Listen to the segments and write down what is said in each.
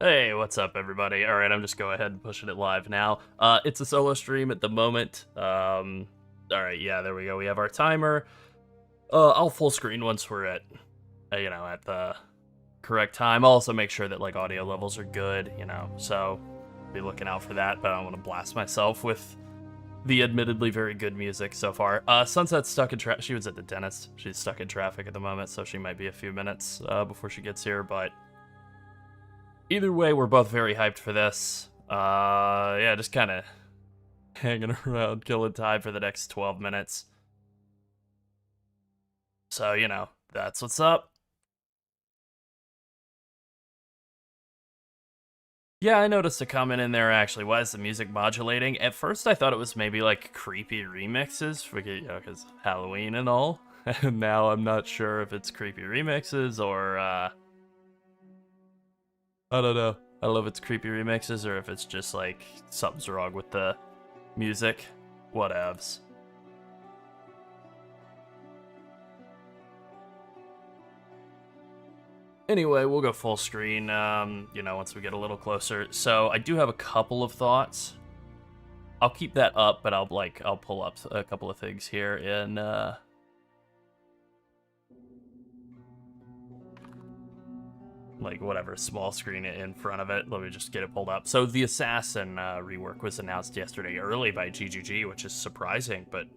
Hey, what's up, everybody? All right, I'm just go ahead and pushing it live now. It's a solo stream at the moment. All right, yeah, there we go. We have our timer. I'll full screen once we're at, at the correct time. I'll also make sure that like audio levels are good, so be looking out for that. But I don't want to blast myself with the admittedly very good music so far. Sunset's stuck in traffic. She was at the dentist. She's stuck in traffic at the moment, so she might be a few minutes before she gets here, but. Either way, we're both very hyped for this. Yeah, just kind of hanging around, killing time for the next 12 minutes. So, that's what's up. Yeah, I noticed a comment in there, actually. Why is the music modulating? At first, I thought it was maybe, like, creepy remixes, because Halloween and all. And now I'm not sure if it's creepy remixes or, I don't know. I don't know if it's creepy remixes or if it's just like something's wrong with the music. Whatevs. Anyway, we'll go full screen, once we get a little closer. So I do have a couple of thoughts. I'll keep that up, but I'll pull up a couple of things here in, like whatever small screen in front of it. Let me just get it pulled up. So the Assassin rework was announced yesterday early by GGG, which is surprising, but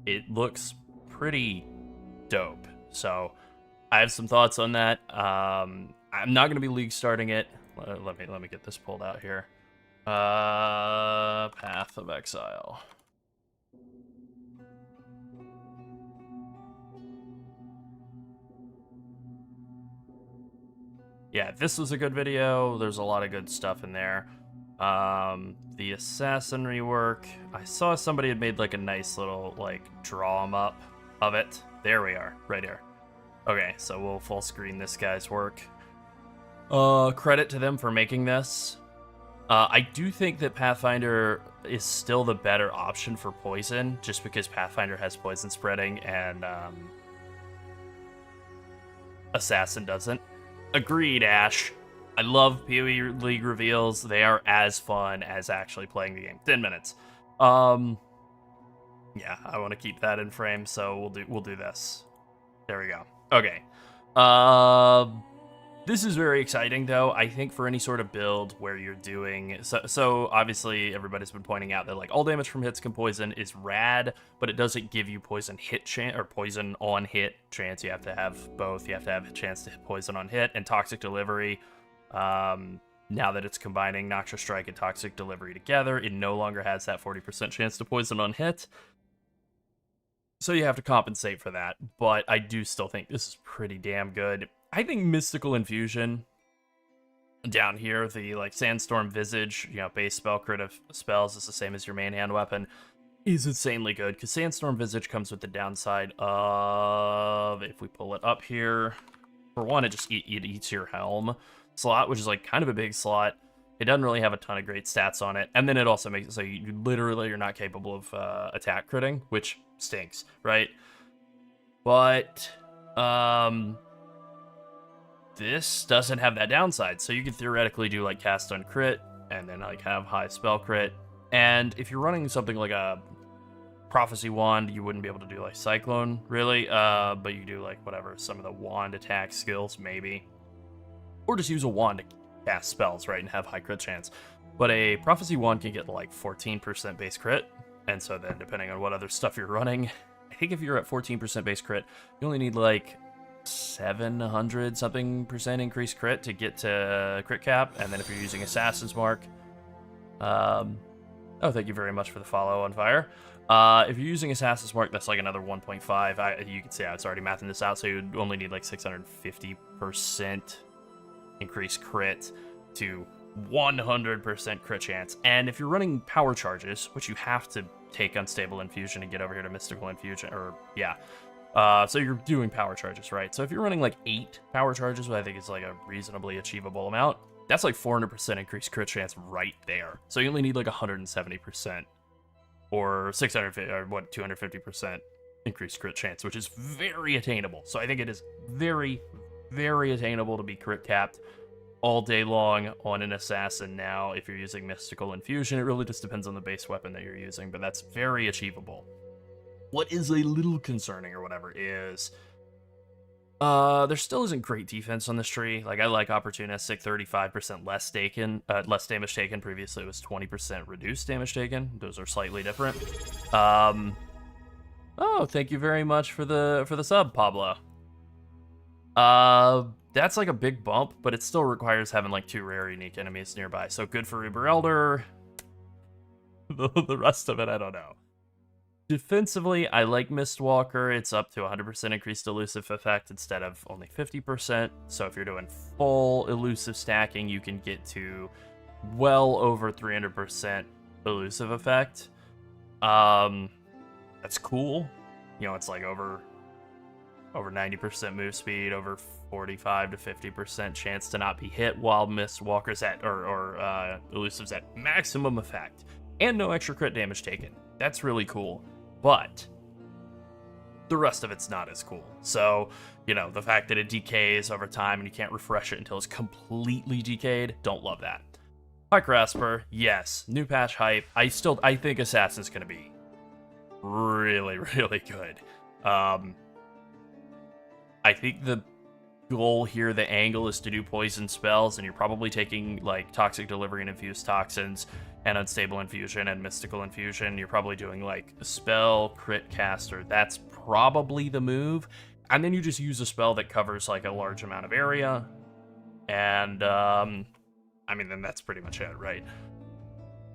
it looks pretty dope. So I have some thoughts on that. I'm not going to be league starting it. Let me get this pulled out here. Path of Exile. Yeah, this was a good video. There's a lot of good stuff in there. The Assassin rework. I saw somebody had made like a nice little like draw 'em up of it. There we are, right here. Okay, so we'll full screen this guy's work. Credit to them for making this. I do think that Pathfinder is still the better option for poison, just because Pathfinder has poison spreading and Assassin doesn't. Agreed, Ash. I love PoE League reveals. They are as fun as actually playing the game. 10 minutes. Yeah, I want to keep that in frame, so we'll do this. There we go. Okay. This is very exciting, though. I think for any sort of build where you're doing... So obviously, everybody's been pointing out that like all damage from hits can poison is rad, but it doesn't give you poison hit chance or poison on hit chance. You have to have both. You have to have a chance to hit poison on hit and Toxic Delivery. Now that it's combining Noxious Strike and Toxic Delivery together, it no longer has that 40% chance to poison on hit. So you have to compensate for that, but I do still think this is pretty damn good. I think Mystical Infusion down here, the like Sandstorm Visage, base spell crit of spells is the same as your main hand weapon, is insanely good because Sandstorm Visage comes with the downside of, if we pull it up here, for one, it eats your helm slot, which is like kind of a big slot. It doesn't really have a ton of great stats on it, and then it also makes it so you're not capable of attack critting, which stinks, right? But this doesn't have that downside, so you could theoretically do like cast on crit and then like have high spell crit. And if you're running something like a Prophecy Wand, you wouldn't be able to do like Cyclone really, but you do like whatever, some of the wand attack skills maybe, or just use a wand to cast spells, right, and have high crit chance. But a Prophecy Wand can get like 14% base crit, and so then depending on what other stuff you're running, I think if you're at 14% base crit, you only need like 700 something percent increased crit to get to crit cap. And then if you're using Assassin's Mark, oh, thank you very much for the follow on fire. If you're using Assassin's Mark, that's like another 1.5. You can see I was already mathing this out, so you'd only need like 650% increased crit to 100% crit chance. And if you're running power charges, which you have to take Unstable Infusion and get over here to Mystical Infusion, or yeah, so you're doing power charges, right? So if you're running like 8 power charges, which I think is like a reasonably achievable amount, that's like 400% increased crit chance right there. So you only need like 170% or 650 or what, 250% increased crit chance, which is very attainable. So I think it is very, very attainable to be crit capped all day long on an assassin now if you're using Mystical Infusion. It really just depends on the base weapon that you're using, but that's very achievable. What is a little concerning or whatever is there still isn't great defense on this tree. Like, I like opportunistic, 35% less damage taken. Previously it was 20% reduced damage taken. Those are slightly different. Oh, thank you very much for the sub, Pablo. That's like a big bump, but it still requires having like 2 rare unique enemies nearby. So good for Uber Elder. The rest of it, I don't know. Defensively, I like Mistwalker. It's up to 100% increased elusive effect instead of only 50%. So if you're doing full elusive stacking, you can get to well over 300% elusive effect. That's cool. You know, it's like over 90% move speed, over 45 to 50% chance to not be hit while Mistwalker's at or elusive's at maximum effect, and no extra crit damage taken. That's really cool. But the rest of it's not as cool. So, you know, the fact that it decays over time and you can't refresh it until it's completely decayed, don't love that. Pike Rasper, yes, new patch hype. I think Assassin's gonna be really, really good. I think the goal here, the angle, is to do poison spells, and you're probably taking like Toxic Delivery and Infused Toxins and Unstable Infusion and Mystical Infusion. You're probably doing like a spell, crit caster. That's probably the move. And then you just use a spell that covers like a large amount of area. And I mean, then that's pretty much it, right?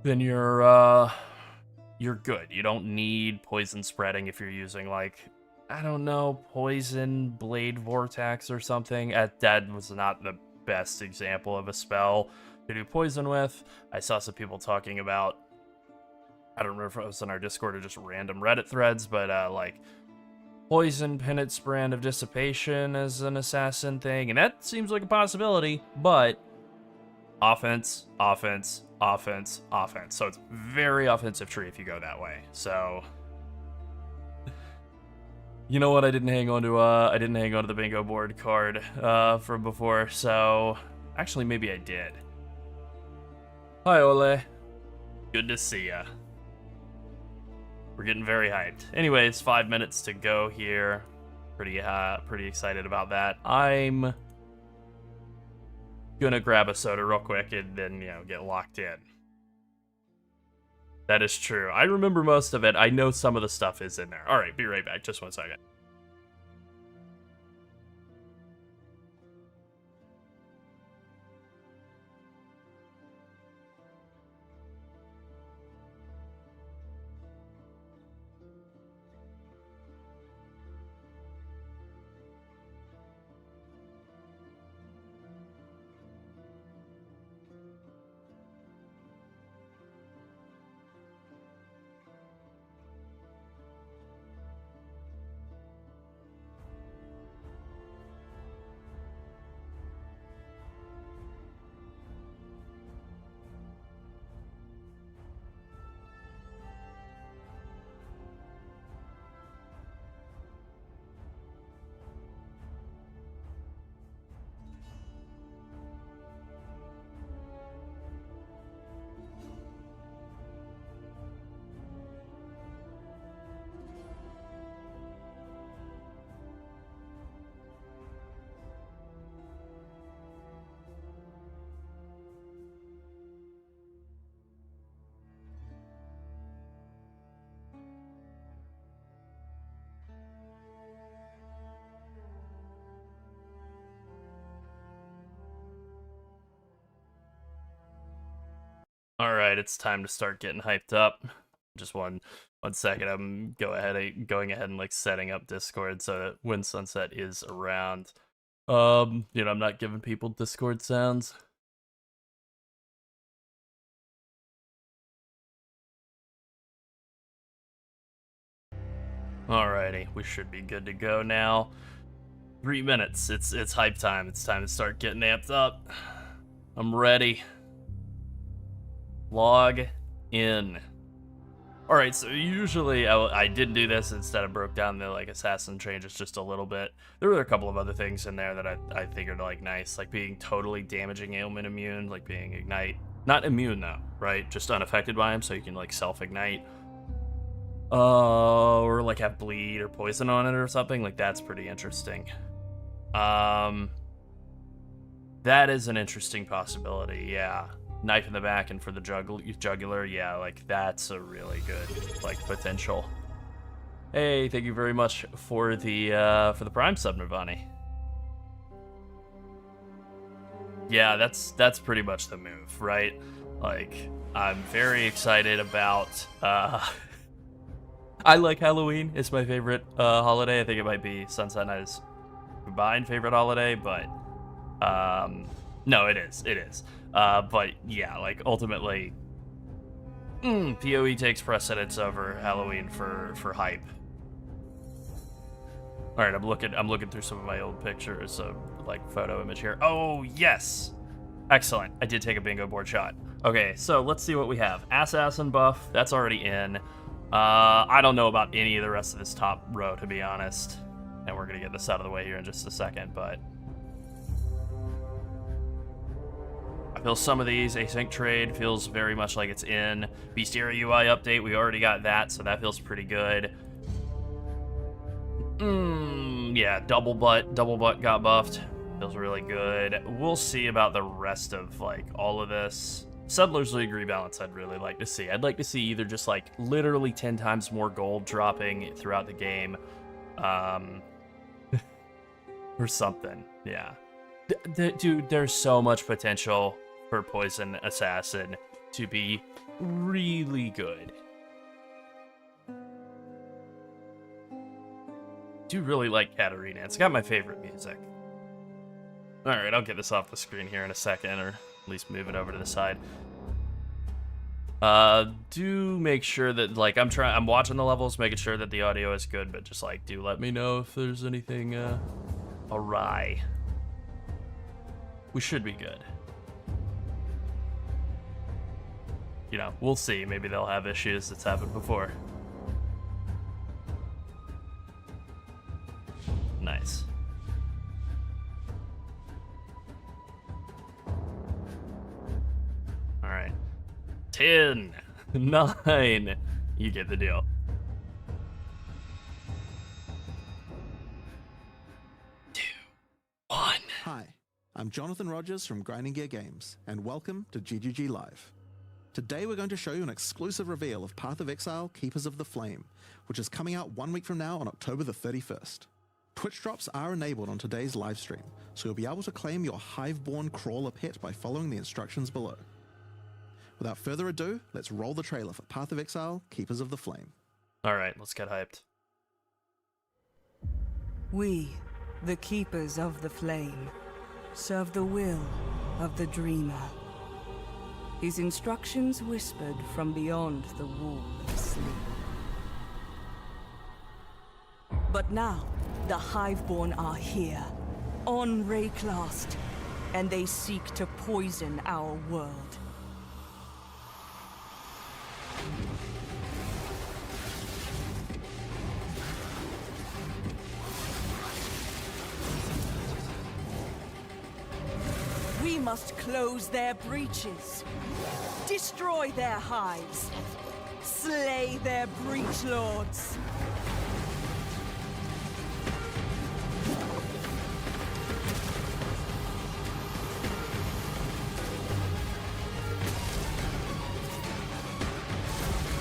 Then you're good. You don't need poison spreading if you're using like, I don't know, Poison Blade Vortex or something. That was not the best example of a spell to do poison with. I saw some people talking about, I don't remember if it was on our Discord or just random Reddit threads, but like Poison Penance Brand of Dissipation as an assassin thing, and that seems like a possibility, but offense, offense, offense, offense. So it's very offensive tree if you go that way. So you know what? I didn't hang on to the bingo board card from before. So actually, maybe I did. Hi, Ole. Good to see ya. We're getting very hyped. Anyways, 5 minutes to go here. Pretty excited about that. I'm gonna grab a soda real quick and then, you know, get locked in. That is true. I remember most of it. I know some of the stuff is in there. All right, be right back. Just 1 second. All right, it's time to start getting hyped up. Just one second. I'm going ahead and like setting up Discord so that when sunset is around, you know, I'm not giving people Discord sounds. Alrighty, we should be good to go now. 3 minutes. It's hype time. It's time to start getting amped up. I'm ready. Log in. All right, so usually I did do this instead of broke down the like assassin changes just a little bit. There were a couple of other things in there that I figured like nice, like being totally damaging ailment immune, like being ignite, not immune though, right? Just unaffected by him, so you can like self ignite, or like have bleed or poison on it or something. Like that's pretty interesting. That is an interesting possibility, yeah. Knife in the back and for the jugular, yeah, like that's a really good like potential. Hey, thank you very much for the Prime sub, Nirvani. Yeah, that's pretty much the move, right? Like I'm very excited about I like Halloween. It's my favorite holiday. I think it might be Sunset Night's combined favorite holiday, but no, it is. But yeah, like ultimately, PoE takes precedence over Halloween for hype. All right, I'm looking through some of my old pictures of like photo image here. Oh yes, excellent. I did take a bingo board shot. Okay, so let's see what we have. Assassin buff, that's already in. I don't know about any of the rest of this top row, to be honest. And we're gonna get this out of the way here in just a second, but I feel some of these async trade feels very much like it's in. Bestiary UI update, we already got that, so that feels pretty good. Yeah, double butt got buffed. Feels really good. We'll see about the rest of like all of this. Settlers League rebalance I'd really like to see. I'd like to see either just like literally 10 times more gold dropping throughout the game. Or something, yeah. Dude, there's so much potential for Poison Assassin to be really good. Do really like Katarina. It's got my favorite music. Alright, I'll get this off the screen here in a second, or at least move it over to the side. Do make sure that, like, I'm watching the levels, making sure that the audio is good, but just, like, do let me know if there's anything, awry. We should be good. You know, we'll see. Maybe they'll have issues. That's happened before. Nice. All right. 10, 9. You get the deal. 2, 1. Hi, I'm Jonathan Rogers from Grinding Gear Games, and welcome to GGG Live. Today we're going to show you an exclusive reveal of Path of Exile Keepers of the Flame, which is coming out 1 week from now on October the 31st. Twitch drops are enabled on today's live stream, so you'll be able to claim your Hive-born Crawler pet by following the instructions below. Without further ado, let's roll the trailer for Path of Exile Keepers of the Flame. Alright, let's get hyped. We, the Keepers of the Flame, serve the will of the Dreamer. His instructions whispered from beyond the wall of sleep. But now, the Hiveborn are here, on Rayclast, and they seek to poison our world. We must close their breaches, destroy their hives, slay their breach lords.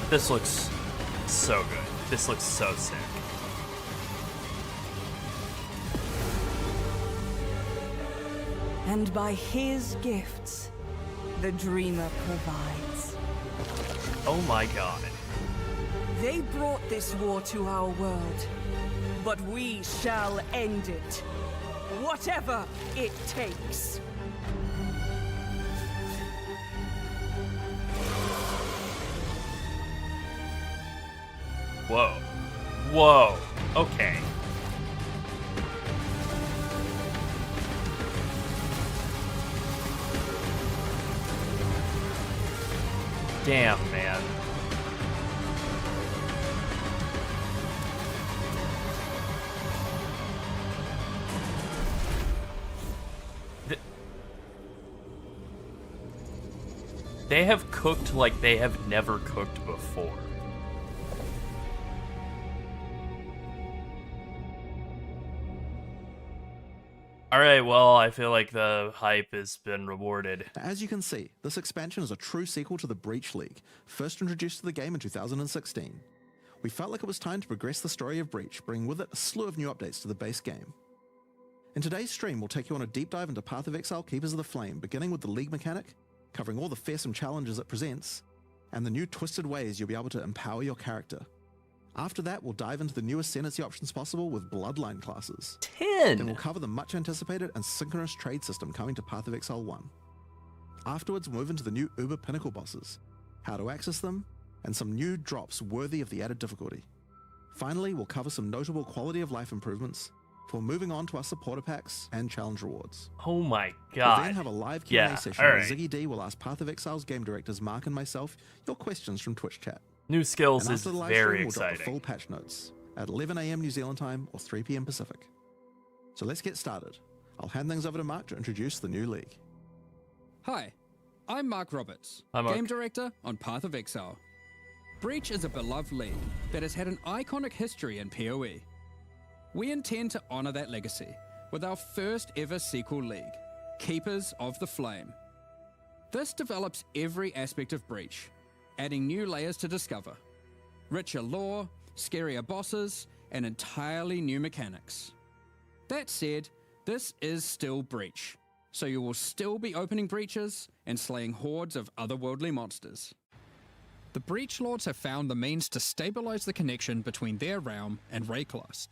This looks so good. This looks so sick. And by his gifts, the Dreamer provides. Oh my god. They brought this war to our world, but we shall end it, whatever it takes. Whoa. Whoa. Okay. Damn, man. They have cooked like they have never cooked before. Alright, well, I feel like the hype has been rewarded. As you can see, this expansion is a true sequel to the Breach League, first introduced to the game in 2016. We felt like it was time to progress the story of Breach, bringing with it a slew of new updates to the base game. In today's stream, we'll take you on a deep dive into Path of Exile Keepers of the Flame, beginning with the League mechanic, covering all the fearsome challenges it presents, and the new twisted ways you'll be able to empower your character. After that, we'll dive into the new ascendancy options possible with Bloodline classes. 10! Then we'll cover the much anticipated and synchronous trade system coming to Path of Exile 1. Afterwards, we'll move into the new Uber Pinnacle bosses, how to access them, and some new drops worthy of the added difficulty. Finally, we'll cover some notable quality of life improvements before moving on to our supporter packs and challenge rewards. Oh my We'll god. then have a live Q&A Yeah, session all where right. Ziggy D will ask Path of Exile's game directors Mark and myself your questions from Twitch chat. New skills And is after the live very stream, we'll drop the exciting. full patch notes at 11 AM New Zealand time or 3 PM Pacific. So let's get started. I'll hand things over to Mark to introduce the new league. Hi, I'm Mark Roberts, Hi, Mark. Game Director on Path of Exile. Breach is a beloved league that has had an iconic history in PoE. We intend to honor that legacy with our first ever sequel league, Keepers of the Flame. This develops every aspect of Breach, adding new layers to discover, richer lore, scarier bosses, and entirely new mechanics. That said, this is still Breach, so you will still be opening breaches and slaying hordes of otherworldly monsters. The Breach Lords have found the means to stabilize the connection between their realm and Rayclast.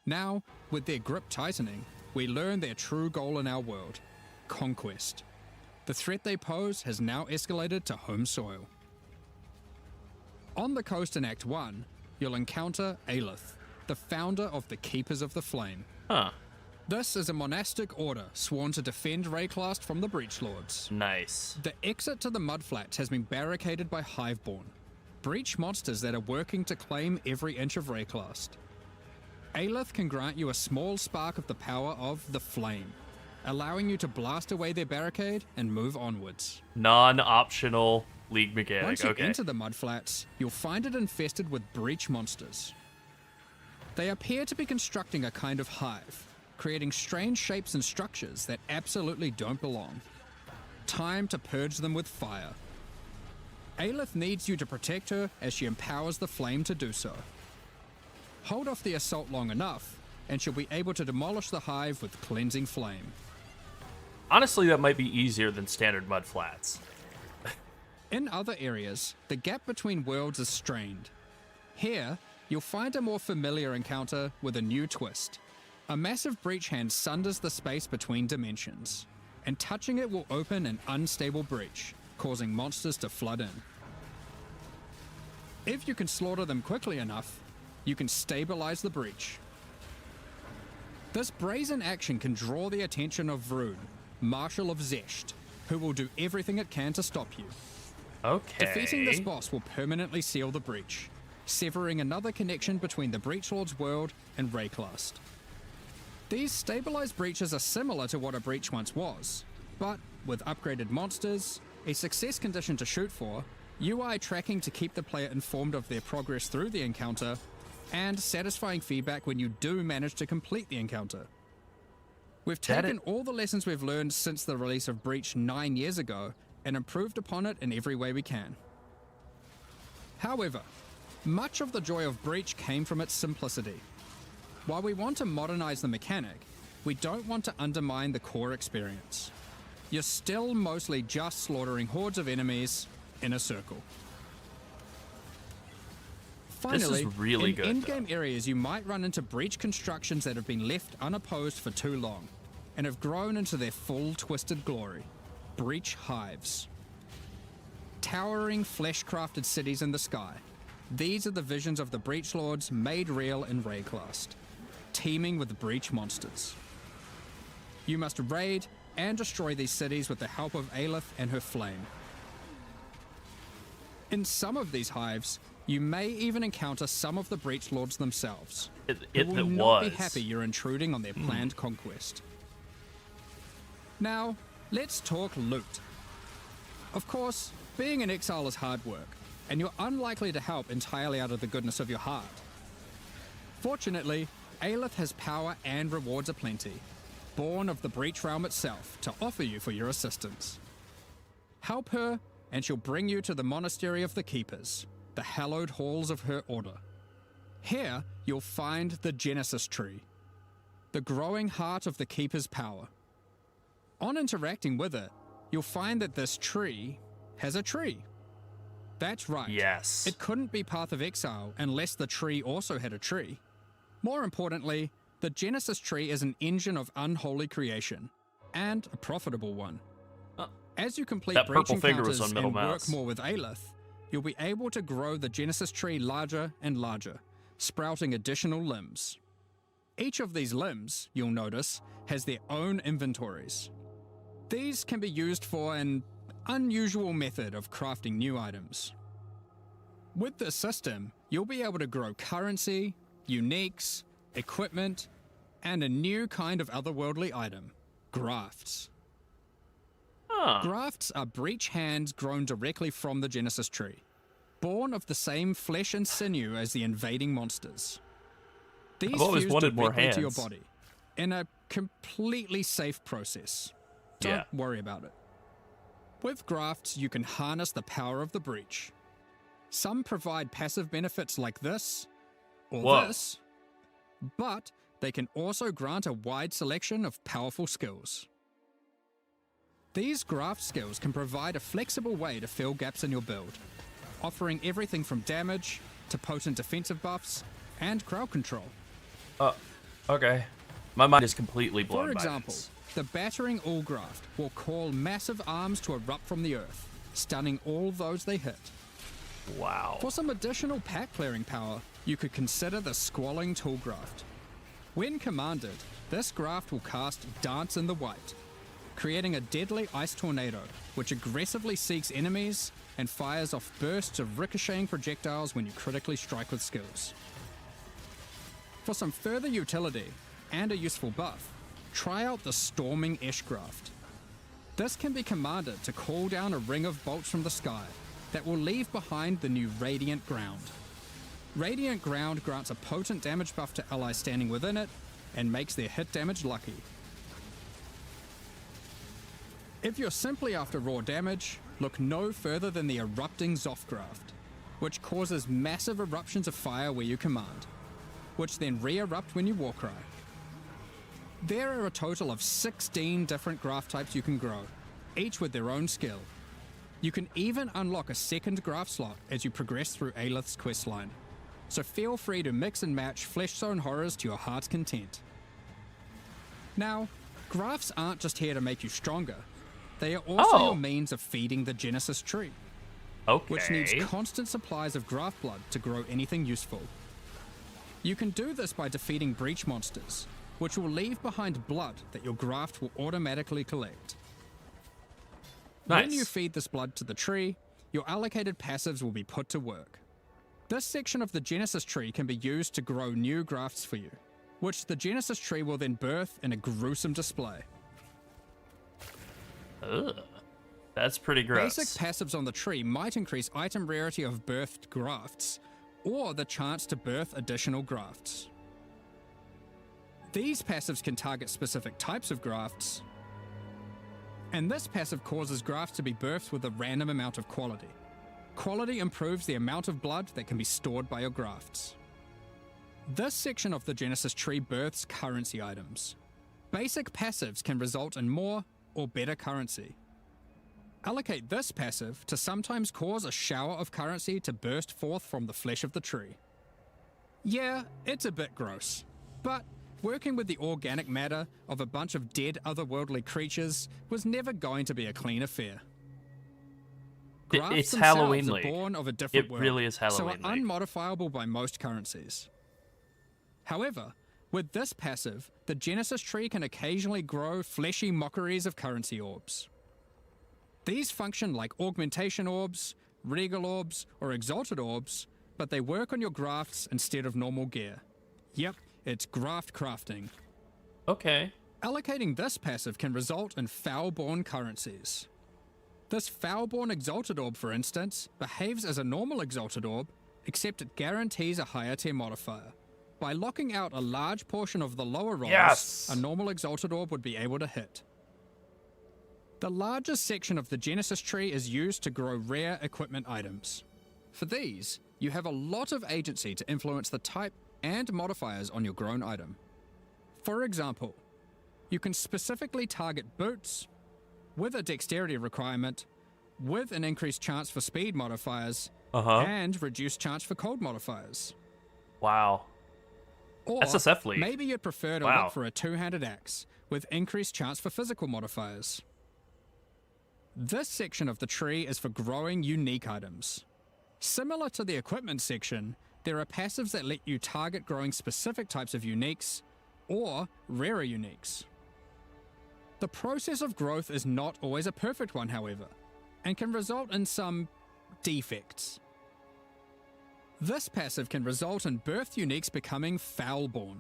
Now, with their grip tightening, we learn their true goal in our world, conquest. The threat they pose has now escalated to home soil. On the coast in Act 1, you'll encounter Aelith, the founder of the Keepers of the Flame. Huh. This is a monastic order sworn to defend Rayclast from the Breach Lords. Nice. The exit to the Mudflats has been barricaded by Hiveborn, breach monsters that are working to claim every inch of Rayclast. Aelith can grant you a small spark of the power of the Flame, allowing you to blast away their barricade and move onwards. Non-optional league mechanic. Once you Okay. enter the Mudflats, you'll find it infested with breach monsters. They appear to be constructing a kind of hive, creating strange shapes and structures that absolutely don't belong. Time to purge them with fire. Aelith needs you to protect her as she empowers the flame to do so. Hold off the assault long enough, and she'll be able to demolish the hive with cleansing flame. Honestly, that might be easier than standard mud flats. In other areas, the gap between worlds is strained. Here, you'll find a more familiar encounter with a new twist. A massive breach hand sunders the space between dimensions, and touching it will open an unstable breach, causing monsters to flood in. If you can slaughter them quickly enough, you can stabilize the breach. This brazen action can draw the attention of Vroon, Marshal of Zesht, who will do everything it can to stop you. Okay. Defeating this boss will permanently seal the breach, severing another connection between the Breach Lord's world and Rayclast. These stabilized breaches are similar to what a breach once was, but with upgraded monsters, a success condition to shoot for, UI tracking to keep the player informed of their progress through the encounter, and satisfying feedback when you do manage to complete the encounter. We've taken all the lessons we've learned since the release of Breach 9 years ago and improved upon it in every way we can. However, much of the joy of Breach came from its simplicity. While we want to modernize the mechanic, we don't want to undermine the core experience. You're still mostly just slaughtering hordes of enemies in a circle. Finally, really in good, in-game areas you might run into breach constructions that have been left unopposed for too long and have grown into their full twisted glory. Breach hives. Towering flesh-crafted cities in the sky. These are the visions of the Breach Lords made real in Rayclast, teeming with breach monsters. You must raid and destroy these cities with the help of Aelith and her flame. In some of these hives, you may even encounter some of the Breach Lords themselves, who will not be happy you're intruding on their planned conquest. Now, let's talk loot. Of course, Being an exile is hard work, and you're unlikely to help entirely out of the goodness of your heart. Fortunately, Aelith has power and rewards aplenty, born of the Breach Realm itself, to offer you for your assistance. Help her, and she'll bring you to the Monastery of the Keepers, the hallowed halls of her order. Here, you'll find the Genesis Tree, the growing heart of the Keeper's power. On interacting with it, you'll find that this tree has a tree. That's right. Yes. It couldn't be Path of Exile unless the tree also had a tree. More importantly, the Genesis Tree is an engine of unholy creation, and a profitable one. As you complete That breach purple finger encounters was on middle and work mouse. more with Aelith, you'll be able to grow the Genesis Tree larger and larger, sprouting additional limbs. Each of these limbs, you'll notice, has their own inventories. These can be used for an unusual method of crafting new items. With this system, you'll be able to grow currency, uniques, equipment, and a new kind of otherworldly item, grafts. Grafts are breach hands grown directly from the Genesis Tree, born of the same flesh and sinew as the invading monsters. These I've always fuse wanted more directly to your hands. body in a completely safe process. Don't worry about it. With grafts, you can harness the power of the breach. Some provide passive benefits like this, or this, but they can also grant a wide selection of powerful skills. These graft skills can provide a flexible way to fill gaps in your build, offering everything from damage to potent defensive buffs and crowd control. Okay. My mind is completely blown For by example, this. the Battering All graft will call massive arms to erupt from the earth, stunning all those they hit. Wow. For some additional pack clearing power, you could consider the Squalling Tool graft. When commanded, this graft will cast Dance in the White, creating a deadly ice tornado which aggressively seeks enemies and fires off bursts of ricocheting projectiles when you critically strike with skills. For some further utility and a useful buff, try out the Storming Ash graft. This can be commanded to call down a ring of bolts from the sky that will leave behind the new Radiant Ground. Radiant Ground grants a potent damage buff to allies standing within it and makes their hit damage lucky. If you're simply after raw damage, look no further than the Erupting Zoth graft, which causes massive eruptions of fire where you command, which then re-erupt when you Warcry. There are a total of 16 different graft types you can grow, each with their own skill. You can even unlock a second graft slot as you progress through Aelith's questline, so feel free to mix and match Flesh Zone horrors to your heart's content. Now, grafts aren't just here to make you stronger, they are also your means of feeding the Genesis Tree, which needs constant supplies of graft blood to grow anything useful. You can do this by defeating breach monsters, which will leave behind blood that your graft will automatically collect. When you feed this blood to the tree, your allocated passives will be put to work. This section of the Genesis Tree can be used to grow new grafts for you, which the Genesis Tree will then birth in a gruesome display. Ugh. That's pretty gross. Basic passives on the tree might increase item rarity of birthed grafts, or the chance to birth additional grafts. These passives can target specific types of grafts, and this passive causes grafts to be birthed with a random amount of quality. Quality improves the amount of blood that can be stored by your grafts. This section of the Genesis Tree births currency items. Basic passives can result in more or better currency. Allocate this passive to sometimes cause a shower of currency to burst forth from the flesh of the tree. Yeah, it's a bit gross, but working with the organic matter of a bunch of dead otherworldly creatures was never going to be a clean affair. Grafts It's themselves Halloween are League. born of a different It world, really is so are Halloween League. unmodifiable by most currencies. However, with this passive, the Genesis Tree can occasionally grow fleshy mockeries of currency orbs. These function like augmentation orbs, regal orbs, or exalted orbs, but they work on your grafts instead of normal gear. Yep, it's graft crafting. Okay. Allocating this passive can result in foul-born currencies. This Foulborn Exalted Orb, for instance, behaves as a normal Exalted Orb, except it guarantees a higher tier modifier. By locking out a large portion of the lower rolls, Yes! a normal Exalted Orb would be able to hit. The largest section of the Genesis tree is used to grow rare equipment items. For these, you have a lot of agency to influence the type and modifiers on your grown item. For example, you can specifically target boots with a dexterity requirement, with an increased chance for speed modifiers, and reduced chance for cold modifiers. Wow. Or SSF League. maybe you'd prefer to Wow. look for a two-handed axe with increased chance for physical modifiers. This section of the tree is for growing unique items. Similar to the equipment section, there are passives that let you target growing specific types of uniques or rarer uniques. The process of growth is not always a perfect one, however, and can result in some defects. This passive can result in birthed uniques becoming Foulborn,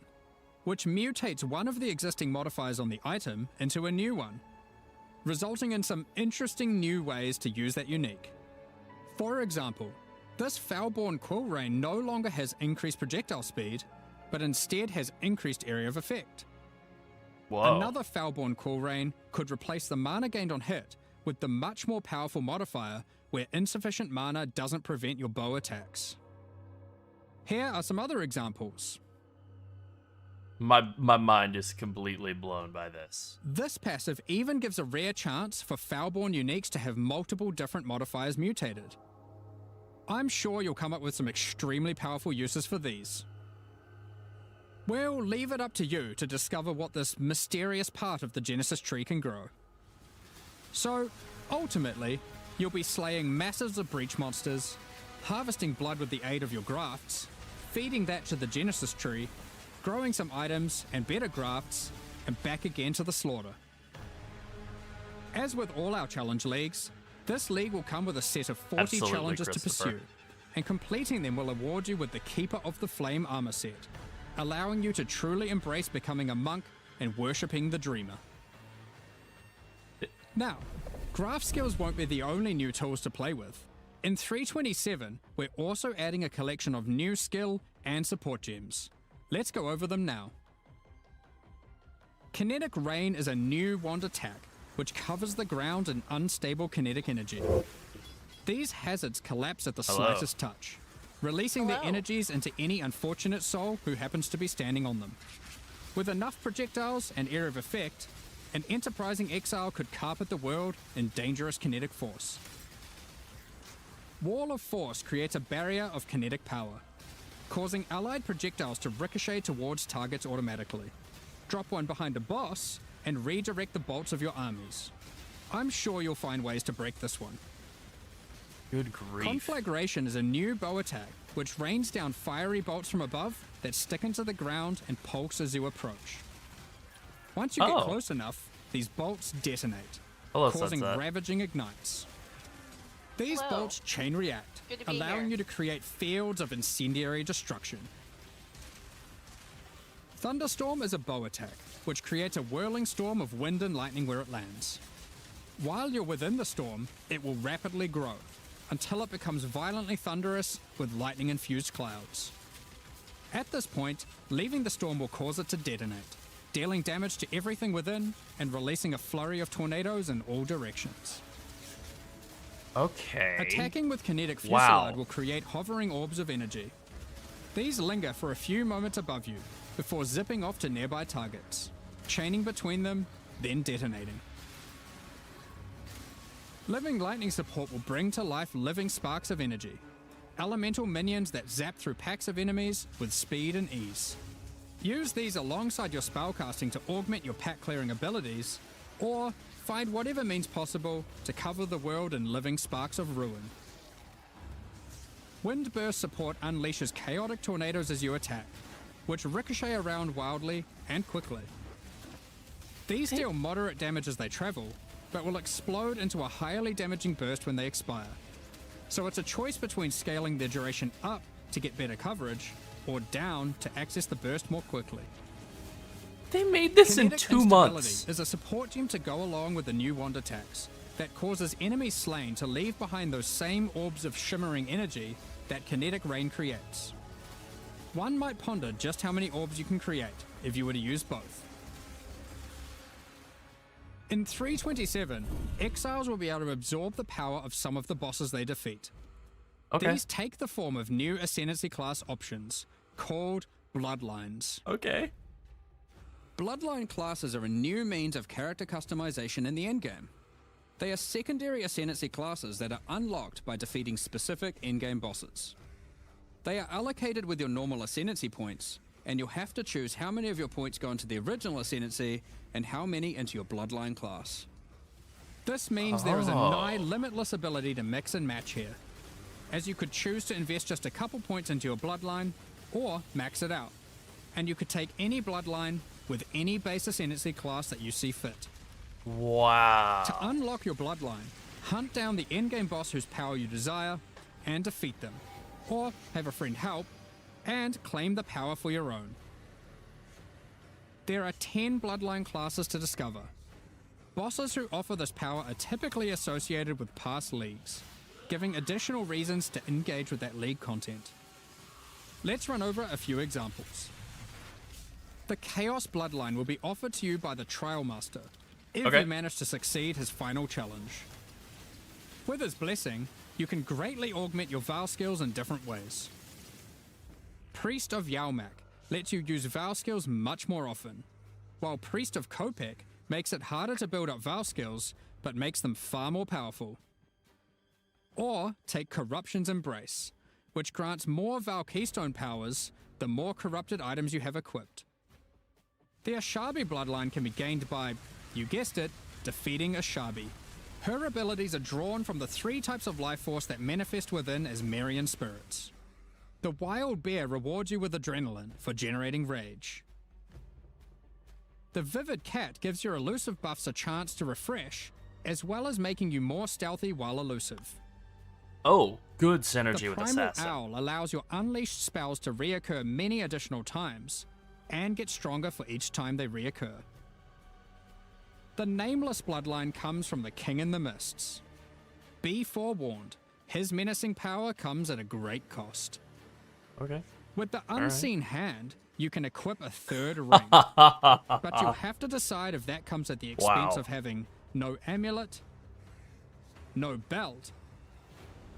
which mutates one of the existing modifiers on the item into a new one, resulting in some interesting new ways to use that unique. For example, this Foulborn Quill Rain no longer has increased projectile speed, but instead has increased area of effect. Whoa. Another Foulborn Quill Rain could replace the mana gained on hit with the much more powerful modifier where insufficient mana doesn't prevent your bow attacks. Here are some other examples. My mind is completely blown by this. This passive even gives a rare chance for Foulborn uniques to have multiple different modifiers mutated. I'm sure you'll come up with some extremely powerful uses for these. We'll leave it up to you to discover what this mysterious part of the Genesis tree can grow. So, ultimately, you'll be slaying masses of breach monsters, harvesting blood with the aid of your grafts, feeding that to the Genesis tree, growing some items and better grafts, and back again to the slaughter. As with all our challenge leagues, this league will come with a set of 40 Absolutely, challenges to Christopher. pursue, and completing them will award you with the Keeper of the Flame armor set, allowing you to truly embrace becoming a monk and worshipping the Dreamer. Now, graph skills won't be the only new tools to play with. In 327, we're also adding a collection of new skill and support gems. Let's go over them now. Kinetic Rain is a new wand attack, which covers the ground in unstable kinetic energy. These hazards collapse at the slightest touch, releasing their energies into any unfortunate soul who happens to be standing on them. With enough projectiles and area of effect, an enterprising exile could carpet the world in dangerous kinetic force. Wall of Force creates a barrier of kinetic power, causing allied projectiles to ricochet towards targets automatically. Drop one behind a boss and redirect the bolts of your armies. I'm sure you'll find ways to break this one. Good grief. Conflagration is a new bow attack which rains down fiery bolts from above that stick into the ground and pulse as you approach. Once you get close enough, these bolts detonate, causing Sunset. ravaging ignites. These bolts chain react, Good to be allowing here. you to create fields of incendiary destruction. Thunderstorm is a bow attack, which creates a whirling storm of wind and lightning where it lands. While you're within the storm, it will rapidly grow, until it becomes violently thunderous with lightning-infused clouds. At this point, leaving the storm will cause it to detonate, dealing damage to everything within and releasing a flurry of tornadoes in all directions. Okay. Attacking with kinetic Wow. fusillade will create hovering orbs of energy. These linger for a few moments above you before zipping off to nearby targets, chaining between them, then detonating. Living lightning support will bring to life living sparks of energy, elemental minions that zap through packs of enemies with speed and ease. Use these alongside your spellcasting to augment your pack clearing abilities, or find whatever means possible to cover the world in living sparks of ruin. Windburst support unleashes chaotic tornadoes as you attack, which ricochet around wildly and quickly. These deal moderate damage as they travel, but will explode into a highly damaging burst when they expire. So it's a choice between scaling their duration up to get better coverage, or down to access the burst more quickly. They made this in Kinetic 2 instability months. is a support gem to go along with the new wand attacks, that causes enemies slain to leave behind those same orbs of shimmering energy that kinetic rain creates. One might ponder just how many orbs you can create if you were to use both. In 327, exiles will be able to absorb the power of some of the bosses they defeat. Okay. These take the form of new Ascendancy class options, called Bloodlines. Okay. Bloodline classes are a new means of character customization in the endgame. They are secondary Ascendancy classes that are unlocked by defeating specific endgame bosses. They are allocated with your normal Ascendancy points, and you'll have to choose how many of your points go into the original Ascendancy and how many into your Bloodline class. This means there is a nigh limitless ability to mix and match here, as you could choose to invest just a couple points into your Bloodline, or max it out, and you could take any Bloodline with any base Ascendancy class that you see fit. Wow. To unlock your Bloodline, hunt down the endgame boss whose power you desire, and defeat them, or have a friend help, and claim the power for your own. There are 10 Bloodline classes to discover. Bosses who offer this power are typically associated with past leagues, giving additional reasons to engage with that league content. Let's run over a few examples. The Chaos Bloodline will be offered to you by the Trial Master, if you manage to succeed his final challenge. With his blessing, you can greatly augment your Val skills in different ways. Priest of Yalmak lets you use Val skills much more often, while Priest of Kopek makes it harder to build up Val skills, but makes them far more powerful. Or take Corruption's Embrace, which grants more Val Keystone powers the more corrupted items you have equipped. The Ashabi bloodline can be gained by, you guessed it, defeating Ashabi. Her abilities are drawn from the 3 types of life force that manifest within as Marian spirits. The Wild Bear rewards you with adrenaline for generating rage. The Vivid Cat gives your elusive buffs a chance to refresh, as well as making you more stealthy while elusive. Oh, good synergy The with Primal Assassin. Owl allows your unleashed spells to reoccur many additional times, and get stronger for each time they reoccur. The Nameless bloodline comes from the King in the Mists. Be forewarned, his menacing power comes at a great cost. Okay. With the Unseen Hand, you can equip a 3rd ring, but you'll have to decide if that comes at the expense of having no amulet, no belt,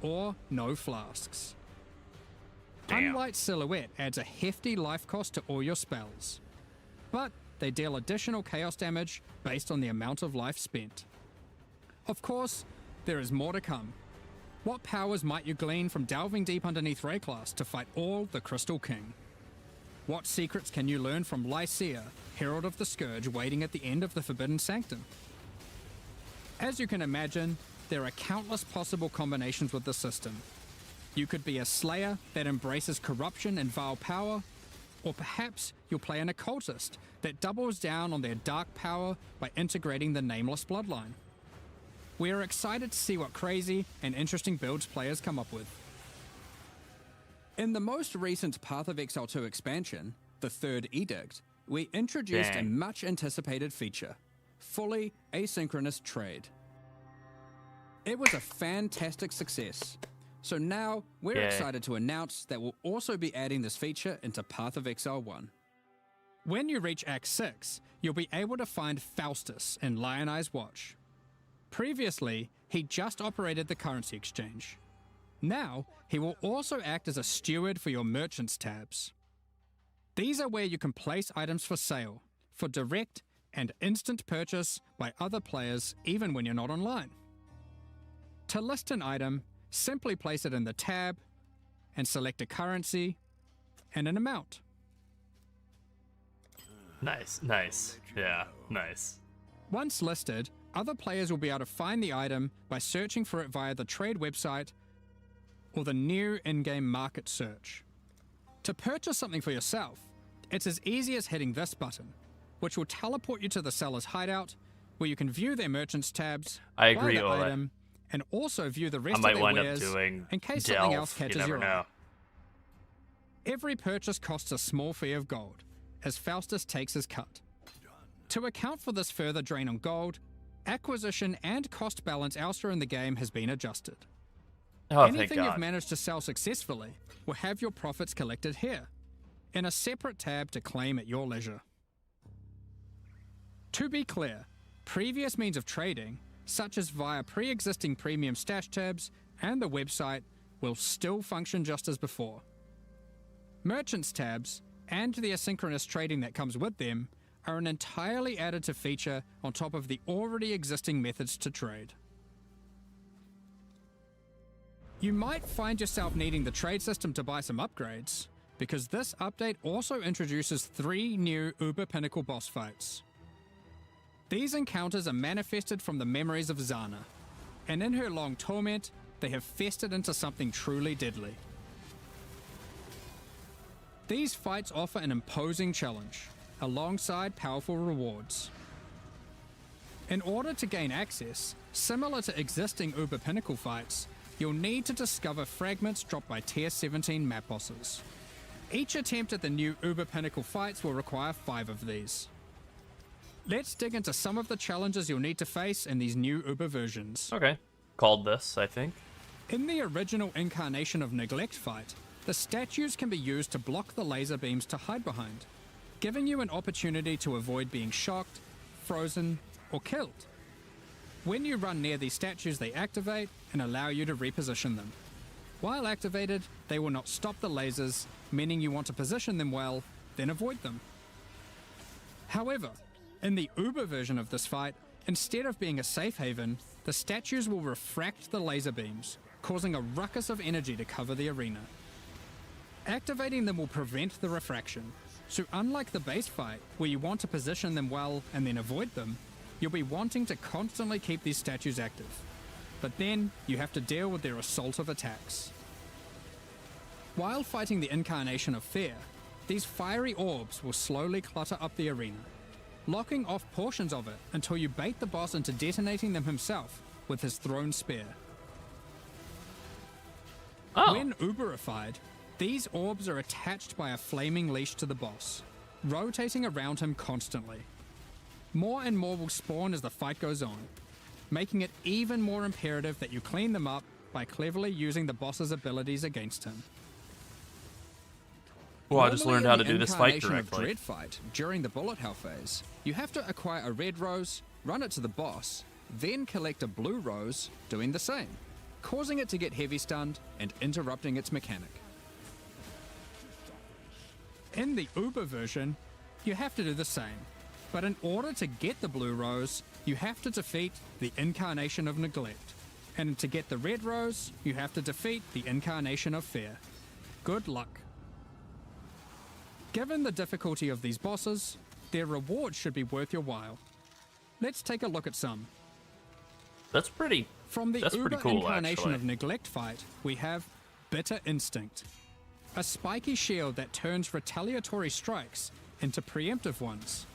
or no flasks. Damn. Unlight Silhouette adds a hefty life cost to all your spells, but they deal additional chaos damage based on the amount of life spent. Of course, there is more to come. What powers might you glean from delving deep underneath Rayclass to fight all the Crystal King? What secrets can you learn from Lycia, Herald of the Scourge, waiting at the end of the Forbidden Sanctum? As you can imagine, there are countless possible combinations with the system. You could be a Slayer that embraces corruption and vile power, or perhaps you'll play an Occultist that doubles down on their dark power by integrating the Nameless bloodline. We are excited to see what crazy and interesting builds players come up with. In the most recent Path of Exile 2 expansion, the Third Edict, we introduced a much anticipated feature, fully asynchronous trade. It was a fantastic success. So now, we're excited to announce that we'll also be adding this feature into Path of Exile 1. When you reach Act 6, you'll be able to find Faustus in Lion Eye's Watch. Previously, he just operated the currency exchange. Now, he will also act as a steward for your merchants tabs. These are where you can place items for sale, for direct and instant purchase by other players even when you're not online. To list an item, simply place it in the tab and select a currency and an amount. Nice, nice. Yeah, nice. Once listed, other players will be able to find the item by searching for it via the trade website or the new in-game market search. To purchase something for yourself, it's as easy as hitting this button, which will teleport you to the seller's hideout, where you can view their merchants tabs, I agree, buy the Oleg. item, and also view the I rest of might their wind up wares doing in case Delve. something else You catches never your eye. know. Every purchase costs a small fee of gold, as Faustus takes his cut. To account for this further drain on gold, Acquisition and cost balance elsewhere in the game has been adjusted. Oh, thank Anything you've God. managed to sell successfully will have your profits collected here, in a separate tab to claim at your leisure. To be clear, previous means of trading, such as via pre-existing premium stash tabs and the website, will still function just as before. Merchants tabs, and the asynchronous trading that comes with them, are an entirely additive feature on top of the already existing methods to trade. You might find yourself needing the trade system to buy some upgrades, because this update also introduces 3 new Uber Pinnacle boss fights. These encounters are manifested from the memories of Zana, and in her long torment, they have festered into something truly deadly. These fights offer an imposing challenge, alongside powerful rewards. In order to gain access, similar to existing Uber Pinnacle fights, you'll need to discover fragments dropped by Tier 17 map bosses. Each attempt at the new Uber Pinnacle fights will require 5 of these. Let's dig into some of the challenges you'll need to face in these new Uber versions. Okay. Called this, I think. In the original incarnation of Neglect fight, the statues can be used to block the laser beams to hide behind, giving you an opportunity to avoid being shocked, frozen, or killed. When you run near these statues, they activate and allow you to reposition them. While activated, they will not stop the lasers, meaning you want to position them well, then avoid them. However, in the Uber version of this fight, instead of being a safe haven, the statues will refract the laser beams, causing a ruckus of energy to cover the arena. Activating them will prevent the refraction, so unlike the base fight, where you want to position them well and then avoid them, you'll be wanting to constantly keep these statues active. But then, you have to deal with their assault of attacks. While fighting the incarnation of Fear, these fiery orbs will slowly clutter up the arena, locking off portions of it until you bait the boss into detonating them himself with his thrown spear. Oh. When Uberified, these orbs are attached by a flaming leash to the boss, rotating around him constantly. More and more will spawn as the fight goes on, making it even more imperative that you clean them up by cleverly using the boss's abilities against him. Well, I just learned how to do this fight Incarnation of correctly. Dread fight, during the bullet hell phase, you have to acquire a red rose, run it to the boss, then collect a blue rose, doing the same, causing it to get heavy stunned and interrupting its mechanic. In the Uber version, you have to do the same, but in order to get the blue rose, you have to defeat the incarnation of Neglect, and to get the red rose, you have to defeat the incarnation of Fear. Good luck. Given the difficulty of these bosses, their rewards should be worth your while. Let's take a look at some. That's pretty. From the That's pretty Uber cool, incarnation actually. of Neglect fight, we have Bitter Instinct, a spiky shield that turns retaliatory strikes into preemptive ones,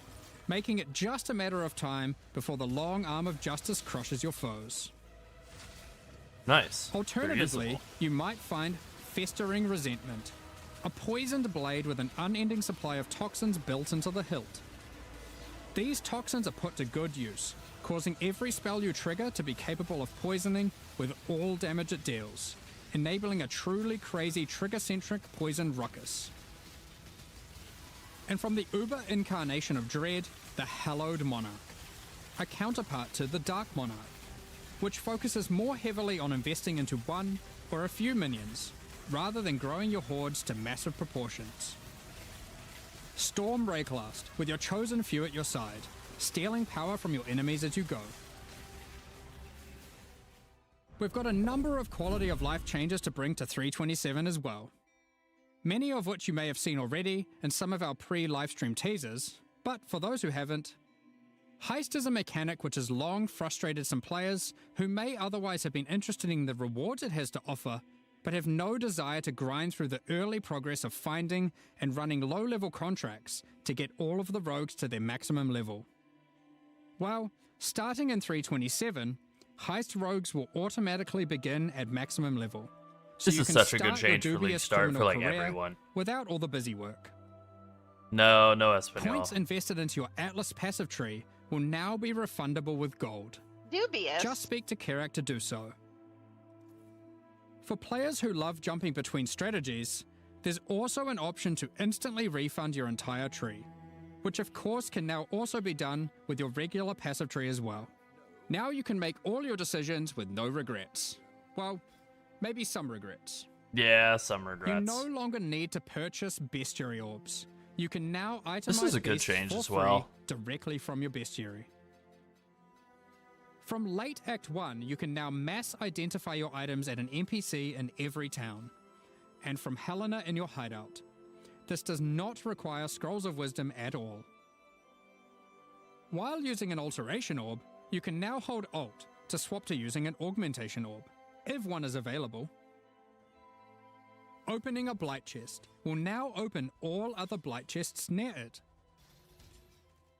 making it just a matter of time before the long arm of justice crushes your foes. Nice. Very Alternatively, usable. you might find Festering Resentment, a poisoned blade with an unending supply of toxins built into the hilt. These toxins are put to good use, causing every spell you trigger to be capable of poisoning with all damage it deals, enabling a truly crazy trigger-centric poison ruckus. And from the Uber incarnation of Dread, the Hallowed Monarch, a counterpart to the Dark Monarch, which focuses more heavily on investing into one or a few minions, rather than growing your hordes to massive proportions. Storm Rayclast, with your chosen few at your side, stealing power from your enemies as you go. We've got a number of quality of life changes to bring to 327 as well. Many of which you may have seen already in some of our pre-livestream teasers, but for those who haven't, Heist is a mechanic which has long frustrated some players who may otherwise have been interested in the rewards it has to offer, but have no desire to grind through the early progress of finding and running low-level contracts to get all of the rogues to their maximum level. Well, starting in 327, Heist rogues will automatically begin at maximum level. So This you is can such a good start your change for League dubious Start for criminal like career everyone. without all the busy work. No Espanol. Points invested into your Atlas passive tree will now be refundable with gold. Dubious. Just speak to Kerak to do so. For players who love jumping between strategies, there's also an option to instantly refund your entire tree, which of course can now also be done with your regular passive tree as well. Now you can make all your decisions with no regrets. Well, maybe some regrets. Yeah, some You regrets. no longer need to purchase bestiary orbs. You can now itemize This is a good beasts change for as free well. directly from your bestiary. From late Act 1, you can now mass identify your items at an NPC in every town, and from Helena in your hideout. This does not require Scrolls of Wisdom at all. While using an Alteration Orb, you can now hold Alt to swap to using an Augmentation Orb, if one is available. Opening a Blight Chest will now open all other Blight Chests near it.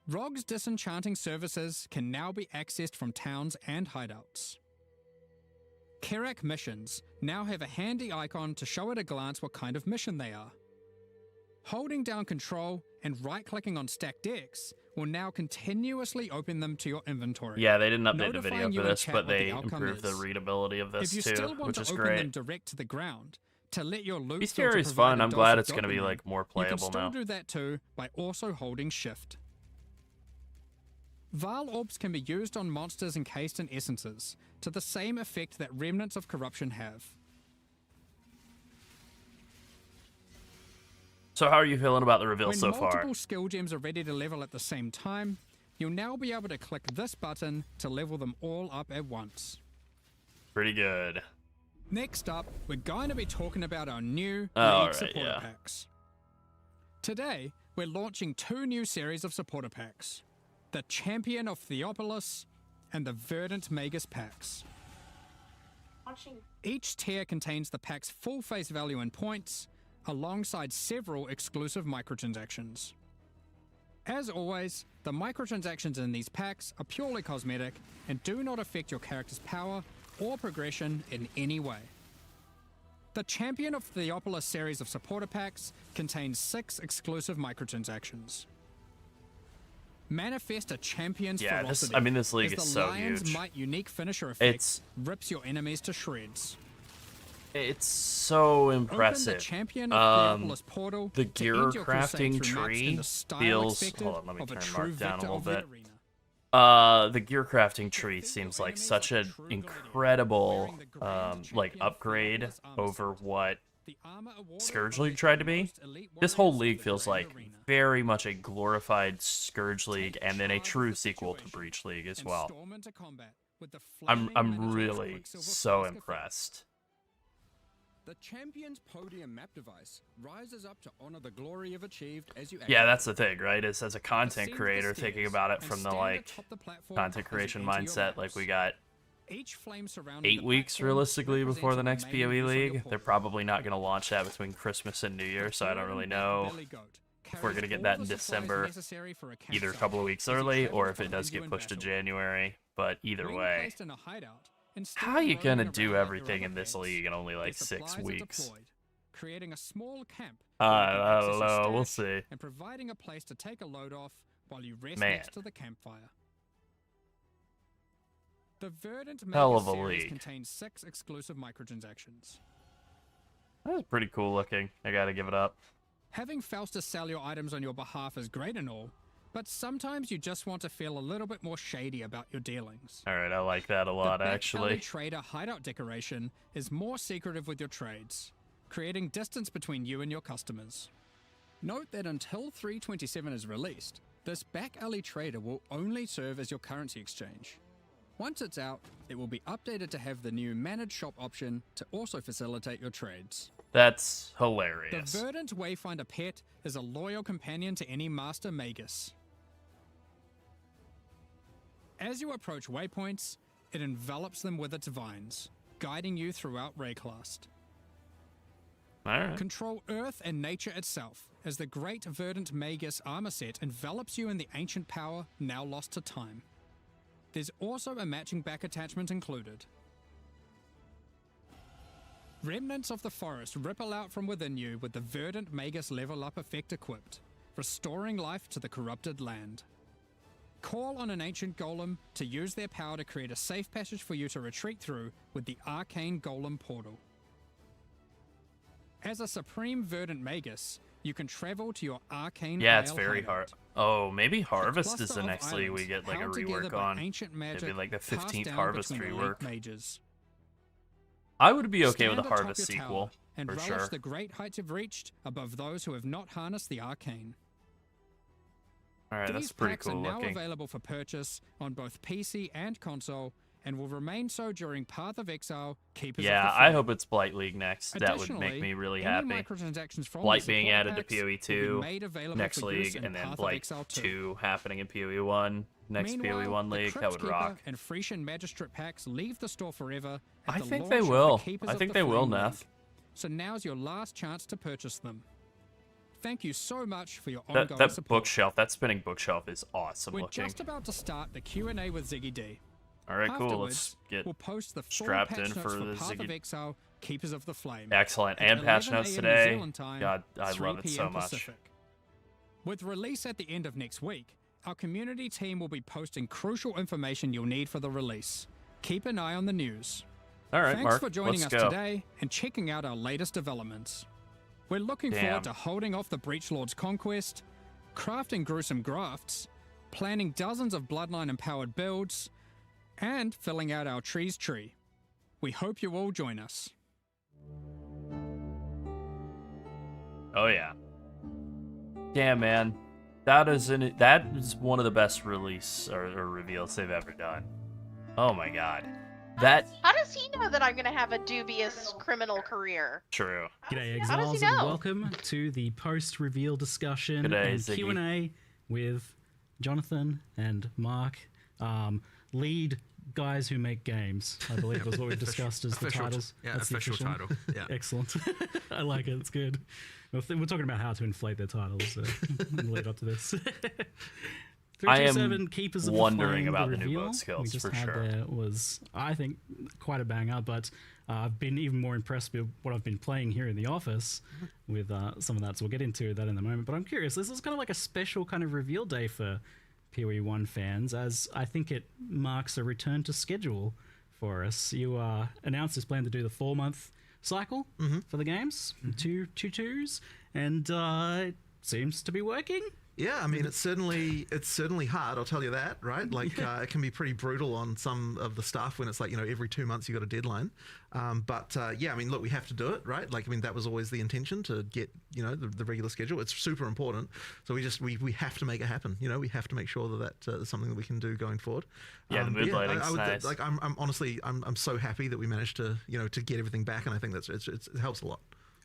Rog's disenchanting services can now be accessed from towns and hideouts. Kerak missions now have a handy icon to show at a glance what kind of mission they are. Holding down Control and right-clicking on stacked decks will now continuously open them to your inventory. Yeah, they didn't update the notifying video you for in this, chat but what the they outcome improved the is. readability of this If you too, still want which to is open great. them direct to the ground, to let your loot Bestiary filter is provide fun. a I'm dose glad of it's going to be dopamine, like more you can playable still now. do that too by also holding Shift. Val orbs can be used on monsters encased in essences, to the same effect that remnants of corruption have. So how are you feeling about the reveal When so multiple far? skill gems are ready to level at the same time, you'll now be able to click this button to level them all up at once. Pretty good. Next up, we're going to be talking about our new All League right, supporter yeah. packs. Today, we're launching 2 new series of supporter packs, the Champion of Theopolis and the Verdant Magus packs. Each tier contains the pack's full face value in points, alongside several exclusive microtransactions. As always, the microtransactions in these packs are purely cosmetic and do not affect your character's power or progression in any way. The Champion of Theopolis series of supporter packs contains 6 exclusive microtransactions. Manifest a champion's Yeah, ferocity. this league as is the so Lion's huge. Might unique finisher effect It's- rips your enemies to shreds. It's so Open impressive. the Champion of Theopolis portal the to gear end your crusade crafting through maps in tree the style feels- expected hold on, let me of a turn true Mark down a victor little of the bit. arena. The gear crafting tree seems like such an incredible like upgrade over what Scourge League tried to be. This whole league feels like very much a glorified Scourge League and then a true sequel to Breach League as well. I'm really so impressed. The champion's podium map device rises up to honor the glory you've achieved as you Yeah, that's the thing, right? Is as a content creator thinking about it from the like content creation mindset, like we got 8 weeks realistically before the next PoE League. They're probably not going to launch that between Christmas and New Year, so I don't really know if we're going to get that in December, either a couple of weeks early, or if it does get pushed to January. But either way, how are you going to do everything in this league in only like 6 weeks? Creating a small camp. I don't know, we'll see. And providing a place to take a load off while you rest Man. next to the campfire. The Verdant Hell Magus of a series league. contains 6 exclusive microtransactions. That was pretty cool looking, I gotta give it up. Having Faustus sell your items on your behalf is great and all, but sometimes you just want to feel a little bit more shady about your dealings. Alright, I like that a lot, the Back Alley actually. Trader hideout decoration is more secretive with your trades, creating distance between you and your customers. Note that until 327 is released, this Back Alley Trader will only serve as your currency exchange. Once it's out, it will be updated to have the new managed shop option to also facilitate your trades. That's The hilarious. Verdant Wayfinder pet is a loyal companion to any Master Magus. As you approach waypoints, it envelops them with its vines, guiding you throughout Rayclast. Alright. Control Earth and nature itself, as the Great Verdant Magus armor set envelops you in the ancient power now lost to time. There's also a matching back attachment included. Remnants of the forest ripple out from within you with the Verdant Magus level up effect equipped, restoring life to the corrupted land. Call on an ancient golem to use their power to create a safe passage for you to retreat through with the Arcane Golem Portal. As a Supreme Verdant Magus, you can travel to your Arcane Yeah, it's Isle very hideout. hard. Oh, maybe Harvest is Cluster the of next league we islands get like a held together rework by on. ancient Maybe magic like the passed 15th down Harvest between elite rework. mages. I would be okay with Stand a atop Harvest your tower sequel, and for relish sure. the great heights you've reached above those who have not harnessed the arcane. Alright, These that's pretty packs cool are now looking. available for purchase on both PC and console, and will remain so during Path of Exile, Keepers of Yeah, the I Flame. hope it's Blight League next. That would make Additionally, me really any happy. microtransactions from Blight the being support added to packs will PoE be 2 made available next for use league, in and then Path of Blight Exile 2 happening in PoE 1 next Meanwhile, PoE 1 the league. That Crypt would Keeper rock. and Frisian Magistrate packs leave the store forever at I the think launch they of the will. Keepers I of think the they will, Flame Neff. League. So now's your last chance to purchase them. Thank you so much for your That ongoing support. bookshelf, that spinning bookshelf is awesome We're looking. just about to start the Q&A with Ziggy D. Alright, cool. Afterwards, Let's get we'll post the full strapped patch in notes for for the Path of Ziggy. Exile, Keepers of the Flame. Excellent. at And patch 11 notes a.m. today. New Zealand time, God, I 3 love it so p.m. much. Pacific. With release at the end of next week, our community team will be posting crucial information you'll need for the release. Keep an eye on the news. Alright, Thanks Mark. for joining Let's us go. today and checking out our latest developments. We're looking Damn. forward to holding off the Breachlord's conquest, crafting gruesome grafts, planning dozens of bloodline-empowered builds, and filling out our trees tree. We hope you all join us. Oh yeah. Damn, man. That is one of the best release or reveals they've ever done. Oh my god. That How does he know that I'm gonna have a dubious criminal career? true. G'day, How does he Exiles, and know? welcome to the post-reveal discussion G'day, and Ziggy. Q&A with Jonathan and Mark, lead guys who make games, I believe was what we discussed as the titles. Yeah, That's the official title. Yeah. Excellent. I like it, it's good. We're talking about how to inflate their titles in the lead up to this. I am 327 Keepers of wondering the Flame, about the new reveal boat skills, we just for had sure. there was, I think, quite a banger, but I've been even more impressed with what I've been playing here in the office with some of that, so we'll get into that in a moment. But I'm curious, this is kind of like a special kind of reveal day for PoE 1 fans, as I think it marks a return to schedule for us. You announced this plan to do the 4-month cycle for the games, two twos, and it seems to be working. Yeah, I mean, it's certainly hard, I'll tell you that, right? Like, it can be pretty brutal on some of the stuff when it's like, every 2 months you got a deadline. But yeah, I mean, look, we have to do it, right? Like, I mean, that was always the intention, to get, the regular schedule. It's super important. So we have to make it happen. We have to make sure that is something that we can do going forward. Yeah, the mood lighting's I would, nice. Like, I'm honestly, I'm so happy that we managed to, to get everything back. And I think it helps a lot.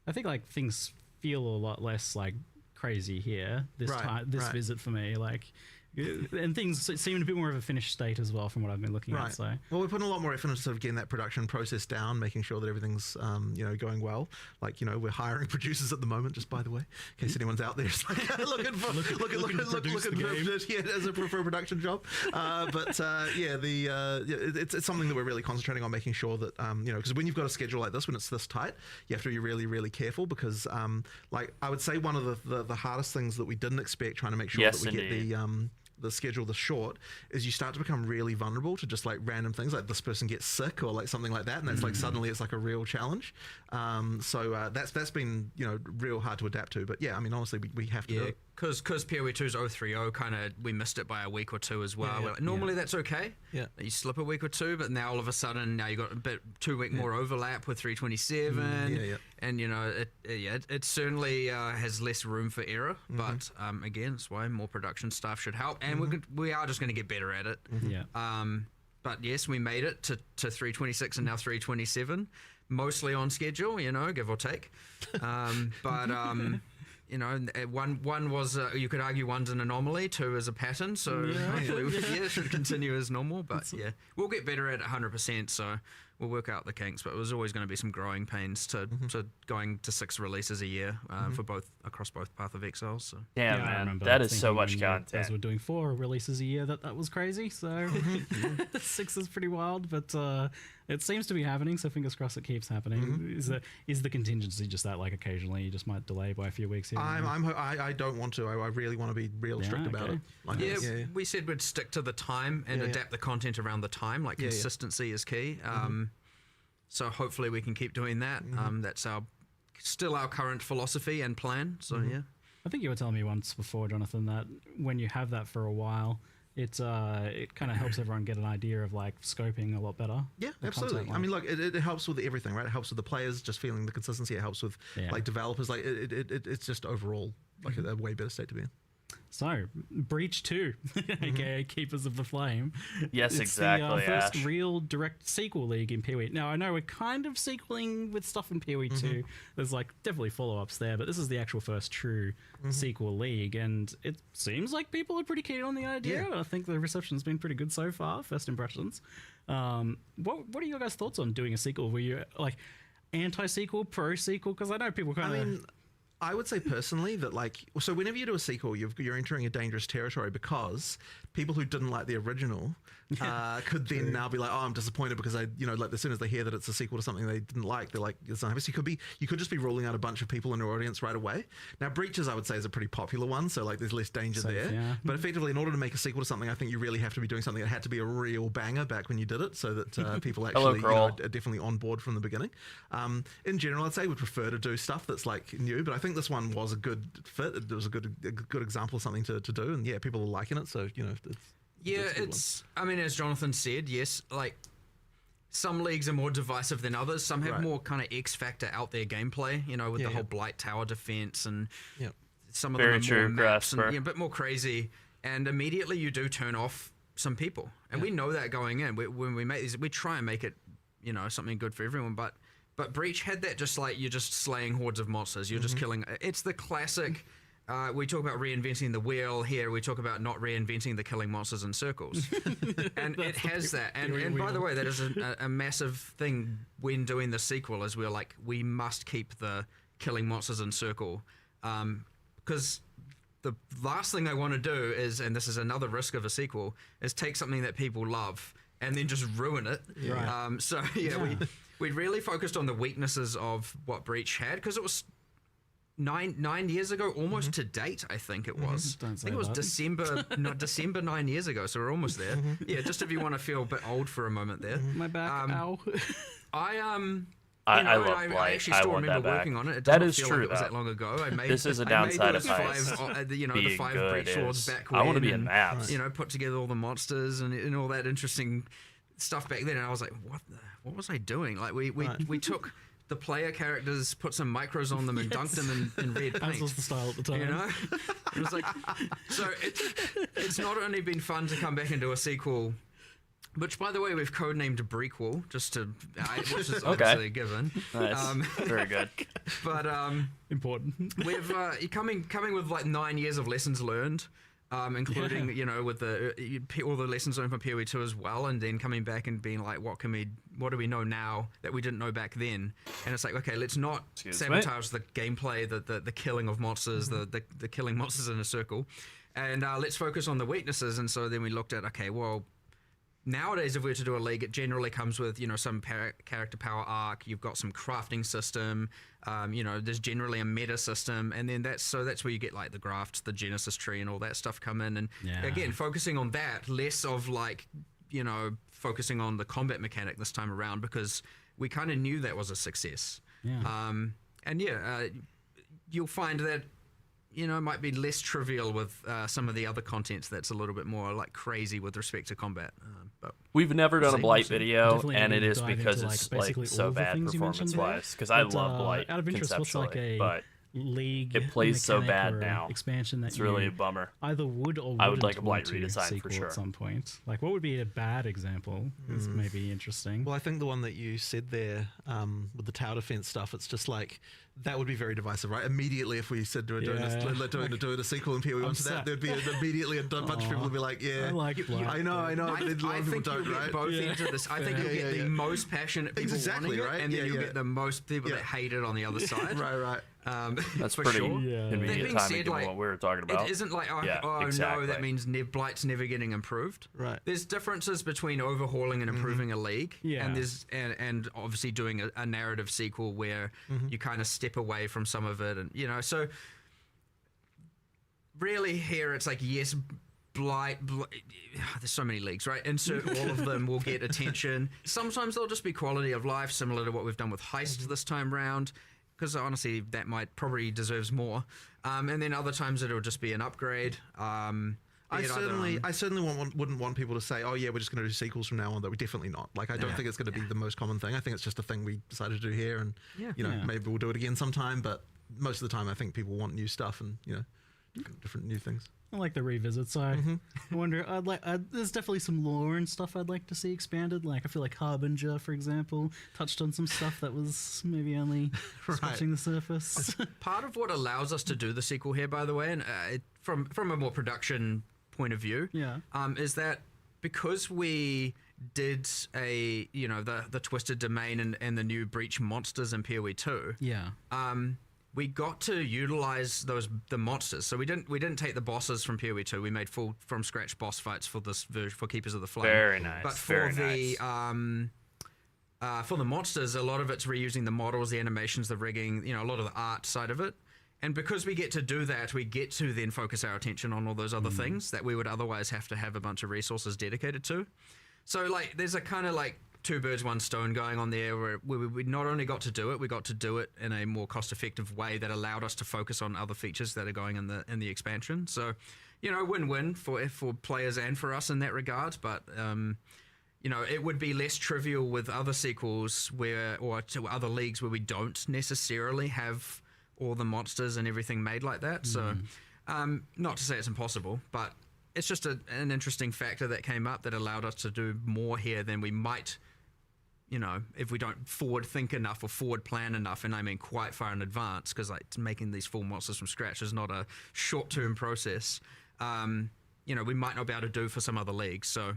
I think like things feel a lot less like crazy here this Right. visit for me, like, and things seem a bit more of a finished state as well from what I've been looking at. So Well, we're putting a lot more effort into sort of getting that production process down, making sure that everything's going well. Like, we're hiring producers at the moment, just by the way, in case anyone's out there is like looking for as a production job. It's something that we're really concentrating on, making sure that because when you've got a schedule like this, when it's this tight, you have to be really, really careful, because like I would say one of the hardest things that we didn't expect, trying to make sure Yes, that we indeed. get the schedule this short, is you start to become really vulnerable to just like random things, like this person gets sick or like something like that, and that's like suddenly it's like a real challenge. So that's been real hard to adapt to. But yeah, I mean, honestly, we have to do Yeah, it. because PoE 2's 030 kind of, we missed it by a week or two as well. We're like, normally that's okay. Yeah. You slip a week or two, but now all of a sudden, now you got a bit 2 week more overlap with 327. yeah. And it certainly has less room for error. But again, that's why more production staff should help, and we are just going to get better at it. yeah. But yes, we made it to 326 and now 327, mostly on schedule, give or take. One was, you could argue one's an anomaly, 2 is a pattern, so hopefully it should continue as normal. But yeah, we'll get better at it 100%, so we'll work out the kinks, but it was always going to be some growing pains to going to 6 releases a year for across both Path of Exiles. So. Yeah, I man, remember that is so thinking much when you content. guys were doing 4 releases a year that was crazy. So 6 is pretty wild, but it seems to be happening. So fingers crossed it keeps happening. Is the contingency just that like occasionally you just might delay by a few weeks here? I don't want to. I really want to be real strict about it. Like, We said we'd stick to the time and adapt the content around the time. Like consistency is key. So hopefully we can keep doing that. That's still our current philosophy and plan. So yeah. I think you were telling me once before, Jonathan, that when you have that for a while, it kind of helps everyone get an idea of like scoping a lot better. Yeah, absolutely. I mean, look, it helps with everything, right? It helps with the players just feeling the consistency. It helps with like developers. Like it's just overall like a way better state to be in. So, Breach 2, aka Keepers of the Flame. Yes, it's exactly, the first Ash. real direct sequel league in PoE. Now, I know we're kind of sequeling with stuff in PoE 2. There's like definitely follow-ups there, but this is the actual first true sequel league, and it seems like people are pretty keen on the idea. I think the reception's been pretty good so far, first impressions. What are your guys' thoughts on doing a sequel? Were you like anti-sequel, pro-sequel? Because I know people kind of... I would say personally that so whenever you do a sequel, you're entering a dangerous territory because people who didn't like the original could then now be like, oh, I'm disappointed because like as soon as they hear that it's a sequel to something they didn't like, they're like, it's not. So you could just be ruling out a bunch of people in your audience right away. Now, Breaches, I would say, is a pretty popular one, so like there's less danger there. Yeah. But effectively, in order to make a sequel to something, I think you really have to be doing something that had to be a real banger back when you did it, so that people actually are definitely on board from the beginning. In general, I'd say we prefer to do stuff that's like new, but I think this one was a good fit. It was a good example of something to do, and people are liking it. So it's I mean, as Jonathan said, yes, like some leagues are more divisive than others. Some have more kind of X factor out there gameplay. With the whole Blight Tower defense, and some of them are more maps and a bit more crazy. And immediately you do turn off some people, and we know that going in. When we make these, we try and make it something good for everyone, but. But Breach had that just like you're just slaying hordes of monsters. You're just killing. It's the classic. We talk about reinventing the wheel. Here we talk about not reinventing the killing monsters in circles. And it has that. And by the way, that is a massive thing when doing the sequel. Is we're like, we must keep the killing monsters in circle. Because the last thing I want to do is, and this is another risk of a sequel, is take something that people love and then just ruin it. We really focused on the weaknesses of what Breach had, because it was nine years ago, almost to date, I think it was. I think it was December 9 years ago, so we're almost there. Yeah, just if you want to feel a bit old for a moment there. My back, ow. I love Blight. I actually still remember working on it. It doesn't feel like it was that long ago. This is a downside of the 5 Breach swords back when. I want to be in maps. Put together all the monsters and all that interesting stuff back then, and I was like, what was I doing? Like we took the player characters, put some micros on them, and dunked them in red paint. That was the style at the time. It was like, so it's not only been fun to come back and do a sequel, which by the way we've codenamed Breakwall, which is obviously a given. Nice. Very good. But important. We've coming with like 9 years of lessons learned. Including with all the lessons learned from PoE 2 as well, and then coming back and being like, what do we know now that we didn't know back then? And it's like, okay, let's not sabotage the gameplay, the killing of monsters, the killing monsters in a circle, and let's focus on the weaknesses. And so then we looked at, okay, well, nowadays if we were to do a league, it generally comes with some character power arc. You've got some crafting system. There's generally a meta system, and then that's where you get like the grafts, the Genesis tree, and all that stuff come in. And again, focusing on that, less of like focusing on the combat mechanic this time around, because we kind of knew that was a success. You'll find that it might be less trivial with some of the other content that's a little bit more like crazy with respect to combat. But we've never done a Blight video, Definitely and it is dive because into, it's basically so all the bad things you mentioned performance-wise. Because there. I But, love Blight out of interest, what's like conceptually, a but league it plays so mechanic bad or now. expansion that it's really a you bummer. either would or I would wouldn't like a Blight want to redesign for sequel sure. at some point. Like, what would be a bad example? Is maybe interesting. Well, I think the one that you said there with the tower defense stuff, it's just like That would be very divisive, right? Immediately, if we said doing Yeah. a sequel in PoE 1 to that, there'd be immediately a bunch of people would be like, yeah, I like Blight. I know. A lot I of people think don't, you'll right? get both ends of this. I think you'll get the most passionate people Exactly, wanting it, right? and then Yeah, you'll yeah. get the most people that hate it on the other side. Right. That's for pretty sure. Yeah. That convenient being timing said, given like, what we were talking about. It isn't like, oh, Yeah, no, exactly. that means Blight's never getting improved. Right. There's differences between overhauling and improving a league, Yeah. and there's and obviously doing a narrative sequel where you kind of step away from some of it, and so really here it's like, yes, Blight, there's so many leagues, right? Insert all of them will get attention. Sometimes they'll just be quality of life, similar to what we've done with Heist this time round, because honestly that probably deserves more. And then other times it'll just be an upgrade. I certainly wouldn't want people to say, oh yeah, we're just going to do sequels from now on. That we're definitely not. Like, I don't think it's going to be the most common thing. I think it's just a thing we decided to do here, and maybe we'll do it again sometime. But most of the time, I think people want new stuff and different new things. I like the revisits. So I wonder. There's definitely some lore and stuff I'd like to see expanded. Like, I feel like Harbinger, for example, touched on some stuff that was maybe only scratching the surface. Part of what allows us to do the sequel here, by the way, and from a more production point of view, is that because we did the Twisted Domain and the new Breach monsters in PoE 2, we got to utilize the monsters. So we didn't take the bosses from PoE 2. We made full from scratch boss fights for this version for Keepers of the Flame. Very nice. But for the monsters, a lot of it's reusing the models, the animations, the rigging, a lot of the art side of it. And because we get to do that, we get to then focus our attention on all those other things that we would otherwise have to have a bunch of resources dedicated to. So like, there's a kind of like two birds, one stone going on there, where we not only got to do it, we got to do it in a more cost-effective way that allowed us to focus on other features that are going in the expansion. So, win-win for players and for us in that regard. But it would be less trivial with other sequels or to other leagues where we don't necessarily have all the monsters and everything made like that. So, not to say it's impossible, but it's just an interesting factor that came up that allowed us to do more here than we might, if we don't forward think enough or forward plan enough, and I mean quite far in advance, because like making these full monsters from scratch is not a short term process. We might not be able to do for some other leagues. So,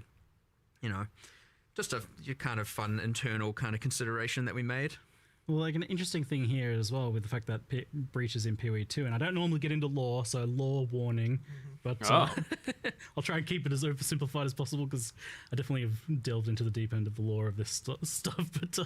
just a kind of fun internal kind of consideration that we made. Well, like an interesting thing here as well with the fact that Breach is in PoE 2, and I don't normally get into lore, so lore warning, but I'll try and keep it as oversimplified as possible, because I definitely have delved into the deep end of the lore of this stuff. But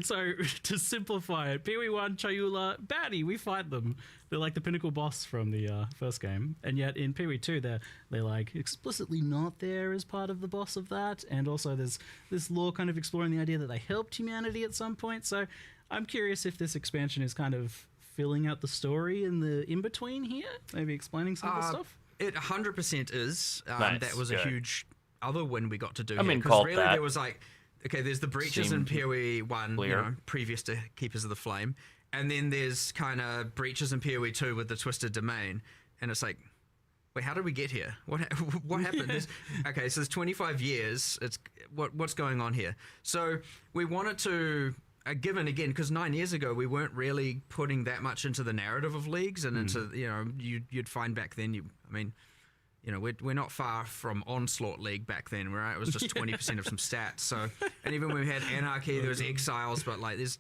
so to simplify it, PoE 1, Chayula, baddie, we fight them. They're like the pinnacle boss from the first game, and yet in PoE 2 they're like explicitly not there as part of the boss of that, and also there's this lore kind of exploring the idea that they helped humanity at some point. So I'm curious if this expansion is kind of filling out the story in the in-between here, maybe explaining some of the stuff. It 100% is. Nice, that was good. a huge other win we got to do I here. mean, 'Cause cult really that. there was like, okay, there's the breaches in Seemed PoE 1, clear. previous to Keepers of the Flame, and then there's kind of breaches in PoE 2 with the Twisted Domain, and it's like, wait, how did we get here? What happened? Okay, so there's 25 years. It's what's going on here? So we wanted to. Given again, because 9 years ago we weren't really putting that much into the narrative of leagues and into you'd find back then we're not far from Onslaught League back then, right? It was just 20% of some stats. So, and even when we had Anarchy, there was Exiles, but like there's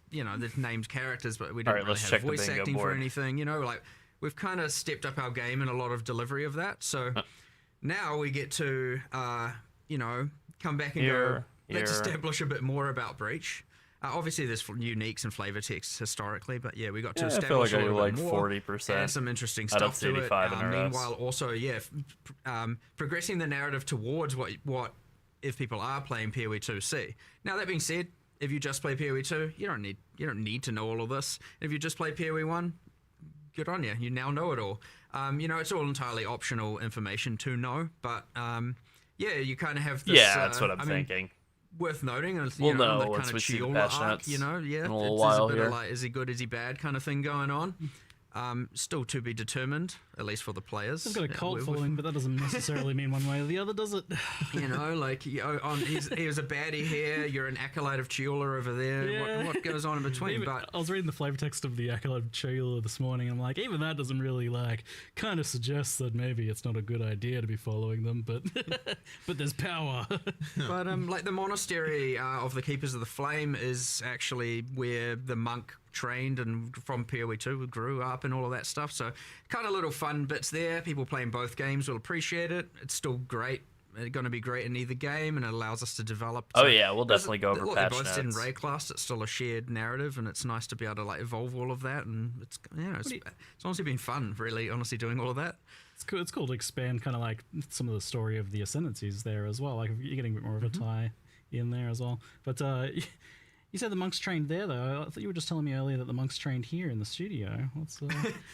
named characters, but we didn't really have voice acting for anything. Like we've kind of stepped up our game in a lot of delivery of that. So now we get to come back and go, let's establish a bit more about Breach. Obviously, there's uniques and flavor texts historically, but yeah, we got to establish I feel like a little bit more. 40%. And some interesting Out of stuff to it. 85 in our Meanwhile, also, progressing the narrative towards what if people are playing PoE 2C. Now, that being said, if you just play PoE 2, you don't need to know all of this. If you just play PoE 1, good on you. You now know it all. It's all entirely optional information to know, but you kind of have this. Yeah, that's what I'm thinking. Worth noting, We'll know the once kind we of see the Chiola patch arc, notes in a little it's while a bit here. of like, is he good, is he bad kind of thing going on. Still to be determined, at least for the players. I've got a cult following, but that doesn't necessarily mean one way or the other, does it? You know, like he was a baddie here. You're an acolyte of Chiula over there. Yeah. What goes on in between? But I was reading the flavor text of the Acolyte of Chayula this morning, and I'm like, even that doesn't really kind of suggests that maybe it's not a good idea to be following them, but but there's power. But like the monastery of the Keepers of the Flame is actually where the monk trained and from PoE 2 grew up and all of that stuff. So kind of little fun bits there. People playing both games will appreciate it. It's still great. It's going to be great in either game, and it allows us to develop. Oh yeah, we'll definitely go over look, patch they're both notes. set in Ray class. It's still a shared narrative, and it's nice to be able to like evolve all of that. And it's it's honestly been fun, really, honestly, doing all of that. It's cool to expand kind of like some of the story of the Ascendancies there as well. Like you're getting a bit more of a tie in there as well. But you said the monks trained there, though. I thought you were just telling me earlier that the monks trained here in the studio. What's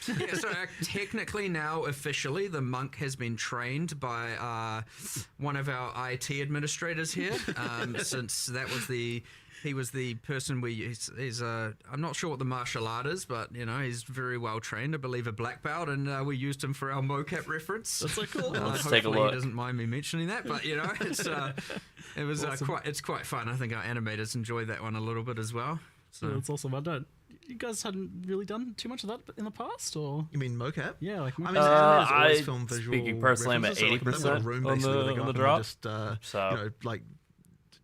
Yeah, so technically now, officially, the monk has been trained by one of our IT administrators here, since that was he was the person he's I'm not sure what the martial art is, but you know he's very well trained. I believe a black belt, and we used him for our mocap reference. That's so cool. Let's Hopefully take a look. He doesn't mind me mentioning that, but you know it was Awesome. it's quite fun. I think our animators enjoyed that one a little bit as well. So That's awesome. You guys hadn't really done too much of that in the past, or? You mean mocap? Yeah, like I mean, mocap. animators always I- film visual speaking personally, I'm at references, so, like, they've got a 80% room on basically where they the go up and drop. just So- you know, like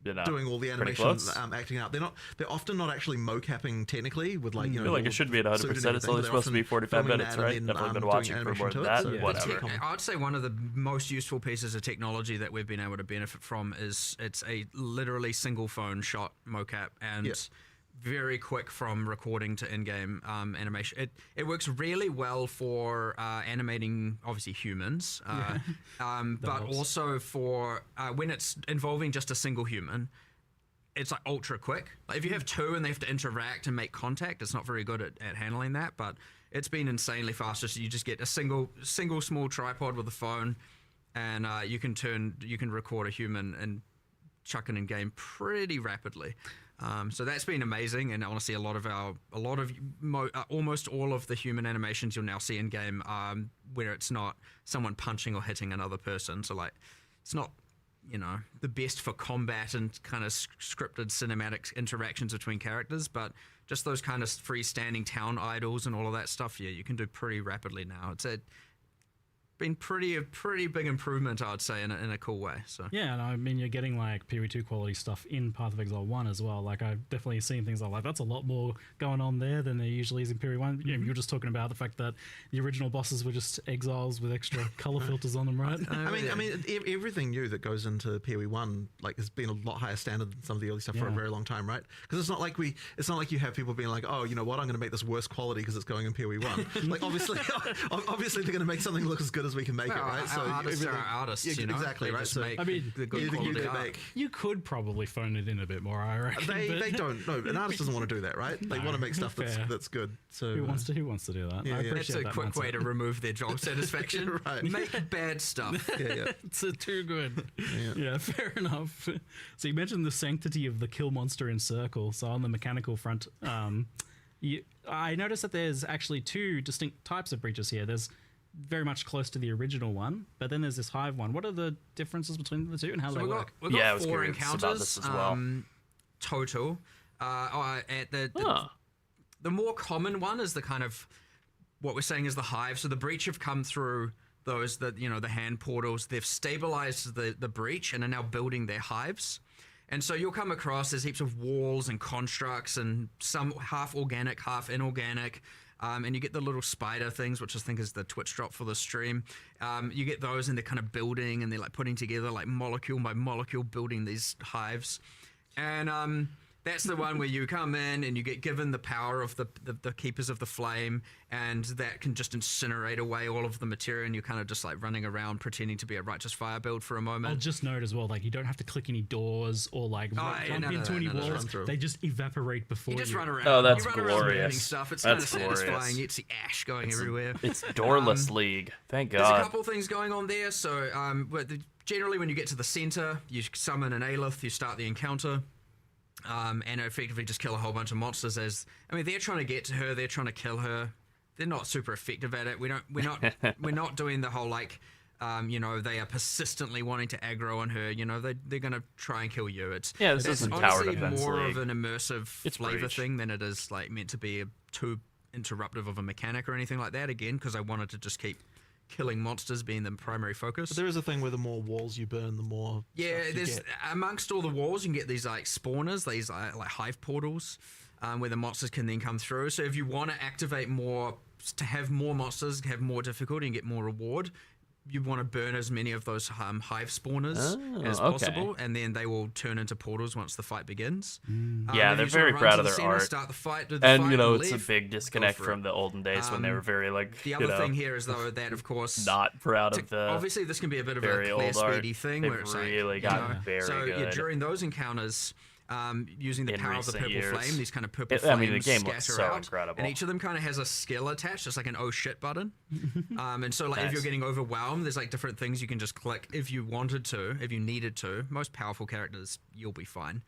doing all the pretty animation, close. acting out. They're often not actually mocapping technically with like, you I know, feel like all it should be at suit and 100%. It's everything, only but supposed to be they're 45 often filming minutes, that right? and then, Definitely been doing watching for animation more to than it, that. so Yeah. Whatever. I'd say one of the most useful pieces of technology that we've been able to benefit from is it's a literally single phone shot mocap and Yeah. very quick from recording to in-game animation. It works really well for animating obviously humans, but helps. also for when it's involving just a single human. It's like ultra quick. Like if you have two and they have to interact and make contact, it's not very good at handling that. But it's been insanely fast. Just you just get a single small tripod with a phone, and you can record a human and chuck it in game pretty rapidly. So that's been amazing, and honestly, almost all of the human animations you'll now see in game, where it's not someone punching or hitting another person. So like, it's not, you know, the best for combat and kind of scripted cinematic interactions between characters, but just those kind of freestanding town idols and all of that stuff, yeah, you can do pretty rapidly now. It's been a pretty big improvement, I'd say, in a cool way. So Yeah, and I mean, you're getting like PoE 2 quality stuff in Path of Exile 1 as well. Like, I've definitely seen things like that's a lot more going on there than there usually is in PoE 1. You were just talking about the fact that the original bosses were just exiles with extra color filters on them, right? I mean, everything new that goes into PoE 1 like has been a lot higher standard than some of the early stuff for a Yeah. very long time, right? Because it's not like you have people being like, oh, you know what, I'm going to make this worse quality because it's going in PoE 1. Like, obviously they're going to make something look as good as we can make it, right? Our artists are everything- our artists, Yeah, you know? exactly, They right? just So make I mean, the good anything you quality do art. make. You could probably phone it in a bit more, I reckon. They but don't. No, an artist doesn't want to do that, right? They want to make stuff fair. that's good. So Who wants to do that? Yeah, I yeah. appreciate It's a that quick way mindset. to remove their job satisfaction. Right. Make bad stuff. Yeah. It's too good. Yeah. Yeah, fair enough. So you mentioned the sanctity of the kill monster in Circle. So on the mechanical front, I noticed that there's actually two distinct types of breaches here. There's very much close to the original one, but then there's this hive one. What are the differences between the two and how So they we've work? got Yeah, I was 4 curious about encounters this as well. total. At the more common one is the kind of what we're saying is the hive. So the breach have come through those the hand portals. They've stabilized the breach and are now building their hives. And so you'll come across there's heaps of walls and constructs and some half organic, half inorganic. And you get the little spider things, which I think is the Twitch drop for the stream. You get those and they're kind of building and they're like putting together like molecule by molecule building these hives. And that's the one where you come in and you get given the power of the Keepers of the Flame, and that can just incinerate away all of the materia, and you're kind of just like running around pretending to be a righteous fire build for a I'll moment. just note as well, like you don't have to click any doors or like yeah, bump no, into any no, no, walls. run through. They just evaporate before You you. just run around. Oh, that's you run around burning glorious. stuff. It's That's kind of glorious. satisfying. You see ash going everywhere. It's doorless league. Thank There's a God. couple things going on there. So generally when you get to the center, you summon an Aelith, you start the encounter. And effectively just kill a whole bunch of monsters they're trying to get to her, they're trying to kill her. they're not super effective at it. We're not doing the whole like. They are persistently wanting to aggro on her. They're going to try and kill you. It's Yeah, this isn't tower honestly defense more league. of an immersive It's flavor Breach. thing than it is like meant to be too interruptive of a mechanic or anything like that. Again, because I wanted to just keep killing monsters being the primary focus. But there is a thing where the more walls you burn, the more Yeah, stuff you there's get. amongst all the walls, you can get these like spawners, these like hive portals, where the monsters can then come through. So if you want to activate more, to have more monsters, have more difficulty, and get more reward, you want to burn as many of those hive spawners as okay. possible, and then they will turn into portals once the fight begins. Yeah, if they're you sort very run proud to of the their center, art. Start the fight, do the And fight, it's a leave, big disconnect for from it. the olden days when they were very like The other thing here is though that of course not proud of the obviously this can be a bit of a very clear old art. speedy thing They've where it's really like, gotten very so good. during those encounters, using the In power of the recent purple years. flame, these kind of purple I mean, the flames game looks scatter so out, incredible. and each of them kind of has a skill attached, just like an oh shit button. And so like if Nice. you're getting overwhelmed, there's like different things you can just click if you wanted to, if you needed to. Most powerful characters, you'll be fine.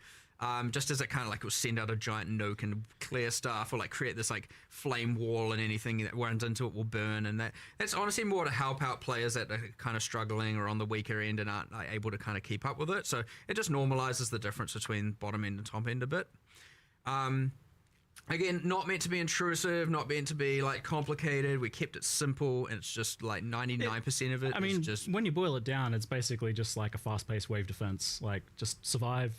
Just as it kind of like will send out a giant nuke and clear stuff, or like create this like flame wall, and anything that runs into it will burn. And that's honestly more to help out players that are kind of struggling or on the weaker end and aren't like, able to kind of keep up with it. So it just normalizes the difference between bottom end and top end a bit. Again, not meant to be intrusive, not meant to be like complicated. We kept it simple, and it's just like 99% of it. I mean, is just when you boil it down, it's basically just like a fast-paced wave defense. Like, just survive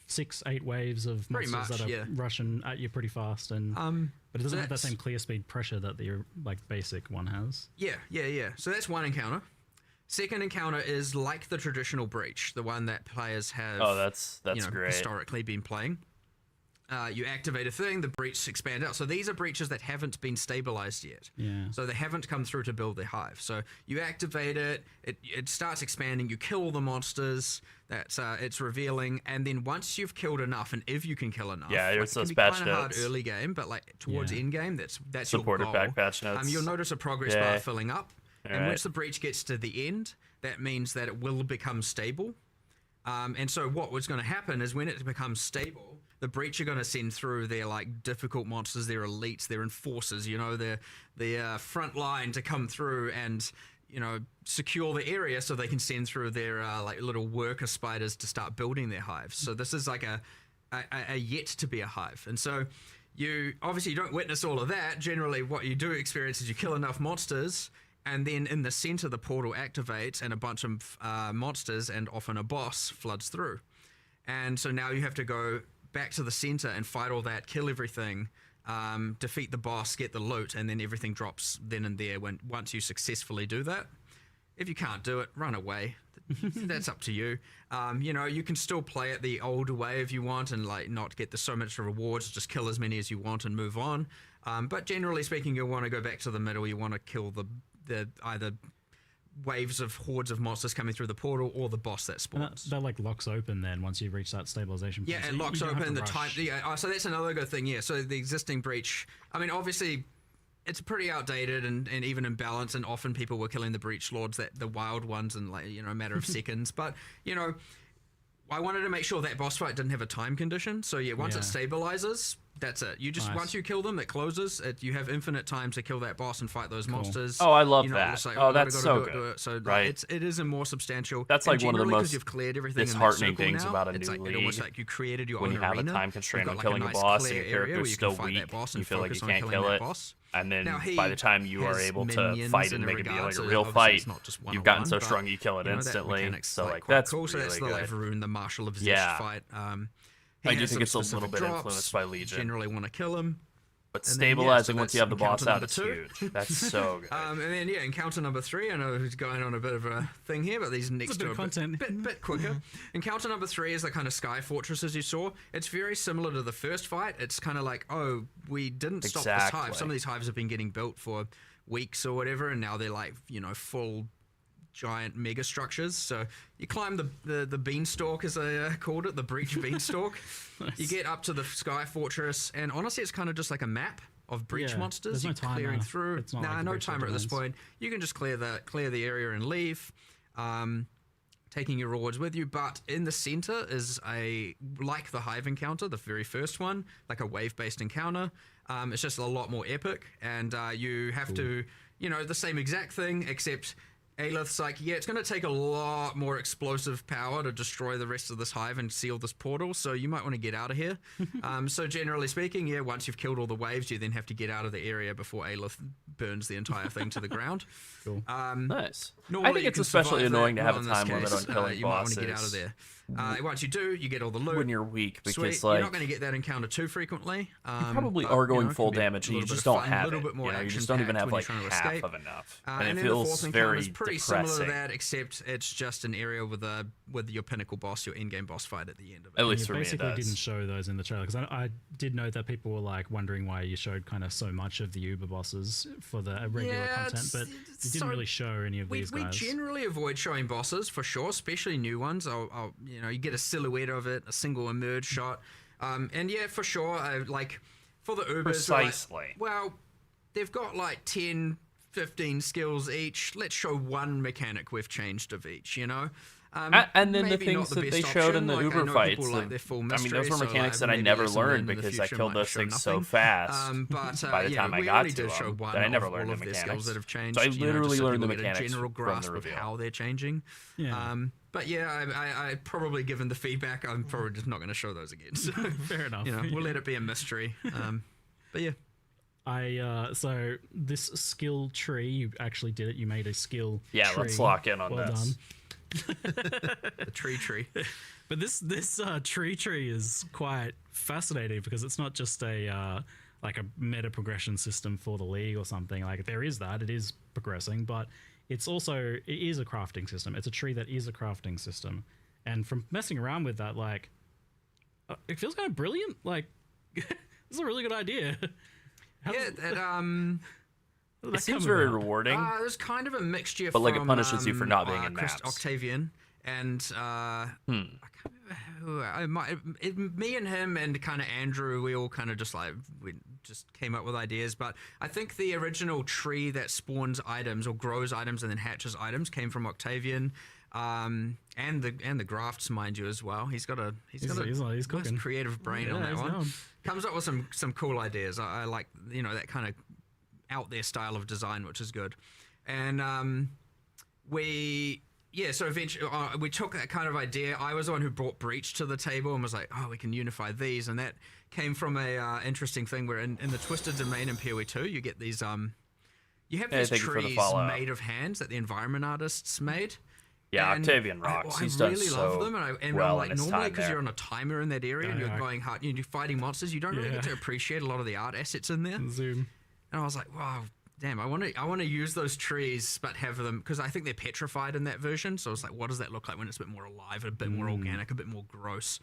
6-8 waves of Pretty monsters much, that are yeah. rushing at you pretty fast, and but it doesn't have that that's- same clear speed pressure that the like basic one has. Yeah. So that's one encounter. Second encounter is like the traditional breach, the one that players have. Oh, that's great. Historically been playing. You activate a thing, the breach expand out. So these are breaches that haven't been stabilized yet. Yeah. So they haven't come through to build their hive. So you activate it, it starts expanding, you kill all the monsters, it's revealing, and then once you've killed enough, and if you can kill enough, Yeah, like, there's it can those be patch kind of hard notes. early game, but like towards Yeah. end game, that's Supported your goal. back patch notes. You'll notice a progress Yeah. bar filling up, and Alright. once the breach gets to the end, that means that it will become stable. And so what was going to happen is when it becomes stable, the breach are going to send through their like difficult monsters, their elites, their enforcers, their front line to come through and secure the area so they can send through their like little worker spiders to start building their hives. So this is like a yet to be a hive, and so you obviously don't witness all of that. Generally, what you do experience is you kill enough monsters. And then in the center, the portal activates and a bunch of monsters and often a boss floods through. And so now you have to go back to the center and fight all that, kill everything, defeat the boss, get the loot, and then everything drops then and there once you successfully do that. If you can't do it, run away. That's up to you. You can still play it the old way if you want and like not get so much rewards, just kill as many as you want and move on. But generally speaking, you'll want to go back to the middle. You want to kill the either waves of hordes of monsters coming through the portal or the boss that And spawns. that like locks open then once you reach that stabilization point. Yeah, So it you locks don't have open to the time. rush. Yeah, so that's another good thing. Yeah, so the existing breach. I mean, obviously, it's pretty outdated and even imbalanced, and often people were killing the breach lords, the wild ones, in like a matter of seconds. But I wanted to make sure that boss fight didn't have a time condition. So yeah, once it Yeah. stabilizes, that's it. You just Nice. once you kill them, it closes. You have infinite time to kill that boss and fight those monsters. Oh, I love You're not that. just like, Oh, I gotta that's go so do it, good. do it. So like, Right. it is a more substantial. That's and like one of the generally, 'cause most you've cleared everything in that disheartening circle things now, about a it's new like, it almost league. like you created your When own you have a arena. time constraint You've on got, killing like, a nice boss, clear and your area where character's you still can fight that weak, boss you and feel like you focus on can't killing kill that it. boss. And then Now, he by the time you are has able to minions fight it in and make it be regard like a to- real obviously fight, it's not just you've gotten 1-on-1, so but, strong you kill it that instantly. mechanic's, So like quite that's cool. So that's really the like good. Varun, the Marshal of Zesh Yeah. fight. He I do has think some it's a little specific bit drops, influenced by Legion. Generally want to kill him. But And then, yeah, stabilizing so once you that's have the boss encounter out is number 2. huge. That's so good. And then encounter number 3. I know who's going on a bit of a thing here, but these next a bit two of are content. bit quicker. Encounter number 3 is the kind of sky fortresses you saw. It's very similar to the first fight. It's kind of like, oh, we didn't stop this hive. Exactly. Some of these hives have been getting built for weeks or whatever, and now they're like full giant mega structures. So you climb the beanstalk, as I called it, the breach beanstalk. You get up to the sky fortress, and honestly, it's kind of just like a map of breach Yeah, monsters. there's no You're timer. clearing through. It's not Nah, like the no Breach timer at this Domains. point. You can just clear the area and leave. Taking your rewards with you, but in the center is like the hive encounter, the very first one, like a wave-based encounter. It's just a lot more epic, and you have to, the same exact thing, except Aelith's like, yeah, it's going to take a lot more explosive power to destroy the rest of this hive and seal this portal, so you might want to get out of here. So generally speaking, yeah, once you've killed all the waves, you then have to get out of the area before Aelith burns the entire thing to the ground. Cool. Nice. I think it's especially annoying to have a time limit on killing you might want bosses. to get out of there. Once you do, you get all the loot. When you're weak, because Sweet. like You're not going to get that encounter too frequently. you probably are going full damage, and you just don't have it. You just don't even have like half of enough, and it then feels the fourth encounter very is pretty depressing. similar to that, except it's just an area with your pinnacle boss, your in-game boss fight at the end of it. At least You for me, it basically does. didn't show those in the trailer because I did know that people were like wondering why you showed kind of so much of the Uber bosses for the regular content, but you didn't really show any of these We guys. generally avoid showing bosses for sure, especially new ones. You get a silhouette of it, a single emerge shot, and yeah, for sure, like for the Ubers, Precisely. well, they've got like 10, 15 skills each. Let's show one mechanic we've changed of each, And then the maybe not things that best they showed in option. the Like, I Uber know fights, people like their full I mean, mystery, those were so, mechanics that I maybe never someone learned in the because I future killed might those show things so nothing. fast But by the time I we got only to did show them one that I never of learned all the of their skills mechanics. that have changed. So I just literally so learned the people get a mechanics general from grasp the of reveal. how they're changing. Yeah. But yeah, I probably, given the feedback, I'm probably just not going to show those again. So, Fair enough. we'll let it be a mystery. But yeah. So this skill tree, you actually did it. You made a skill Yeah, tree. let's lock in on well this. done. The tree. But this tree is quite fascinating because it's not just a like a meta progression system for the league or something. Like there is that, it is progressing, but it is a crafting system. It's a tree that is a crafting system, and from messing around with that, like it feels kind of brilliant. Like this is a really good idea. It seems very rewarding. There's kind of a mixture, But, like, it from, punishes you for not being in Chris maps. Octavian and I can't remember who. Me and him and kind of Andrew, we all kind of we just came up with ideas. But I think the original tree that spawns items or grows items and then hatches items came from Octavian. And the grafts, mind you, as well. He's He's cooking. creative brain Yeah, on that he's one. known. Comes up with some cool ideas. I like that kind of out there style of design, which is good. And so eventually we took that kind of idea. I was the one who brought Breach to the table and was like, oh, we can unify these, and that came from a interesting thing where in the Twisted Domain in PoE 2 you get these you have these thank you for the trees follow-up. made of hands that the environment artists made. Yeah, And Octavian rocks. He's done really so love them, and well I'm like, in his normally time because there. you're on a timer in that area and you're Yeah. going hard, you're fighting monsters, you don't really get to appreciate a lot of the art assets in there. Zoom. And I was like, wow, damn, I want to use those trees, but have them, because I think they're petrified in that version. So I was like, what does that look like when it's a bit more alive, a bit more organic, a bit more gross?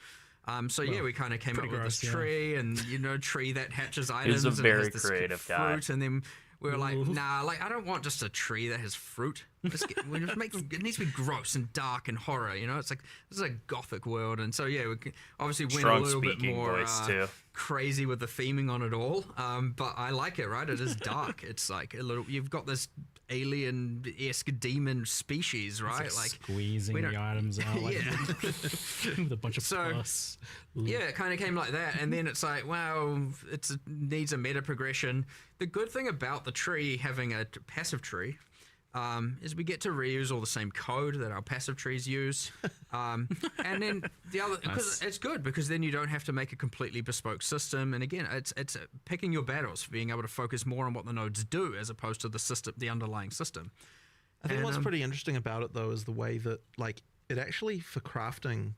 Yeah, we kind of came up with this gross, yeah. tree, and tree that hatches items. He's a and very has this creative fruit, guy. and then we were like, nah, like I don't want just a tree that has fruit. It needs to be gross and dark and horror. It's like this is a gothic world, and so yeah, we obviously went Strong a little bit speaking more voice, too. crazy with the theming on it all. But I like it, right? It is dark. It's like a little. You've got this alien-esque demon species, right? It's Like squeezing we the don't- items out like Yeah. with a bunch of plus. Yeah, it kind of came like that, and then it's like, wow, it needs a meta progression. The good thing about the tree having a passive tree is we get to reuse all the same code that our passive trees use, and then the other because it's good because then you don't have to make a completely bespoke system. And again, it's picking your battles, being able to focus more on what the nodes do as opposed to the underlying system. I think And, what's pretty interesting about it though is the way that like it actually for crafting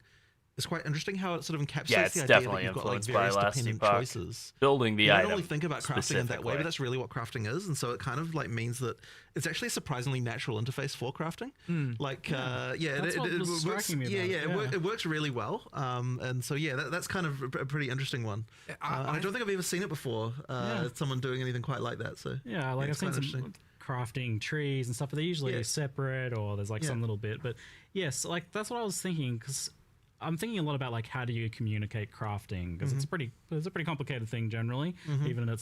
is quite interesting how it sort of encapsulates Yeah, it's the idea that definitely you've got like influenced by various Last dependent Epoch. choices. Building the You item don't really think about crafting in that way, specifically. but that's really what crafting is, and so it kind of like means that it's actually a surprisingly natural interface for crafting. Like, That's what was works. striking me Yeah, about it, it works really well. And so yeah, that's kind of a pretty interesting one. I don't think I've ever seen it before. Someone doing anything quite like that. So Yeah, like I've it's seen quite some interesting. crafting trees and stuff, but they're usually separate or there's like some little bit. But yes, like that's what I was thinking because I'm thinking a lot about like how do you communicate crafting because it's a pretty complicated thing generally, even at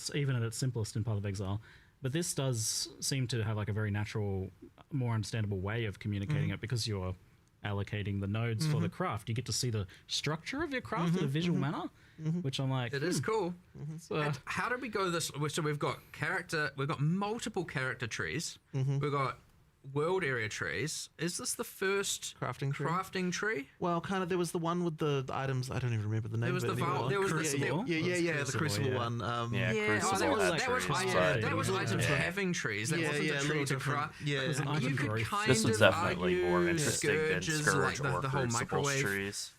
its simplest in Path of Exile. But this does seem to have like a very natural, more understandable way of communicating it because you're allocating the nodes for the craft. You get to see the structure of your craft in a visual manner, which I'm like, It is cool. it's, And how did we go this? So we've got multiple character trees. We've got world area trees. Is this the first crafting tree? Well, kind of. There was the one with the items. I don't even remember the name. There was of it the anymore. there was Crucible? the Yeah, the Crucible, Crucible yeah. one. Crucible that was items for having trees. That wasn't a tree to craft. Yeah, It was an item You could growth. kind This one's of definitely more argue interesting than Scourges, Scourge like or the whole Crucible's microwave trees.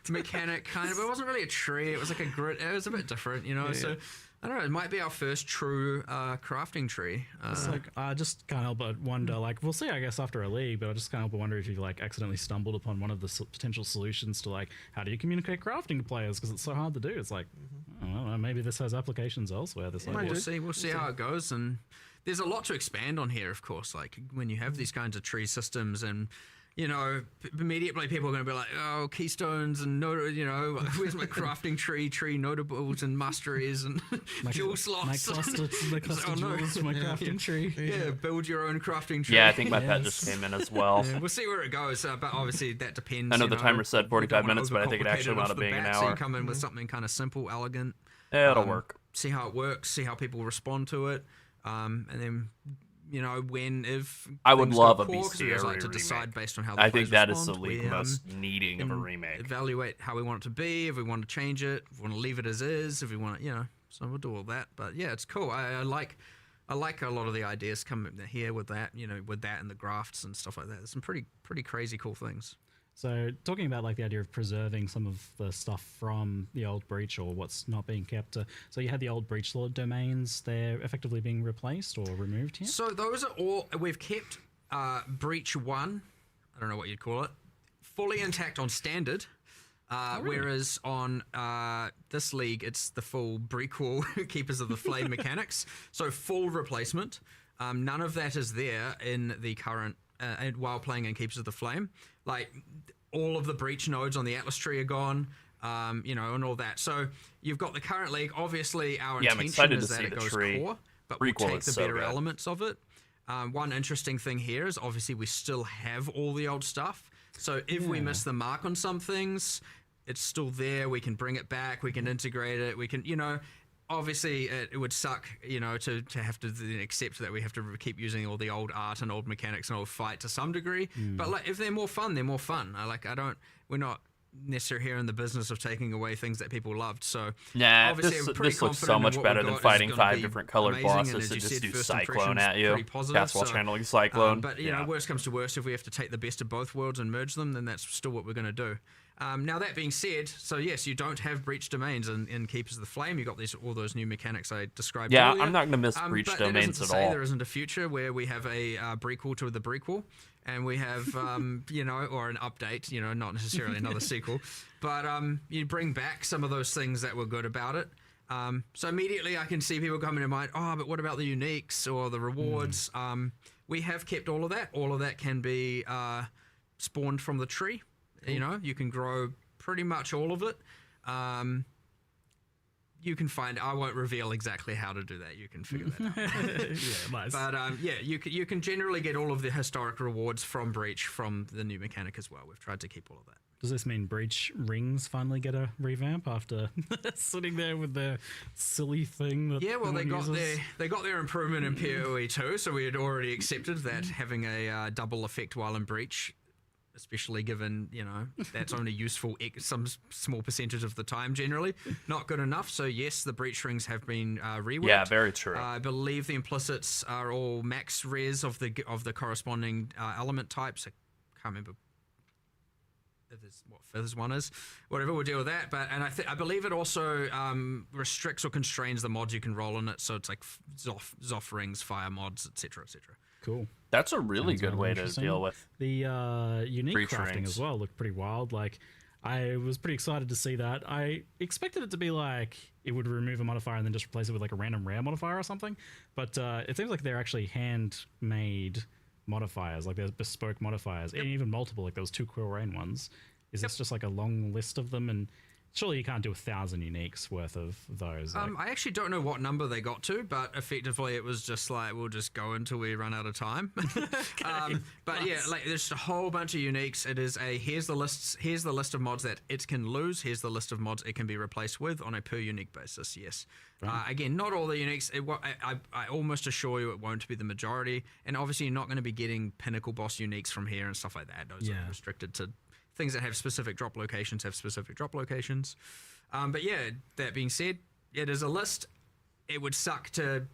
mechanic kind of, but it wasn't really a tree. It was like a grid. It was a bit different, you know. So I don't know. It might be our first true crafting tree. It's like I just can't help but wonder. Like we'll see, I guess, after a league, but I just can't help but wonder if you like accidentally stumbled upon one of the potential solutions to like how do you communicate crafting to players because it's so hard to do. It's like I don't know, maybe this has applications elswer. This idea. We'll see how it goes, and there's a lot to expand on here, of course. Like when you have these kinds of tree systems and. You know, immediately people are going to be like, oh, keystones and, where's my crafting tree notables and masteries and jewel slots. My cluster jewels for my crafting tree. Yeah, build your own crafting tree. Yeah, I think my pet just came in as well. Yeah, we'll see where it goes, but obviously that depends. I know the timer said 45 We don't minutes, but I think it actually wound up being an overcomplicate it off the bat, So hour. you come in with something kind of simple, elegant. Yeah, it'll work. See how it works, see how people respond to it, and then... if I would things love go a poor, 'cause we always like to bestiary decide remake. based on how the I think players that is the respond. league We, most needing of a remake. Evaluate how we want it to be, if we want to change it, if we want to leave it as is, if we want to, so we'll do all that. But yeah, it's cool. I like a lot of the ideas coming here with that, with that and the grafts and stuff like that. There's some pretty crazy cool things. So talking about like the idea of preserving some of the stuff from the old breach or what's not being kept. So you had the old breach lord domains. They're effectively being replaced or removed here. So those are all we've kept. Breach 1, I don't know what you'd call it, fully intact on standard. Whereas on this league, it's the full Breakwall Keepers of the Flame mechanics. So full replacement. None of that is there in the current, while playing in Keepers of the Flame. Like, all of the breach nodes on the Atlas tree are gone, and all that. So you've got the current league. Obviously, our I'm intention excited is to that see it the goes tree. core, but we'll Prequel take is the so better good. elements of it. One interesting thing here is obviously we still have all the old stuff. So if we miss the mark on some things, it's still there. We can bring it back. We can integrate it. We can, obviously it would suck, to have to then accept that we have to keep using all the old art and old mechanics and old fight to some degree. But like, if they're more fun, they're more fun. We're not necessarily here in the business of taking away things that people loved. So Nah, obviously this I'm pretty looks so confident in much what better we've than got is fighting gonna 5 be different colored amazing, and bosses as that you just said, do first Cyclone impressions at you. pretty positive, Cast while so, channeling Cyclone. But worst comes to worst, if we have to take the best of both worlds and merge them, then that's still what we're going to do. Now that being said, so yes, you don't have breach domains in Keepers of the Flame. You got all those new mechanics I described. Yeah, earlier. I'm not gonna miss breach but domains that at isn't to say all. There isn't a future where we have a prequel to the prequel, and we have or an update. Not necessarily another sequel, but you bring back some of those things that were good about it. So immediately I can see people coming to mind. Oh, but what about the uniques or the rewards? We have kept all of that. All of that can be spawned from the tree. You can grow pretty much all of it. You can find. I won't reveal exactly how to do that. You can figure that out. Yeah, nice. But you can generally get all of the historic rewards from Breach from the new mechanic as well. We've tried to keep all of that. Does this mean breach rings finally get a revamp after sitting there with their silly thing? That Yeah, well, no they one got uses? their improvement in PoE too, so we had already accepted that having a double effect while in Breach, especially given that's only useful some small percentage of the time generally, not good enough. So yes, the breach rings have been reworked. Yeah, very true. I believe the implicits are all max res of the corresponding element types. I can't remember what fifth one is. Whatever, we'll deal with that. But I believe it also restricts or constrains the mods you can roll in it. So it's like Zoff rings, fire mods, etc., etc. Cool. That's a really Sounds good really way to interesting. deal with. The unique Breach crafting rings. as well looked pretty wild. Like, I was pretty excited to see that. I expected it to be like it would remove a modifier and then just replace it with like a random rare modifier or something. But it seems like they're actually handmade modifiers, like there's bespoke modifiers, and even multiple. Like those 2 Quill Rain ones. Is this just like a long list of them? And surely you can't do 1,000 uniques worth of those. Like, I actually don't know what number they got to, but effectively it was just like, we'll just go until we run out of time. But yeah, like there's a whole bunch of uniques. It is here's the list of mods that it can lose. Here's the list of mods it can be replaced with on a per unique basis. Yes. Again, not all the uniques. I almost assure you it won't be the majority. And obviously you're not going to be getting pinnacle boss uniques from here and stuff like that. Those are restricted to things that have specific drop locations but yeah, that being said, it is a list. It would suck to,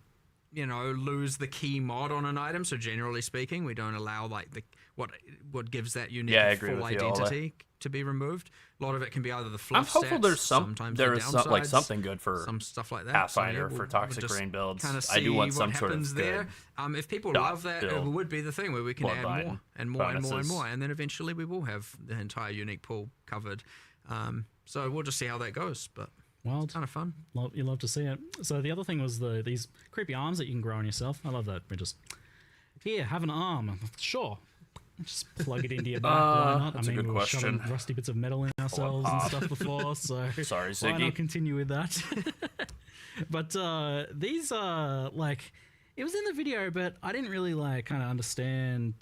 lose the key mod on an item. So generally speaking, we don't allow like what gives that unique full identity to be removed. A lot of it can be either the fluff. I'm hopeful stats, there is like something good for some stuff like that. Pathfinder for toxic rain builds. I do want some sort of there. If people love that, it would be the thing where we can add more and more and more and more, and then eventually we will have the entire unique pool covered. So we'll just see how that goes, but wild. It's kind of fun. You love to see it. So the other thing was these creepy arms that you can grow on yourself. I love that. We just, here, have an arm. Sure. Just plug it into your back. Why not? That's a good question. Shoving rusty bits of metal in ourselves and stuff before, so sorry, Ziggy. Why not continue with that? But these are like, it was in the video, but I didn't really like kind of understand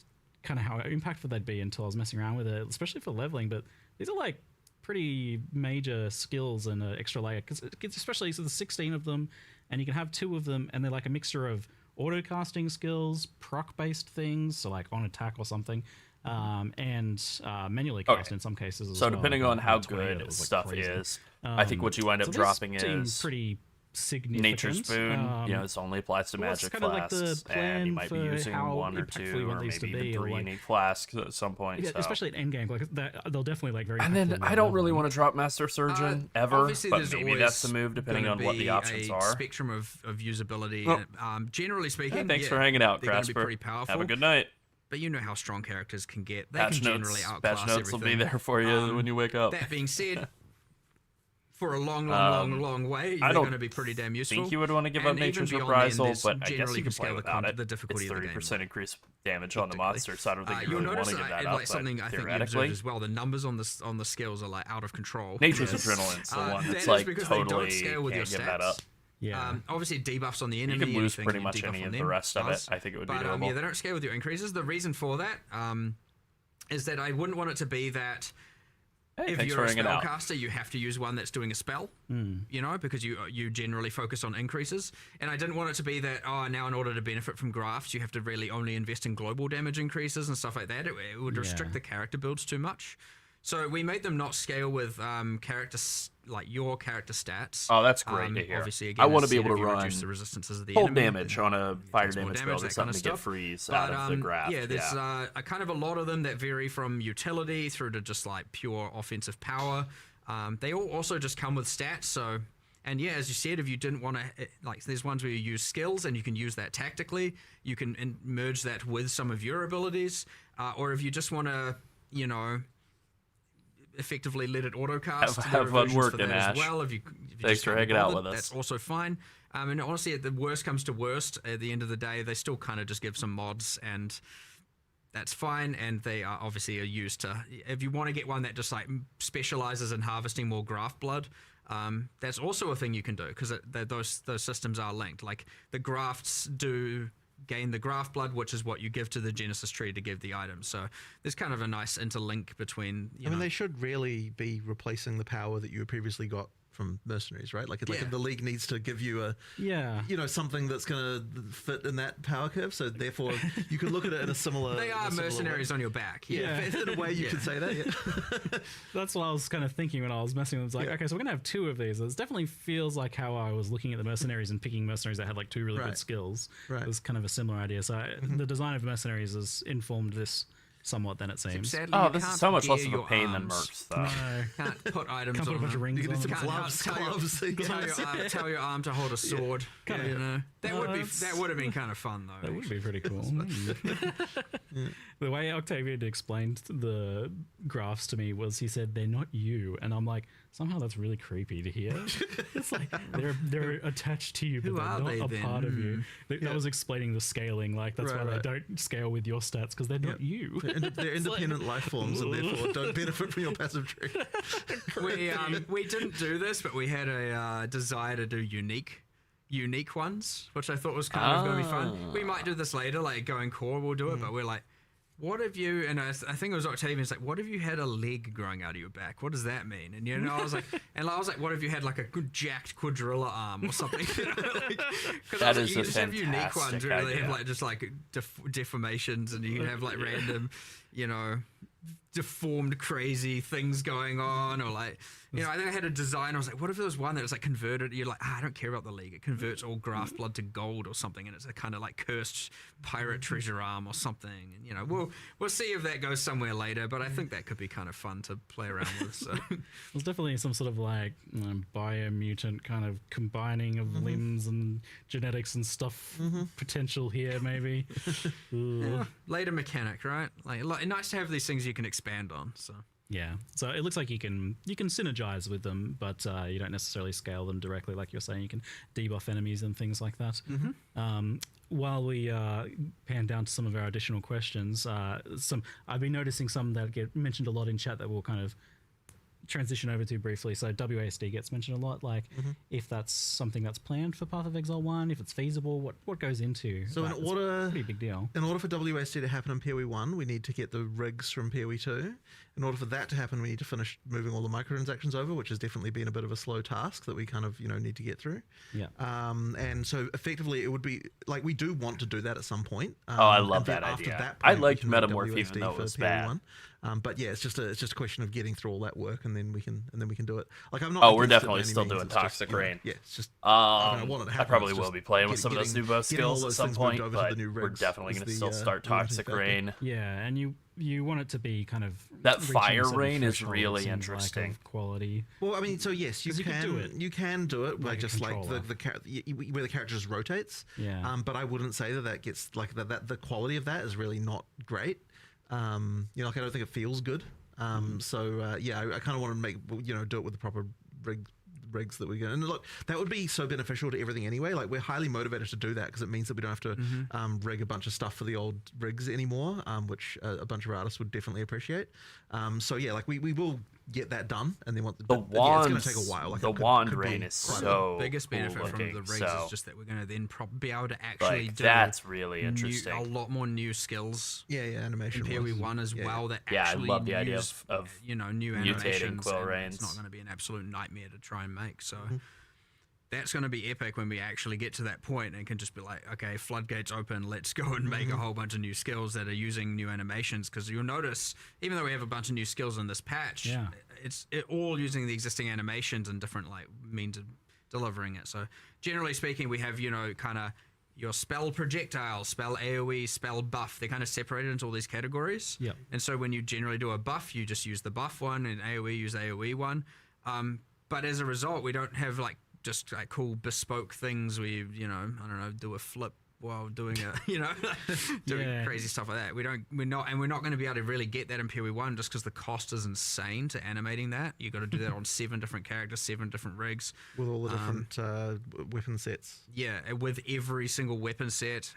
kind of how impactful they'd be until I was messing around with it, especially for leveling. But these are like pretty major skills and an extra layer, because especially so there's 16 of them, and you can have 2 of them, and they're like a mixture of auto casting skills, proc based things, so like on attack or something, and manually cast in some cases as well. Depending on how 28, good like stuff crazy. is, I think what you wind up dropping is pretty significant. Nature's Boon. This only applies to magic flasks, and you might be using 1 or 2 or maybe even 3 unique flasks at some point. Yeah, especially at endgame, like they'll definitely like very. And then I don't really want to drop Master Surgeon ever, but maybe that's the move depending on what the options are. Spectrum of usability. Generally speaking, thanks for hanging out, they're Crasper. Be pretty powerful. Have a good night. But you know how strong characters can get. They Patch can notes, generally outclass patch notes everything. will be there for you when you wake up. That being said, for a long way, they're going to be pretty damn useful. I think you would want to give up Nature's Reprisal, but I guess you can play without it. The difficulty it's 30% increased damage on the monster, so I don't think you you'll really want notice to give that like up. Something But I think you theoretically, observed as well. The numbers on the skills are like out of control. Nature's Adrenaline's the one that's that is like because they don't totally scale with can't your give that stats. up. Yeah. Obviously, debuffs on the enemy. You can lose anything pretty you much debuff any on of the them rest of it. does. I think it would be But doable. yeah, they don't scale with your increases. The reason for that is that I wouldn't want it to be that Hey, if thanks you're for a hanging out. spellcaster, you have to use one that's doing a spell, because you generally focus on increases. And I didn't want it to be that, now in order to benefit from grafts, you have to really only invest in global damage increases and stuff like that. It would restrict the character builds too much. So we made them not scale with your character stats. Oh, that's great to hear. Obviously, again, I want to as be said, able if to you run reduce the resistances of the full enemy, damage on a fire more damage damage, build that is kind something of to get stuff. freeze out of the graft. Yeah, there's a kind of a lot of them that vary from utility through to just like pure offensive power. They all also just come with stats, so... And yeah, as you said, if you didn't want to... there's ones where you use skills and you can use that tactically. You can merge that with some of your abilities. Or if you just want to, effectively let it autocast. Have fun working, Ash. Ash. As well, if you Thanks just for can't hanging be out bothered, with us. That's also fine. And honestly, the worst comes to worst, at the end of the day, they still kind of just give some mods, and that's fine. And they are obviously used to... If you want to get one that just like specializes in harvesting more graft blood, that's also a thing you can do, because those systems are linked. Like the grafts do gain the graft blood, which is what you give to the Genesis tree to give the item. So there's kind of a nice interlink between. I mean, they should really be replacing the power that you previously got from mercenaries, right? Like if the league needs to give you something that's going to fit in that power curve, so therefore you can look at it in a similar. They are mercenaries way. on your back. Yeah, in a way you could say that. Yeah. That's what I was kind of thinking when I was messing with it. It's like, okay, so we're gonna have 2 of these. It definitely feels like how I was looking at the mercenaries and picking mercenaries that had like 2 really good skills. Right. It was kind of a similar idea. So the design of mercenaries has informed this somewhat, then it seems. Sadly, this is so much less of a pain than mercs, though. No. Can't put items Can't put a on bunch of them. rings You can on. do some gloves. Tell your arm to hold a sword. Can't you know. That would have been kind of fun though. That would be pretty cool. The way Octavian explained the graphs to me was he said they're not you, and I'm like, somehow that's really creepy to hear. It's like they're attached to you, but they're not a part of you. That was explaining the scaling. Like that's why they don't scale with your stats because they're not you. They're independent life forms and therefore don't benefit from your passive tree. We didn't do this, but we had a desire to do unique ones, which I thought was kind of going to be fun. We might do this later, like going core, we'll do it, but we're like, what if you, and I think it was Octavian's like, what if you had a leg growing out of your back? What does that mean? And I was like, what if you had like a good jacked quadrilla arm or something? That is you a just have unique ones fantastic where they idea. have like just like deformations, and you can have like random, deformed crazy things going on, or like, I think I had a design. I was like, what if there was one that was like converted? You're like, I don't care about the league. It converts all graft blood to gold or something, and it's a kind of like cursed pirate treasure arm or something. And we'll see if that goes somewhere later. But I think that could be kind of fun to play around with. So There's definitely some sort of like biomutant kind of combining of limbs and genetics and stuff potential here, maybe. later mechanic, right? Like nice to have these things you can expand on. So. Yeah, so it looks like you can synergize with them, but you don't necessarily scale them directly, like you're saying. You can debuff enemies and things like that. While we pan down to some of our additional questions, I've been noticing some that get mentioned a lot in chat that we'll kind of transition over to briefly. So WASD gets mentioned a lot, like if that's something that's planned for Path of Exile 1, if it's feasible, what goes into So that? in order, It's a pretty big deal. In order for WASD to happen in PoE 1, we need to get the rigs from PoE 2. In order for that to happen, we need to finish moving all the microtransactions over, which has definitely been a bit of a slow task that we kind of, need to get through. Yeah. And so effectively it would be, like, we do want to do that at some point. I love and then that after idea. that I point, we liked can move Metamorph WASD even though it for was PoE bad. 1. But yeah, it's just a question of getting through all that work, and then we can do it. Like, I'm not. Oh, we're against it definitely by any still means, doing it's just, Toxic Rain. Yeah, it's just. I want it to I happen, probably it's will just be playing with some of those new bow getting all skills at those some things moved point, over to but the new we're rigs definitely is going to the, still start limiting Toxic factor. Rain. Yeah, and you want it to be kind of That reaching fire certain rain is thresholds, really seems like, interesting. of quality. Well, I mean, so yes, you 'Cause you can can do it. You can do it, Like like a just like controller. where the character just rotates. Yeah. But I wouldn't say that gets like that. The quality of that is really not great. Like I don't think it feels good. So yeah, I kind of want to make do it with the proper rigs that we get. And look, that would be so beneficial to everything anyway. Like, we're highly motivated to do that because it means that we don't have to rig a bunch of stuff for the old rigs anymore, which a bunch of our artists would definitely appreciate. So yeah, like we will get that done, and then The yeah, it's wand, going to take a while. Like, the it could wand be rain is quite a- so Biggest benefit cool from looking, the rigs so, is just that we're going to then be able to actually like, do that's really interesting. a lot more new skills yeah, animation in PoE 1 as well that Yeah, I actually love the idea use, of new mutating animations, quill and rains. it's not going to be an absolute nightmare to try and make. So that's going to be epic when we actually get to that point and can just be like, okay, floodgates open, let's go and make a whole bunch of new skills that are using new animations. Because you'll notice, even though we have a bunch of new skills in this patch, Yeah. it's all using the existing animations and different means of delivering it. So generally speaking, we have kind of your spell projectile, spell AoE, spell buff. They're kind of separated into all these categories. Yep. And so when you generally do a buff, you just use the buff one, and AoE use the AoE one. But as a result, we don't have just cool bespoke things where you I don't know, do a flip while doing doing Yeah. crazy stuff like that. We're not going to be able to really get that in PoE 1 just because the cost is insane to animating that. You got to do that on 7 different characters, 7 different rigs. with all the different weapon sets. Yeah, with every single weapon set.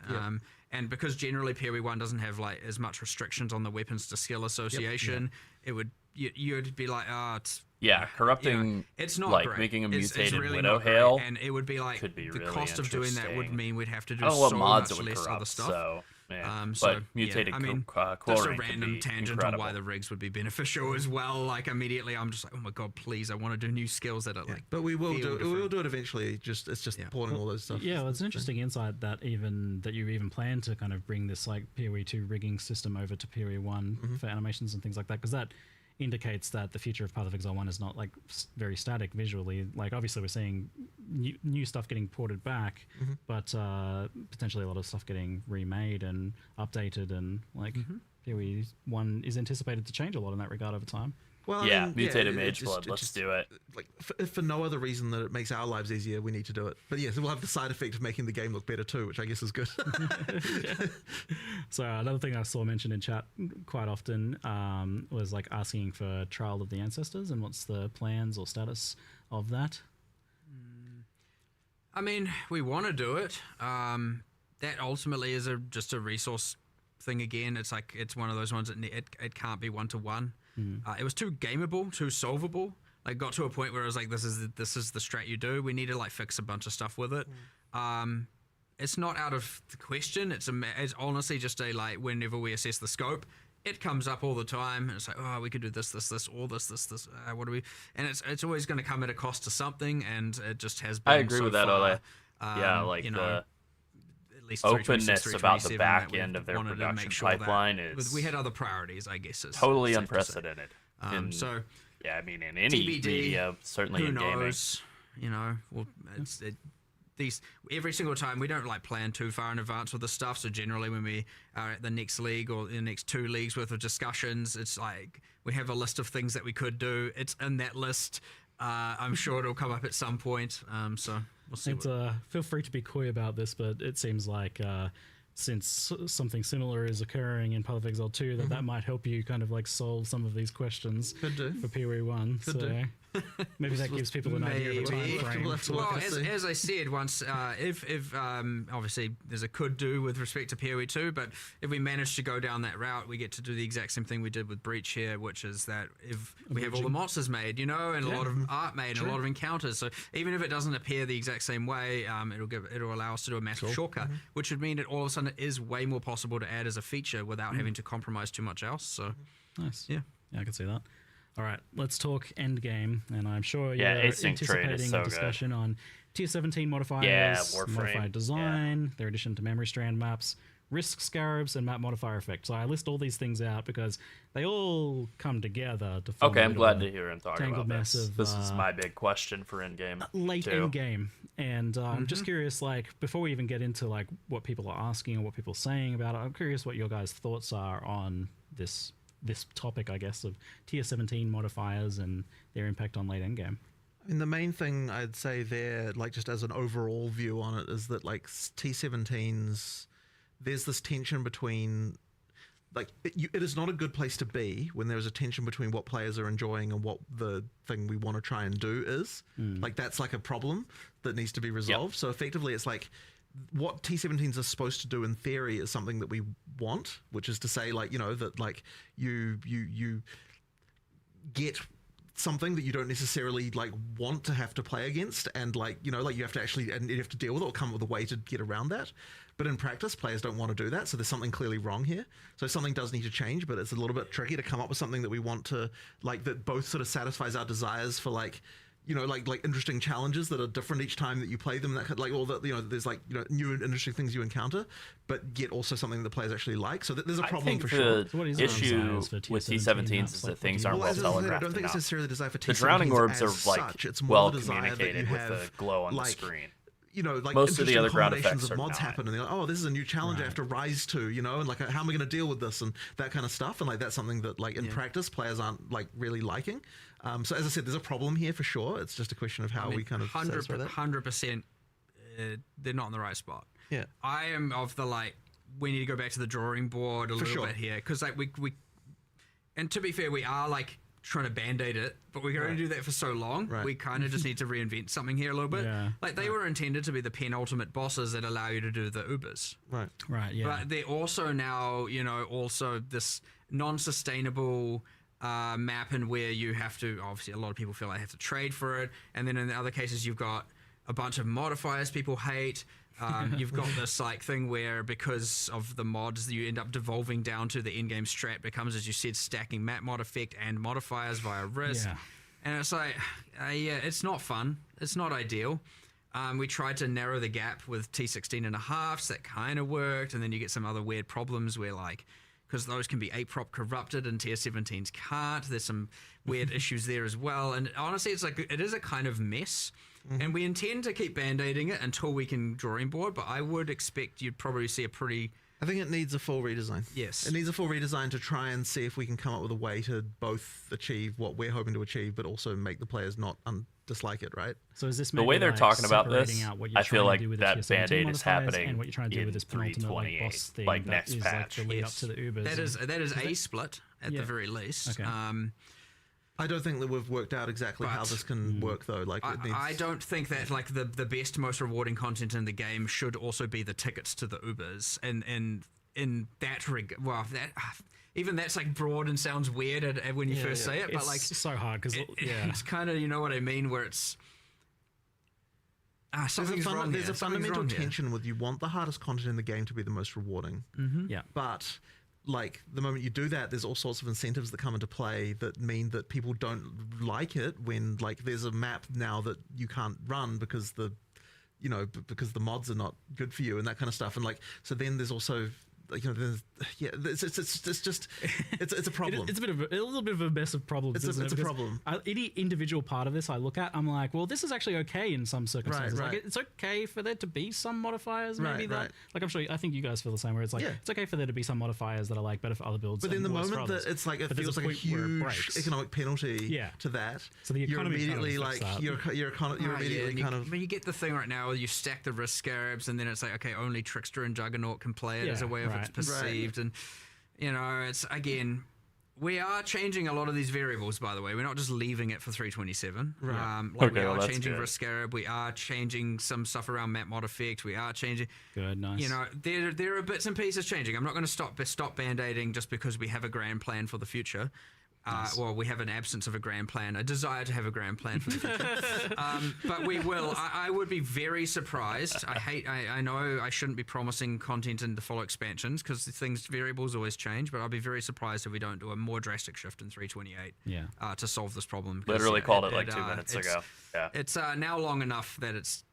And because generally PoE 1 doesn't have as much restrictions on the weapons to skill association, it would you'd be like, it's Yeah, corrupting, it's not like great. making a It's mutated really Widow not great, Hail and it would be could be the really cost of doing that would interesting. mean we'd have to do I don't know so what mods much it would less corrupt, other stuff. so yeah. So, But mutated I mean, quill just a rain could random be tangent incredible. on why the rigs would be beneficial as well. Like immediately, I'm just like, oh my god, please! I want to do new skills that are But we will feel do. We will different. do it eventually. It's just porting all those stuff. Yeah, well, it's an interesting insight that you even plan to kind of bring this PoE 2 rigging system over to PoE 1 for animations and things like that, because that indicates that the future of Path of Exile 1 is not very static visually. Like, obviously we're seeing new stuff getting ported back, but potentially a lot of stuff getting remade and updated, and PoE 1 is anticipated to change a lot in that regard over time. Well, I Yeah, mean, mutated it mage just- blood. it Let's just- do it. Like, if for no other reason that it makes our lives easier, we need to do it. But yes, it will have the side effect of making the game look better too, which I guess is good. So another thing I saw mentioned in chat quite often was like asking for Trial of the Ancestors and what's the plans or status of that. I mean, we want to do it. That ultimately is just a resource thing again. It's like it's one of those ones that it can't be one-to-one. It was too gameable, too solvable. Like got to a point where I was like, this is the strat you do. We need to like fix a bunch of stuff with it. It's not out of the question. It's honestly just a like whenever we assess the scope, it comes up all the time. And it's like, oh, we could do this, or this. What do we? And it's always going to come at a cost to something, and it just has been. I agree so with that, far. Ole. Yeah, like you know, the at least 326, openness about the 327 back that end of their wanted to production make sure that- pipeline is we had other priorities, I guess. Is totally safe to say. unprecedented. So Yeah, I mean, in any TBD, media, certainly who in gaming. knows? You know, well, these every single time we don't like plan too far in advance with this stuff. So generally, when we are at the next league or the next 2 leagues worth of discussions, it's like we have a list of things that we could do. It's in that list. I'm sure it'll come up at some point. So we'll see. It's feel free to be coy about this, but it seems like since something similar is occurring in Path of Exile 2, that might help you kind of like solve some of these questions Could do. for PoE 1. Could so do. maybe that gives people an idea of a Maybe. time frame. We'll have to look Well, and see. as I said once, if obviously there's a could do with respect to PoE 2, but if we manage to go down that route, we get to do the exact same thing we did with Breach here, which is that if we have all the monsters made, you know, and a lot of art made, and a lot of encounters, so even if it doesn't appear the exact same way, it'll allow us to do a massive shortcut, which would mean that all of a sudden it is way more possible to add as a feature without having to compromise too much else. So Nice. yeah. Yeah, I can see that. All right, let's talk endgame, and I'm sure Yeah, you're async trade is anticipating so a good. discussion on Tier 17 modifiers, Yeah, Warframe, modifier design, their addition to memory strand maps, risk scarabs, and map modifier effect. So I list all these things out because they all come together to form Okay, a I'm little glad to hear and talk tangled about mess this. of, This is my big question for endgame. late too. endgame. And I'm just curious, like, before we even get into like what people are asking or what people are saying about it, I'm curious what your guys' thoughts are on this topic, I guess, of Tier 17 modifiers and their impact on late endgame. I mean, the main thing I'd say there, like just as an overall view on it, is that like T17s, there's this tension between, like, it is not a good place to be when there is a tension between what players are enjoying and what the thing we want to try and do is. Like, that's like a problem that needs to be resolved. So effectively, it's like, what T17s are supposed to do in theory is something that we want, which is to say, like, you know, that like you get something that you don't necessarily like want to have to play against, and like, you know, like you have to actually, and you have to deal with it or come up with a way to get around that. But in practice, players don't want to do that, so there's something clearly wrong here. So something does need to change, but it's a little bit tricky to come up with something that we want to, like, that both sort of satisfies our desires for, like, you know, like interesting challenges that are different each time that you play them. That like all the, you know, there's like, you know, new and interesting things you encounter, but yet also something that players actually like. So there's a I problem think for the sure. So what is our issue desires for with Tier T17s 17 is that maps? things Like, aren't Well, well as I said, I telegraphed don't think it's enough. necessarily the desire for The T17s drowning orbs are as like such. It's more well the desire that you communicated with have, the glow on like, the screen. you know, like Most of the interesting other ground combinations effects of are mods not. happen, and they're like, oh, this is a new challenge I have to rise to, you know, and like, how am I going to deal with this, and that kind of stuff, and like that's something that, like, in practice, players aren't like really liking. So as I said, there's a problem here for sure. It's just a question of how we kind of satisfy that. 100%, they're not in the right spot. Yeah. I am of the like, we need to go back to the drawing board a little sure. bit here, because like we, and to be fair, we are like trying to band-aid it, but we can only do that for so long. Right. We kind of just need to reinvent something here a little bit. Yeah. Like they were intended to be the penultimate bosses that allow you to do the Ubers. Right. Right, yeah. But they're also now, you know, also this non-sustainable map, and where you have to, obviously a lot of people feel like they have to trade for it, and then in the other cases you've got a bunch of modifiers people hate. You've got this like thing where because of the mods you end up devolving down to the in-game strat becomes, as you said, stacking map mod effect and modifiers via risk. Yeah. And it's like, yeah, it's not fun. It's not ideal. We tried to narrow the gap with T16 and a half, so that kind of worked. And then you get some other weird problems where, like, because those can be A-prop corrupted and Tier 17s can't. There's some weird issues there as well. And honestly, it's like, it is a kind of mess. And we intend to keep band-aiding it until we can drawing board, but I would expect you'd probably see a pretty... I think it needs a full redesign. Yes. It needs a full redesign to try and see if we can come up with a way to both achieve what we're hoping to achieve, but also make the players not dislike it, right? So is this The maybe way they're like talking about separating this, out what you're I feel trying like to do with the that tier 17 band-aid is modifiers happening and what you're trying to do in with this penultimate like 3.28, boss thing like that next is patch. like the lead up Yes. to the Ubers. That is a split at Yeah. the very least. Okay. I don't think that we've worked out exactly how But- this can work though. Like, it needs... I don't think that like the best, most rewarding content in the game should also be the tickets to the Ubers, and in that well, that even that's like broad and sounds weird when you first say it, but it's like so hard because it's kind of, you know what I mean, where it's something's wrong. There's here. a Something's fundamental wrong here. tension with you want the hardest content in the game to be the most rewarding, yeah. but like the moment you do that, there's all sorts of incentives that come into play that mean that people don't like it when like there's a map now that you can't run because because the mods are not good for you and that kind of stuff, and like so then there's also it's a problem. It's a little bit of a mess of problems. It's a Because problem. Any individual part of this I look at, I'm like, well, this is actually okay in some circumstances. Right. Like, it's okay for there to be some modifiers, maybe Right, that. right. Like, I'm sure, I think you guys feel the same. Where it's like, Yeah. it's okay for there to be some modifiers that are like better for other builds. But in and the worse for moment that others. it's like it But there's feels like a point where it huge breaks. economic penalty Yeah. to that, So the you're economy kind of immediately reflects like that. you're immediately and kind of. I mean, you get the thing right now where you stack the risk scarabs, and then it's like, okay, only Trickster and Juggernaut can play it as a Yeah, way of it's right. perceived, and it's again. We are changing a lot of these variables, by the way. We're not just leaving it for 327. Right. We Okay, well, are that's changing good. Risk Scarab. We are changing some stuff around map mod effect. We are changing. Good, nice. There are bits and pieces changing. I'm not going to stop band-aiding just because we have a grand plan for the future. Well, we have an absence of a grand plan, a desire to have a grand plan for the future. But we will. I would be very surprised. I know I shouldn't be promising content in the follow expansions because variables always change, but I'll be very surprised if we don't do a more drastic shift in 328 Yeah. to solve this problem. 'Cause, Literally called it like 2 minutes ago. Yeah. It's now long enough that it's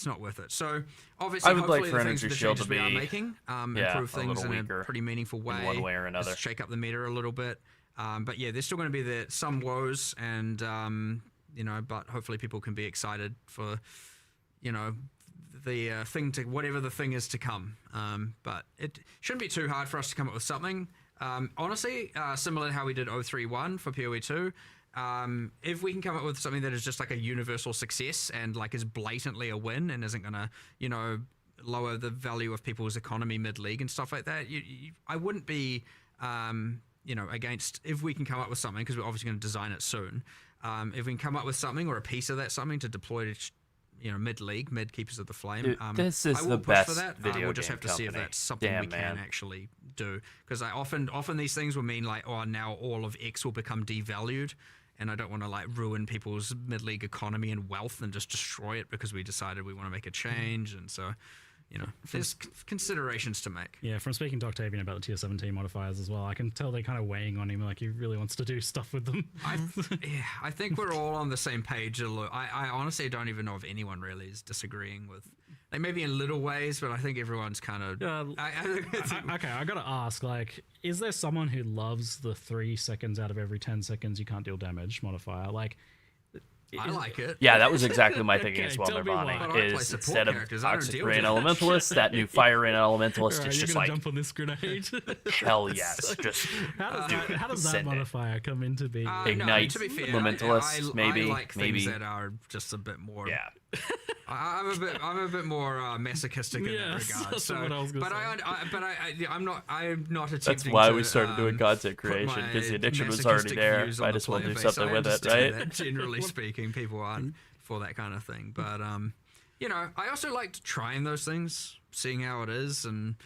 not worth it. So obviously, I would like hopefully for the things, Energy the Shield changes to we are be, making yeah, improve a things little in weaker a pretty meaningful way. one way or another. Just shake up the meta a little bit. But yeah, there's still going to be some woes, and but hopefully people can be excited for the whatever the thing is to come. But it shouldn't be too hard for us to come up with something. Honestly, similar to how we did 031 for PoE 2. If we can come up with something that is just like a universal success and like is blatantly a win and isn't gonna lower the value of people's economy mid-league and stuff like that, I wouldn't be against if we can come up with something, because we're obviously going to design it soon. If we can come up with something or a piece of that something to deploy to mid-league, mid-Keepers of the Flame. Dude, this is I will the push best for that. video We'll just game have to see if company. that's something Damn, we can man. actually do. Because often these things will mean like, oh, now all of X will become devalued. And I don't want to like ruin people's mid-league economy and wealth and just destroy it because we decided we want to make a change. And so, there's considerations to make. Yeah, from speaking to Octavian about the tier 17 modifiers as well, I can tell they're kind of weighing on him, like he really wants to do stuff with them. I think we're all on the same page. I honestly don't even know if anyone really is disagreeing with, like maybe in little ways, but I think everyone's kind of. Okay, I gotta ask, like, is there someone who loves the 3 seconds out of every 10 seconds you can't deal damage modifier? Like, I like it. Yeah, that was exactly my thinking Okay, as well, tell me why. But I Nirvana. play Is support instead of characters, I don't Toxic deal with Rain damage. Elementalist, that new Fire Rain Elementalist alright, is you're just gonna like, jump on this grenade. hell yes. Just How does that send it. modifier come into being? Ignite, to be fair, Elementalist, I maybe, like maybe. things that are just a bit more. Yeah. I'm a bit more masochistic in that Yes, regard. that's So, what I was gonna say. I'm not attempting. That's why to, we started doing content put creation, my because the addiction was already masochistic there. views on Might the as well player do base. something I with it, understand right? that, generally speaking, people aren't for that kind of thing. But I also like trying those things, seeing how it is, and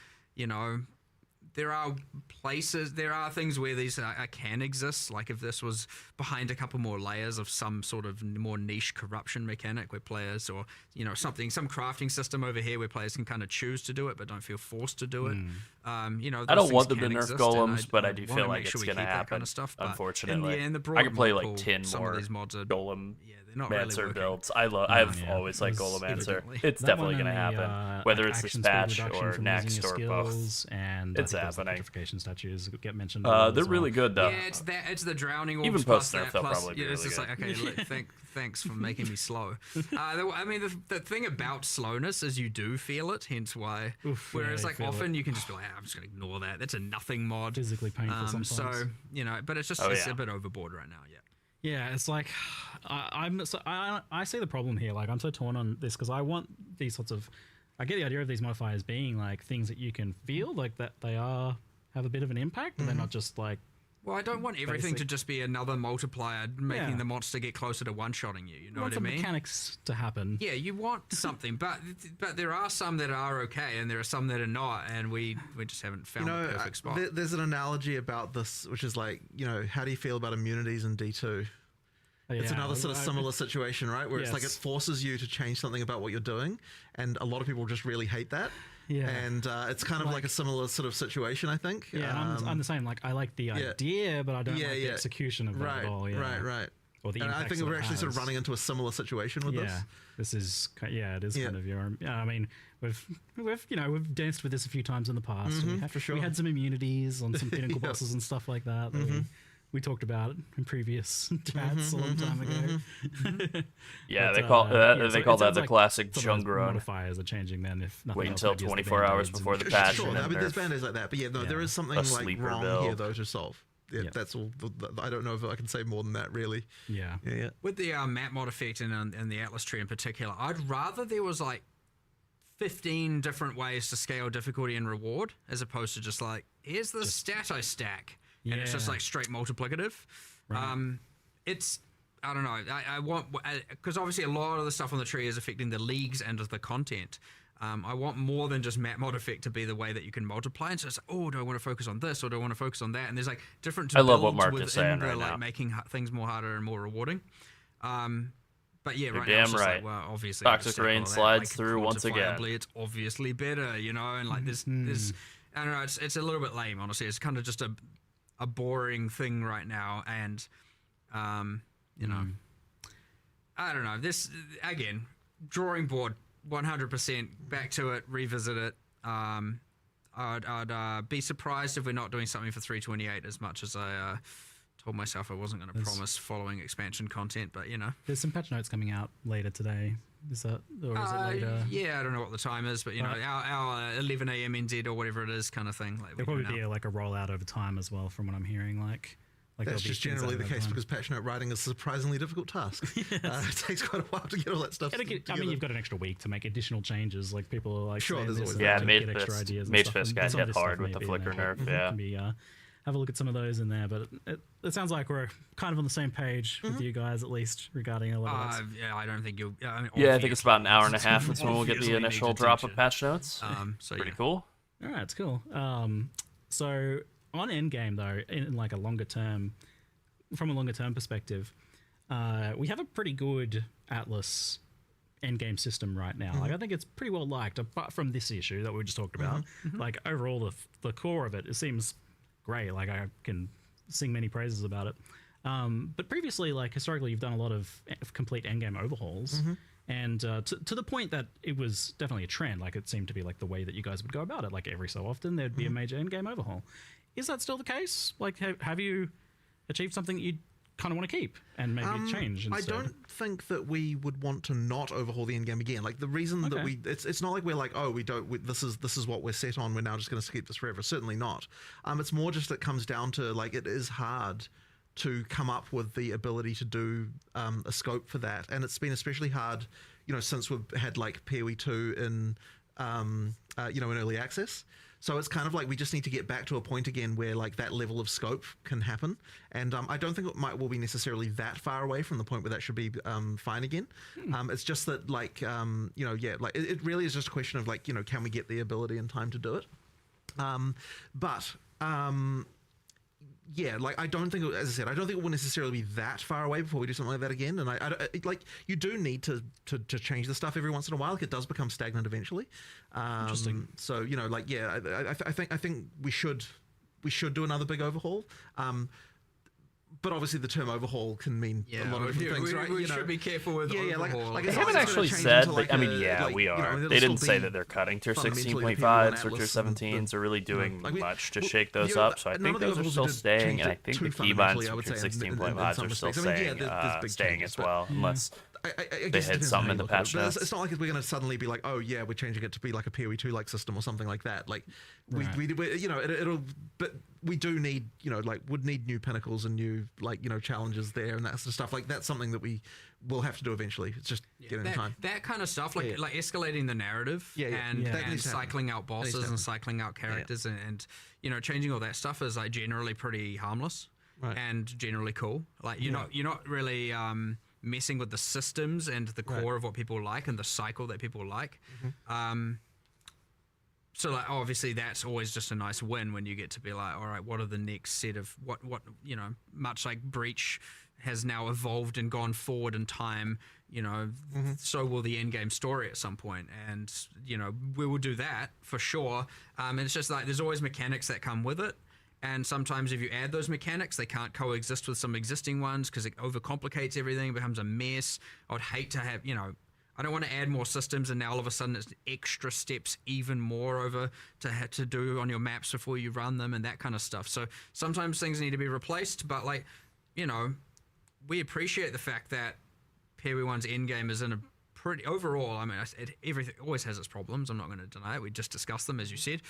there are things where these can exist. Like if this was behind a couple more layers of some sort of more niche corruption mechanic where players, or some crafting system over here where players can kind of choose to do it but don't feel forced to do it. I don't want them to nerf golems, but I do feel like it's going going to happen. Kind of stuff. But Unfortunately, in the I could play like pool, 10 some more of these mods are golem not really Mancer working. builds. I've yeah. always liked It was Golomancer. evidently. It's That definitely one going to and the, happen, whether like it's this action speed patch reduction or from next using or your both. skills, and It's I think there's the happening. petrification statues that get mentioned. a lot They're as really well. good though. Yeah, it's the drowning orbs Even plus post-nerf, that, they'll plus, probably be yeah, it's really just good. like, okay, thanks for making me slow. I mean, the thing about slowness is you do feel it, hence why. Oof, whereas yeah, you like feel often you can just be like, I'm just gonna ignore that. That's a nothing mod. Physically painful sometimes. So but it's just Oh, it's yeah. a bit overboard right now. Yeah. Yeah, it's like I see the problem here. Like I'm so torn on this because I want these sorts of. I get the idea of these modifiers being like things that you can feel, like that they have a bit of an impact, and they're not just like. Well, I don't want everything to Basic. just be another multiplier making Yeah. the monster get closer to one-shotting you. You know I want what I some mean? mechanics to happen. Yeah, you want something, but there are some that are okay, and there are some that are not, and we just haven't found the perfect spot. There's an analogy about this, which is like, how do you feel about immunities in D2? It's another sort of similar situation, right? Where it's like it Yes. forces you to change something about what you're doing, and a lot of people just really hate that. Yeah. And it's kind of like a similar sort of situation, I think. Yeah, I'm the same. Like I like the idea, but I don't like the execution of that at all. Yeah. Right. Or the And I impacts think that we're it actually sort of has. running into a similar situation with this. Yeah, this is it is Yeah. kind of your. Yeah, I mean, we've danced with this a few times in the past. for sure. We had some immunities on some pinnacle Yeah. bosses and stuff like that. We talked about in previous chats a long time ago. Yeah, But, they call yeah, so they call it that sounds the like classic some of those Chungrun. modifiers are changing. Then, if nothing Wait else, until maybe it's the 24 hours Band-Aids before and- the patch. Sure, and I then mean, there's nerf. band-aids like that, but yeah, no, there Yeah. is something A like sleeper wrong build. here though to solve. Yeah, Yeah. that's all. I don't know if I can say more than that, really. Yeah. Yeah. With the map mod effect and the Atlas tree in particular, I'd rather there was like 15 different ways to scale difficulty and reward, as opposed to just like, here's the stat I stack, and it's just Yeah. like straight multiplicative. It's, I don't know, I want, because obviously a lot of the stuff on the tree is affecting the leagues and the content. I want more than just map mod effect to be the way that you can multiply. And so it's like, oh, do I want to focus on this or do I want to focus on that? And there's like different I love what builds Mark is within saying the, right like now. making things more harder and more rewarding. But yeah, You're right now it's damn just right. like, well, obviously Toxic stack all Rain of that, slides like, through once again. quantifiably, it's obviously better, and like this, I don't know, it's a little bit lame, honestly. It's kind of just a boring thing right now, and I don't know. This again, drawing board, 100% back to it, revisit it. I'd be surprised if we're not doing something for 328 as much as I told myself I wasn't going to promise following expansion content, but There's some patch notes coming out later today. Is that, or is it later? Yeah, I don't know what the time is, but our 11 a.m. NZ or whatever it is kind of thing. Like There'll we do probably be now. like a rollout over time as well, from what I'm hearing. Like That's there'll be just things generally added the over case time. because patch note writing is a surprisingly difficult task. It takes quite a while to get all that stuff I together. mean, you've got an extra week to make additional changes. Like people are like, Sure, saying there's this always and Yeah, that to Mage get extra Fist- ideas and Mage stuff, Fist and got some of hit this stuff hard with may the be in flicker there, nerf, but yeah. can be, have a look at some of those in there. But it sounds like we're kind of on the same page with you guys, at least regarding a lot of that. Yeah, I don't think you'll. I mean, Yeah, I think it's about an hour and a half. That's when we'll get the Obviously initial needs drop of attention. patch notes. So Pretty yeah. cool. All right, it's cool. So on Endgame though, in like a longer term, from a longer term perspective, we have a pretty good Atlas Endgame system right now. Like I think it's pretty well liked, apart from this issue that we just talked about. Like overall, the core of it seems great. Like I can sing many praises about it. But previously, like historically, you've done a lot of complete Endgame overhauls. And to the point that it was definitely a trend, like it seemed to be like the way that you guys would go about it. Like every so often there'd be a major endgame overhaul. Is that still the case? Like have you achieved something you kind of want to keep and maybe change instead? I don't think that we would want to not overhaul the endgame again. Like the reason that Okay. it's not like we're like, oh, this is what we're set on. We're now just going to keep this forever. Certainly not. It's more just it comes down to like it is hard to come up with the ability to do a scope for that, and it's been especially hard, since we've had like PoE 2 in in early access. So it's kind of like we just need to get back to a point again where like that level of scope can happen, and I don't think will be necessarily that far away from the point where that should be fine again. It's just that like like it really is just a question of like can we get the ability and time to do it, yeah, like I don't think, as I said, I don't think it will necessarily be that far away before we do something like that again. And like you do need to change the stuff every once in a while. Like it does become stagnant eventually. Interesting. So like I think we should do another big overhaul. but obviously the term overhaul can mean a lot of different things, right? We should be careful with overhaul. Like They it's haven't not gonna actually change said. into like I mean, a- yeah, like, we you know, are. it'll They still didn't say be that they're cutting tier fundamentally the 16.5s or P1 tier Atlas and 17s or really doing like much to well, shake those you know, up. So I none think of the those are overhauls still did staying, change and I it think too the fundamentally, keybinds I for would tier say, in 16.5s some are still respects. I mean, yeah, staying, there's big staying changes, as but- well, unless I they guess it hit depends on something how in you the look at it, patch but notes. it's not like we're going to suddenly be like, oh yeah, we're changing it to be like a PoE 2 like system or something like that. Like we you know, it'll, but we do need, you know, like would need new pinnacles and new, like, you know, challenges there and that sort of stuff. Like that's something that we will have to do eventually. It's just getting the time. That kind of stuff, like like escalating the narrative and That needs to happen. cycling out That needs to bosses happen. and cycling out characters and you know, changing all that stuff is like generally pretty harmless and generally cool. Like you're not really messing with the systems and the core of what people like and the cycle that people like. So like obviously that's always just a nice win when you get to be like, all right, what are the next set of what you know, much like Breach has now evolved and gone forward in time, you know, so will the end game story at some point, and you know, we will do that for sure. And it's just like there's always mechanics that come with it. And sometimes if you add those mechanics, they can't coexist with some existing ones because it overcomplicates everything, becomes a mess. I would hate to have, you know, I don't want to add more systems and now all of a sudden it's extra steps even more over to have to do on your maps before you run them and that kind of stuff. So sometimes things need to be replaced, but like, you know, we appreciate the fact that PoE 1's endgame is in a pretty, overall, I mean, everything always has its problems. I'm not going to deny it. We just discussed them, as you said.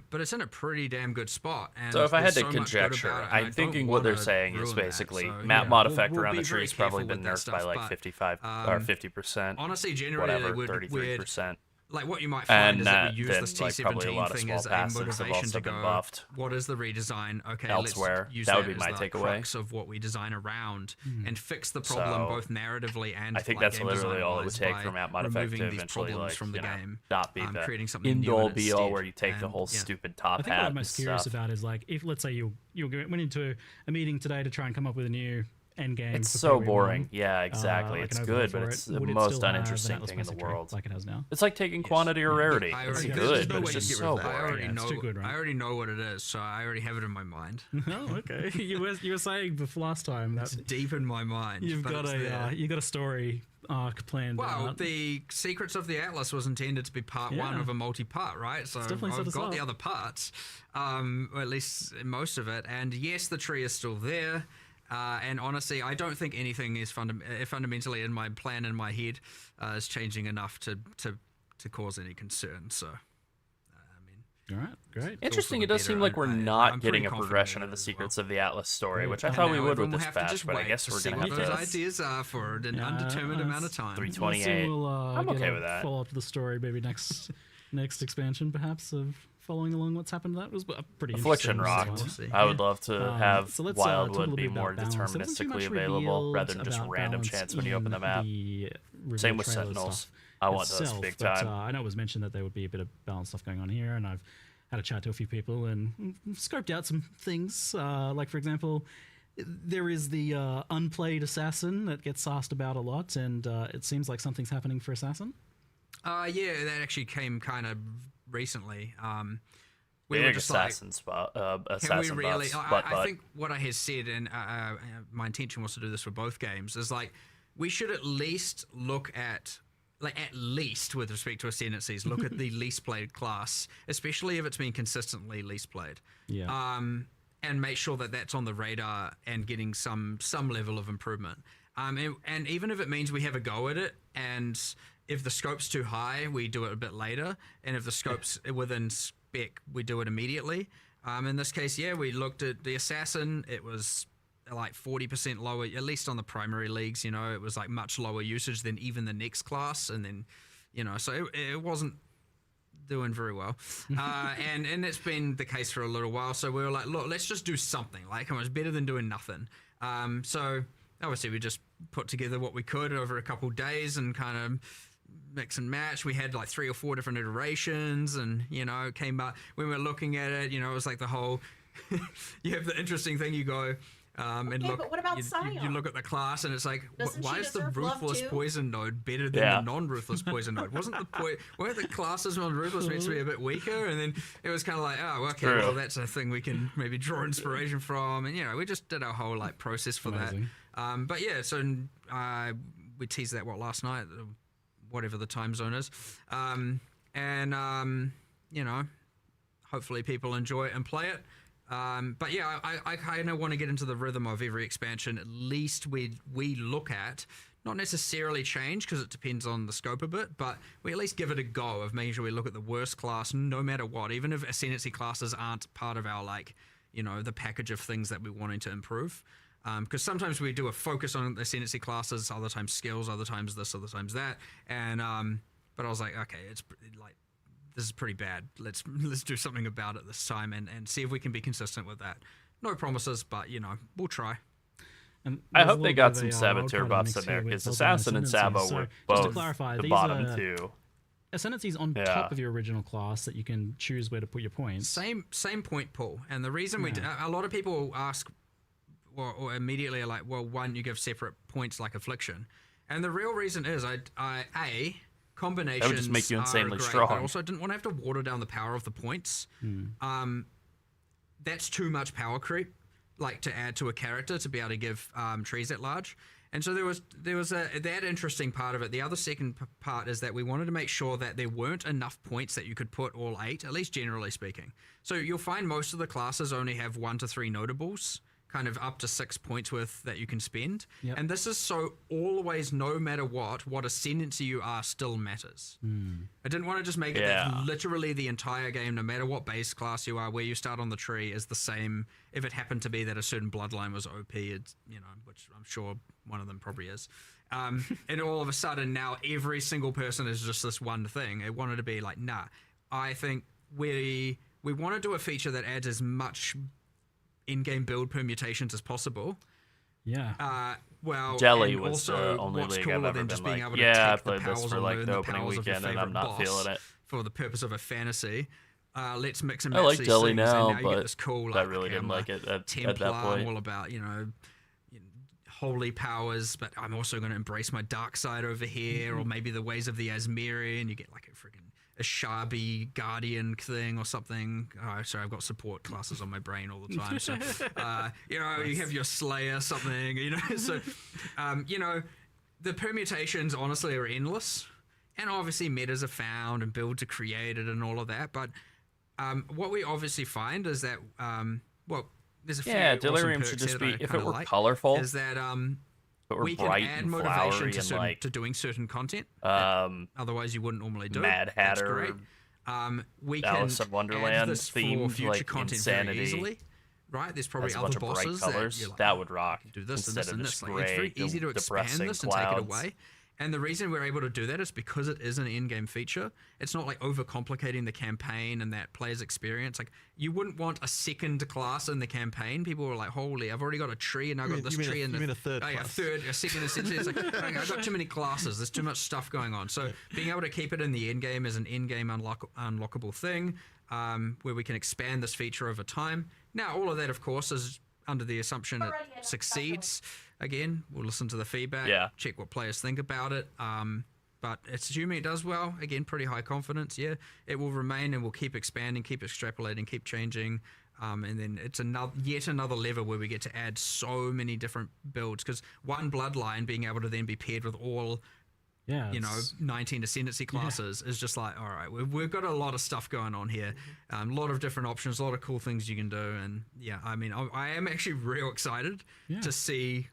But it's in a pretty damn good spot. And So if I had there's to so much good conjecture, about it, and I I'm don't thinking what they're wanna saying is ruin that. basically So, map yeah, mod we'll- effect we'll around be the very tree has probably careful been with that nerfed by stuff, like but, 55 or 50%, honestly, generally, whatever, we'd 33%. like what you might find And is that we use then, this like, probably a T17 lot of thing small as a passives have motivation also to been go, buffed what is the redesign? Okay, elsewhere. let's use That would be as my the takeaway. crux of what we design around and fix the problem So, both narratively and I think like, that's game literally all it would design-wise take by for map mod effect removing to these eventually, problems like, from the you know, game, not be the creating something end new all in be its all stead. where you take the And, whole yeah. stupid top I think hat what I'm and most curious stuff. about is like if let's say you went into a meeting today to try and come up with a new end game. It's for so PoE boring. 1, Yeah, exactly. like it's an overhaul good, but for it's it, the would it most still have an uninteresting Atlas thing in the basic tree world. like it has now. It's like taking quantity or rarity. I It's already- good, there's no but way it's to just get rid so of that. I boring. already It's know. too good, right? I already know what it is, so I already have it in my mind. Oh, okay. you were saying before last time It's that deep in my mind. you've but got it's a there. you got a story arc planned Well, out. the Secrets of the Atlas was intended to be part one Yeah. of a multi-part, right? So definitely set I've us got the up. other parts, or at least most of it. And yes, the tree is still there. And honestly, I don't think anything is fundamentally in my plan in my head is changing enough to cause any concern. So, All right, great. Interesting. for It the does seem better. like we're I'm not pretty getting a confident progression in of it the as Secrets of the Atlas story, which I And thought we now would with everyone will this have to patch, just but I wait guess to we're see gonna what have those to. ideas are for an Yeah, undetermined amount of time. 328. We'll, I'm get okay a with that. Follow up to the story, maybe next expansion, perhaps of following along what's happened. That was pretty Affliction interesting. rocked. as well. I would love to have So let's, talk a Wildwood little be bit about more balance. There wasn't too much deterministically available revealed rather than just about random balance chance when you open the in map. the reveal Same with trailer Sentinels. stuff I want those itself, big but, time. I know it was mentioned that there would be a bit of balance stuff going on here, and I've had a chat to a few people and scoped out some things. Like, for example, there is the unplayed assassin that gets asked about a lot, and it seems like something's happening for assassin. Yeah, that actually came kind of recently. We were Big just like, assassin spot, can we assassin really? buffs, I think what I had said, and my intention was to do this for both games, is like we should at least look at, like at least with respect to ascendancies, look at the least played class, especially if it's been consistently least played. Yeah. And make sure that that's on the radar and getting some level of improvement. And even if it means we have a go at it, and if the scope's too high, we do it a bit later, and if the scope's within spec, we do it immediately. In this case, yeah, we looked at the assassin. It was like 40% lower, at least on the primary leagues. You know, it was like much lower usage than even the next class, and then, you know, so it wasn't doing very well. And it's been the case for a little while. So we were like, look, let's just do something. Like, come on, it's better than doing nothing. So obviously we just put together what we could over a couple days and kind of mix and match. We had like 3 or 4 different iterations, and, you know, came back when we were looking at it, you know, it was like the whole, you have the interesting thing, you go, And Okay, look, but what about you Scion? look at the class and it's like, Doesn't why she is the deserve love ruthless too? poison node better than Yeah. the non-ruthless poison node? Weren't the classes on ruthless meant to be a bit weaker? And then it was kind of like, oh, okay, True. well that's a thing we can maybe draw inspiration from, and we just did our whole like process for Amazing. that. But yeah, so we teased that last night, whatever the time zone is, hopefully people enjoy it and play it. But yeah, I kind of want to get into the rhythm of every expansion. At least we look at, not necessarily change because it depends on the scope a bit, but we at least give it a go of making sure we look at the worst class no matter what, even if ascendancy classes aren't part of our the package of things that we're wanting to improve. Because sometimes we do a focus on ascendancy classes, other times skills, other times this, other times that, and but I was like, okay, it's like, this is pretty bad. Let's do something about it this time and see if we can be consistent with that. No promises, but we'll try. And I there's a hope they little got bit some of a saboteur wildcard buffs mix in there here with because Bloodline Assassin and Ascendancy. Sabo So were just to both clarify, the these bottom are two. Ascendancy's on Yeah. top of your original class that you can choose where to put your points. Same point pool, and the reason we a lot of people ask, or immediately are like, well, why don't you give separate points like Affliction? And the real reason is combinations That would just make you insanely are great, strong. but also I didn't want to have to water down the power of the points. That's too much power creep, like to add to a character to be able to give trees at large. And so there was that interesting part of it. The other second part is that we wanted to make sure that there weren't enough points that you could put all 8, at least generally speaking. So you'll find most of the classes only have 1 to 3 notables, kind of up to 6 points worth that you can spend. Yep. And this is so always, no matter what ascendancy you are still matters. I didn't want to just make it that literally the entire game, no matter what base class you are, where you start on the tree is the same. If it happened to be that a certain bloodline was OP, it's, which I'm sure one of them probably is. And all of a sudden now every single person is just this one thing. It wanted to be like, nah, I think we want to do a feature that adds as much in-game build permutations as possible. Yeah. Jelly and was also the only what's league cooler I've ever than just been being like, able to yeah, I take the played this powers for and like learn the the opening powers of your weekend and I'm favorite not boss feeling it. for the purpose of a fantasy. Let's mix and I match like these Jelly things, now, and now you get but this cool, I really didn't I'm like a it at Templar, that point. I'm all about, holy powers, but I'm also going to embrace my dark side over here, or maybe the ways of the Asmeri, and you get like a Shabi Guardian thing or something. Oh, sorry, I've got support classes on my brain all the time. So, you have your Slayer something, So, the permutations honestly are endless. And obviously metas are found and builds are created and all of that. But what we obviously find is that, there's a few awesome Delirium perks should here just that be, I if it kinda were like, colorful, is that but we're we can bright add and motivation flowery to, and like to doing certain content. Otherwise, you wouldn't normally do Mad it. That's Hatter, great. We Alice can in Wonderland add this for themed, future like, content insanity. very easily. Right? There's probably has a other bunch of bright bosses colors. that you're like, That would rock. do this and instead this of and just this. Like, it's very gray, easy to expand depressing this and take it clouds. away. And the reason we're able to do that is because it is an in-game feature. It's not like overcomplicating the campaign and that player's experience. Like, you wouldn't want a second class in the campaign. People were like, holy, I've already got a tree and I've got this tree. You mean a third class? A second, essentially. It's like, okay, I've got too many classes. There's too much stuff going on. So being able to keep it in the end game is an in-game unlockable thing where we can expand this feature over time. Now, all of that, of course, is under the assumption it succeeds. Again, we'll listen to the feedback, check what players think about it. But it's assuming it does well. Again, pretty high confidence. Yeah, it will remain and we'll keep expanding, keep extrapolating, keep changing. And then it's yet another lever where we get to add so many different builds, because one bloodline being able to then be paired with all 19 ascendancy classes is just like, all right, we've got a lot of stuff going on here, a lot of different options, a lot of cool things you can do. And yeah, I mean, I am actually real excited to see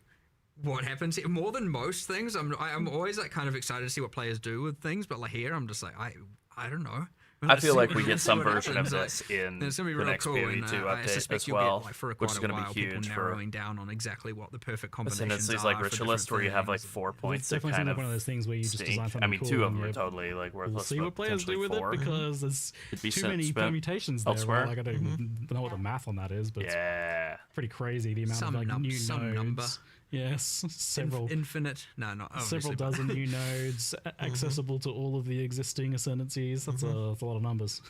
what happens here. More than most things, I'm always like kind of excited to see what players do with things, but like here I'm just like, I don't know. I feel like we get some version of this in it's gonna be the real next cool, PoE and 2 I update suspect as you'll well, get, like, for which quite is a going to while, be huge people for narrowing down on exactly what the perfect combinations Ascendancy's are like for Ritualist, different where you have like things. 4 points that definitely kind seems like of one of those things where you just stink. design something I mean, cool 2 of and them are you- totally like worthless. We'll see but what players do potentially with 4. it, because there's It'd be too many spent permutations there. elsewhere. Right? Like, I don't even know what the math on that is, but Yeah. it's pretty crazy the amount Some of like new some nodes. number. Yes, several Infinite. No, not obviously, several but- dozen new nodes accessible to all of the existing ascendancies. That's a lot of numbers.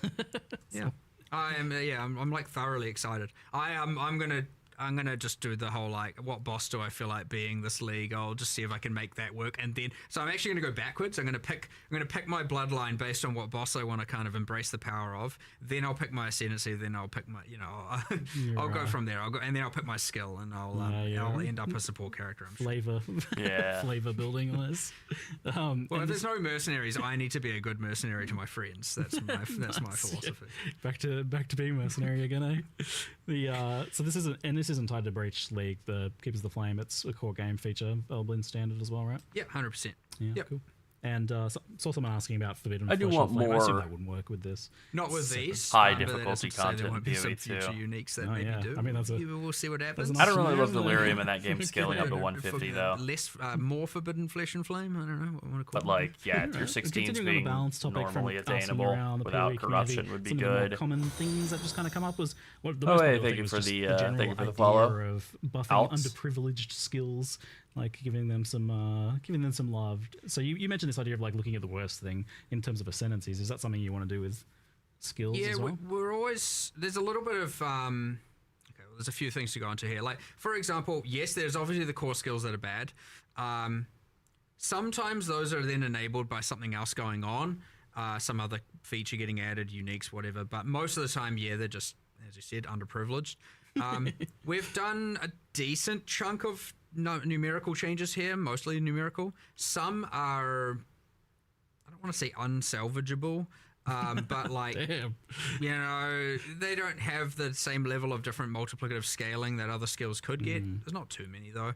Yeah, I am. Yeah, I'm like thoroughly excited. I'm gonna I'm gonna just do the whole like, what boss do I feel like being this league? I'll just see if I can make that work, and then so I'm actually gonna go backwards. I'm gonna pick my bloodline based on what boss I want to kind of embrace the power of. Then I'll pick my ascendancy. Then I'll pick my I'll go from there. And then I'll pick my skill, and I'll end up a support character. I'm sure. Flavor building on this. Well, if there's no mercenaries, I need to be a good mercenary to my friends. That's my philosophy. Back to being mercenary again, eh? So this isn't tied to Breach League. The Keepers of the Flame. It's a core game feature, Elblin standard as well, right? Yeah, 100%. Yeah, yep. Cool. And saw someone asking about Forbidden I do Flesh want and Flame. I assume more- that wouldn't work with this. Not with these. High but that difficulty doesn't say content there won't be in some PoE future too. uniques that Oh, maybe yeah. do. I mean, We'll see what happens. an I don't really love Yeah, Delirium in that game scaling up to Yeah, 150 for though. more Forbidden Flesh and Flame. I don't know what I want to call But it. like, yeah, if your Alright, 16s continuing on being the balance topic from normally asking attainable around the without PoE corruption community, would be some of the more good. common things that just kind of come up was what the Oh, most hey, popular thank thing you was for just the, general thank you for the idea follow. of buffing Alts. underprivileged skills, like giving them some love. So you mentioned this idea of like looking at the worst thing in terms of ascendancies. Is that something you want to do with skills Yeah, as well? we're always there's a little bit of okay, well, there's a few things to go into here. Like for example, yes, there's obviously the core skills that are bad. Sometimes those are then enabled by something else going on, some other feature getting added, uniques, whatever. But most of the time, yeah, they're just, as you said, underprivileged. We've done a decent chunk of numerical changes here, mostly numerical. Some are, I don't want to say unsalvageable, but like, Damn. you know, they don't have the same level of different multiplicative scaling that other skills could get. There's not too many though.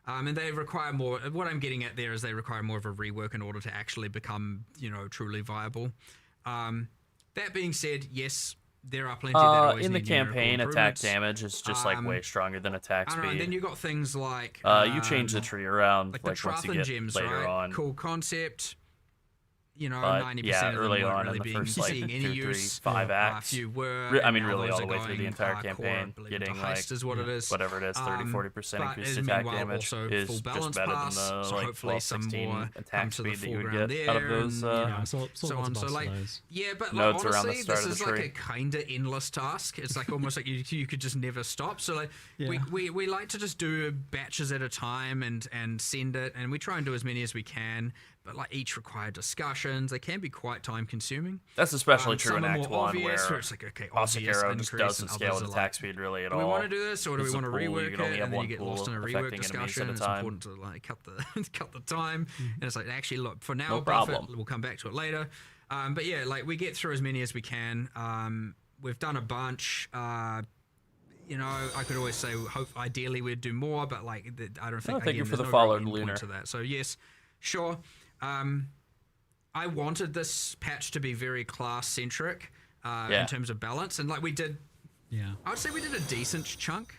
And they require more, what I'm getting at there is they require more of a rework in order to actually become, you know, truly viable. That being said, yes, there are plenty that always In the need numerical campaign, attack improvements. damage is just like way stronger than attack I don't know, and speed. then you got things like You change the tree around like like, the once you Trathan get gems, later right? on. Cool concept. You know, But 90% yeah, of them early weren't on really in the being first like seeing 2, any 3, use. 5 A acts. few were. I and mean, now really those all the are way through the going entire core, campaign, I believe getting the like heist is what it is. whatever it is, 30-40% But increased as attack meanwhile, damage also is full just balance better pass, than the so like hopefully 12, some 16 more come attack to the speed that you would foreground get there. out of those. and, you know, Yeah, I saw so lots on. of So buffs like, for those. yeah, but like, Nodes around the honestly, start this of is the like tree. a kind of endless task. It's like almost like you could just never stop. So like Yeah. we like to just do batches at a time and send it, and we try and do as many as we can. But like each require discussions. They can be quite time consuming. That's especially true in Some are Act more 1 obvious, where it's like, okay, obvious Asakaro just increase, doesn't and scale others with are attack like, speed really at do all. we want to do this, or do we It's a want to pool, you rework can only it? have And then one you get pool lost in a affecting rework enemies discussion. at a It's time. important to like cut the time. And it's like, actually, look, for now, No buff it. problem. We'll come back to it later. But yeah, like we get through as many as we can. We've done a bunch. You know, I could always say, ideally we'd do more, but like I don't think. thank you again, for there's the no follow, real endpoint Lunar. to that. So yes, sure. I wanted this patch to be very class centric in terms of balance, and like we did. Yeah. I would say we did a decent chunk,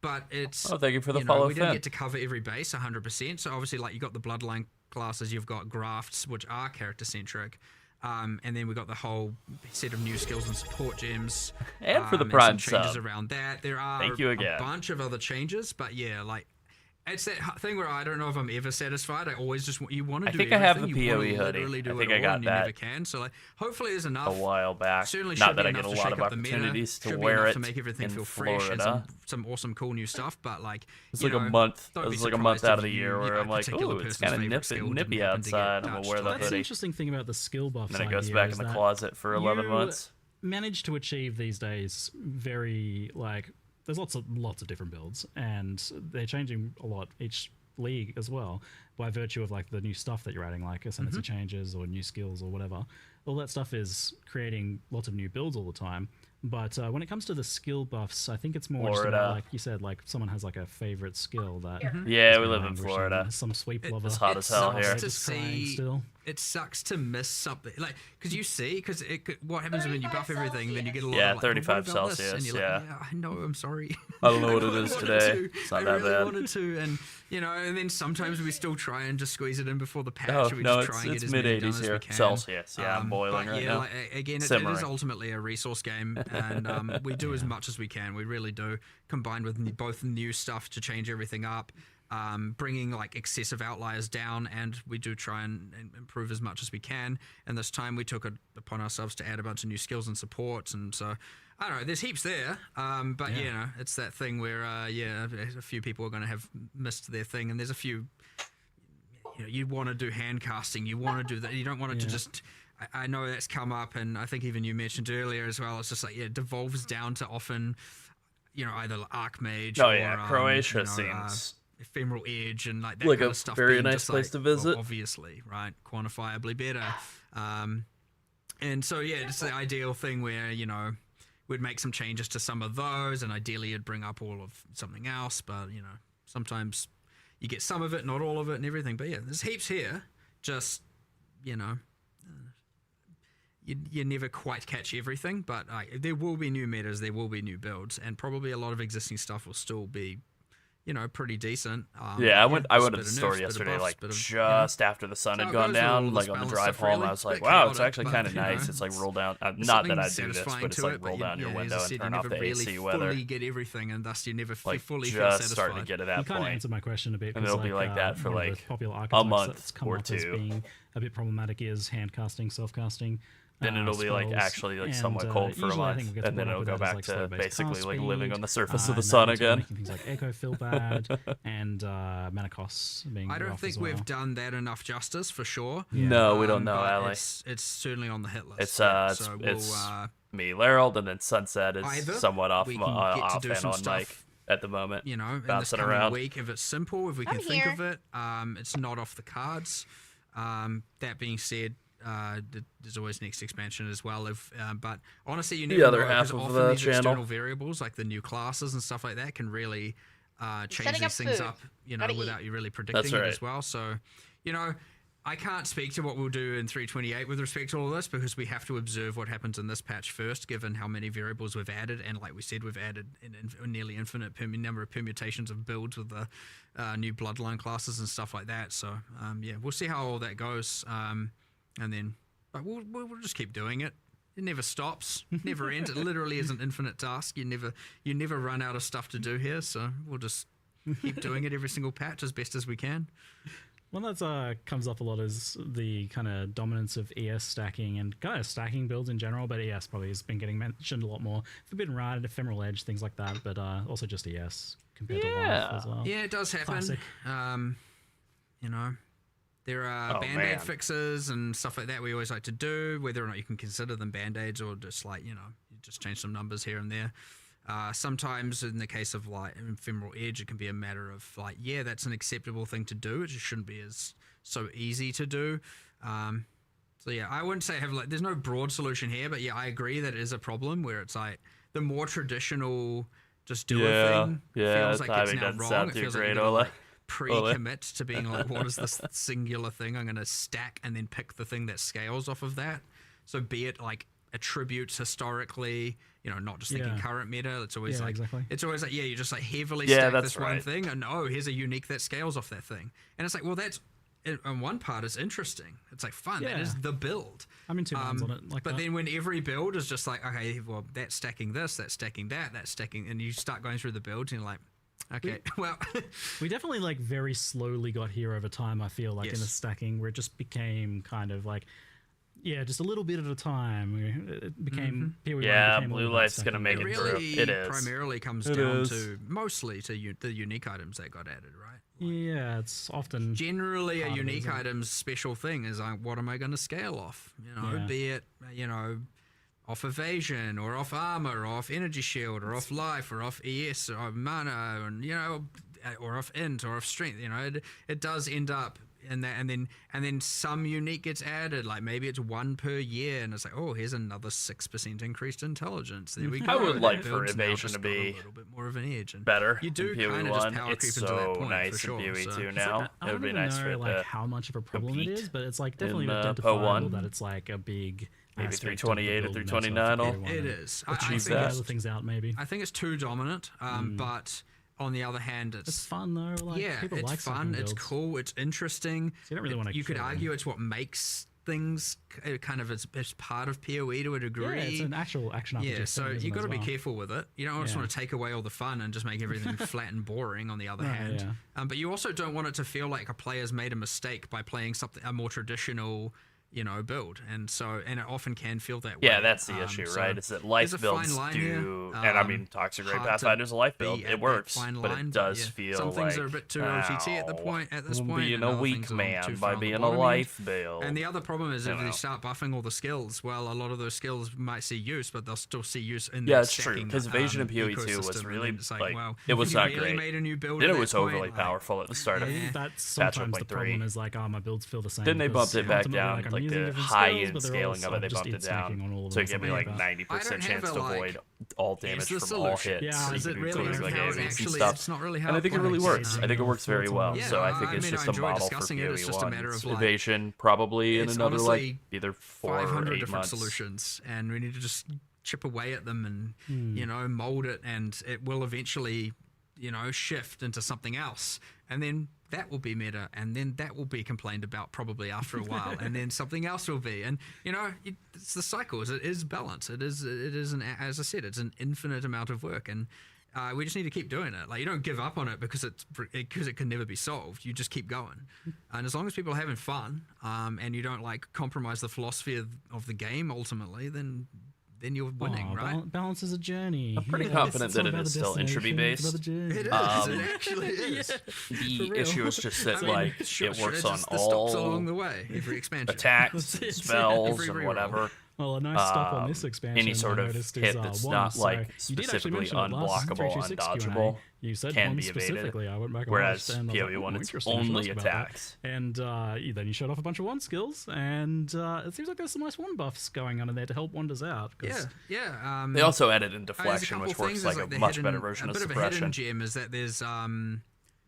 but it's. Oh, thank you for the know, follow, We didn't Finn. get to cover every base 100%. So obviously, like you got the bloodline classes, you've got grafts, which are character centric, and then we got the whole set of new skills and support gems, And for the some Prime changes sub. around that. There are Thank you a again. bunch of other changes, but yeah, like. It's that thing where I don't know if I'm ever satisfied. I always just want you want to I do think I have everything. the You wanna PoE hoodie. literally do I think it I all, got and you that never can. So like, hopefully there's a enough. while back. Certainly Not should that be I get a enough to lot shake of up the meta. opportunities to Should be wear enough it to make everything in feel fresh and Florida. some awesome cool new stuff. But like, It's you like a know, month. don't be It's like a month surprised out of if the year where a I'm like, particular ooh, it's person's kind of favorite skill nippy didn't happen to get outside. I'm gonna touched. wear the That's the hoodie. interesting thing about the skill buffs. And then it goes idea back is in the that closet for 11 you months. Manage to achieve these days very like there's lots of different builds, and they're changing a lot each league as well by virtue of like the new stuff that you're adding, like ascendancy changes or new skills or whatever. All that stuff is creating lots of new builds all the time. But when it comes to the skill buffs, I think it's more just Florida. about, like you said, like someone has like a favorite skill that Yeah, has we been live in languishing, Florida. some sweep lover. It's hot as hell sucks here. to Just crying see. still. It sucks to miss something, like because you see, because what happens when you buff 35 everything, then you get a lot Yeah, of like, 35 what about this? Celsius, And you're yeah. like, yeah, I know, I'm sorry. I don't know what it really is wanted today. to. It's not I that really bad. wanted to, and you know, and then sometimes we still try and just squeeze it in before the patch. No, we no, just try and it's get as many done mid-80s as here. we can. Celsius, yeah, I'm boiling but right yeah, now. like, again, it is Simmering. ultimately a resource game, and we do as much as we can. We really do, combined with both new stuff to change everything up. bringing like excessive outliers down, and we do try and improve as much as we can. And this time we took it upon ourselves to add a bunch of new skills and supports, and so I don't know, there's heaps there, but you know, it's that thing where a few people are going to have missed their thing, and there's a few, you know, you want to do hand casting, you want to do that, you don't want it to just, I know that's come up, and I think even you mentioned earlier as well, it's just like, it devolves down to often, you know, either Archmage or Croatia you know, seems Ephemeral Edge and like that like kind a of stuff very being nice just place like, to visit. well, obviously, right, quantifiably better. And so yeah, it's the ideal thing where, you know, we'd make some changes to some of those, and ideally you'd bring up all of something else, but you know, sometimes you get some of it, not all of it and everything. But yeah, there's heaps here, just, you know, you never quite catch everything, but there will be new metas, there will be new builds, and probably a lot of existing stuff will still be, you know, pretty decent. I went to the nerfs, store bit of yesterday, buffs, like bit of, just after the sun how had it gone goes with all down, this like on the balance drive stuff, home. really. I was like, Bit wow, it's chaotic, actually but, kind of you know, nice. It's like roll down. there's Not that something I do this, satisfying but it's to like it, roll down your as I window and said, turn you off never the really AC weather. fully get everything, and thus you never Like fully feel just satisfied. starting to get to that You kind of point. answered my question a bit. And 'cause, it'll be like that for, one of the like, popular a archetypes month that's come or up as two. being a bit problematic is hand casting, self casting. Then it'll be like spells, actually like and, somewhat cold for a usually I month, think it gets and then brought it'll up go with that as, back like, to slow-based basically cast like living speed, on the surface of the and sun that into again. making things like echo feel bad and mana costs being I don't rough think as well. we've done that enough justice for sure. No, we don't know, but Ali. it's certainly on the hit list. It's yeah, it's so it's me, Larold, and then Sunset is either somewhat off we can get to off do and some on stuff, mic at the moment. you know, in this bouncing coming around. week, if it's simple, if we can I'm think here. of it, it's not off the cards. That being said, there's always next expansion as well. But honestly, you never other know, half 'cause of often the these channel. external variables, like the new classes and stuff like that, can really change setting these up things food. up, you know, Gotta without eat. you really predicting That's it right. as well. So, you know, I can't speak to what we'll do in 3.28 with respect to all of this, because we have to observe what happens in this patch first, given how many variables we've added. And like we said, we've added a nearly infinite number of permutations of builds with the new bloodline classes and stuff like that. So, yeah, we'll see how all that goes. And then, but we'll just keep doing it. It never stops, never ends. It literally is an infinite task. You never run out of stuff to do here. So we'll just keep doing it every single patch as best as we can. One that comes up a lot is the kind of dominance of ES stacking and kind of stacking builds in general, but ES probably has been getting mentioned a lot more. Forbidden Ride, Ephemeral Edge, things like that, but also just ES compared to Life as well. Yeah, it does happen. Classic. You know, there are Oh, band-aid man. fixes and stuff like that we always like to do, whether or not you can consider them band-aids or just like, you know, you just change some numbers here and there. Sometimes in the case of like Ephemeral Edge, it can be a matter of like, yeah, that's an acceptable thing to do. It just shouldn't be so easy to do. So yeah, I wouldn't say there's no broad solution here, but yeah, I agree that it is a problem where it's like the more traditional just do a thing feels like it's timing now doesn't wrong. sound It too feels great, like you're Ola. like pre-commit to being like, what is this singular thing? I'm going to stack and then pick the thing that scales off of that. So be it like attributes historically, you know, not just thinking current meta. It's always it's always like, yeah, you just like heavily stack that's this one right. thing, and oh, here's a unique that scales off that thing. And it's like, well, that's on one part is interesting. It's like fun. That is the build. I'm in two minds on it. But then when every build is just like, okay, well, that's stacking this, that's stacking that, that's stacking, and you start going through the builds, and you're like, okay, well, We definitely like very slowly got here over time, I feel like, in the Yes. stacking, where it just became kind of like, yeah, just a little bit at a time. It became PoE Yeah, became all Blue about Light's gonna stacking make builds. it through. really It is. primarily comes It down is. to mostly to the unique items that got added, right? Yeah, it's often Generally, a part of it, unique isn't it? item's special thing is like, what am I going to scale off? You know, Yeah. be it, you know, off evasion or off armor or off energy shield or off life or off ES or mana, and you know, or off int or off strength. You know, it does end up in that, and then some unique gets added. Like maybe it's one per year, and it's like, oh, here's another 6% increased intelligence. There we go. I would That like for build's now evasion just to got a be little bit more of an edge. And better You do in PoE kind of just 1. power It's creep into that so point, nice for sure, in PoE so. 2 It's now. I It would don't be even nice know for it like to how much of a problem it compete is, but it's like definitely in, PoE identifiable 1. that it's like a big Maybe aspect of the 328 or build and 329 stuff will that they It wanna is. I achieve think figure that. other things out maybe. I think it's too dominant, but on the other hand, It's fun though. Like, yeah, people it's like fun, stacking it's builds. cool, it's interesting. So you don't really wanna You could kill them. argue it's what makes things kind of as part of PoE to a degree. Yeah, it's an actual action RPG. Yeah, so you got to be well. careful with it. You don't just want to take away all the fun and just make everything flat and boring. On the other hand, but you also don't want it to feel like a player's made a mistake by playing a more traditional, build, and it often can feel that way. Yeah, that's the issue, so right? It's that life there's a builds fine line do, here. and I mean, Toxic Raid hard Pathfinder's a life to build. be It at works, that fine but line, it does yeah. feel some things like, are a bit too OTT at this point. being and a other weak things are man too by far on the being a bottom end. life build. And the other problem is if know. you start buffing all the skills, well, a lot of those skills might see use, but they'll still see use in Yeah, that it's true, stacking, because Evasion in PoE 2 was ecosystem, and really, it's like, well, it was you not really great. made a new build Then at it that was point, overly like, powerful at the start of Yeah. That's Patch sometimes the 1.3. problem is like, my builds feel the same. Then they because bumped it back ultimately, down, like, I'm like using the different high skills, end but they're scaling of also it, they just bumped it stacking on all down. of So them, it gave me something like that. 90% I don't chance have to a, like, avoid all damage the from all solution. hits. Yeah, so you is can it do really tools like how it Aziz and actually? stuff. It's not really how And I think it really quite works. easy. I think it works very well. Yeah, So I think I it's mean, just I a enjoy model for discussing it. It's PoE just a 1. matter of, like, Evasion probably in it's another like honestly either 4 or 500 8 different months. solutions, and we need to just chip away at them and mold it, and it will eventually shift into something else, and then that will be meta, and then that will be complained about probably after a while, and then something else will be, and it's the cycle. It is balance. It is as I said, it's an infinite amount of work, and we just need to keep doing it. Like, you don't give up on it because it can never be solved. You just keep going, and as long as people are having fun, and you don't like compromise the philosophy of the game ultimately, then you're winning, right? Balance is a journey. I'm pretty Yes, confident it's that not it about is the still entropy destination, it's based. about the journey. It is. It actually is. The real. issue is just that like it works on the stops along all the way. Every expansion. attacks, That's it. spells, Every and reroll. whatever. Well, a nice stop on this expansion. Any sort I of noticed hit is, that's one, not so like you did actually specifically mention it last unblockable, 326 Q&A. undodgeable You said can one be evaded, specifically. I went back and whereas watched, and I was PoE like, 1 "Oh, it's interesting, I should only ask about that." attacks. And then you showed off a bunch of wand skills, and it seems like there's some nice wand buffs going on in there to help wanders out. 'cause Yeah. They also added in there's a deflection, couple which works things. like There's a the much hidden- better version a of bit of a hidden suppression. gem is that there's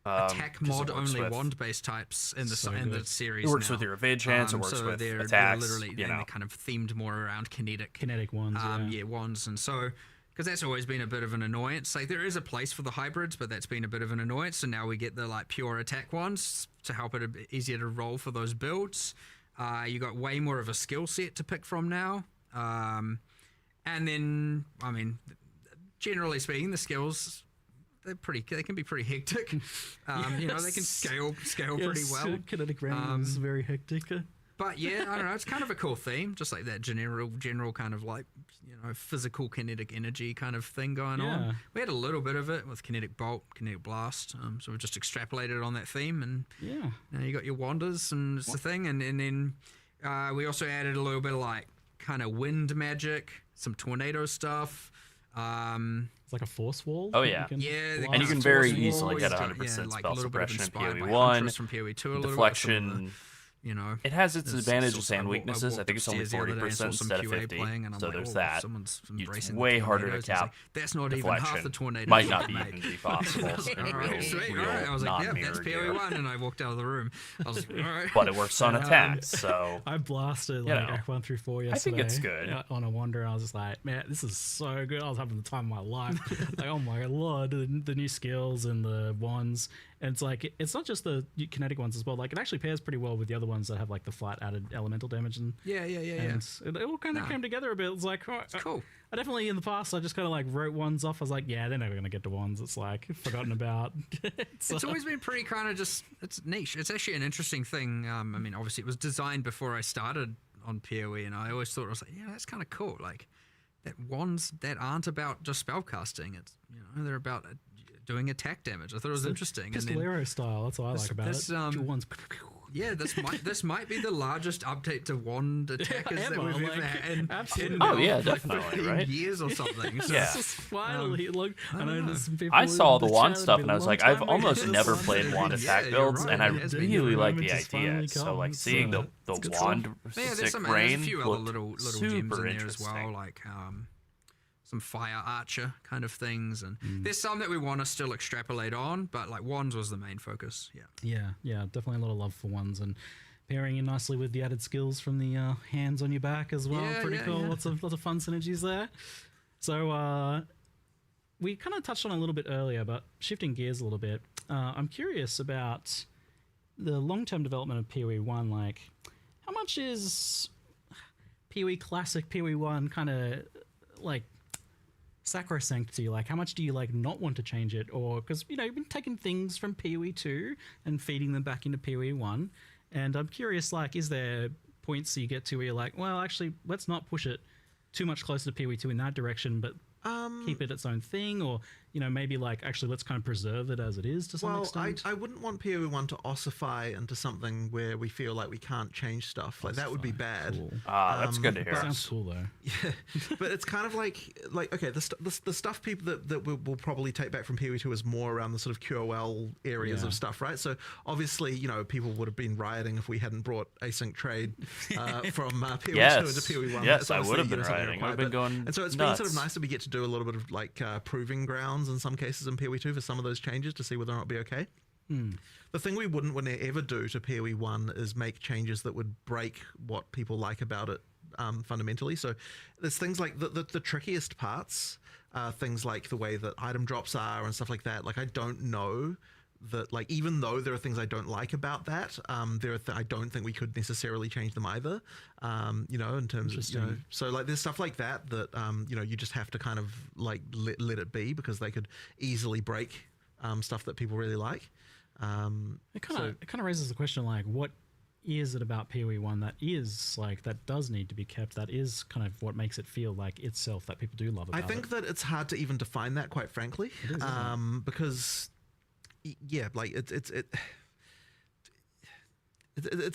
attack 'cause it mod works only with- wand based types in the So in the good. series. It works now. with your evade chance. It works so with they're attacks. literally You and know, they're kind of themed more around kinetic ones. wands, and so because that's always been a bit of an annoyance. Like, there is a place for the hybrids, but that's been a bit of an annoyance. So now we get the like pure attack ones to help it a bit easier to roll for those builds. You got way more of a skill set to pick from now, and then I mean, generally speaking, the skills. They can be pretty hectic. They can scale pretty well. Kinetic rain is very hectic. But yeah, I don't know. It's kind of a cool theme, just like that general kind of like physical kinetic energy kind of thing going Yeah. on. We had a little bit of it with kinetic bolt, kinetic blast. So we just extrapolated on that theme, and Yeah. you got your wanders and it's the thing, and then we also added a little bit of like kind of wind magic, some tornado stuff. It's like a force wall. Oh, that yeah. you can Yeah, blast. And you can Force very wall, easily you get got- 100% like spell a little bit of suppression in inspired PoE by 1. Huntress from PoE 2 a little bit. Deflection. It has its There's advantages also- and I weeknesses. I walked think it's only upstairs the other day and 40% saw some instead of QA 50. playing, and I'm So like, there's "Oh, that. someone's It's embracing the way harder to tornadoes." He's cap like, that's not even deflection. half the tornado. Might not mate." even be possible. I was like, in all right, real- sweet, real all right. I was like, yeah, that's non-mirror PoE gear. 1, and I walked out of the room. I was like, all right. But it works on attacks, so I blasted You like know, Act 1 through 4 I yesterday. think it's good. On a Wander, and I was just like, man, this is so good. I was having the time of my life. Like, oh my lord, the new skills and the wands. And it's like, it's not just the kinetic ones as well. Like, it actually pairs pretty well with the other ones that have like the flat added elemental damage. And Yeah. and it all kind of came together a bit. It's like, oh, It's cool. I definitely in the past I just kind of like wrote wands off. I was like, yeah, they're never gonna get to wands. It's like forgotten about. It's always been pretty kind of just, it's niche. It's actually an interesting thing. I mean, obviously it was designed before I started on PoE, and I always thought, I was like, yeah, that's kind of cool. Like, that wands that aren't about just spellcasting. It's, they're about doing attack damage. I thought it was interesting. Pistolero style. That's what I like about this, it. Wands. Yeah, this might be the largest update to wand attackers that ever, we've like, ever had in absolutely. Oh, yeah, like definitely, 15 right? years or something. So, Yeah. This is finally look. I know there's some people. I saw in the the wand chat, stuff it'd and been I a was long like, I've time almost ago. never This played one. wand Yeah, attack you're builds, right. and I It has been really the like moment the just finally idea. So like comes, seeing so the it's good wand yeah, there's sick some rain there's a few other looked little gems super in there as interesting. well, like some fire archer kind of things, and there's some that we want to still extrapolate on, but like wands was the main focus. Yeah, definitely a lot of love for wands and pairing in nicely with the added skills from the hands on your back as well. Yeah, Pretty yeah, cool. yeah. Lots of fun synergies there. So we kind of touched on it a little bit earlier, but shifting gears a little bit, I'm curious about the long-term development of PoE 1. Like, how much is PoE Classic, PoE 1 kind of like sacrosanct to you? Like, how much do you like not want to change it? Or because you've been taking things from PoE 2 and feeding them back into PoE 1, and I'm curious, like, is there points you get to where you're like, well, actually, let's not push it too much closer to PoE 2 in that direction, but keep it its own thing, or maybe like actually let's kind of preserve it as it is to some extent. I wouldn't want PoE 1 to ossify into something where we feel like we can't change stuff. Like that would be bad. Cool. That's good to hear. Sounds cool though. Yeah, but it's kind of like okay, the stuff people that we'll probably take back from PoE 2 is more around the sort of QOL areas of stuff, right? So obviously, people would have been rioting if we hadn't brought async trade from PoE 2 into PoE 1. Yes, I would have been rioting. I've been going and so it's nuts. been sort of nice that we get to do a little bit of like proving grounds in some cases in PoE 2 for some of those changes to see whether or not it'll be okay. The thing we wouldn't ever do to PoE 1 is make changes that would break what people like about it fundamentally. So there's things like the trickiest parts, things like the way that item drops are and stuff like that. Like I don't know that, like, even though there are things I don't like about that, I don't think we could necessarily change them either. In terms of so like there's stuff like that you just have to kind of like let it be, because they could easily break stuff that people really like. It kind of raises the question, like, what is it about PoE 1 that does need to be kept, that is kind of what makes it feel like itself, that people do love about it? I think that it's hard to even define that, quite frankly, because like it's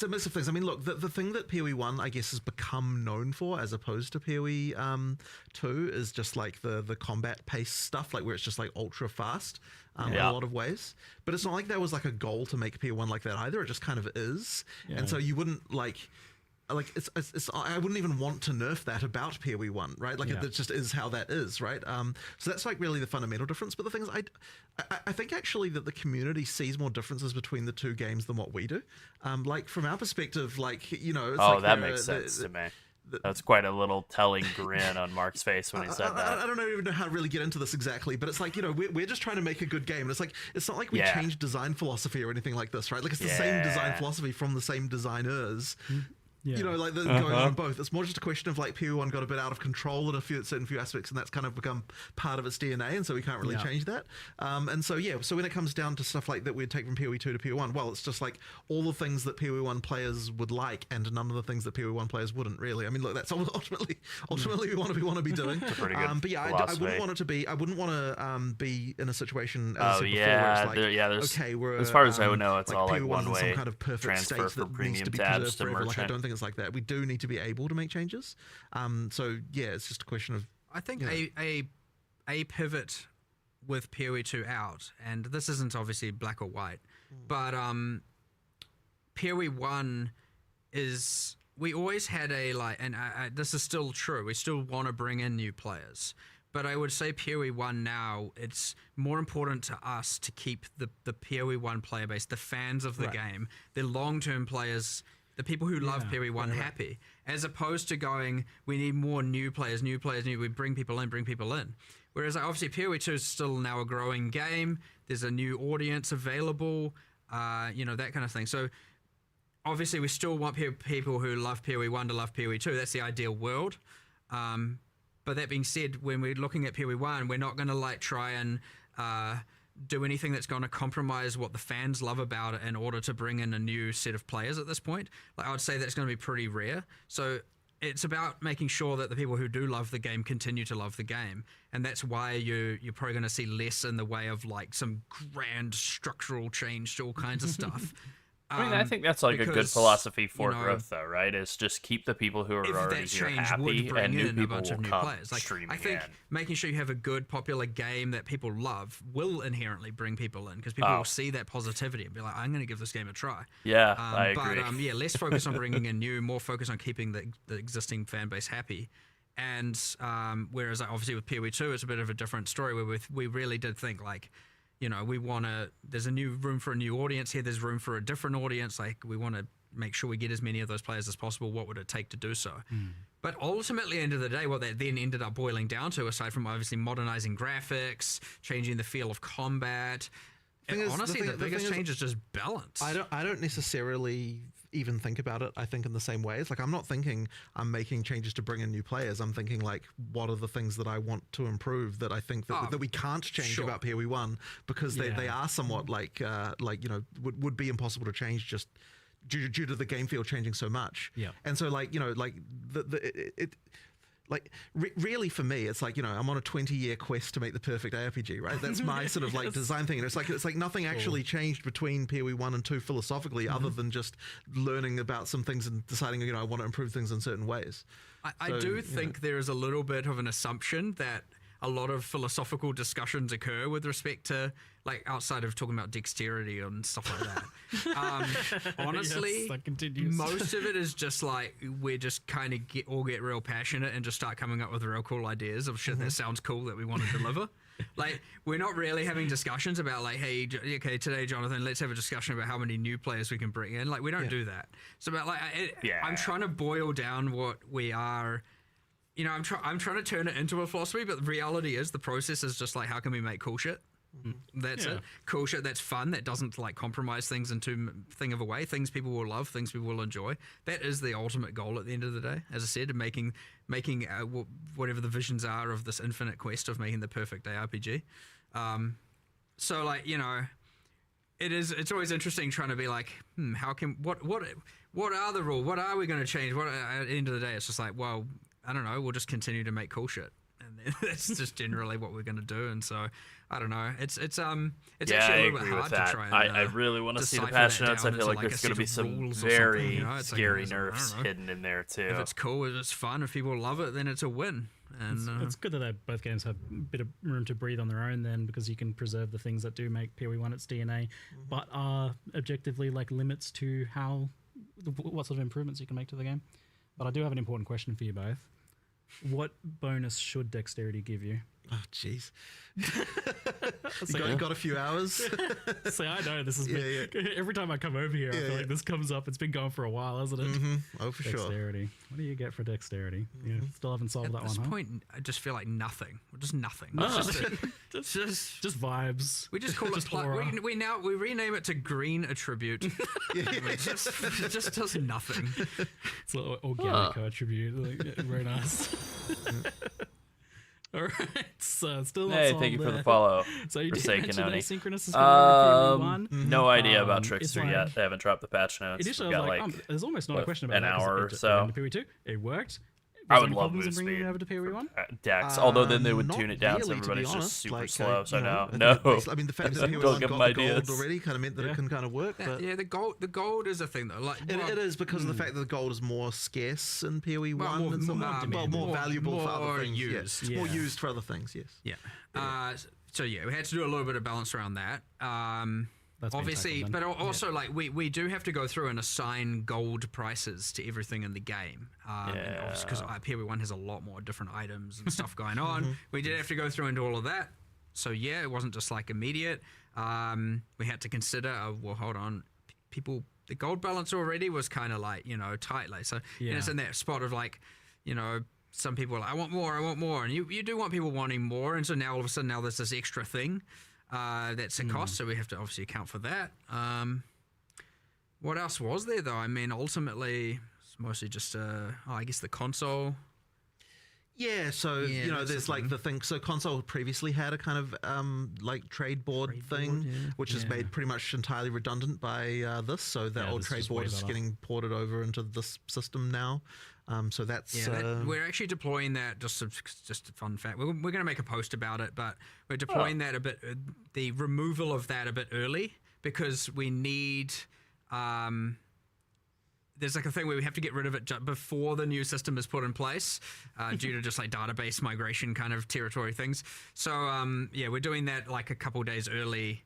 a mix of things. I mean, look, the thing that PoE 1, I guess, has become known for, as opposed to PoE 2, is just like the combat pace stuff, like where it's just like ultra fast in a lot of ways. But it's not like there was like a goal to make PoE 1 like that either. It just kind of is. Yeah. And so you wouldn't like it's I wouldn't even want to nerf that about PoE 1, right? Like it just is how that is, right? So that's like really the fundamental difference. But the thing is, I think actually that the community sees more differences between the two games than what we do. Like from our perspective, like it's that makes sense to me. That's quite a little telling grin on Mark's face when he said that. I don't even know how to really get into this exactly, but it's like, we're just trying to make a good game. And it's like, it's not like we changed design philosophy or anything like this, right? Like it's the same design philosophy from the same designers. Like going on both. It's more just a question of like PoE 1 got a bit out of control in certain few aspects, and that's kind of become part of its DNA, and so we can't really change that. And so so when it comes down to stuff like that we'd take from PoE 2 to PoE 1, well, it's just like all the things that PoE 1 players would like, and none of the things that PoE 1 players wouldn't really. I mean, look, that's ultimately we want to be doing. It's a pretty good but yeah, I wouldn't want it to be. I wouldn't want to be in a situation. As I said before, where it's like, we're as far as I would know, it's like all like PoE 1's one in way some kind of perfect transfer state for that needs to premium be tabs preserved to forever. Like, I merchant. don't think it's like that. We do need to be able to make changes. So yeah, it's just a question of. I think a pivot with PoE 2 out, and this isn't obviously black or white, but PoE 1 is, we always had and this is still true, we still want to bring in new players. But I would say PoE 1 now, it's more important to us to keep the PoE 1 player base, the fans of the game, the long-term players, the people who love PoE 1 happy, as opposed to going, we need more new players, we bring people in. Whereas obviously PoE 2 is still now a growing game, there's a new audience available, that kind of thing. So obviously we still want people who love PoE 1 to love PoE 2, that's the ideal world. But that being said, when we're looking at PoE 1, we're not going to try and do anything that's going to compromise what the fans love about it in order to bring in a new set of players at this point. I would say that's going to be pretty rare. So it's about making sure that the people who do love the game continue to love the game. And that's why you're probably going to see less in the way of some grand structural change to all kinds of stuff. I mean, I think that's like a good philosophy for growth, though, right? Is just keep the people who are already here happy, and new people will come streaming in. I think making sure you have a good, popular game that people love will inherently bring people in, because people will see that positivity and be like, I'm going to give this game a try. Yeah, I agree. But less focus on bringing in new, more focus on keeping the existing fan base happy. And whereas obviously with PoE 2, it's a bit of a different story, where we really did think we want to, there's a new room for a new audience here, there's room for a different audience, we want to make sure we get as many of those players as possible. What would it take to do so? But ultimately, end of the day, what that then ended up boiling down to, aside from obviously modernizing graphics, changing the feel of combat, honestly, the biggest change is just balance. I don't necessarily even think about it, I think, in the same way. It's like, I'm not thinking I'm making changes to bring in new players. I'm thinking, like, what are the things that I want to improve that I think that we can't change about PoE 1 because they are somewhat like you know, would be impossible to change just due to the game field changing so much. Yeah. And so, like, you know, like really for me, it's like, you know, I'm on a 20-year quest to make the perfect ARPG, right? That's my sort of like design thing. And it's like nothing actually changed between PoE 1 and 2 philosophically, other than just learning about some things and deciding, you know, I want to improve things in certain ways. I do think there is a little bit of an assumption that a lot of philosophical discussions occur with respect to, like, outside of talking about dexterity and stuff like that. Honestly, Yes, that continues. most of it is just like we're just kind of all get real passionate and just start coming up with real cool ideas of shit that sounds cool that we want to deliver. Like, we're not really having discussions about, like, hey, okay, today, Jonathan, let's have a discussion about how many new players we can bring in. Like, we don't do that. It's about, like, I'm trying to boil down what we are. You know, I'm trying to turn it into a philosophy, but the reality is the process is just like, how can we make cool shit? That's it. Cool shit that's fun, that doesn't like compromise things in too thing of a way. Things people will love, things people will enjoy. That is the ultimate goal at the end of the day. As I said, making whatever the visions are of this infinite quest of making the perfect ARPG. So, like, you know, it's always interesting trying to be like, how can what are the rules? What are we going to change? What at the end of the day, it's just like, well, I don't know. We'll just continue to make cool shit, and that's just generally what we're going to do. And so, I don't know. It's actually a little bit hard to try and I really want to see the patch notes. I feel like there's going to be some very scary nerfs hidden in there too. If it's cool, if it's fun, if people love it, then it's a win. And it's good that both games have a bit of room to breathe on their own then, because you can preserve the things that do make PoE 1 its DNA, but are objectively like limits to what sort of improvements you can make to the game. But I do have an important question for you both. What bonus should dexterity give you? Oh, jeez. You got a few hours? See, I know this is every time I come over here, I feel like this comes up. It's been going for a while, hasn't it? Oh, for sure. Dexterity. What do you get for dexterity? You still haven't solved that at this one, point, I just feel like nothing. Just nothing. It's just vibes. we just call it we rename it to green attribute. It just does nothing. It's an organic attribute. Like, very nice. All right, so still not solved thank you there. for the follow. So you did Forsaken mention Oni. asynchronous is going to be No idea about it's Trickster like- yet. They haven't dropped the patch notes. Initially, We've I was got like, there's almost not a question about an that, 'cause hour or it so. into PoE 2, it worked. I Was would there any love problems in move bringing speed. it over to PoE 1? Dex, although then they would Not tune it down, so really, to be everybody's honest. just super Like, slow. So you know, no. I mean, the fact that Don't PoE 1 give got them the gold ideas. already kind of meant that it can kind of work. But Yeah, the gold is a thing though. Like it is because of the fact that the gold is more scarce in PoE 1 and more valuable for other things. Used. More used for other things, yes. Yeah. So yeah, we had to do a little bit of balance around that. That's been Obviously, tackled then. but also like we do have to go through and assign gold prices to everything in the game. Because PoE 1 has a lot more different items and stuff going on. We did have to go through and do all of that. So yeah, it wasn't just like immediate. We had to consider, well, hold on, people. The gold balance already was kind of like, you know, tight. Like, so and it's in that spot of like, you know, some people are like, I want more, and you do want people wanting more, and so now all of a sudden there's this extra thing that's a cost, so we have to obviously account for that. What else was there though? I mean, ultimately it's mostly just I guess the console. Yeah, so you know, there's like the thing. So console previously had a kind of like trade board thing, which is made pretty much entirely redundant by this. So that old this trade is board way is better. getting ported over into this system now. So that's We're actually deploying that. Just a fun fact. We're going to make a post about it, but we're deploying that a bit. The removal of that a bit early because we need. There's like a thing where we have to get rid of it before the new system is put in place due to just like database migration kind of territory things. So we're doing that like a couple days early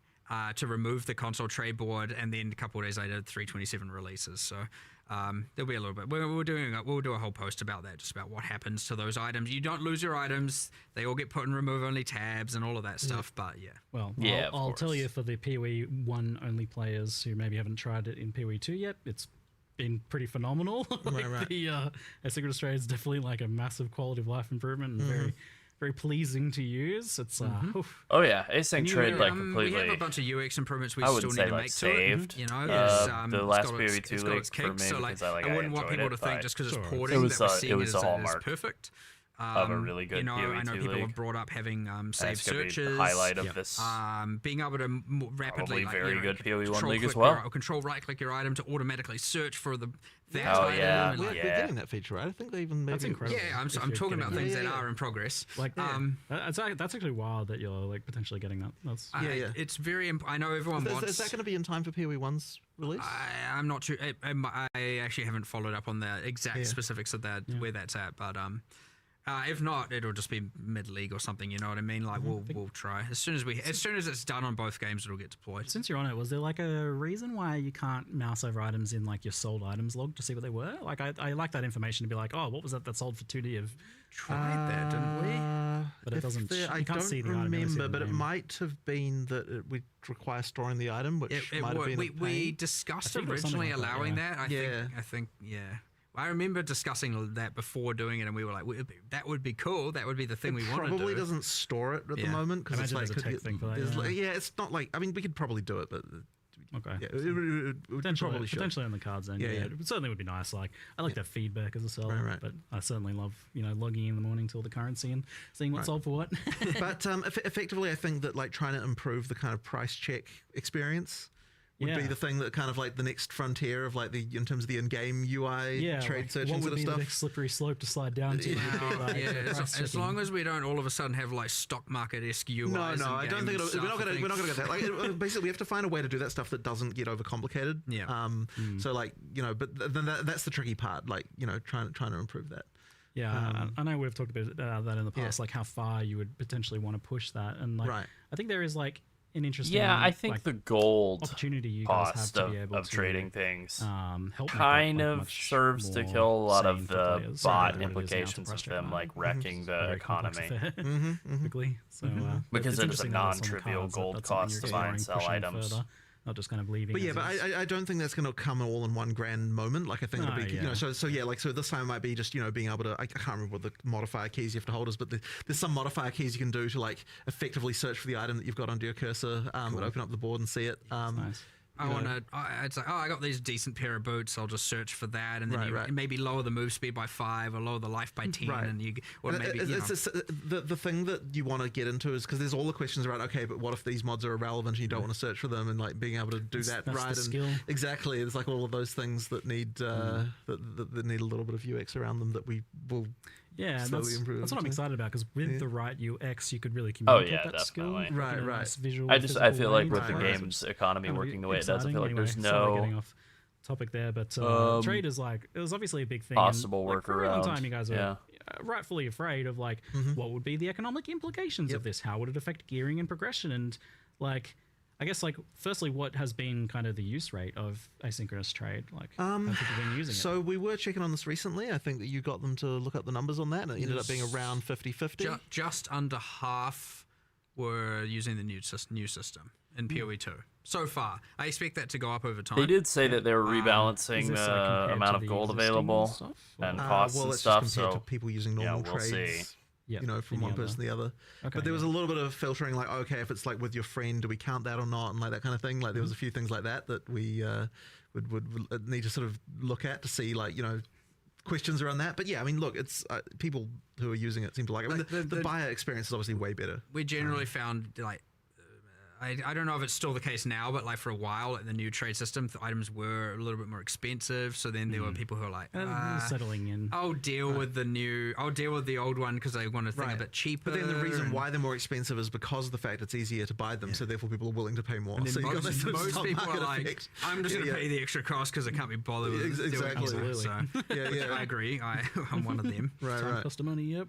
to remove the console trade board, and then a couple days later 327 releases. So there'll be a little bit. We'll do a whole post about that, just about what happens to those items. You don't lose your items; they all get put in remove only tabs and all of that stuff. But yeah. Well, Yeah, I'll of tell course. you, for the PoE 1 only players who maybe haven't tried it in PoE 2 yet, it's been pretty phenomenal. Like right. The asynchronous trade is definitely like a massive quality of life improvement and very, very pleasing to use. It's oof. Oh yeah, async trade like We completely. have a bunch of UX improvements we I still wouldn't need say to like make saved. to it. You know, The it's last got its- PoE2 it's got league its for kinks, me so because like, I wouldn't want enjoyed people it, to think but just because it's Sure. porting It was that we're a- seeing it was as, a as hallmark perfect. of a really good You know, I know PoE2 people league. have brought up having And saved it's gonna be searches. the highlight of this. Being able to rapidly, Probably like, very you know, good PoE1 control league as click well. or control right click your item to automatically search for that Oh, item. yeah. and, We're, like, we're getting that feature, right? I think they even That's maybe. incredible. yeah, I'm if talking you're about getting things that. that Yeah, yeah. are in progress. Like that's actually wild that you're like potentially getting that. That's Yeah. It's very. I know everyone wants. Is that going to be in time for PoE1's release? I'm not sure. I actually haven't followed up on the exact specifics of that where that's at, but if not, it'll just be mid league or something. You know what I mean? Like we'll try as soon as it's done on both games, it'll get deployed. Since you're on it, was there like a reason why you can't mouse over items in like your sold items log to see what they were? Like I like that information to be like, oh, what was that sold for 2D of? Tried that, didn't we? But it doesn't. You I can't don't see the item. you only see remember, the but it name. might have been that it would require storing the item, which It might have would. been a We pain. discussed I think it was something originally like that, allowing yeah. that. I think. Yeah. I remember discussing that before doing it, and we were like, "That would be cool. That would be the thing we want to do." Probably doesn't store it at the Yeah. moment because it's Imagine like there's a could tech thing for that, there's yeah. like- yeah, it's not like I mean we could probably do it, but Okay. yeah, it Potentially, probably should. potentially on the cards then. Yeah, Yeah, yeah. it certainly would be nice. Like I like that feedback as a seller, Right. but I certainly love logging in the morning to all the currency and seeing what's sold for what. But effectively, I think that like trying to improve the kind of price check experience would be Yeah. the thing that kind of like the next frontier of like the in terms of the in-game UI yeah, trade like, searching what would sort of be stuff. the next slippery slope to slide down to? Like, Yeah, price as checking. long as we don't all of a sudden have like stock market esque UIs. No, and I don't think game we're not stuff. I gonna think- get that. Like basically, we have to find a way to do that stuff that doesn't get overcomplicated. Yeah. So like but then that's the tricky part. Like trying to improve that. Yeah, I know we've talked about that in the past, like how far you would potentially want to push that, and like Right. I think there is like an interesting I think like, the gold opportunity you guys have cost to of, be able of to trading things help make that, kind like, of much serves to more kill a lot sane of for the players. bot Certainly what it is now to implications price of check them an like item. wrecking It's a the very complex economy. affair, typically. So Because it's it is a interesting that it's on the non-trivial cards, that gold that's something cost you're to buy and exploring, sell pushing items. further, not just kind of leaving. But yeah, as but is. I don't think that's going to come all in one grand moment. Like I think it'll be, yeah. so yeah, like so this time it might be just being able to. I can't remember what the modifier keys you have to hold is, but there's some modifier keys you can do to like effectively search for the item that you've got under your cursor, and open up the board and see it. Nice. I want to. It's like, I got these decent pair of boots. I'll just search for that, and then Right, you right. maybe lower the move speed by 5 or lower the life by 10, Right. and or And maybe the thing that you want to get into is because there's all the questions around. Okay, but what if these mods are irrelevant and you don't want to search for them, and like being able to do that that's right the and skill. exactly. It's like all of those things that need that need a little bit of UX around them that we will. Yeah, and slowly improve that's what I'm too. excited about because with the right UX, you could really Oh, communicate yeah, that skill. definitely. like, in a Right. nice visual, I physical feel like way with to the play. game's economy Kind of working the way it does, I exciting. feel like Anyway, there's sorry, getting no off topic there, but trade is like it was obviously a big thing. possible and, like, for a very long workaround. time, you guys were Yeah. rightfully afraid of like what would be the economic implications of this? How would it affect gearing and progression? And like, I guess like firstly, what has been kind of the use rate of asynchronous trade? Like, how have people been using it? So we were checking on this recently. I think that you got them to look up the numbers on that, and it ended up being around 50-50. just under half were using the new system in PoE2 so far. I expect that to go up over time. They did say that they were Is rebalancing this, the compared amount to of the gold existing available stuff, and or- costs well, and it's stuff. just compared So to people using normal we'll see. trades. Yep, From any one other- person to the other. Okay, But there was yeah. a little bit of filtering, like, okay, if it's like with your friend, do we count that or not, and like that kind of thing. Like there was a few things like that that we would need to sort of look at to see, like questions around that. But yeah, I mean, look, it's people who are using it seem to like it. I mean, Like the buyer experience is obviously way better. We generally found like. I don't know if it's still the case now, but like for a while, like the new trade system, the items were a little bit more expensive. So then there were people who were like, settling in. I'll deal with the old one because I want a thing a bit cheaper. But then the reason and- why they're more expensive is because of the fact it's easier to buy them, so therefore people are willing to pay more. And So then you've got this sort of most stock people are market like, effect. I'm just going to Yeah, pay the extra cost because I can't be bothered with doing it. Exactly. So, Yeah. I agree. I'm one of them. Right, Time right. cost of money. Yep.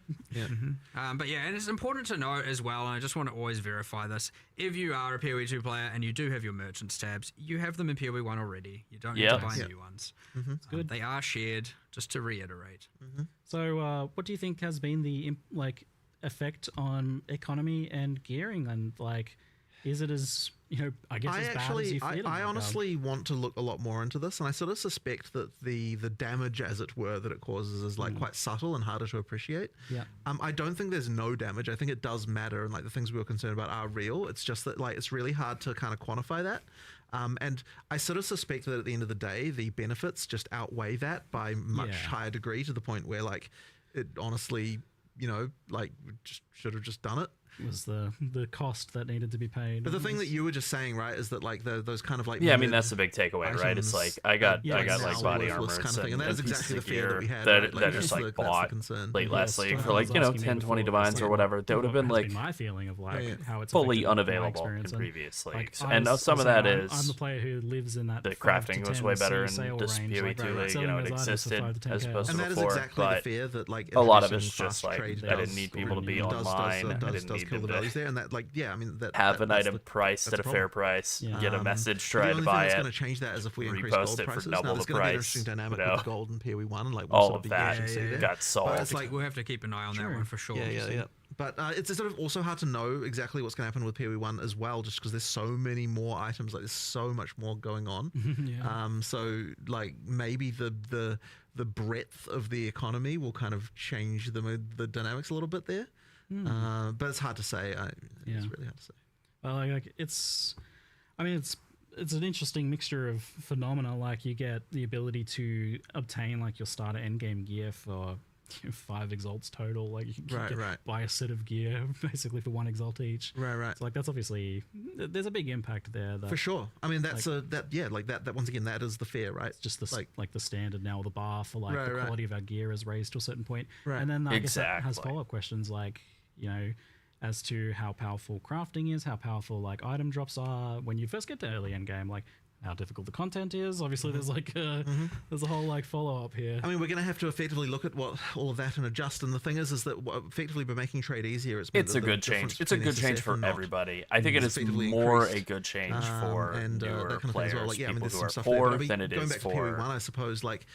But yeah, and it's important to note as well, and I just want to always verify this. If you are a PoE2 player and you do have your merchants tabs, you have them in PoE1 already. You don't need Yeah. to buy Yeah. new ones. good. They are shared, just to reiterate. So, what do you think has been the effect on economy and gearing? And like, is it as I guess as bad as you feared? I honestly want to look a lot more into this, and I sort of suspect that the damage, as it were, that it causes is like quite subtle and harder to appreciate. Yeah. I don't think there's no damage. I think it does matter, and like the things we were concerned about are real. It's just that like it's really hard to kind of quantify that. And I sort of suspect that at the end of the day, the benefits just outweigh that by much higher degree, to the point where like it honestly, like just should have just done it. Was the cost that needed to be paid. But the thing that you were just saying, right, is that like those kind of like I mean that's the big takeaway, right? It's like I got like body armor kind of thing, and that is exactly the fear that we had. That right? that just like bought late last league for like 10-20 divines or whatever. That would have been like my feeling of like how it's fully affected my unavailable in experience. previous Like, leagues, I and was- some of I was that saying, is I'm the player who lives in that the 5 to crafting was 10 way better in sale this range, PoE like, 2 league. selling It those items for existed 5 to 10K. as opposed to And that is before, exactly the but fear that like a lot of introducing it's just fast like trade I didn't does need people to be does online. I does didn't need kill the them values to there, and that like I mean that have an that's item priced at a the fair problem. price, Yeah. get a message, The try only to thing buy that's it. going to change that is if we increase repost gold it for prices. double Now, there's the going to be an price, interesting dynamic you know? with the gold and PoE 1, and like All sort of be that getting to see there. got But solved. it's like We'll have to keep an eye on that one for sure. yeah. But it's sort of also hard to know exactly what's going to happen with PoE 1 as well, just because there's so many more items. Like there's so much more going on. So like maybe the breadth of the economy will kind of change the dynamics a little bit there. But it's hard to say. It's really hard to say. Well, like it's an interesting mixture of phenomena. Like you get the ability to obtain like your starter endgame gear for 5 exalts total. Like you can buy a set of gear basically for 1 exalt each. Right. So like that's obviously there's a big impact there. That For sure. I mean that's that once again that is the fear, right? it's just like the standard now, the bar for like the Right. quality of our gear is raised to a certain point. Right. And then I guess that has Exactly. follow-up questions like as to how powerful crafting is, how powerful like item drops are when you first get to early end game, like how difficult the content is. Obviously there's like there's a whole like follow-up here. I mean, we're going to have to effectively look at what all of that and adjust. And the thing is that effectively by making trade easier, it's It's a good change. It's a good change for everybody. I think it is more a good change for newer that kind of thing players, as well. Like, I mean, people there's who some are stuff there, but I poor mean, than it going is back to PoE 1, for I suppose, like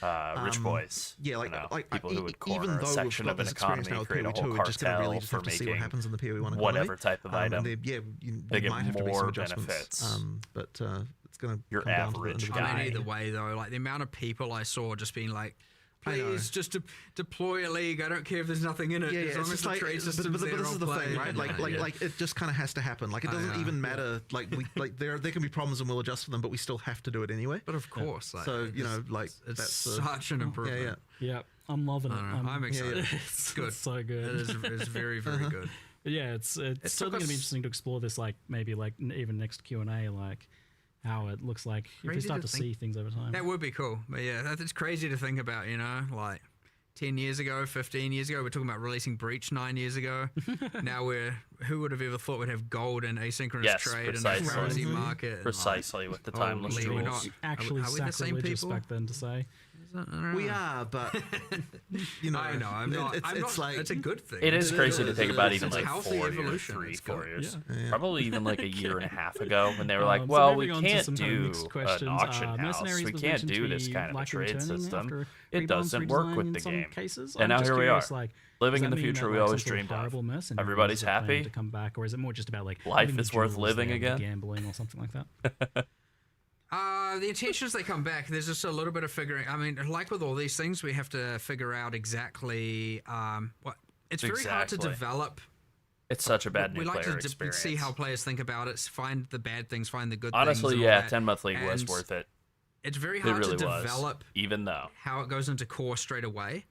rich boys. Yeah, like, you know, like people who would even corner though a we've section got of an this experience economy, now with create a PoE 2, whole we're just going to cartel really just for have to see what making happens in the PoE 1 economy. whatever type of And item. there, They get might have to be some more adjustments. benefits. But it's going to Your come down to the average individual. guy. I mean, either way, though, like the amount of people I saw just being like, I know. please just deploy a league. I don't care if there's nothing in it. Yeah, as long it's as just the like, trade but system's there, this I'll is the play. thing, right? Like it just kind of has to happen. Like it I doesn't know, even matter. Like there can be problems and we'll adjust for them, but we still have to do it anyway. But of course, like, So like it's that's such an improvement. Yeah, I'm loving it. I don't know. I'm excited. It's Good. It's so good. It's very, very good. But yeah, it's certainly took going to be us- interesting to explore this, like maybe like even next Q&A, like how it looks like if we Crazy start to to think- see things over time. That would be cool. But yeah, it's crazy to think about, like 10 years ago, 15 years ago, we're talking about releasing Breach 9 years ago. Now who would have ever thought we'd have gold and asynchronous Yes, trade and a precisely. rarity market? and, like, Precisely with the timeless holy, we're jewels. not- Actually are we the same sacrilegious people? back then to say. I don't know. we are, but you know, I know. I'm not. It's like it's a good thing. It is crazy to is, think it about is. even It's like healthy 4 evolution. years, It's 4 good. years. Yeah. Probably even like a year and a half ago when they were like, So well, we moving on to can't some kind of do mixed an questions. auction house. Mercenaries We was can't mentioned do to this be kind of a likely trade returning system. after It rebalance, doesn't work redesign with in the some game. cases. And I'm now just here we curious, are, like, living does in that the mean future that, we like, always some sort of dreamed of. horrible mercenaries Everybody's are planning happy. to come back, or is it more just about like Life having the is worth jewels living there, the again. gambling or something like that? The intentions they come back, there's just a little bit of figuring. I mean, like with all these things, we have to figure out exactly what. It's very hard to Exactly. develop. It's such a bad We new like player to experience. see how players think about it, find the bad things, find the good Honestly, things. and all yeah, that. 10-month league was And worth it. It's very It hard really to was. develop Even though. how it goes into core straight away.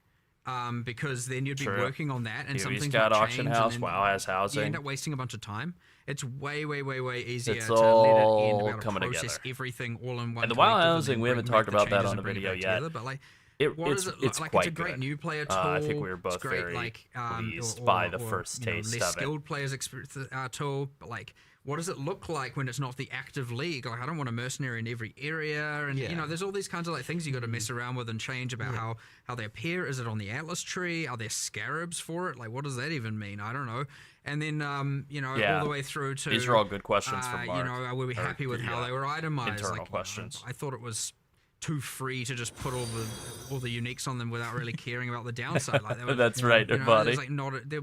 Because then you'd be True. working on that, and some PoE's things got might auction change, house, and then WoW has You housing. end up wasting a bunch of time. It's way, way, way, way easier It's to let it all end, be able to coming process together. everything all in one. And the WoW collective, housing, then we haven't bring talked back the about that changes on and the bring it video back yet. together, but like, What does it look it's like? quite It's a great good. new player tool. I think we were both it's great, very like, pleased by the first taste less of it. skilled players experience tool, but like, what does it look like when it's not the active league? Like, I don't want a mercenary in every area, and there's all these kinds of like things you got to mess around with and change about how they appear. Is it on the Atlas tree? Are there scarabs for it? Like, what does that even mean? I don't know. And then all the way through to These are all good questions from Mark. were we happy with how they were itemized? internal Like, questions. I thought it was too free to just put all the uniques on them without really caring about the downside. Like they were, That's right, you know, buddy. it was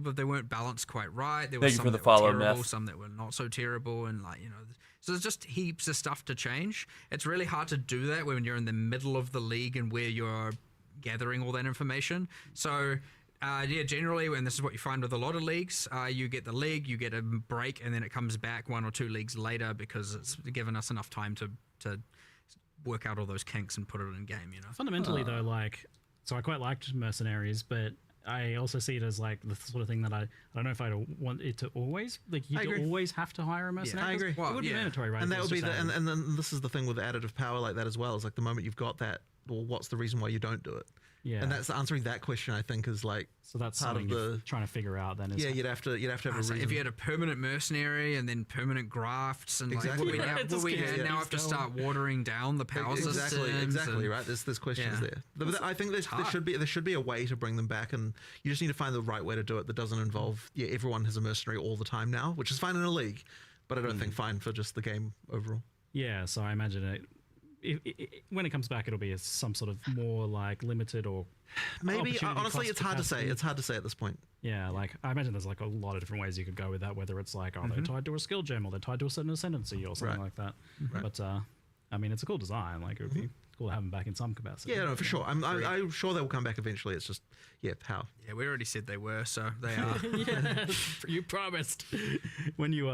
like they weren't balanced quite right. There were Thank you some for the that follow, were terrible, Meth. some that were not so terrible, and like, you know, so there's just heaps of stuff to change. It's really hard to do that when you're in the middle of the league and where you're gathering all that information. So yeah, generally, and this is what you find with a lot of leagues, you get the league, you get a break, and then it comes back 1 or 2 leagues later because it's given us enough time to work out all those kinks and put it in game, you know. Fundamentally, though, like, so I quite liked Mercenaries, but I also see it as like the sort of thing that I don't know if I want it to always, like, you always have to hire a mercenary. I agree. It would be mandatory, right? And that It's would be just the, added. and then this is the thing with additive power like that as well. Is like the moment you've got that, well, what's the reason why you don't do it? Yeah. And that's answering that question. I think is like So that's part of something you're the trying to figure out then. Is yeah. You'd have to have a So reason. if you had a permanent mercenary and then permanent grafts, and Exactly. like, Yeah, it will we just keeps now have to going. start watering down the power systems? Exactly, and- right. There's questions Yeah. there. But I think there hard. should be a way to bring them back, and you just need to find the right way to do it that doesn't involve everyone has a mercenary all the time now, which is fine in a league, but I don't think fine for just the game overall. Yeah, so I imagine when it comes back, it'll be some sort of more like limited or Maybe opportunity honestly, cost it's hard to say. capacity. It's hard to say at this point. Yeah, like I imagine there's like a lot of different ways you could go with that. Whether it's like, they're tied to a skill gem, or they're tied to a certain ascendancy, or something Right. like that. Right. But I mean, it's a cool design. Like it would be cool to have them back in some capacity. Yeah, no, for sure. I'm sure they will come back eventually. It's just how. Yeah, we already said they were, so they are. Yeah, you promised when you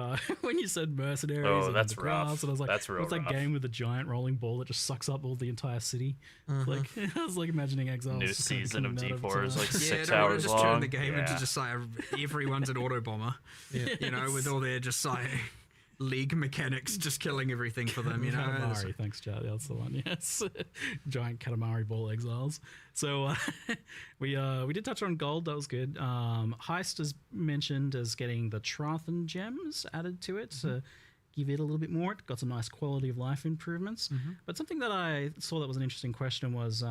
said mercenaries. Oh, and that's the grass, rough. And I was like, That's real what's that rough. game with the giant rolling ball that just sucks up all the entire city? Like I was like imagining Exiles. New just kind season of coming out D4 is time. like Yeah, 6 no, hours just long. turn the game into Yeah. just like everyone's an auto bomber. You know, with all their just like league mechanics just killing everything for them, you know. Katamari, thanks, Charlie. That's the one. Yes, giant Katamari ball exiles. So we did touch on gold. That was good. Heist is mentioned as getting the Trathan gems added to it to give it a little bit more. It got some nice quality of life improvements. But something that I saw that was an interesting question was.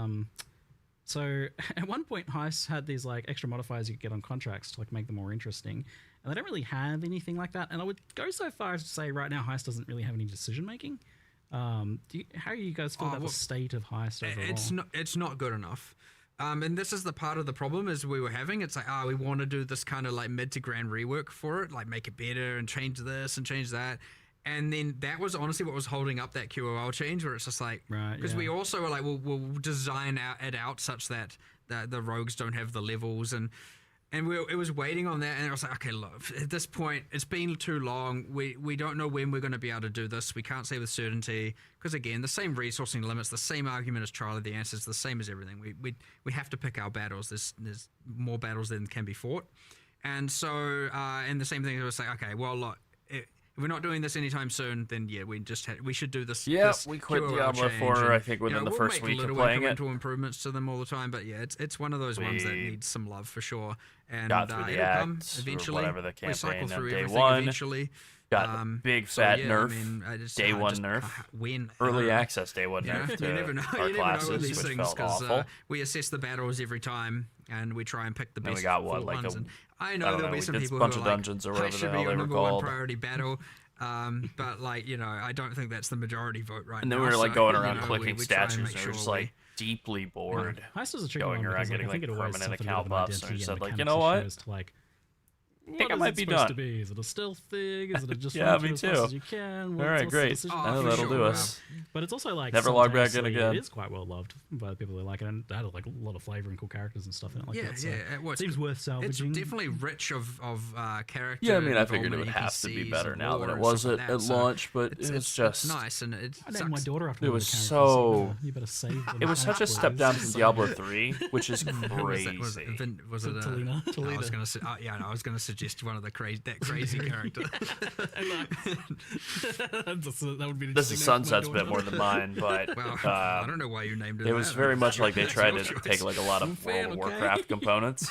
So at one point, Heist had these like extra modifiers you could get on contracts to like make them more interesting, and they don't really have anything like that. And I would go so far as to say right now, Heist doesn't really have any decision making. How do you guys feel about the state of Heist overall? It's not good enough. And this is the part of the problem is we were having. It's like, we want to do this kind of like mid to grand rework for it, like make it better and change this and change that. And then that was honestly what was holding up that QOL change, where it's just like, Right, because yeah. we also were like, we'll design it out such that the rogues don't have the levels, and it was waiting on that, and I was like, okay, look, at this point, it's been too long. We don't know when we're going to be able to do this. We can't say with certainty, because again, the same resourcing limits, the same argument as Charlie. The answer is the same as everything. We have to pick our battles. There's more battles than can be fought, and so and the same thing. I was like, okay, well, look. If we're not doing this anytime soon, then yeah, we should do this. Yeah, this we quit QOL Diablo change 4, and, I think, within the we'll first make week of little playing it. incremental improvements to them all the time, but yeah, it's one of those ones that We needs some love for sure. And got through the it'll come acts or eventually. whatever the We cycle campaign of through day everything one. eventually. Got the big fat nerf, day I one just- nerf, when early access day one yeah, nerf you to never know. our You never know classes, with these which things felt awful. we assess the battles every time, and we try and pick the Then we best got what, fought like ones. a- And I I know don't there'll know, be we some did a people bunch who of are like, dungeons or "Heist whatever should the be hell your they were number one called." priority battle." But like, you know, I don't think that's the majority vote right And now. then we were like so, going you around know, clicking we try and statues, make and we sure were just we- like deeply bored. Heist is a tricky going one around because, like, getting, I think like, it always permanent suffered a account bit of an buffs, and identity just and said, like, mechanics you know what? issues to, like, think what I is might it be supposed done. to be? Is it a stealth thing? Is it just Yeah, run me through as fast too. as you can? All right, What's the great. decision? I know for that'll sure, do us. But it's also like Never log back in simultaneously, again. It is quite well loved by the people who like it, and it had like a lot of flavor and cool characters and stuff in it. Like Yeah, that, so yeah. Well, it seems worth It's salvaging. definitely rich of character. Yeah, I mean, I figured it involvement, would have to be NPCs better and now than lore it and was stuff at, like that, at so launch, but it's it's just nice, and it I named my sucks. daughter after It one was of the characters, so- you better save them. it was such a step down from Diablo 3, which is Who was it? Was crazy. it, was it Talina? I was going to I was going to suggest one of the crazy character. that would be This is Sunset's bit more than mine, but Well, I don't know why you named it. it was that. very much like they That's tried your to choice. take like a lot of fan, World of okay? Warcraft components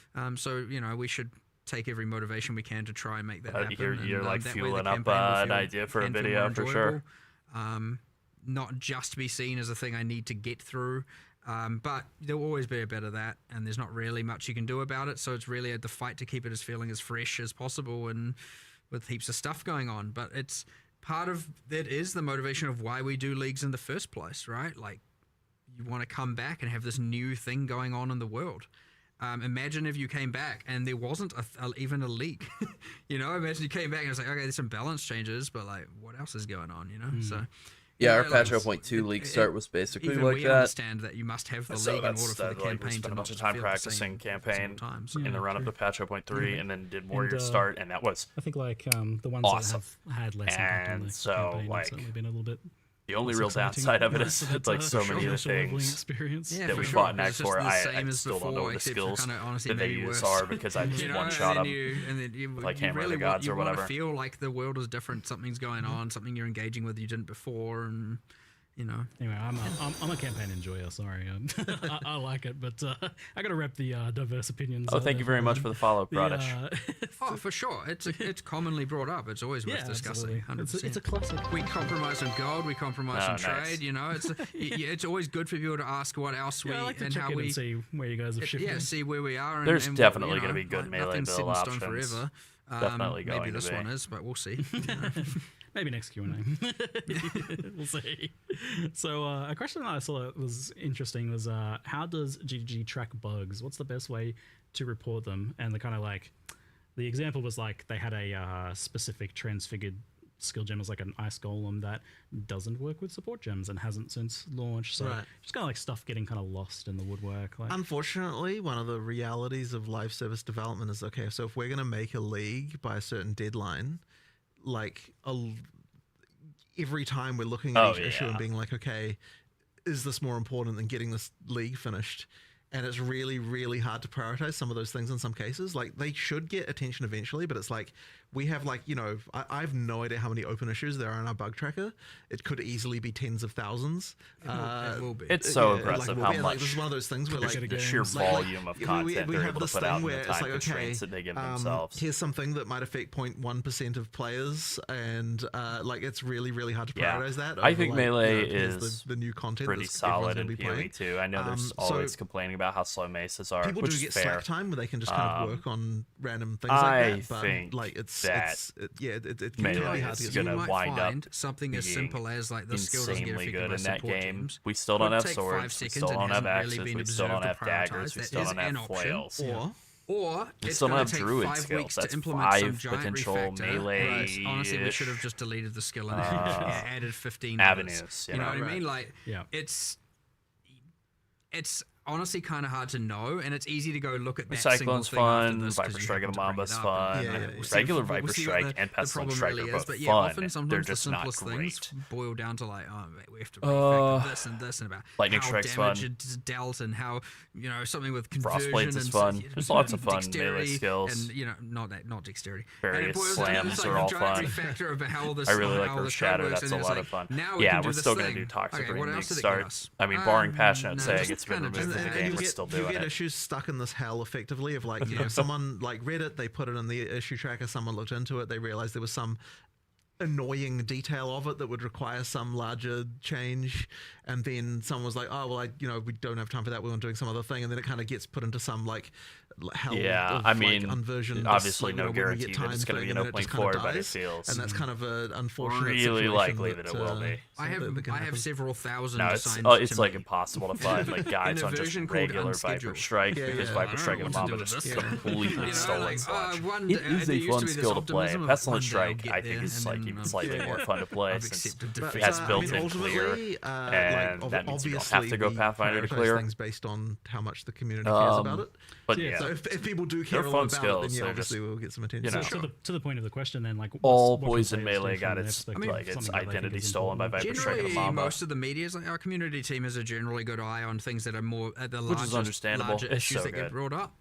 So, we should take every motivation we can to try and make that happen. You're like that way the fueling up campaign will an feel- idea for a can feel video more for sure. enjoyable. Not just be seen as a thing I need to get through. But there will always be a bit of that, and there's not really much you can do about it. So it's really the fight to keep it as feeling as fresh as possible, and with heaps of stuff going on. But it's part of that is the motivation of why we do leagues in the first place, right? Like, you want to come back and have this new thing going on in the world. Imagine if you came back and there wasn't even a league. Imagine you came back and it's like, okay, there's some balance changes, but like, what else is going on? So. Yeah, our like, Patch 0.2 league start was basically even like we that. understand that you must have the So league in that's order for the like, we campaign spent to a not bunch of just time feel practicing the same campaign times. in the run up to patch 0.3, and then did Warrior Start, and that was I think like the ones awesome. that have had less impact on And the so, campaign have like, certainly been a little bit. the only less real exciting. downside of it is But, it's like so many of the social leveling things experience. Yeah, that for we sure. fought in It's Act just 4, the I same as still don't know before, what the except for skills kinda, honestly, that they maybe use worse. are, because I just You know, one-shot and them. then you like you Hammer of really the Gods or want to whatever. feel like the world is different, something's going on, something you're engaging with you didn't before, and Anyway, I'm a campaign enjoyer. Sorry, I like it, but I got to rep the diverse opinions. Oh, thank you very much for the follow, Pradesh. Oh, for sure. It's commonly brought up. It's always worth discussing. absolutely. 100%. It's a classic. We compromise on gold. We compromise Oh, on nice. trade. It's always good for people to ask what else we Yeah, I like to and check how in we and see where you guys have shifted. yeah see where we are. And, There's and definitely going to be good melee nothing's build set in stone options. forever. Definitely going maybe to this be. one is, but we'll see. Maybe next Q&A. We'll see. So a question that I saw that was interesting was how does GGG track bugs? What's the best way to report them? And the kind of like, the example was like they had a specific transfigured skill gem as like an ice golem that doesn't work with support gems and hasn't since launched. So Right. just kind of like stuff getting kind of lost in the woodwork. Like, Unfortunately, one of the realities of live service development is, okay, so if we're going to make a league by a certain deadline, like every time we're looking at each issue and being like, okay, is this more important than getting this league finished? And it's really, really hard to prioritize some of those things in some cases. Like, they should get attention eventually, but it's like, we have like, I have no idea how many open issues there are in our bug tracker. It could easily be tens of thousands. It will be. It's so Yeah, impressive like, how like, much this is one of those things where like the sheer volume of content we they're have able to this put thing out and where the it's time like, okay, constraints that they give themselves. here's something that might affect 0.1% of players, and like it's really, really hard to Yeah. prioritize that. I over, think like, Melee here's is the new content pretty that's solid in everyone's gonna be PoE playing. too. I know there's So always complaining about how slow mesas are, people which do is get fair. slack time where they can just kind of work on random things I like that. But think like it's that it can Melee be hard to is get gonna you might wind up find something as being simple as like the skill doesn't get insanely affected good by in that support game. gems. We still don't Could have take 5 swords, we seconds still and don't have hasn't really axes, been we still don't observed have or daggers, prioritised. we That still is don't an have option. foils. Or We it's still going don't to have take druid 5 skills. weeks That's to implement some 5 giant potential refactor. melee-ish, Honestly, we should have just deleted the skill and added 15 avenues, others. you You know know? what I mean? Like, Yeah. it's honestly kind of hard to know, and it's easy to go look at that single Cyclone's thing after fun, this Viper 'cause you Strike happen and to bring Mamba's it up, fun, and we'll see- regular we'll Viper see what Strike and Pestilence Strike are both But yeah, fun. often sometimes They're the just not simplest things great. boil down to like, oh, we have to refactor this and about Lightning how Strike's damage fun. is dealt and how something with conversion Frostblades is and fun. There's lots of fun melee dexterity skills. and not dexterity. Various and it boils down to slams this, are like, all a giant fun. refactor of how all this. I really like how Earth this Shatter. works, That's and a it's lot like, of fun. Now we Yeah, can do we're this still going thing. to do Toxic Okay, Ring what League else did it start. give us? I mean, barring Passionate No, saying just it's been kinda removed just- from the and game, you we're get- still you doing get it. issues stuck in this hell effectively of like, someone like read it, they put it in the issue tracker, someone looked into it, they realized there was some annoying detail of it that would require some larger change, and then someone was like, oh well, we don't have time for that, we want doing some other thing, and then it kind of gets put into some like hell Yeah, of, I like, mean, unversion, obviously this, no when we get guarantee that time it's going to thing, be an and then it opening just kinda core, but it dies, feels and that's kind of an unfortunate really situation likely that it will be. I have can happen. several thousand. No, assigned it's to like me. impossible to find like guides In a on just version called regular Viper Unscheduled. Strike Yeah, because yeah. Viper I don't Strike know and what to Mamba do with just this. completely stolen slots. One It day- is there a used to fun be this skill to play. optimism of Pestilence one day I'll Strike, get I think, there, is and like then even I'll slightly get more there. fun to play I've since accepted it defeat. has I mean, built-in clear, ultimately, and that means you don't have to go obviously Pathfinder to we clear. prioritize things based on how much the community cares about it. But Yeah. yeah, So if people do care They're a lot fun about it, then skills, yeah, they're obviously just, we'll get some attention. you know, So to the point of the question, then, like all what can boys in players Melee do got from its their perspective, like its something that they think identity is stolen by important? Viper Strike and Generally, Mamba. most of the media is like our community team has a generally good eye on things that are more at the Which is larger, understandable. larger It's issues so that get good. brought up.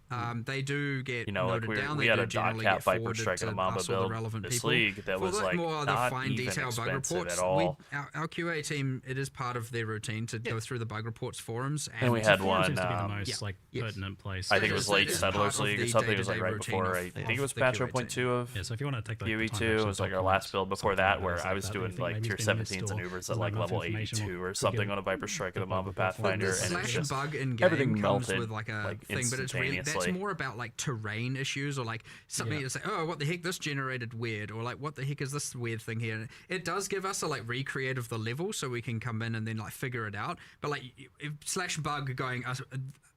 They do get You know, like noted down. we They had do a dot generally cap get Viper forwarded Strike and a to Mamba us or the build relevant this people. league that For was the like more the not fine even detail bug expensive reports, at all. our QA team, it is part of their routine to go through the bug reports forums. And we had Forum one. seems to be the most like pertinent place. I think it was That late is Settlers part of League or the something. It was like day-to-day right routine before of- I think of it was the patch QA 0.2 team. of Yeah, so if you want to take the PoE time to 2, it actually was like our document last build before something that like where this, I like was that, doing you think like maybe tier it's been missed 17s and or Ubers there's at not like enough level information 82 or could something give on a Viper Strike of the Mamba before Pathfinder, The and it's slash just bug in everything game comes melted with like a like thing, but it's that's instantaneously. more about like terrain issues or like something that's like, oh, what the heck, this generated weird, or like what the heck is this weird thing here. And it does give us a like recreate of the level, so we can come in and then like figure it out. But like if slash bug going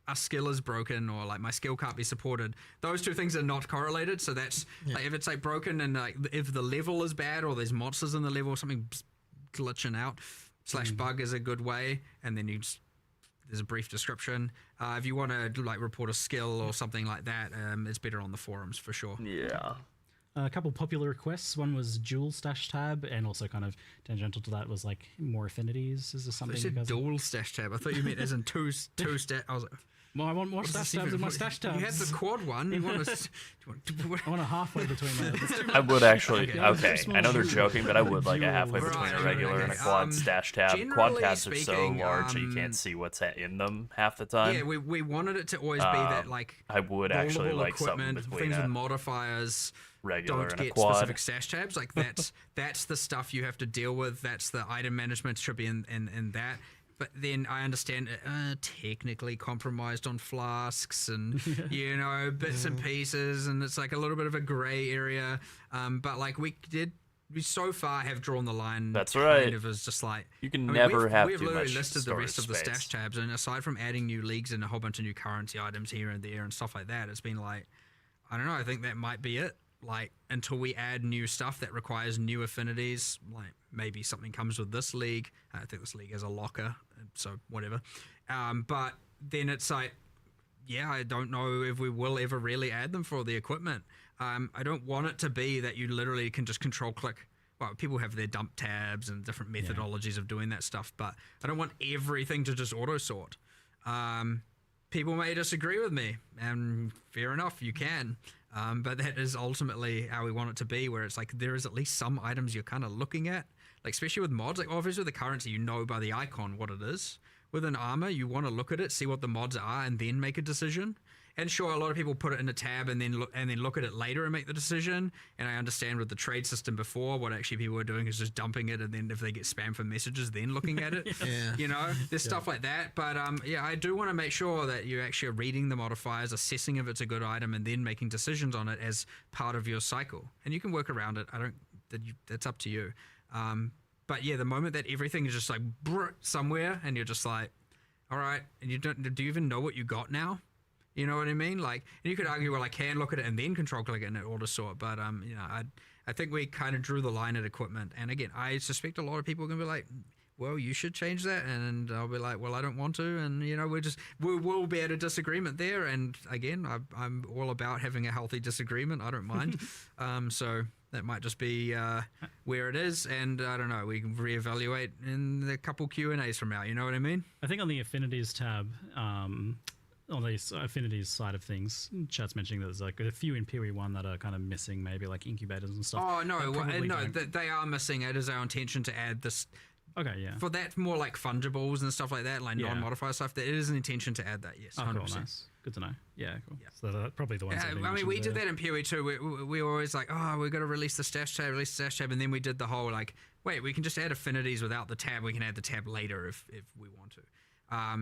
a skill is broken or like my skill can't be supported, those two things are not correlated. So that's like if it's like broken and like if the level is bad or there's monsters in the level or something glitching out, slash bug is a good way. And then there's a brief description. If you want to like report a skill or something like that, it's better on the forums for sure. Yeah. A couple popular requests. One was dual stash tab, and also kind of tangential to that was like more affinities. Is this I something? said you guys dual stash tab. I thought you meant as in two stat. I was like, well, I want more what does stash this tabs even- in my stash tabs. You had the quad one. You want to? I want a halfway between those. I would actually. Okay. Okay, Small I know they're dual- joking, but I would like a halfway dual- between a Right, regular and a okay. quad stash tab. Quad Generally tabs are so speaking, large that you can't see what's in them half the time. Yeah, we wanted it to always be that like I would actually rollable like something equipment, between things a with modifiers. regular Don't and a get quad. specific stash tabs. Like that's the stuff you have to deal with. That's the item management should be in that. But then I understand technically compromised on flasks and bits and pieces, and it's like a little bit of a gray area. But like we so far have drawn the line. That's right. Kind of as just like You can never have we've too literally much listed the storage rest of the space. stash tabs, and aside from adding new leagues and a whole bunch of new currency items here and there and stuff like that, it's been like, I don't know. I think that might be it. Like until we add new stuff that requires new affinities, like maybe something comes with this league. I think this league has a locker, so whatever. But then it's like, yeah, I don't know if we will ever really add them for the equipment. I don't want it to be that you literally can just control click. Well, people have their dump tabs and different methodologies of doing that stuff, but I don't want everything to just auto sort. People may disagree with me, and fair enough, you can. But that is ultimately how we want it to be, where it's like there is at least some items you're kind of looking at, like especially with mods. Like obviously with the currency, you know by the icon what it is. With an armor, you want to look at it, see what the mods are, and then make a decision. And sure, a lot of people put it in a tab and then look at it later and make the decision. And I understand with the trade system before, what actually people were doing is just dumping it, and then if they get spam for messages, then looking at it. There's stuff like that. But I do want to make sure that you're actually reading the modifiers, assessing if it's a good item, and then making decisions on it as part of your cycle. And you can work around it. That's up to you. But yeah, the moment that everything is just like somewhere, and you're just like, all right, and do you even know what you got now? You know what I mean? Like, and you could argue, well, I can look at it and then control click it and it auto sort. But I think we kind of drew the line at equipment. And again, I suspect a lot of people are gonna be like, well, you should change that, and I'll be like, well, I don't want to, and we'll be at a disagreement there. And again, I'm all about having a healthy disagreement. I don't mind. So that might just be where it is, and I don't know. We can reevaluate in the couple Q&As from now. You know what I mean? I think on the affinities tab, on the affinities side of things, chat's mentioning that there's like a few in PoE 1 that are kind of missing, maybe like incubators and stuff. Oh no, That probably they are missing. It is our intention to add this. Okay, yeah. For that, more like fungibles and stuff like that, like non-modifier stuff. That it is an intention to add that. Yes, 100%. Cool, nice. Good to know. Yeah, cool. Yeah. So that's probably the ones. that I mean, we did that in PoE too. We were always like, oh, we're gonna release the stash tab, and then we did the whole like, wait, we can just add affinities without the tab. We can add the tab later if we want to.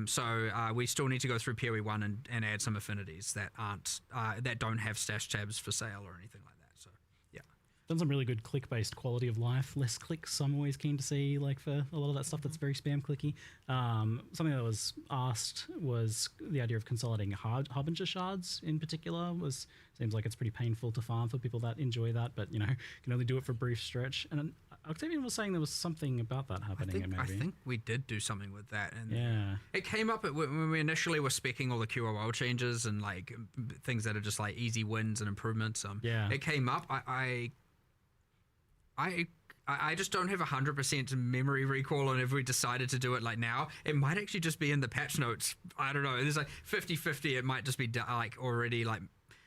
So we still need to go through PoE 1 and add some affinities that aren't that don't have stash tabs for sale or anything like that. So yeah, done some really good click-based quality of life, less clicks. I'm always keen to see, like, for a lot of that stuff that's very spam clicky. Something that was asked was the idea of consolidating harbinger shards in particular. Seems like it's pretty painful to farm for people that enjoy that, but can only do it for a brief stretch. And Octavian was saying there was something about that happening. I think we did do something with that, and yeah, it came up when we initially were speccing all the QOL changes and like things that are just like easy wins and improvements. It came up. I just don't have 100% memory recall on if we decided to do it like now. It might actually just be in the patch notes. I don't know. There's like 50-50. It might just be like already like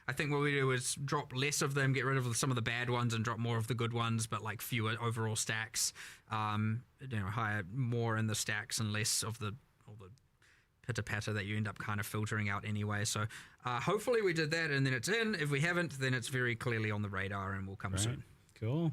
I think what we do is drop less of them, get rid of some of the bad ones, and drop more of the good ones, but like fewer overall stacks. Hire more in the stacks and less of all the pitter patter that you end up kind of filtering out anyway. So hopefully we did that, and then it's in. If we haven't, then it's very clearly on the radar and will come soon. Cool.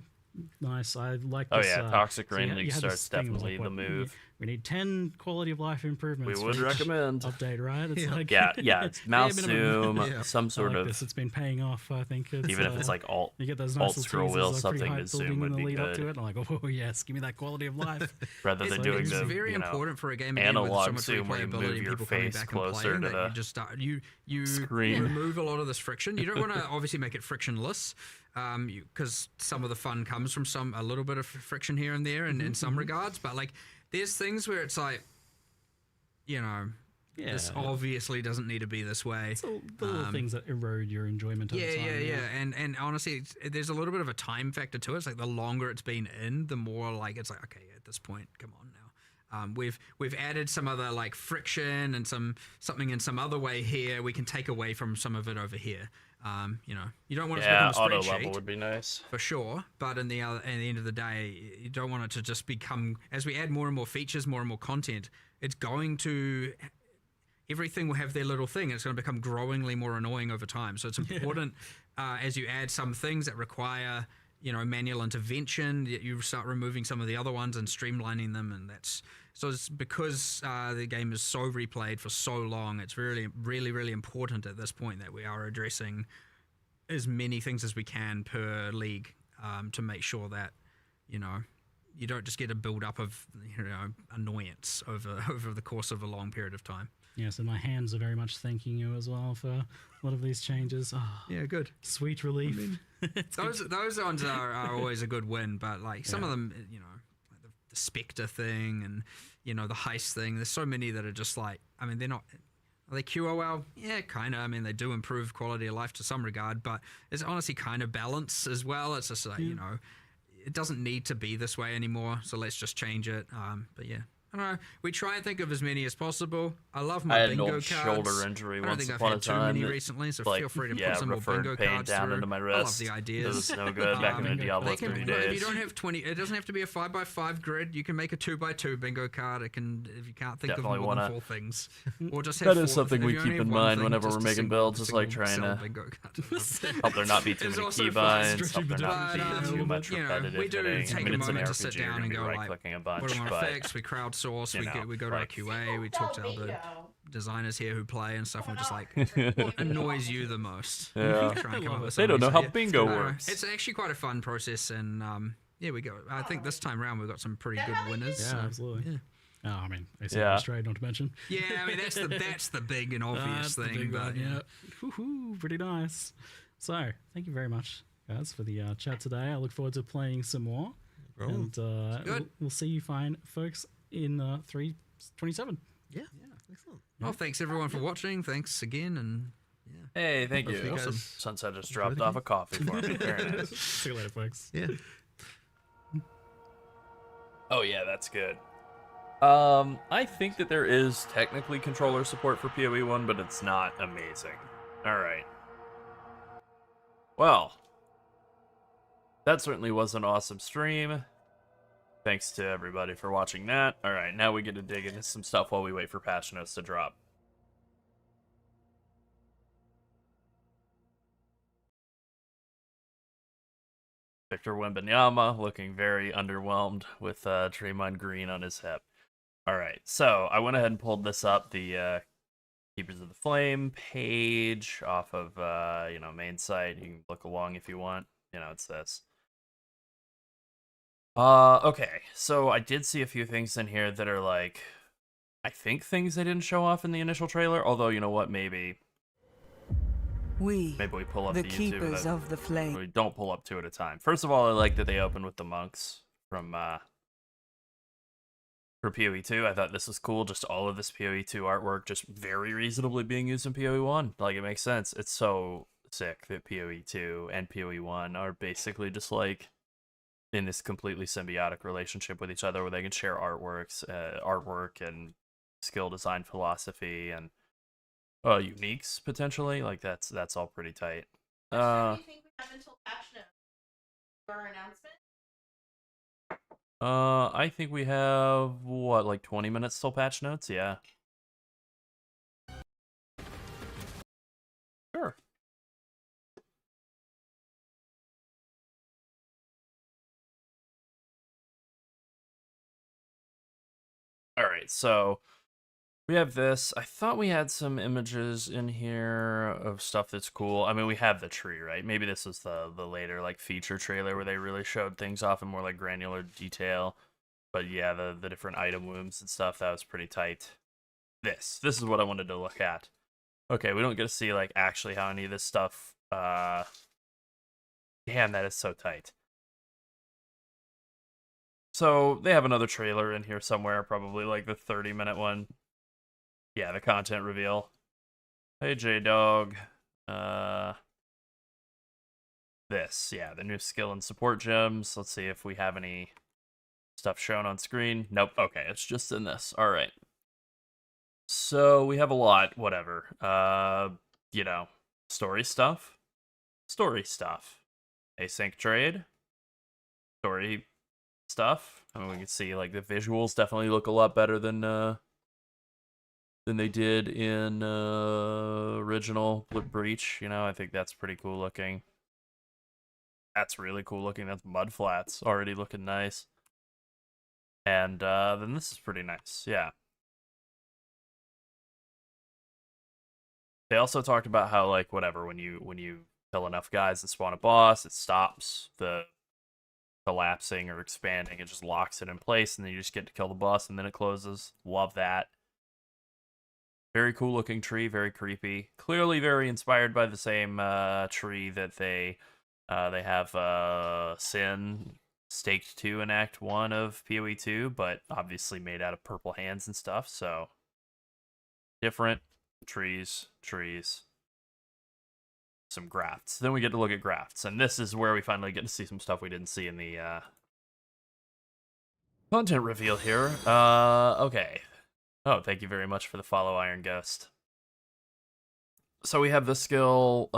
Nice. I like Oh this. yeah, Toxic Rain you League had starts this thing, it was definitely like, the what, move. We need 10 quality of life improvements. We would for each recommend. update, right? It's like Yeah, it's mouse minimum. zoom, some I sort like of. this. It's been paying off. I think it's, Even if it's like alt, you get those alt nice scroll little wheel, teasers, like pretty something high to zoom building would in the be lead up to good. it. I'm like, oh yes, give me that quality of life. Rather than doing It's the very important for a game again with so analog much zoom where you replayability move and your people coming face back and closer playing to that the you just start you screen. remove a lot of this friction. You don't want to obviously make it frictionless, because some of the fun comes from a little bit of friction here and there, in some regards. But like, there's things where it's like, this obviously doesn't need to be this way. So the little things that erode your enjoyment over time. Yeah. And honestly, there's a little bit of a time factor to it. It's like the longer it's been in, the more like it's like, okay, at this point, come on now. We've added some other like friction and something in some other way here. We can take away from some of it over here. You don't want it to become a auto spreadsheet. level would be nice. For sure, but at the end of the day, you don't want it to just become, as we add more and more features, more and more content, it's going to, everything will have their little thing, and it's going to become growingly more annoying over time. So it's important, as you add some things that require, manual intervention, you start removing some of the other ones and streamlining them, and so it's because the game is so replayed for so long, it's really, really, really important at this point that we are addressing as many things as we can per league, to make sure that you don't just get a build up of annoyance over the course of a long period of time. Yes, and my hands are very much thanking you as well for a lot of these changes. Oh, yeah, good. Sweet relief. Those ones are always a good win, but like some of them, like the Spectre thing and the heist thing. There's so many that are just like, I mean, they're not. Are they QOL? Yeah, kind of. I mean, they do improve quality of life to some regard, but it's honestly kind of balance as well. It's just like, it doesn't need to be this way anymore, so let's just change it. But yeah, I don't know. We try and think of as many as possible. I love my I had bingo an old cards. shoulder injury I don't once think I've upon a had too time. many recently, so Like, feel free to put some more referred bingo pain cards down through. into my I love wrist. the It ideas. was no good back in the Diablo They can, 3 if days. you don't have 20, it doesn't have to be a 5x5 grid. You can make a 2x2 bingo card. It can, if you can't think Definitely of more than wanna- 4 things, or just have That 4, is something if we you keep only have in one mind thing, whenever just we're a making single- builds, is like single trying cell to bingo card. hope there not be too It's many also keybinds, stretching hope there the not difficulty be a too bit. much You know, repetitive we do hitting. take I mean, a it's an moment to RPG, sit you're down gonna and be go like, right-clicking a what bunch, do we want but to fix? We crowdsource. We go to our QA. We talk to other designers here who play and stuff. And we're just like, what annoys you the most? Yeah. Try and come up with They don't know something. how bingo I don't know. works. It's actually quite a fun process, and yeah, we go. I think this time around we've got some pretty good winners. Yeah, so, absolutely. Yeah. Oh, I mean, Yeah. straight, not to mention. Yeah, I mean that's the big and obvious That's the thing. big But one, yeah. Woohoo, pretty nice. So, thank you very much, guys, for the chat today. I look forward to playing some more. And we'll see you fine folks in 327. Yeah, excellent. Well, thanks everyone for watching. Thanks again, and Hey, thank you. Hopefully awesome. Sunset just dropped off a coffee for me. Very nice. See you later, folks. Yeah. Oh yeah, that's good. I think that there is technically controller support for PoE 1, but it's not amazing. Alright. Well, that certainly was an awesome stream. Thanks to everybody for watching that. Alright, now we get to dig into some stuff while we wait for Passionos to drop. Victor Wembanyama looking very underwhelmed with Draymond Green on his hip. Alright, so I went ahead and pulled this up, the Keepers of the Flame page off of, main site. You can look along if you want. It's this. Okay, so I did see a few things in here that are like, I think things they didn't show off in the initial trailer, although, you know what, maybe we pull up the the YouTube Keepers of the Flame. We don't pull up two at a time. First of all, I like that they open with the monks from for PoE 2. I thought this was cool. Just all of this PoE 2 artwork just very reasonably being used in PoE 1. Like, it makes sense. It's so sick that PoE 2 and PoE 1 are basically just like in this completely symbiotic relationship with each other where they can share artwork and skill design philosophy, and uniques potentially. Like that's all pretty tight. How do you think we have until patch notes for our announcement? I think we have what, like 20 minutes till patch notes? Yeah. Sure. All right, so we have this. I thought we had some images in here of stuff that's cool. I mean, we have the tree, right? Maybe this is the later like feature trailer where they really showed things off in more like granular detail. But yeah, the different item wombs and stuff, that was pretty tight. This is what I wanted to look at. Okay, we don't get to see like actually how any of this stuff damn, that is so tight. So they have another trailer in here somewhere, probably like the 30-minute one. Yeah, the content reveal. Hey, J-Dog. This, yeah, the new skill and support gems. Let's see if we have any stuff shown on screen. Nope, okay, it's just in this. All right. So we have a lot, whatever. You know, story stuff. Story stuff. Async trade. Story stuff. I mean, we can see, like, the visuals definitely look a lot better than they did in original Breach. You know, I think that's pretty cool looking. That's really cool looking. That's mud flats already looking nice. And then this is pretty nice. Yeah. They also talked about how, like, whatever, when you kill enough guys and spawn a boss, it stops the collapsing or expanding. It just locks it in place, and then you just get to kill the boss, and then it closes. Love that. Very cool looking tree, very creepy. Clearly very inspired by the same tree that they have Sin staked to in Act 1 of PoE 2, but obviously made out of purple hands and stuff, so different trees, some grafts. Then we get to look at grafts, and this is where we finally get to see some stuff we didn't see in the content reveal here. Okay. Oh, thank you very much for the follow, Iron Ghost. So we have this skill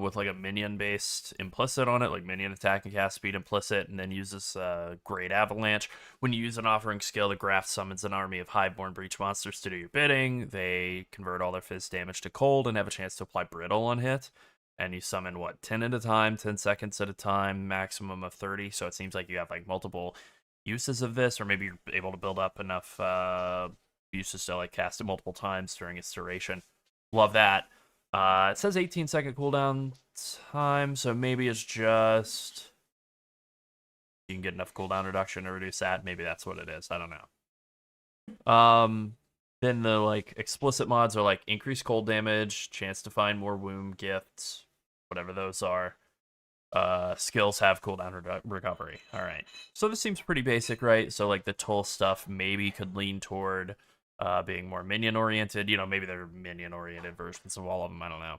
with like a minion-based implicit on it, like minion attack and cast speed implicit, and then uses Great Avalanche. When you use an offering skill, the Graft summons an army of Highborn Breach monsters to do your bidding. They convert all their fizz damage to cold and have a chance to apply Brittle on hit. And you summon, what, 10 at a time, 10 seconds at a time, maximum of 30. So it seems like you have like multiple uses of this, or maybe you're able to build up enough uses to like cast it multiple times during its duration. Love that. It says 18-second cooldown time, so maybe it's just you can get enough cooldown reduction to reduce that. Maybe that's what it is. I don't know. Then the like explicit mods are like increased cold damage, chance to find more womb gifts, whatever those are. Skills have cooldown recovery. All right. So this seems pretty basic, right? So like the toll stuff maybe could lean toward being more minion-oriented. You know, maybe they're minion-oriented versions of all of them. I don't know.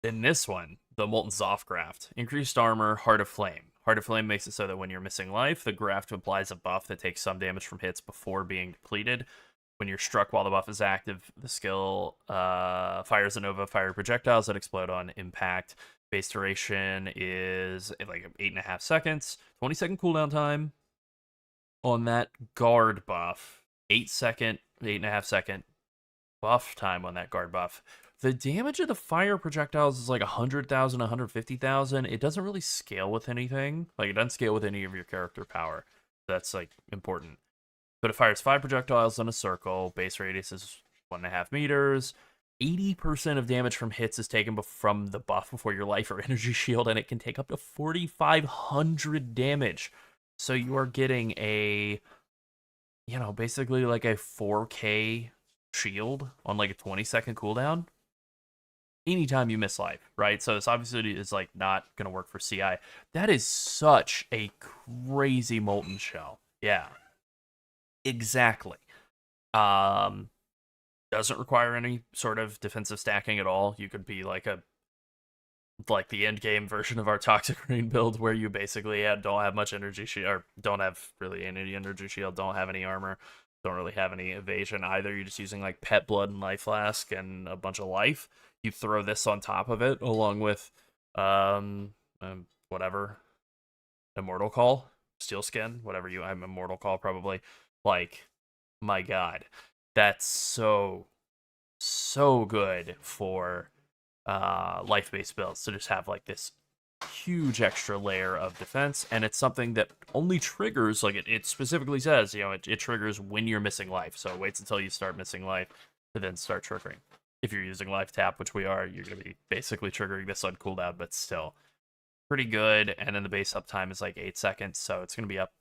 In this one, the Molten Zoff Graft. Increased armor, Heart of Flame. Heart of Flame makes it so that when you're missing life, the graft applies a buff that takes some damage from hits before being depleted. When you're struck while the buff is active, the skill fires a nova fire projectiles that explode on impact. Base duration is like 8.5 seconds. 20-second cooldown time on that guard buff. 8.5 second buff time on that guard buff. The damage of the fire projectiles is like 100,000, 150,000. It doesn't really scale with anything. Like, it doesn't scale with any of your character power. That's, like, important. But it fires 5 projectiles in a circle. Base radius is 1.5 meters. 80% of damage from hits is taken from the buff before your life or energy shield, and it can take up to 4,500 damage. So you are getting a, you know, basically like a 4K shield on like a 20-second cooldown anytime you miss life, right? So this obviously is like not going to work for CI. That is such a crazy molten shell. Yeah, exactly. Doesn't require any sort of defensive stacking at all. You could be like the end game version of our Toxic Rain build, where you basically don't have much energy shield, or don't have really any energy shield, don't have any armor, don't really have any evasion either. You're just using like pet blood and life flask and a bunch of life. You throw this on top of it along with whatever, immortal call, steel skin, whatever I'm immortal call probably. Like, my god, that's so good for life-based builds to just have like this huge extra layer of defense, and it's something that only triggers, like it specifically says, it triggers when you're missing life, so it waits until you start missing life to then start triggering. If you're using life tap, which we are, you're going to be basically triggering this on cooldown, but still pretty good. And then the base uptime is like 8 seconds, so it's going to be up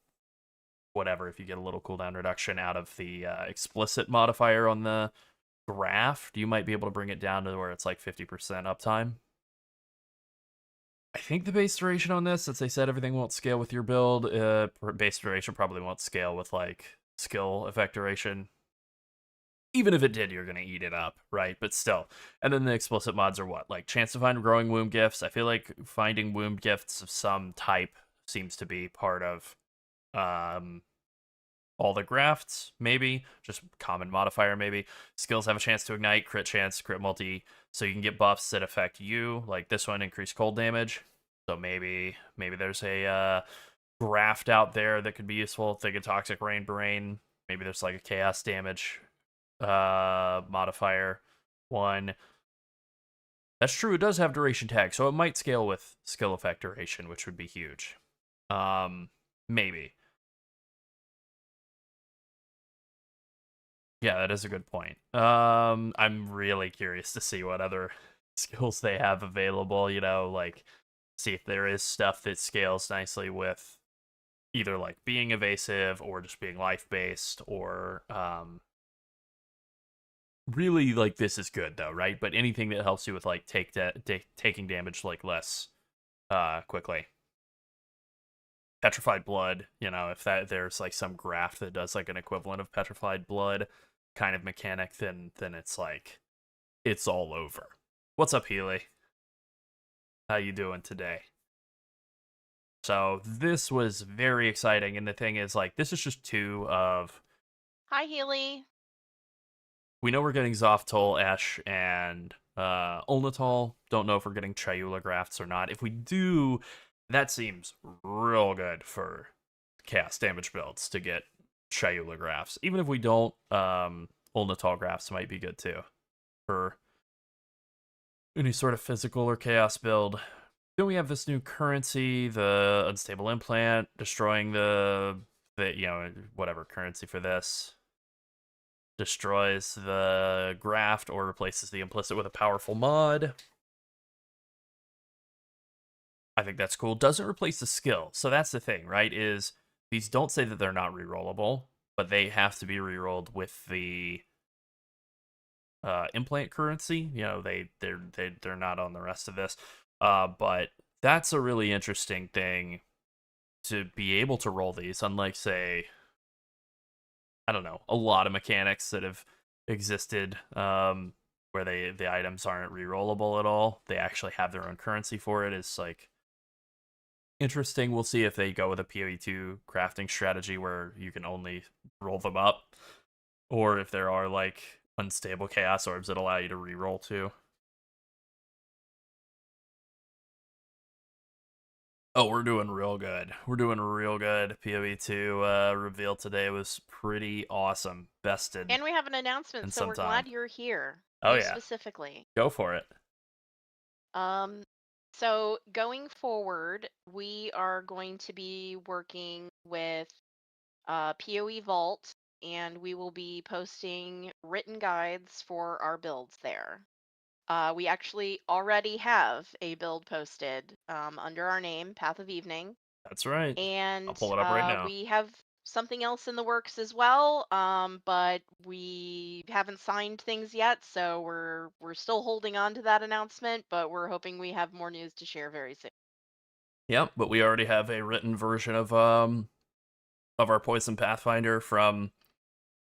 whatever if you get a little cooldown reduction out of the explicit modifier on the graft. You might be able to bring it down to where it's like 50% uptime. I think the base duration on this, since they said everything won't scale with your build, base duration probably won't scale with like skill effect duration. Even if it did, you're going to eat it up, right? But still. And then the explicit mods are what? Like chance to find growing womb gifts. I feel like finding womb gifts of some type seems to be part of all the grafts, maybe. Just common modifier, maybe. Skills have a chance to ignite, crit chance, crit multi. So you can get buffs that affect you. Like this one, increase cold damage. So maybe there's a graft out there that could be useful. Think of Toxic Rain Brain. Maybe there's like a chaos damage modifier one. That's true, it does have duration tag, so it might scale with skill effect duration, which would be huge. Maybe. Yeah, that is a good point. I'm really curious to see what other skills they have available, like see if there is stuff that scales nicely with either like being evasive or just being life-based, or really, like, this is good though, right? But anything that helps you with like taking damage like less quickly. Petrified blood, if there's like some graft that does like an equivalent of petrified blood kind of mechanic, then it's like it's all over. What's up, Healy? How you doing today? So this was very exciting, and the thing is, like, this is just 2 of... Hi, Healy. We know we're getting Zoftol, Esh, and Ulnatal. Don't know if we're getting Chayula grafts or not. If we do, that seems real good for chaos damage builds to get Chayula grafts. Even if we don't, Ulnatal grafts might be good too for any sort of physical or chaos build. Then we have this new currency, the Unstable Implant, destroying the whatever currency for this. Destroys the graft or replaces the implicit with a powerful mod. I think that's cool. Doesn't replace the skill. So that's the thing, right? Is these don't say that they're not rerollable, but they have to be rerolled with the implant currency. They're not on the rest of this. But that's a really interesting thing to be able to roll these, unlike, say, I don't know, a lot of mechanics that have existed where the items aren't rerollable at all. They actually have their own currency for it. It's like interesting. We'll see if they go with a PoE 2 crafting strategy where you can only roll them up, or if there are like unstable chaos orbs that allow you to reroll too. Oh, we're doing real good. We're doing real good. PoE 2 reveal today was pretty awesome. Bested. And we have an announcement, so we're glad you're here. Oh, you yeah. Specifically. Go for it. So going forward, we are going to be working with PoE Vault, and we will be posting written guides for our builds there. We actually already have a build posted under our name, Path of Evening. That's right. And I'll pull it up right now. We have something else in the works as well, but we haven't signed things yet, so we're still holding on to that announcement, but we're hoping we have more news to share very soon. Yep, but we already have a written version of our Poison Pathfinder from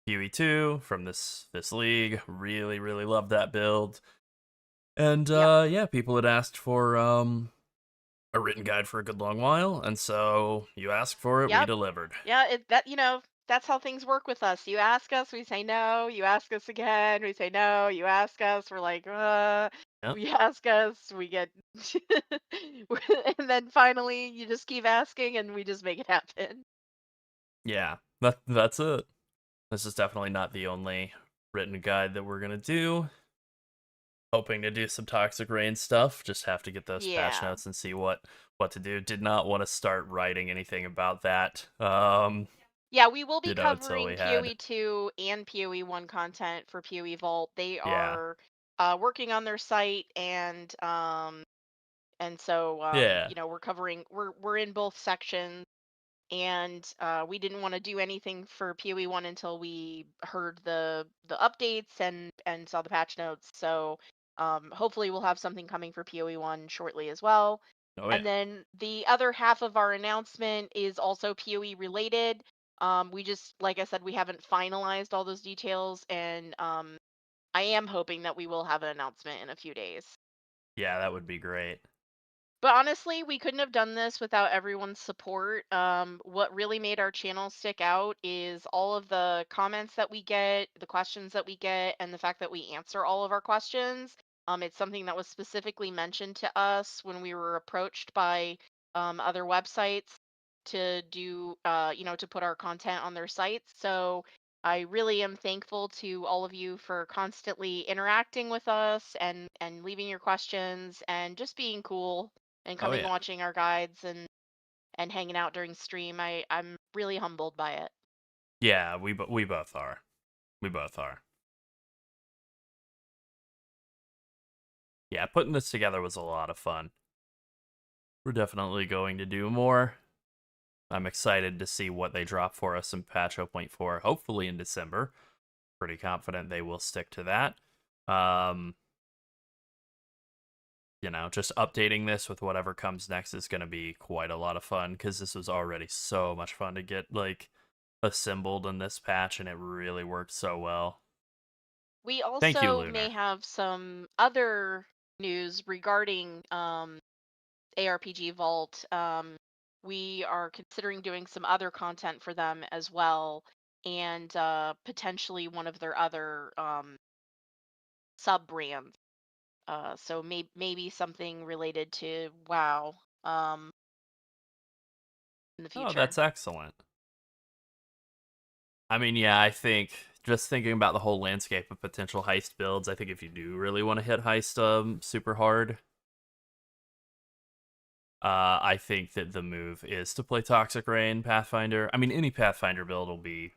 PoE 2, from this league. Really, really loved that build. And yeah, people had asked for a written guide for a good long while, and so you asked for it, we delivered. Yeah, That's how things work with us. You ask us, we say no. You ask us again, we say no. You ask us, we're like, Yep. you ask us, we get, and then finally you just keep asking and we just make it happen. Yeah, that's it. This is definitely not the only written guide that we're gonna do. Hoping to do some Toxic Rain stuff. Just have to get those patch Yeah. notes and see what to do. Did not want to start writing anything about that. Yeah, we will be Until covering we had. PoE 2 and PoE 1 content for PoE Vault. They Yeah. are working on their site and so Yeah. we're covering we're in both sections and we didn't want to do anything for PoE 1 until we heard the updates and saw the patch notes. So hopefully we'll have something coming for PoE 1 shortly as well. Oh yeah. And then the other half of our announcement is also PoE related. We just, like I said, we haven't finalized all those details, and I am hoping that we will have an announcement in a few days. Yeah, that would be great. But honestly, we couldn't have done this without everyone's support. What really made our channel stick out is all of the comments that we get, the questions that we get, and the fact that we answer all of our questions. It's something that was specifically mentioned to us when we were approached by other websites to do, to put our content on their sites. So I really am thankful to all of you for constantly interacting with us and leaving your questions and just being cool and Oh coming yeah. watching our guides and hanging out during stream. I'm really humbled by it. Yeah, we both are. We both are. Yeah, putting this together was a lot of fun. We're definitely going to do more. I'm excited to see what they drop for us in patch 0.4, hopefully in December. Pretty confident they will stick to that. Just updating this with whatever comes next is going to be quite a lot of fun because this was already so much fun to get assembled in this patch, and it really worked so well. We Thank you, also may Lunar. have some other news regarding ARPG Vault. We are considering doing some other content for them as well, and potentially one of their other sub brands. So maybe something related to WoW in the Oh, future. that's excellent. I mean, yeah, I think just thinking about the whole landscape of potential heist builds, I think if you do really want to hit heist super hard, I think that the move is to play Toxic Rain Pathfinder. I mean, any Pathfinder build will be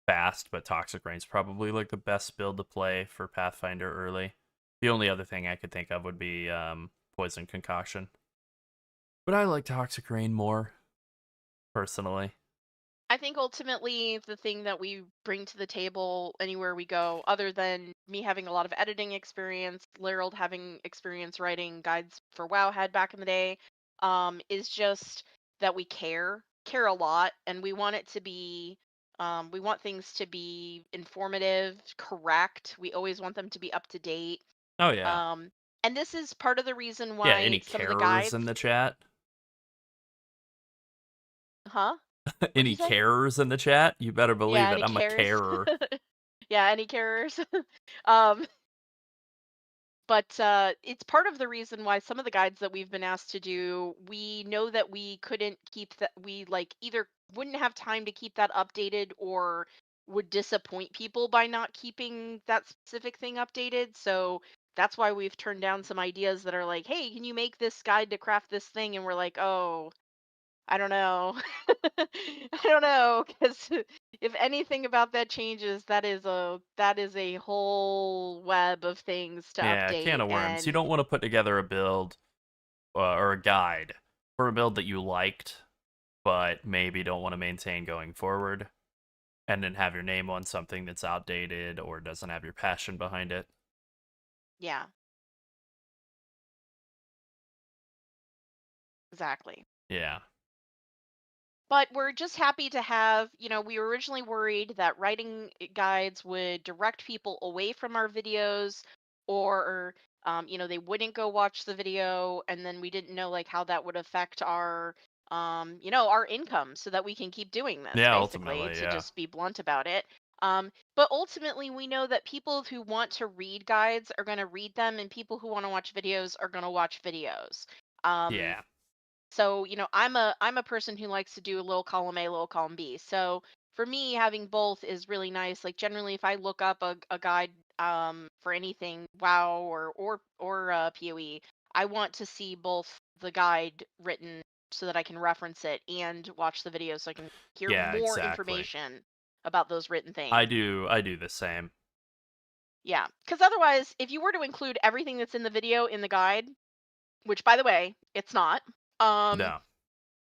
fast, but Toxic Rain's probably like the best build to play for Pathfinder early. The only other thing I could think of would be Poison Concoction. But I like Toxic Rain more, personally. I think ultimately the thing that we bring to the table anywhere we go, other than me having a lot of editing experience, Larold having experience writing guides for Wowhead back in the day, is just that we care a lot, and we want it to be, we want things to be informative, correct. We always want them to be up to date. Oh, yeah. Um, and this is part of the reason Yeah, why any some of the carers in guides, the chat? huh? What'd you Any say? carers in the chat? You better believe Yeah, it. any I'm a cares? carer. Yeah, any carers? um, but it's part of the reason why some of the guides that we've been asked to do, we know that we couldn't keep that, we like either wouldn't have time to keep that updated or would disappoint people by not keeping that specific thing updated. So that's why we've turned down some ideas that are like, hey, can you make this guide to craft this thing? And we're like, oh, I don't know. I don't know, because if anything about that changes, that is a whole web of things to Yeah, can update. of worms. You And don't want to put together a build or a guide for a build that you liked, but maybe don't want to maintain going forward, and then have your name on something that's outdated or doesn't have your passion behind it. yeah, exactly. Yeah. But we're just happy to have, we were originally worried that writing guides would direct people away from our videos or, they wouldn't go watch the video. And then we didn't know like how that would affect our our income so that we can keep doing this, Yeah, basically, ultimately, to yeah. just be blunt about it. But ultimately, we know that people who want to read guides are going to read them, and people who want to watch videos are going to watch videos. Um, Yeah. so, I'm a person who likes to do a little column A, little column B. So for me, having both is really nice. Like generally, if I look up a guide for anything, WoW or PoE, I want to see both the guide written so that I can reference it and watch the video so I can hear Yeah, more exactly. information about those written I things. do the same. Yeah, because otherwise, if you were to include everything that's in the video in the guide, which by the way, it's not. Um, No.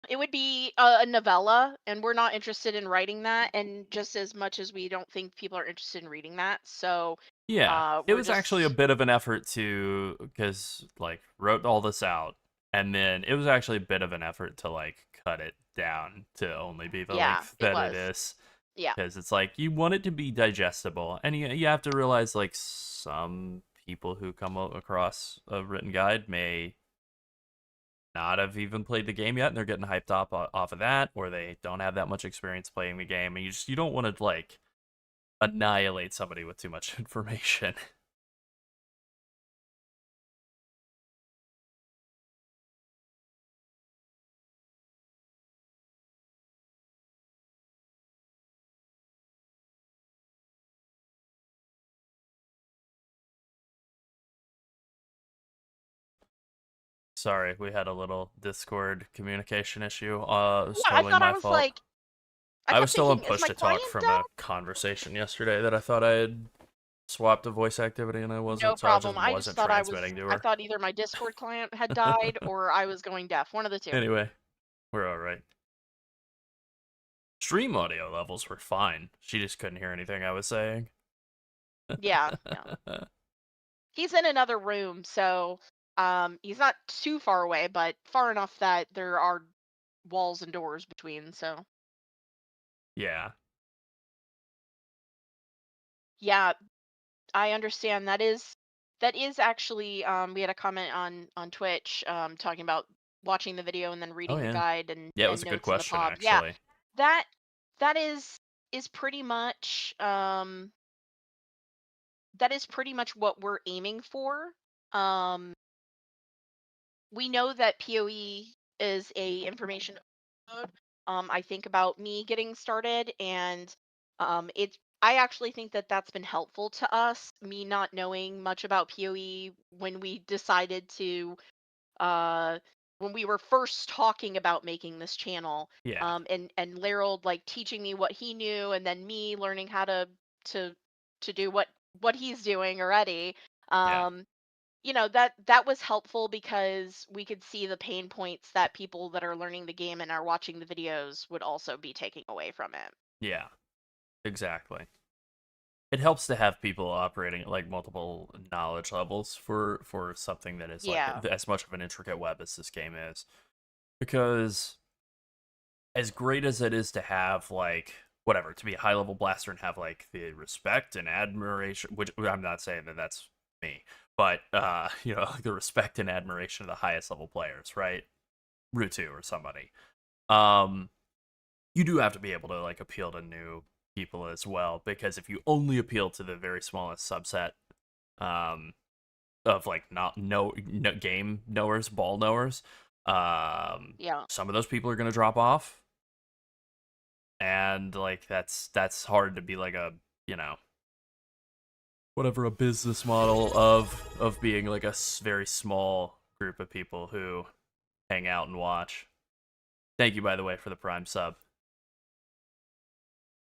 It would be a novella, and we're not interested in writing that, and just as much as we don't think people are interested in reading that. So, Yeah. It we're was actually a just bit of an effort to, because, like, wrote all this out, and then it was actually a bit of an effort to, like, cut it down to only be the yeah, length it that it was. is. Yeah. Because it's like, you want it to be digestible, and you have to realize, like, some people who come across a written guide may not have even played the game yet, and they're getting hyped up off of that, or they don't have that much experience playing the game, and you don't want to, like, annihilate somebody with too much information. Sorry, we had a little Discord communication issue. It was Yeah, I totally thought I my was fault. like, I I was kept still on thinking, is push my to talk client from down? a conversation yesterday that I thought I had swapped a voice activity and I No wasn't, so I problem. just I just wasn't thought transmitting to I her. thought either my Discord client had died or I was going deaf. One of the two. Anyway, we're alright. Stream audio levels were fine. She just couldn't hear anything I was saying. Yeah, yeah. He's in another room, so he's not too far away, but far enough that there are walls and doors between, so Yeah. yeah, I understand. That is actually we had a comment on Twitch talking about watching the video and then Oh, reading the yeah. guide and Yeah, it was and a good notes in the question, pub. Yeah. actually. That that is pretty much what we're aiming for. Um we know that PoE is a information overload. I think about me getting started, and it's. I actually think that that's been helpful to us. Me not knowing much about PoE when we decided to, uh, when we were first talking about making this channel, Yeah. and Larold like teaching me what he knew, and then me learning how to to do what he's doing already. Yeah. Um, that was helpful because we could see the pain points that people that are learning the game and are watching the videos would also be taking away from it. Yeah. Exactly. It helps to have people operating at like multiple knowledge levels for something that is like Yeah. as much of an intricate web as this game is, because as great as it is to have like whatever to be a high level blaster and have like the respect and admiration, which I'm not saying that that's me, but like the respect and admiration of the highest level players, right? Rutu or somebody. um you do have to be able to like appeal to new people as well, because if you only appeal to the very smallest subset um of like not no game knowers, ball knowers, Yeah. some of those people are going to drop off, and like that's hard to be like a, whatever, a business model of being like a very small group of people who hang out and watch. Thank you, by the way, for the Prime sub.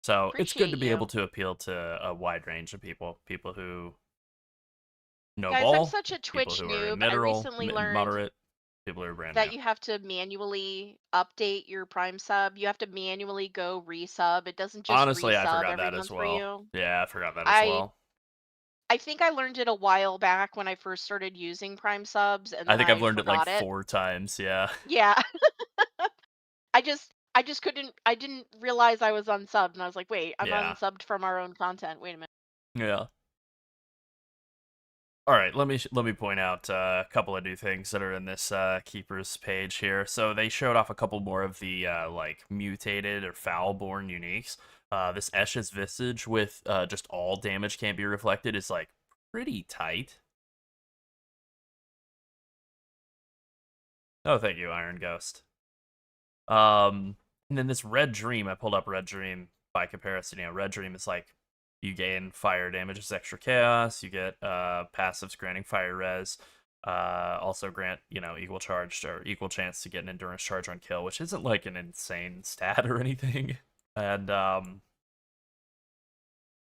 So it's good Appreciate to be able you. to appeal to a wide range of people who know Guys, I'm ball, such a people Twitch who are in noob. I recently learned moderate, people who are brand new. that you have to manually update your Prime sub. You have to manually go resub. It doesn't just Honestly, I resub forgot every that as month for well. you. Yeah, I forgot that as I well. I think I learned it a while back when I first started using Prime subs, and I then think I've I learned it like forgot it. 4 times. Yeah. Yeah. I just couldn't. I didn't realize I was unsubbed, and I was like, wait, I'm Yeah. unsubbed from our own content. Wait a minute. Yeah. All right, let me point out a couple of new things that are in this keepers page here. So they showed off a couple more of the like mutated or foul-born uniques. This Esha's Visage with just all damage can't be reflected is like pretty tight. Oh, thank you, Iron Ghost. And then this Red Dream, I pulled up Red Dream by comparison. You know, Red Dream is like you gain fire damage as extra chaos, you get passives granting fire res, also grant, you know, equal charge or equal chance to get an endurance charge on kill, which isn't like an insane stat or anything. And the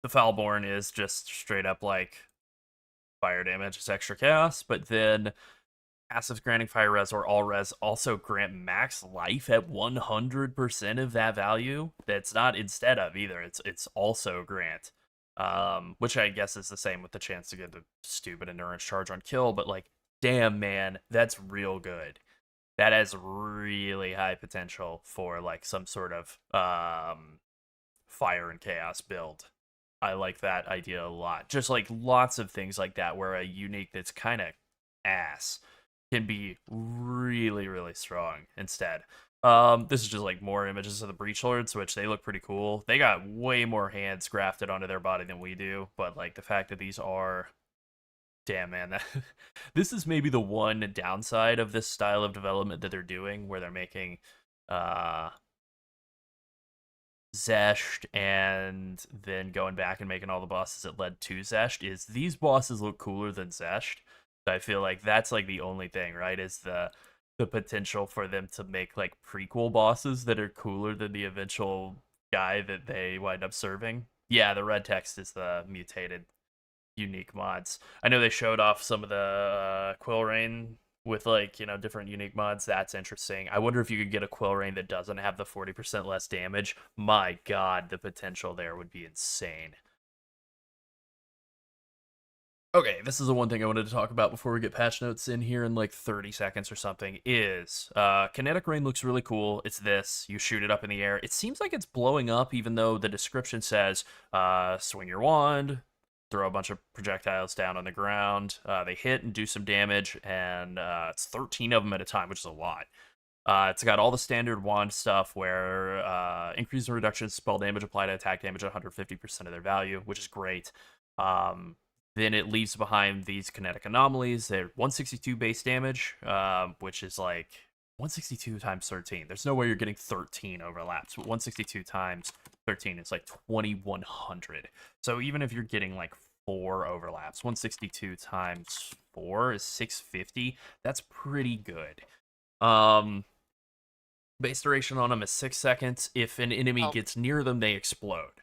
Foulborn is just straight up like fire damage as extra chaos, but then passives granting fire res or all res also grant max life at 100% of that value. That's not instead of either. It's also grant. Which I guess is the same with the chance to get the stupid endurance charge on kill, but like, damn man, that's real good. That has really high potential for like some sort of fire and chaos build. I like that idea a lot. Just like lots of things like that where a unique that's kind of ass can be really, really strong instead. This is just like more images of the Breach Lords, which they look pretty cool. They got way more hands grafted onto their body than we do, but like the fact that these are, damn man, that this is maybe the one downside of this style of development that they're doing, where they're making Zesht and then going back and making all the bosses that led to Zesht, is these bosses look cooler than Zesht. I feel like that's like the only thing, right? Is the potential for them to make like prequel bosses that are cooler than the eventual guy that they wind up serving. Yeah, the red text is the mutated unique mods. I know they showed off some of the Quill Rain with like, you know, different unique mods. That's interesting. I wonder if you could get a Quill Rain that doesn't have the 40% less damage. My god, the potential there would be insane. Okay, this is the one thing I wanted to talk about before we get patch notes in here in like 30 seconds or something, is Kinetic Rain looks really cool. It's this. You shoot it up in the air. It seems like it's blowing up, even though the description says swing your wand, throw a bunch of projectiles down on the ground. They hit and do some damage, and it's 13 of them at a time, which is a lot. It's got all the standard wand stuff where increase and reduction spell damage applied to attack damage at 150% of their value, which is great. Then it leaves behind these kinetic anomalies. They're 162 base damage, which is like 162 times 13. There's no way you're getting 13 overlaps. But 162 times 13 is like 2100. So even if you're getting like 4 overlaps, 162 times 4 is 650. That's pretty good. Base duration on them is 6 seconds. If an enemy gets near them, they explode.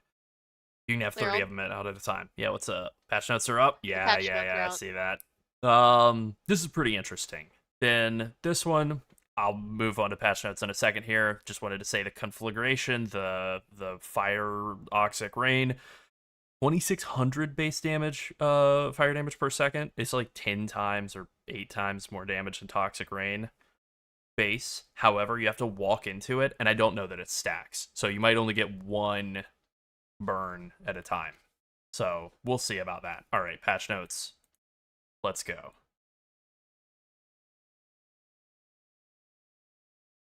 You can have 30 of them out at a time. Yeah, what's up? Patch notes are up? Yeah, I see that. This is pretty interesting. Then this one, I'll move on to patch notes in a second here. Just wanted to say the conflagration, the fire oxic rain, 2600 base damage, fire damage per second. It's like 10 times or 8 times more damage than toxic rain base. However, you have to walk into it, and I don't know that it stacks. So you might only get one burn at a time. So we'll see about that. All right, patch notes. Let's go.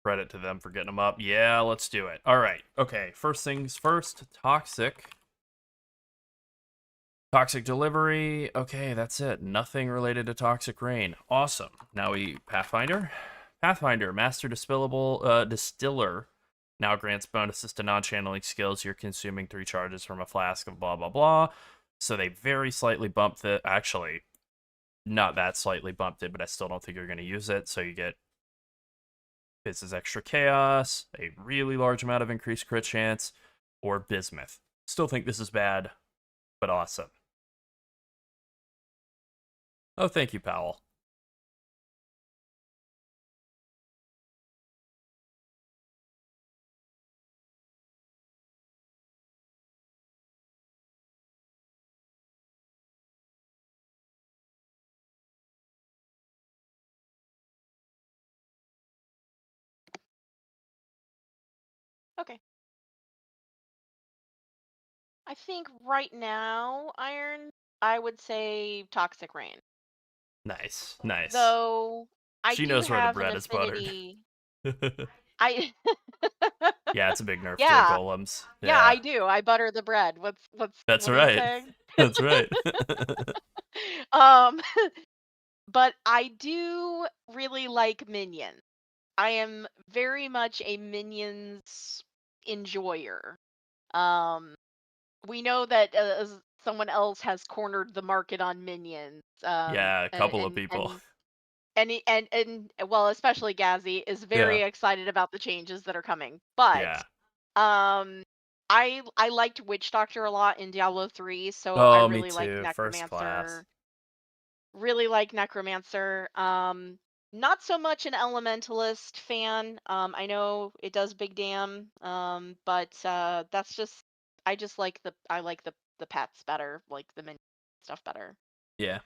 Credit to them for getting them up. Yeah, let's do it. All right. Okay, first things first. Toxic. Toxic delivery. Okay, that's it. Nothing related to toxic rain. Awesome. Now we Pathfinder. Pathfinder, master distiller. Now grants bonuses to non-channeling skills. You're consuming 3 charges from a flask of blah, blah, blah. So they very slightly bumped it. Actually, not that slightly bumped it, but I still don't think you're going to use it. So you get Fizz's Extra Chaos, a really large amount of increased crit chance, or Bismuth. Still think this is bad, but awesome. Oh, thank you, Powell. Okay. I think right now, Iron, I would say Toxic Rain. Nice, nice. Though I She do knows where the have an bread is buttered. affinity. I Yeah, it's a big nerf to yeah, golems. yeah, Yeah, I do. I butter the bread. that's What are you right. saying? That's right. Um, but I do really like Minions. I am very much a Minions enjoyer. Um, we know that someone else has cornered the market on Minions. Yeah, a couple of people. And well, especially Gazzy is Yeah, very excited about the changes that are coming. But yeah. um, I liked Witch Doctor a lot in Diablo 3, so I Oh, me really like too. First class. Necromancer. Really like Necromancer. Not so much an Elementalist fan. I know it does big damn. But that's just I like the pets better, like the minion stuff better. Yeah.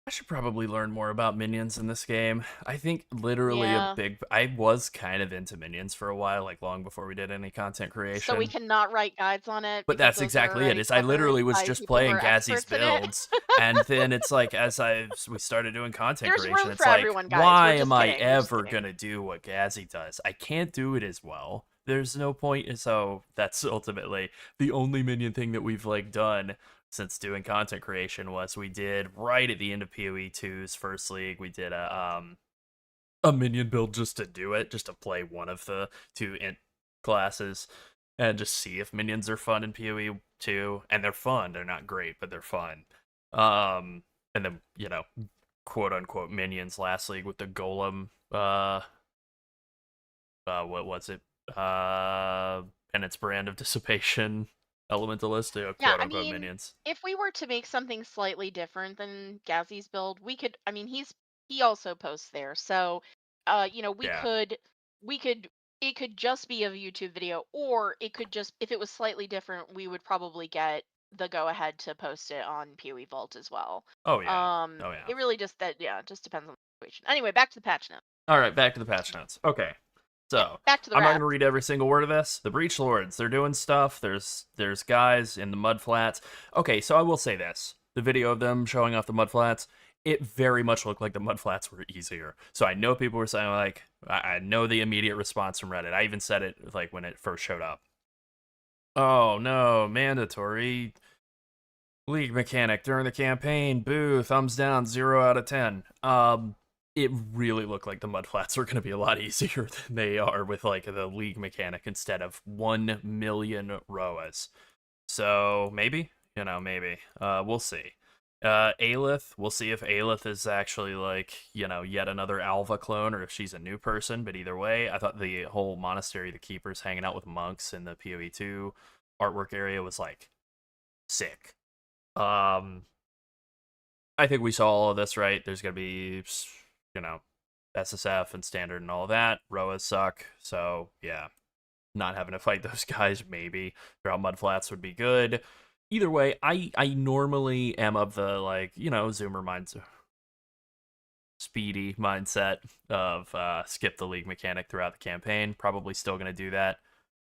I should probably learn more about minions in this game. I think literally Yeah. I was kind of into minions for a while, like long before we did any content So we creation. cannot write guides on it But because that's those are exactly it. already Is I covered literally was by just people who playing are Gazzy's experts in it. builds, and then it's like we started doing content There's creation. room It's for like, everyone, guys. why We're am just I kidding. We're just ever kidding. gonna do what Gazzy does? I can't do it as well. There's no point. So that's ultimately the only minion thing that we've like done since doing content creation was we did right at the end of PoE 2's first league. We did a minion build just to do it, just to play one of the two int classes and just see if minions are fun in PoE 2. And they're fun. They're not great, but they're fun. And then, quote unquote minions last league with the golem what was it? Penance brand of dissipation elementalist, Yeah, quote I unquote mean, minions. if we were to make something slightly different than Gazzy's build, we could. I mean, he also posts there, so we Yeah. could it could just be a YouTube video, or it could just if it was slightly different, we would probably get the go ahead to post it on PoE Vault as well. Oh yeah. Oh yeah. It really just it just depends on the situation. Anyway, back to the patch notes. All right, back to the patch notes. Okay. Yeah, So, back to the I'm not rats. going to read every single word of this. The Breach Lords, they're doing stuff. There's guys in the mud flats. Okay, so I will say this. The video of them showing off the mud flats, it very much looked like the mud flats were easier. So I know people were saying, like, I know the immediate response from Reddit. I even said it, like, when it first showed up. Oh, no, mandatory league mechanic during the campaign. Boo, thumbs down, 0 out of 10. It really looked like the mudflats were going to be a lot easier than they are with like the league mechanic instead of 1 million ROAS. So maybe, maybe. We'll see. Aelith, we'll see if Aelith is actually like, yet another Alva clone or if she's a new person. But either way, I thought the whole monastery, the keepers hanging out with monks in the PoE 2 artwork area was like sick. I think we saw all of this, right? There's going to be SSF and standard and all that. ROAs suck, so yeah. Not having to fight those guys, maybe. Throughout mudflats would be good. Either way, I normally am of the, Zoomer mindset. Speedy mindset of skip the league mechanic throughout the campaign. Probably still going to do that,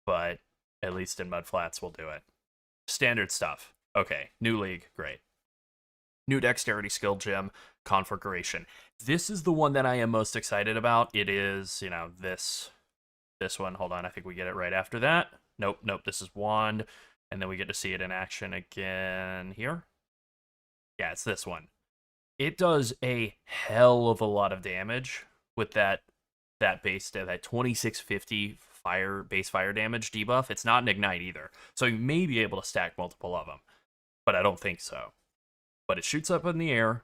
but at least in mudflats we'll do it. Standard stuff. Okay, new league, great. New dexterity skill gem, Conflagration. This is the one that I am most excited about. It is, this one. Hold on, I think we get it right after that. Nope, this is wand. And then we get to see it in action again here. Yeah, it's this one. It does a hell of a lot of damage with that base, that 2650 base fire damage debuff. It's not an ignite either. So you may be able to stack multiple of them, but I don't think so. But it shoots up in the air.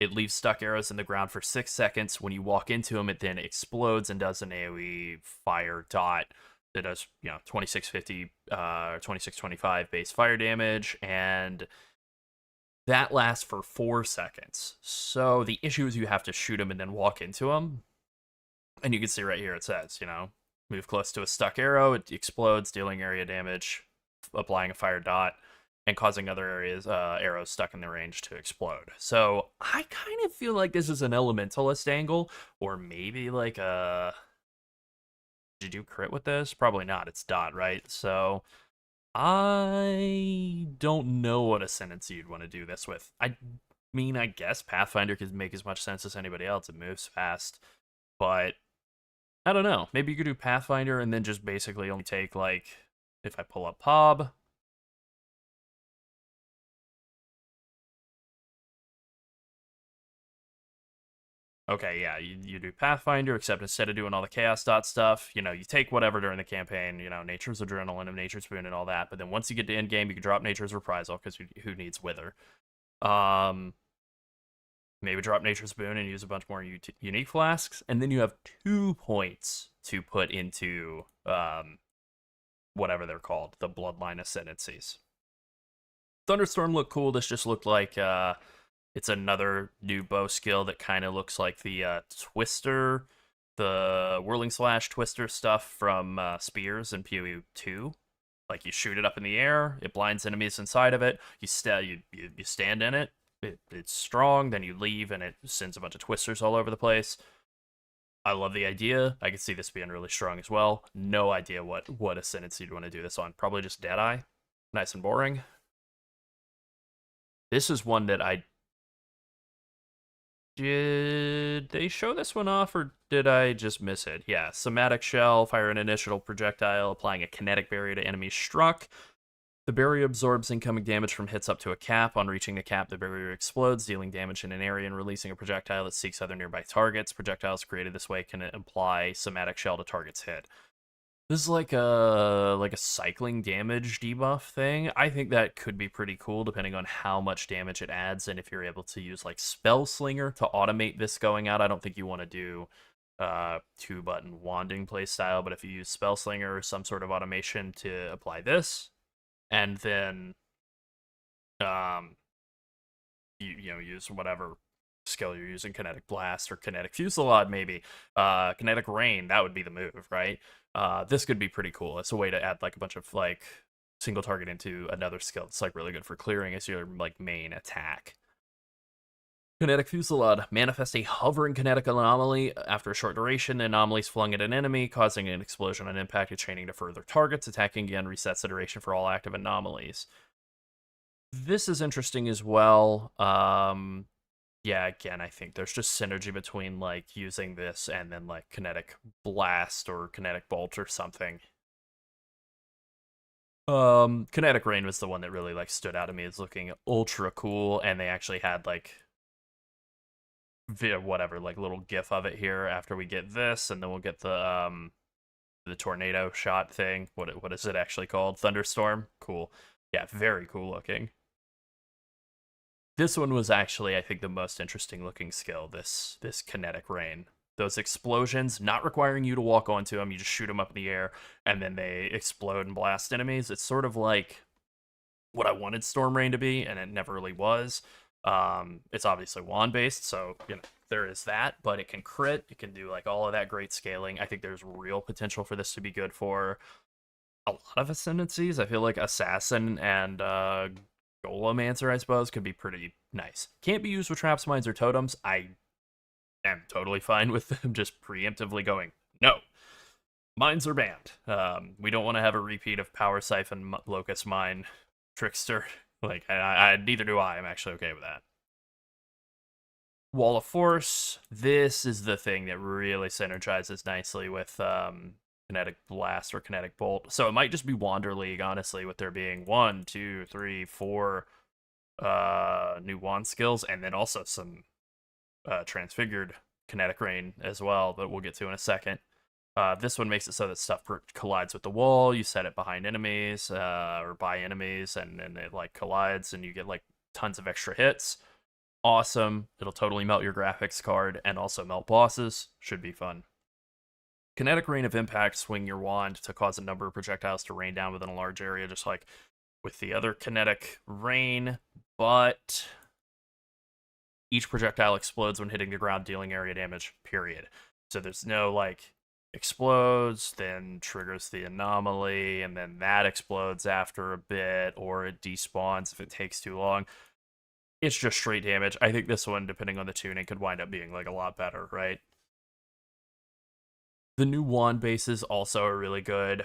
It leaves stuck arrows in the ground for 6 seconds. When you walk into them, it then explodes and does an AoE fire dot that does, 2650, 2625 base fire damage, and that lasts for 4 seconds. So the issue is you have to shoot them and then walk into them. And you can see right here it says, move close to a stuck arrow, it explodes, dealing area damage, applying a fire dot, and causing other arrows stuck in the range to explode. So I kind of feel like this is an elementalist angle, or maybe like a... Did you do crit with this? Probably not. It's dot, right? So I don't know what ascendancy you'd want to do this with. mean, I guess Pathfinder could make as much sense as anybody else. It moves fast. But I don't know. Maybe you could do Pathfinder and then just basically only take, like, if I pull up Pob. Okay, yeah, you do Pathfinder, except instead of doing all the Chaos Dot stuff, you take whatever during the campaign, Nature's Adrenaline and Nature's Boon and all that, but then once you get to end game, you can drop Nature's Reprisal, because who needs Wither? Maybe drop Nature's Boon and use a bunch more unique flasks, and then you have 2 points to put into, whatever they're called, the Bloodline Ascendancies. Thunderstorm looked cool. This just looked like, it's another new bow skill that kind of looks like the Twister, the Whirling Slash Twister stuff from Spears in PoE 2. Like, you shoot it up in the air, it blinds enemies inside of it, you stand in it, it's strong, then you leave, and it sends a bunch of Twisters all over the place. I love the idea. I could see this being really strong as well. No idea what Ascendancy you'd want to do this on. Probably just Deadeye. Nice and boring. This is one that Did they show this one off, or did I just miss it? Yeah, Somatic Shell, fire an initial projectile, applying a kinetic barrier to enemies struck. The barrier absorbs incoming damage from hits up to a cap. On reaching the cap, the barrier explodes, dealing damage in an area and releasing a projectile that seeks other nearby targets. Projectiles created this way can apply Somatic Shell to targets hit. This is like a cycling damage debuff thing. I think that could be pretty cool depending on how much damage it adds, and if you're able to use like Spell Slinger to automate this going out. I don't think you want to do 2-button wanding playstyle, but if you use Spell Slinger or some sort of automation to apply this, and then use whatever skill you're using, Kinetic Blast or Kinetic Fusillade maybe, Kinetic Rain, that would be the move, right? This could be pretty cool. It's a way to add like a bunch of like single target into another skill. It's like really good for clearing as your like main attack. Kinetic Fusillade. Manifest a hovering kinetic anomaly. After a short duration, the anomaly is flung at an enemy, causing an explosion and impact and chaining to further targets. Attacking again resets the duration for all active anomalies. This is interesting as well. Yeah, again, I think there's just synergy between, like, using this and then, like, Kinetic Blast or Kinetic Bolt or something. Kinetic Rain was the one that really, like, stood out to me as looking ultra cool, and they actually had, like, whatever, like, little gif of it here after we get this, and then we'll get the tornado shot thing. What is it actually called? Thunderstorm? Cool. Yeah, very cool looking. This one was actually, I think, the most interesting looking skill, this Kinetic Rain. Those explosions, not requiring you to walk onto them, you just shoot them up in the air, and then they explode and blast enemies. It's sort of like what I wanted Storm Rain to be, and it never really was. It's obviously wand-based, so, there is that, but it can crit, it can do, like, all of that great scaling. I think there's real potential for this to be good for a lot of Ascendancies. I feel like Assassin and, Golemancer, I suppose, could be pretty nice. Can't be used with traps, mines, or totems. I am totally fine with them just preemptively going, no, mines are banned. We don't want to have a repeat of Power Siphon, Locust Mine, Trickster. Like, neither do I. I'm actually okay with that. Wall of Force. This is the thing that really synergizes nicely with Kinetic Blast or Kinetic Bolt. So it might just be Wander League, honestly, with there being 1, 2, 3, 4 new wand skills, and then also some transfigured Kinetic Rain as well that we'll get to in a second. This one makes it so that stuff collides with the wall. You set it behind enemies or by enemies, and then it like collides, and you get like tons of extra hits. Awesome. It'll totally melt your graphics card and also melt bosses. Should be fun. Kinetic Rain of Impact, swing your wand to cause a number of projectiles to rain down within a large area, just like with the other Kinetic Rain, but each projectile explodes when hitting the ground, dealing area damage, period. So there's no, like, explodes, then triggers the anomaly, and then that explodes after a bit, or it despawns if it takes too long. It's just straight damage. I think this one, depending on the tuning, could wind up being, like, a lot better, right? The new wand bases also are really good.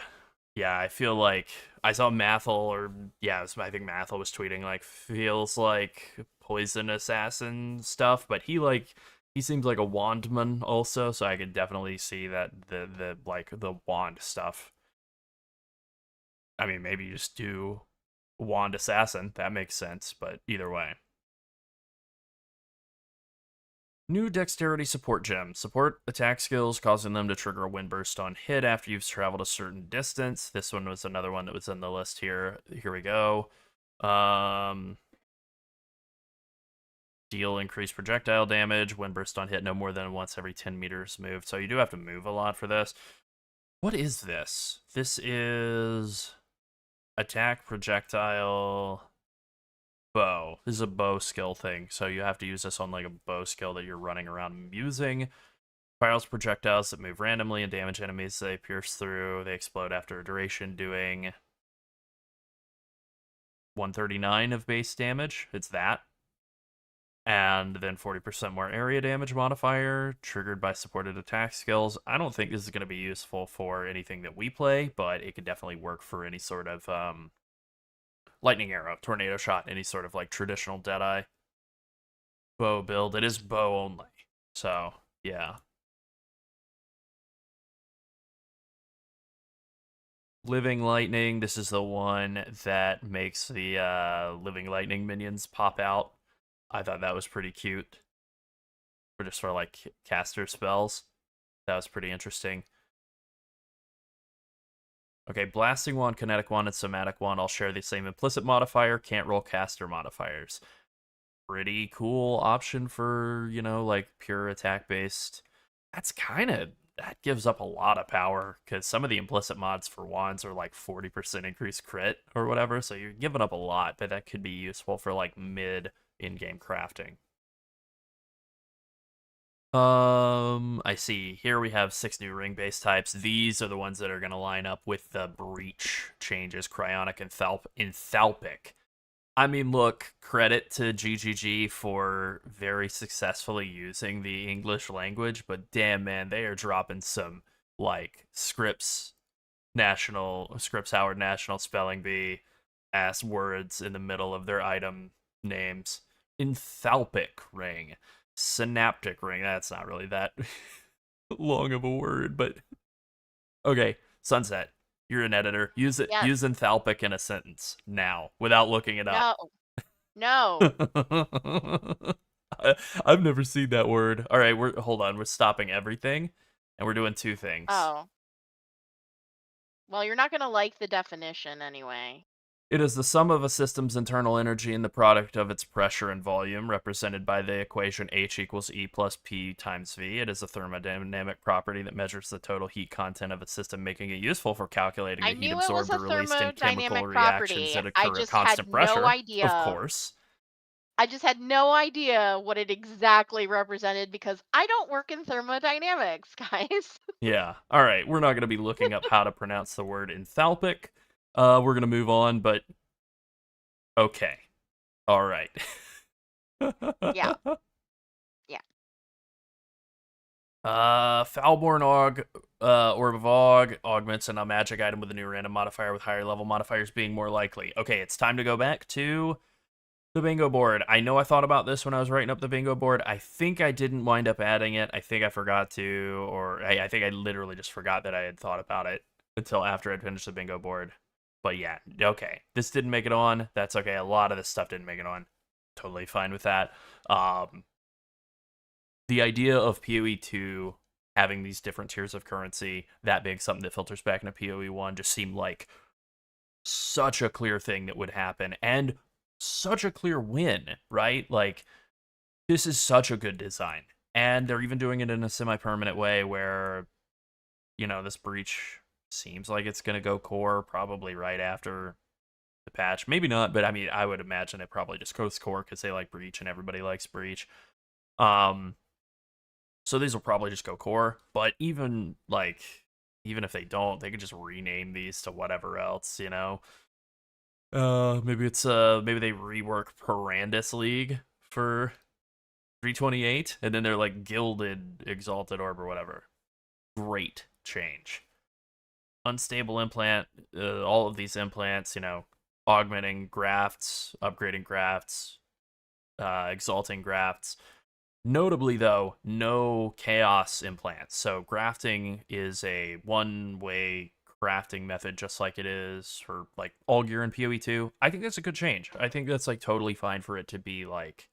Yeah, I feel like I saw Mathel, I think Mathel was tweeting, like, feels like poison assassin stuff, but he seems like a wandman also, so I could definitely see that the wand stuff. I mean, maybe you just do wand assassin. That makes sense, but either way. New dexterity support gem. Support attack skills, causing them to trigger a wind burst on hit after you've traveled a certain distance. This one was another one that was in the list here. Here we go. Deal increased projectile damage. Wind burst on hit no more than once every 10 meters moved. So you do have to move a lot for this. What is this? This is attack projectile bow. This is a bow skill thing, so you have to use this on like a bow skill that you're running around using. Fires projectiles that move randomly and damage enemies they pierce through. They explode after a duration, doing 139 of base damage. It's that. And then 40% more area damage modifier, triggered by supported attack skills. I don't think this is going to be useful for anything that we play, but it could definitely work for any sort of lightning arrow, tornado shot, any sort of like traditional Deadeye bow build. It is bow only, so yeah. Living Lightning, this is the one that makes the Living Lightning minions pop out. I thought that was pretty cute. For just for like caster spells. That was pretty interesting. Okay, Blasting Wand, Kinetic Wand, and Somatic Wand all share the same implicit modifier, can't roll caster modifiers. Pretty cool option for, you know, like pure attack based. That gives up a lot of power, because some of the implicit mods for wands are like 40% increased crit or whatever, so you're giving up a lot, but that could be useful for like mid in-game crafting. I see. Here we have 6 new ring-based types. These are the ones that are going to line up with the breach changes, cryonic and enthalpic. I mean, look, credit to GGG for very successfully using the English language, but damn, man, they are dropping some, like, Scripps Howard National Spelling Bee ass words in the middle of their item names. Enthalpic ring. Synaptic ring. That's not really that long of a word, but okay. Sunset, you're an editor. Use it. Yes. Use enthalpic in a sentence now without looking it up. No. I've never seen that word. All right, hold on. We're stopping everything, and we're doing 2 things. Oh. Well, you're not gonna like the definition anyway. It is the sum of a system's internal energy and the product of its pressure and volume, represented by the equation H equals E plus P times V. It is a thermodynamic property that measures the total heat content of a system, making it useful for calculating the heat absorbed or released in chemical reactions that occur at constant pressure. No idea. Of course. I just had no idea what it exactly represented because I don't work in thermodynamics, guys. Yeah. All right. We're not going to be looking up how to pronounce the word enthalpic. We're gonna move on, but okay. All right. Yeah. Foulborn Orb of Og augments a magic item with a new random modifier with higher level modifiers being more likely. Okay, it's time to go back to the bingo board. I know I thought about this when I was writing up the bingo board. I think I didn't wind up adding it. I think I forgot to, or I think I literally just forgot that I had thought about it until after I'd finished the bingo board. But yeah, okay. This didn't make it on. That's okay. A lot of this stuff didn't make it on. Totally fine with that. The idea of PoE 2 having these different tiers of currency, that being something that filters back into PoE 1, just seemed like such a clear thing that would happen, and such a clear win, right? Like, this is such a good design. And they're even doing it in a semi-permanent way where, you know, this breach seems like it's going to go core probably right after the patch. Maybe not, but I mean, I would imagine it probably just goes core because they like breach and everybody likes breach. So these will probably just go core, but even if they don't, they could just rename these to whatever else, you know? Maybe they rework Perandus League for 328, and then they're like Gilded Exalted Orb or whatever. Great change. Unstable implant, all of these implants, you know, augmenting grafts, upgrading grafts, exalting grafts. Notably, though, no chaos implants. So grafting is a one-way crafting method, just like it is for like all gear in PoE 2. I think that's a good change. I think that's like totally fine for it to be like,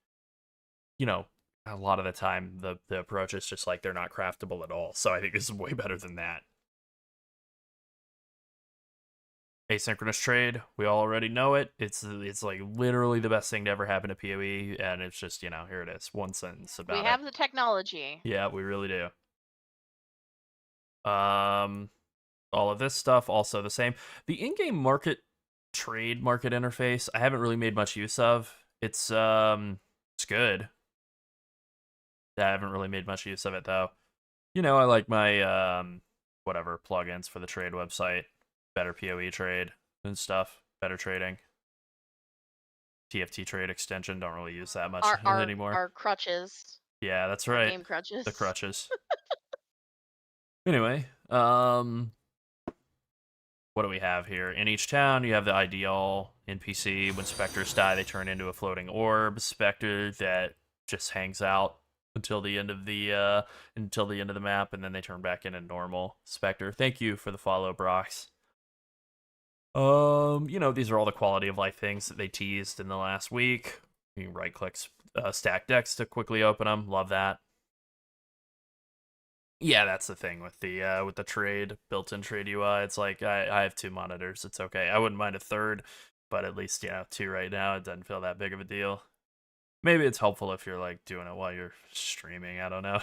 you know, a lot of the time the approach is just like they're not craftable at all. So I think this is way better than that. Asynchronous trade, we already know it. It's like literally the best thing to ever happen to PoE, and it's just, you know, here it is, one sentence about it. We have the technology. Yeah, we really do. All of this stuff also the same. The in-game market trade market interface, I haven't really made much use of. It's good. I haven't really made much use of it though. You know, I like my whatever plugins for the trade website, better PoE trade and stuff, better trading. TFT trade extension, don't really use that much anymore. Our crutches. Yeah, that's Our right. game crutches. The crutches. Anyway, what do we have here? In each town, you have the ideal NPC. When specters die, they turn into a floating orb specter that just hangs out until the end of the map, and then they turn back into normal specter. Thank you for the follow, Brox. You know, these are all the quality of life things that they teased in the last week. You can right-click stack decks to quickly open them. Love that. Yeah, that's the thing with the trade, built-in trade UI. It's like I have 2 monitors. It's okay. I wouldn't mind a third, but at least, yeah, 2 right now. It doesn't feel that big of a deal. Maybe it's helpful if you're like doing it while you're streaming. I don't know.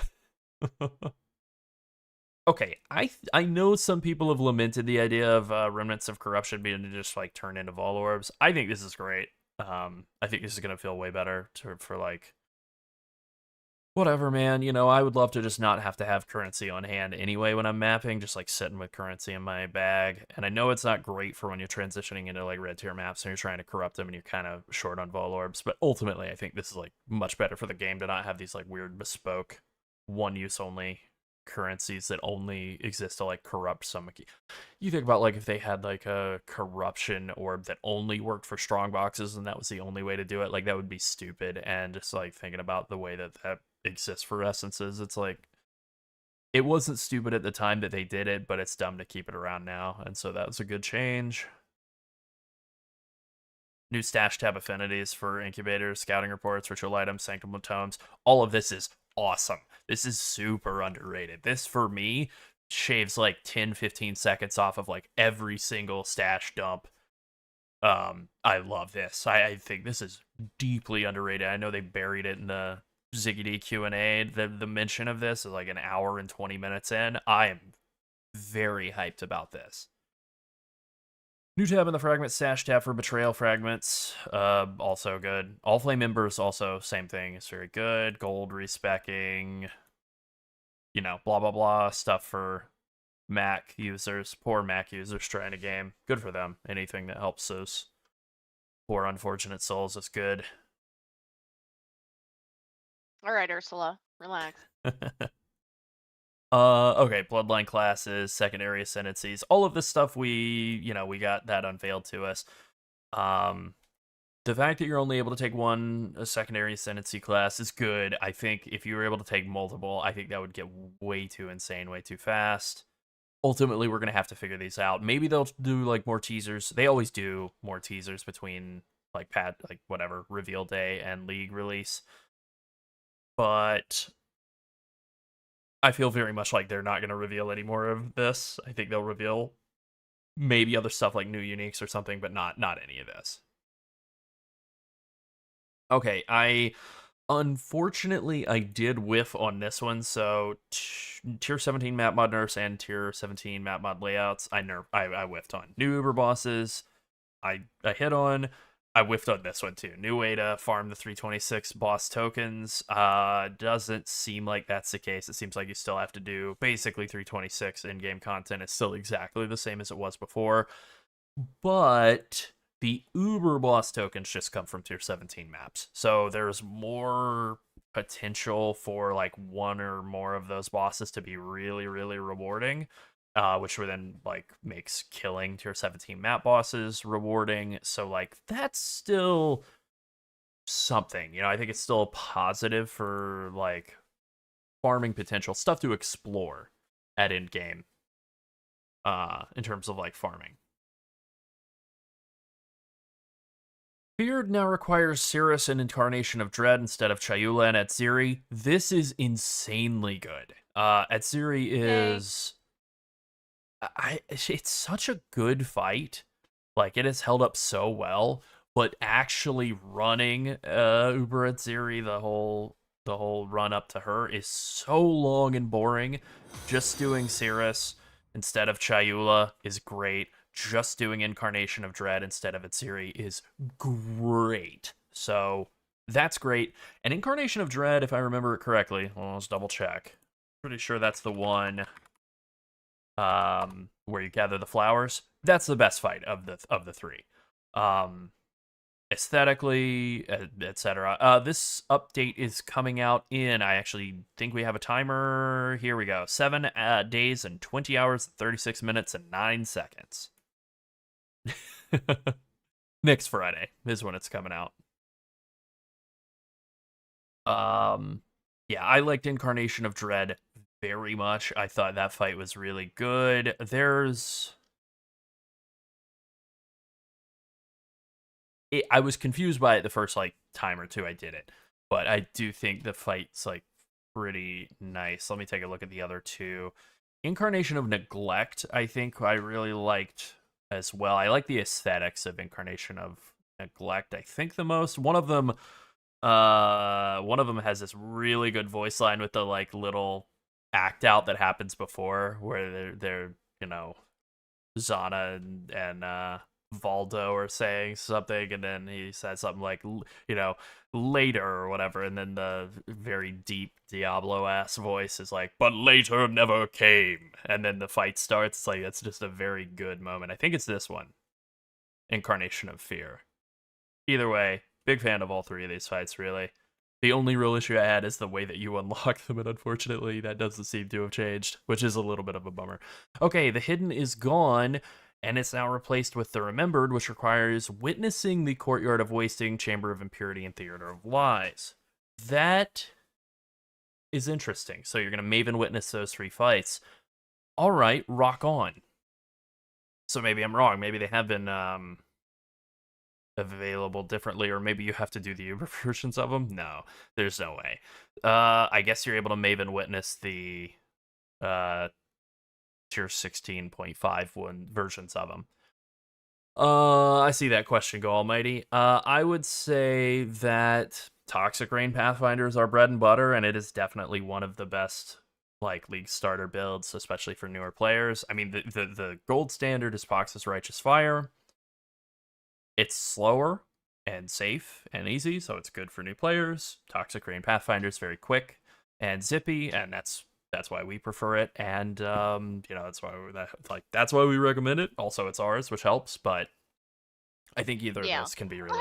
Okay, I know some people have lamented the idea of Remnants of Corruption being to just like turn into Vol Orbs. I think this is great. I think this is gonna feel way better for like whatever, man. You know, I would love to just not have to have currency on hand anyway when I'm mapping, just like sitting with currency in my bag. And I know it's not great for when you're transitioning into like red tier maps and you're trying to corrupt them and you're kind of short on Vol Orbs. But ultimately, I think this is like much better for the game to not have these like weird bespoke one use only currencies that only exist to like corrupt some. You think about like if they had like a corruption orb that only worked for strong boxes and that was the only way to do it, like that would be stupid. And just like thinking about the way that exists for essences, it's like it wasn't stupid at the time that they did it, but it's dumb to keep it around now. And so that was a good change. New stash tab affinities for incubators, scouting reports, ritual items, sanctum of tomes. All of this is awesome. This is super underrated. This, for me, shaves like 10-15 seconds off of like every single stash dump. I love this. I think this is deeply underrated. I know they buried it in the Ziggy D Q&A. The mention of this is like an hour and 20 minutes in. I am very hyped about this. New tab in the fragment stash tab for betrayal fragments, also good. All flame members also same thing. It's very good. Gold respecking, you know, blah blah blah stuff for Mac users, poor Mac users trying to game. Good for them. Anything that helps those poor unfortunate souls is good. All right, Ursula, relax. Okay, bloodline classes, secondary ascendancies, all of this stuff we got that unveiled to us. The fact that you're only able to take a secondary ascendancy class is good. I think if you were able to take multiple, I think that would get way too insane, way too fast. Ultimately, we're going to have to figure these out. Maybe they'll do like more teasers. They always do more teasers between like reveal day and league release. But I feel very much like they're not going to reveal any more of this. I think they'll reveal maybe other stuff like new uniques or something, but not any of this. Okay, unfortunately I did whiff on this one. So tier 17 map mod nerfs and tier 17 map mod layouts, I whiffed on. New Uber bosses, I hit on. I whiffed on this one too. New way to farm the 326 boss tokens. Doesn't seem like that's the case. It seems like you still have to do basically 326 in-game content. It's still exactly the same as it was before. But the Uber boss tokens just come from tier 17 maps. So there's more potential for like one or more of those bosses to be really, really rewarding. Which would then like makes killing tier 17 map bosses rewarding. So like that's still something. You know, I think it's still a positive for like farming potential, stuff to explore at end game. In terms of like farming. Beard now requires Cirrus and Incarnation of Dread instead of Chayula and Atziri. This is insanely good. Atziri is... it's such a good fight. Like, it has held up so well, but actually running Uber Atziri, the whole run up to her, is so long and boring. Just doing Cirrus instead of Chayula is great. Just doing Incarnation of Dread instead of Atziri is great. So that's great. And Incarnation of Dread, if I remember it correctly, well, let's double check. Pretty sure that's the one where you gather the flowers. That's the best fight of the three. Aesthetically, etc. This update is coming out in, I actually think we have a timer. Here we go. 7 days and 20 hours, 36 minutes, and 9 seconds. Next Friday is when it's coming out. Yeah, I liked Incarnation of Dread very much. I thought that fight was really good. I was confused by it the first like time or two I did it, but I do think the fight's like pretty nice. Let me take a look at the other two. Incarnation of Neglect, I think I really liked as well. I like the aesthetics of Incarnation of Neglect, I think, the most. One of them has this really good voice line with the like little act out that happens before where they're you know, Zana and Valdo are saying something, and then he says something like, you know, later or whatever, and then the very deep Diablo-ass voice is like, but later never came, and then the fight starts. It's like, that's just a very good moment. I think it's this one, Incarnation of Fear. Either way, big fan of all three of these fights, really. The only real issue I had is the way that you unlock them, and unfortunately that doesn't seem to have changed, which is a little bit of a bummer. Okay, the Hidden is gone, and it's now replaced with the Remembered, which requires witnessing the Courtyard of Wasting, Chamber of Impurity, and Theater of Lies. That is interesting. So you're going to Maven witness those three fights. All right, rock on. So maybe I'm wrong. Maybe they have been available differently, or maybe you have to do the Uber versions of them. No, there's no way. I guess you're able to Maven witness the tier 16.5 one versions of them. I see that question go, Almighty. I would say that Toxic Rain Pathfinders are bread and butter, and it is definitely one of the best like League starter builds, especially for newer players. I mean, the gold standard is Pox's Righteous Fire. It's slower and safe and easy, so it's good for new players. Toxic Rain Pathfinder is very quick and zippy, and that's why we prefer it. And you know, that's why we recommend it. Also, it's ours, which helps. But I think either of those can be really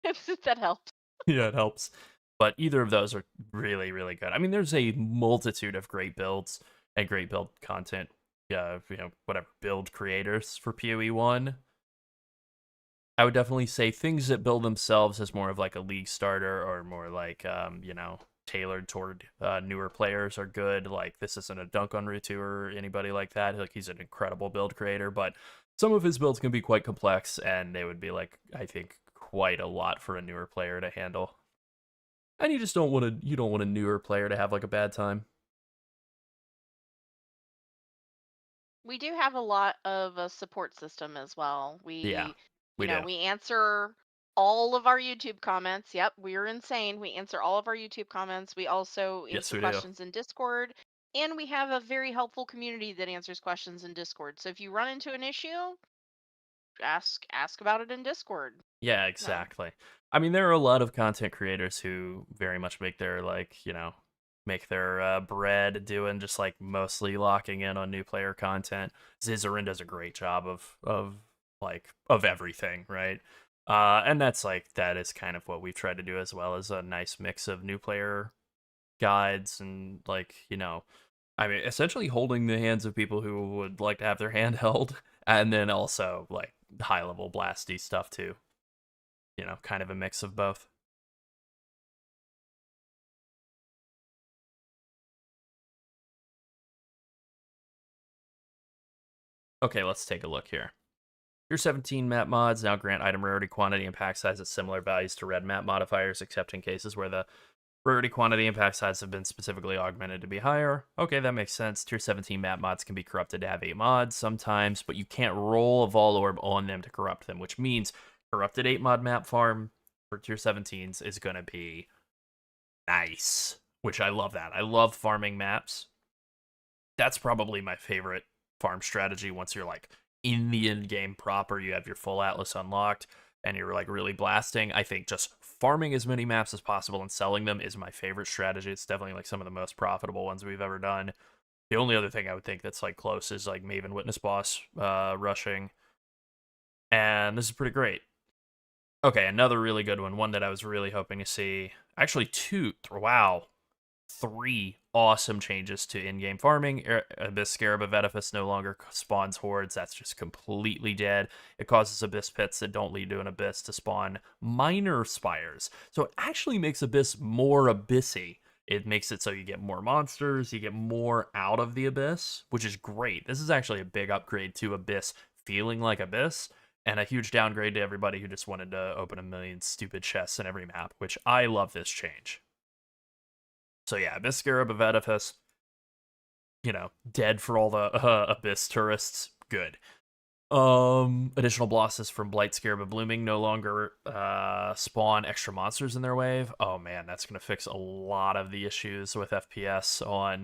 good. That helps. Yeah, it helps. But either of those are really, really good. I mean, there's a multitude of great builds and great build content. You know, whatever build creators for PoE 1. I would definitely say things that build themselves as more of like a League starter, or more like you know, tailored toward newer players are good. Like, this isn't a dunk on Rutu or anybody like that. Like, he's an incredible build creator, but some of his builds can be quite complex, and they would be like, I think, quite a lot for a newer player to handle. And you just don't want a newer player to have like a bad time. We do have a lot of a support system as well. We answer all of our YouTube comments. Yep, we're insane. We answer all of our YouTube comments. We also answer questions in Discord, and we have a very helpful community that answers questions in Discord. So if you run into an issue, ask about it in Discord. Yeah, exactly. No. I mean, there are a lot of content creators who very much make their bread doing just like mostly locking in on new player content. Zizarin does a great job of everything, right? And that is kind of what we've tried to do, as well as a nice mix of new player guides and, like, you know, I mean, essentially holding the hands of people who would like to have their hand held, and then also like high level blasty stuff too. you know, kind of a mix of both. Okay, let's take a look here. Your 17 map mods now grant item rarity, quantity, and pack size at similar values to red map modifiers, except in cases where the rarity, quantity, and pack size have been specifically augmented to be higher. Okay, that makes sense. Tier 17 map mods can be corrupted to have 8 mods sometimes, but you can't roll a Vol Orb on them to corrupt them, which means corrupted 8 mod map farm for tier 17s is going to be nice, which I love that. I love farming maps. That's probably my favorite farm strategy once you're like in the end game proper, you have your full atlas unlocked and you're like really blasting. I think just farming as many maps as possible and selling them is my favorite strategy. It's definitely like some of the most profitable ones we've ever done. The only other thing I would think that's like close is like Maven Witness Boss rushing, and this is pretty great. Okay, another really good one that I was really hoping to see. Actually, three awesome changes to in-game farming. Abyss Scarab of Edifice no longer spawns hordes. That's just completely dead. It causes Abyss pits that don't lead to an Abyss to spawn minor spires. So it actually makes Abyss more Abyssy. It makes it so you get more monsters, you get more out of the Abyss, which is great. This is actually a big upgrade to Abyss feeling like Abyss, and a huge downgrade to everybody who just wanted to open a million stupid chests in every map, which I love this change. So yeah, Abyss Scarab of Edifice, you know, dead for all the Abyss tourists, good. Additional bosses from Blight Scarab of Blooming no longer spawn extra monsters in their wave. Oh man, that's gonna fix a lot of the issues with FPS on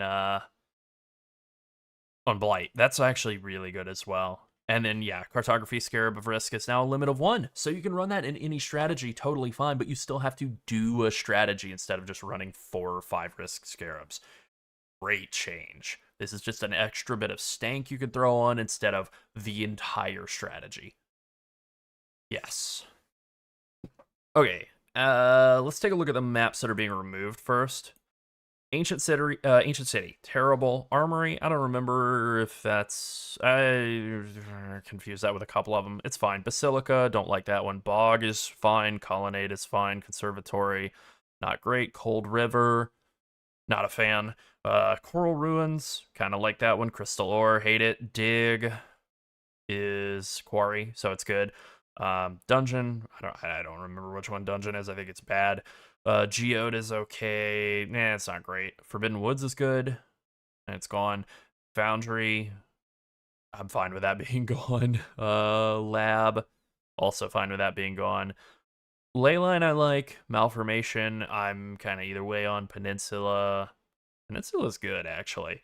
Blight. That's actually really good as well. And then, yeah, Cartography Scarab of Risk is now a limit of 1. So you can run that in any strategy totally fine, but you still have to do a strategy instead of just running 4 or 5 Risk Scarabs. Great change. This is just an extra bit of stank you could throw on instead of the entire strategy. Yes. Okay, let's take a look at the maps that are being removed first. Ancient City, terrible. Armory, I don't remember if that's... I confuse that with a couple of them. It's fine. Basilica, don't like that one. Bog is fine. Colonnade is fine. Conservatory, not great. Cold River, not a fan. Coral Ruins, kind of like that one. Crystal Ore, hate it. Dig is Quarry, so it's good. Dungeon, I don't remember which one Dungeon is. I think it's bad. Geode is okay. Nah, it's not great. Forbidden Woods is good. And it's gone. Foundry, I'm fine with that being gone. Lab, also fine with that being gone. Leyline I like. Malformation, I'm kind of either way on. Peninsula's good, actually.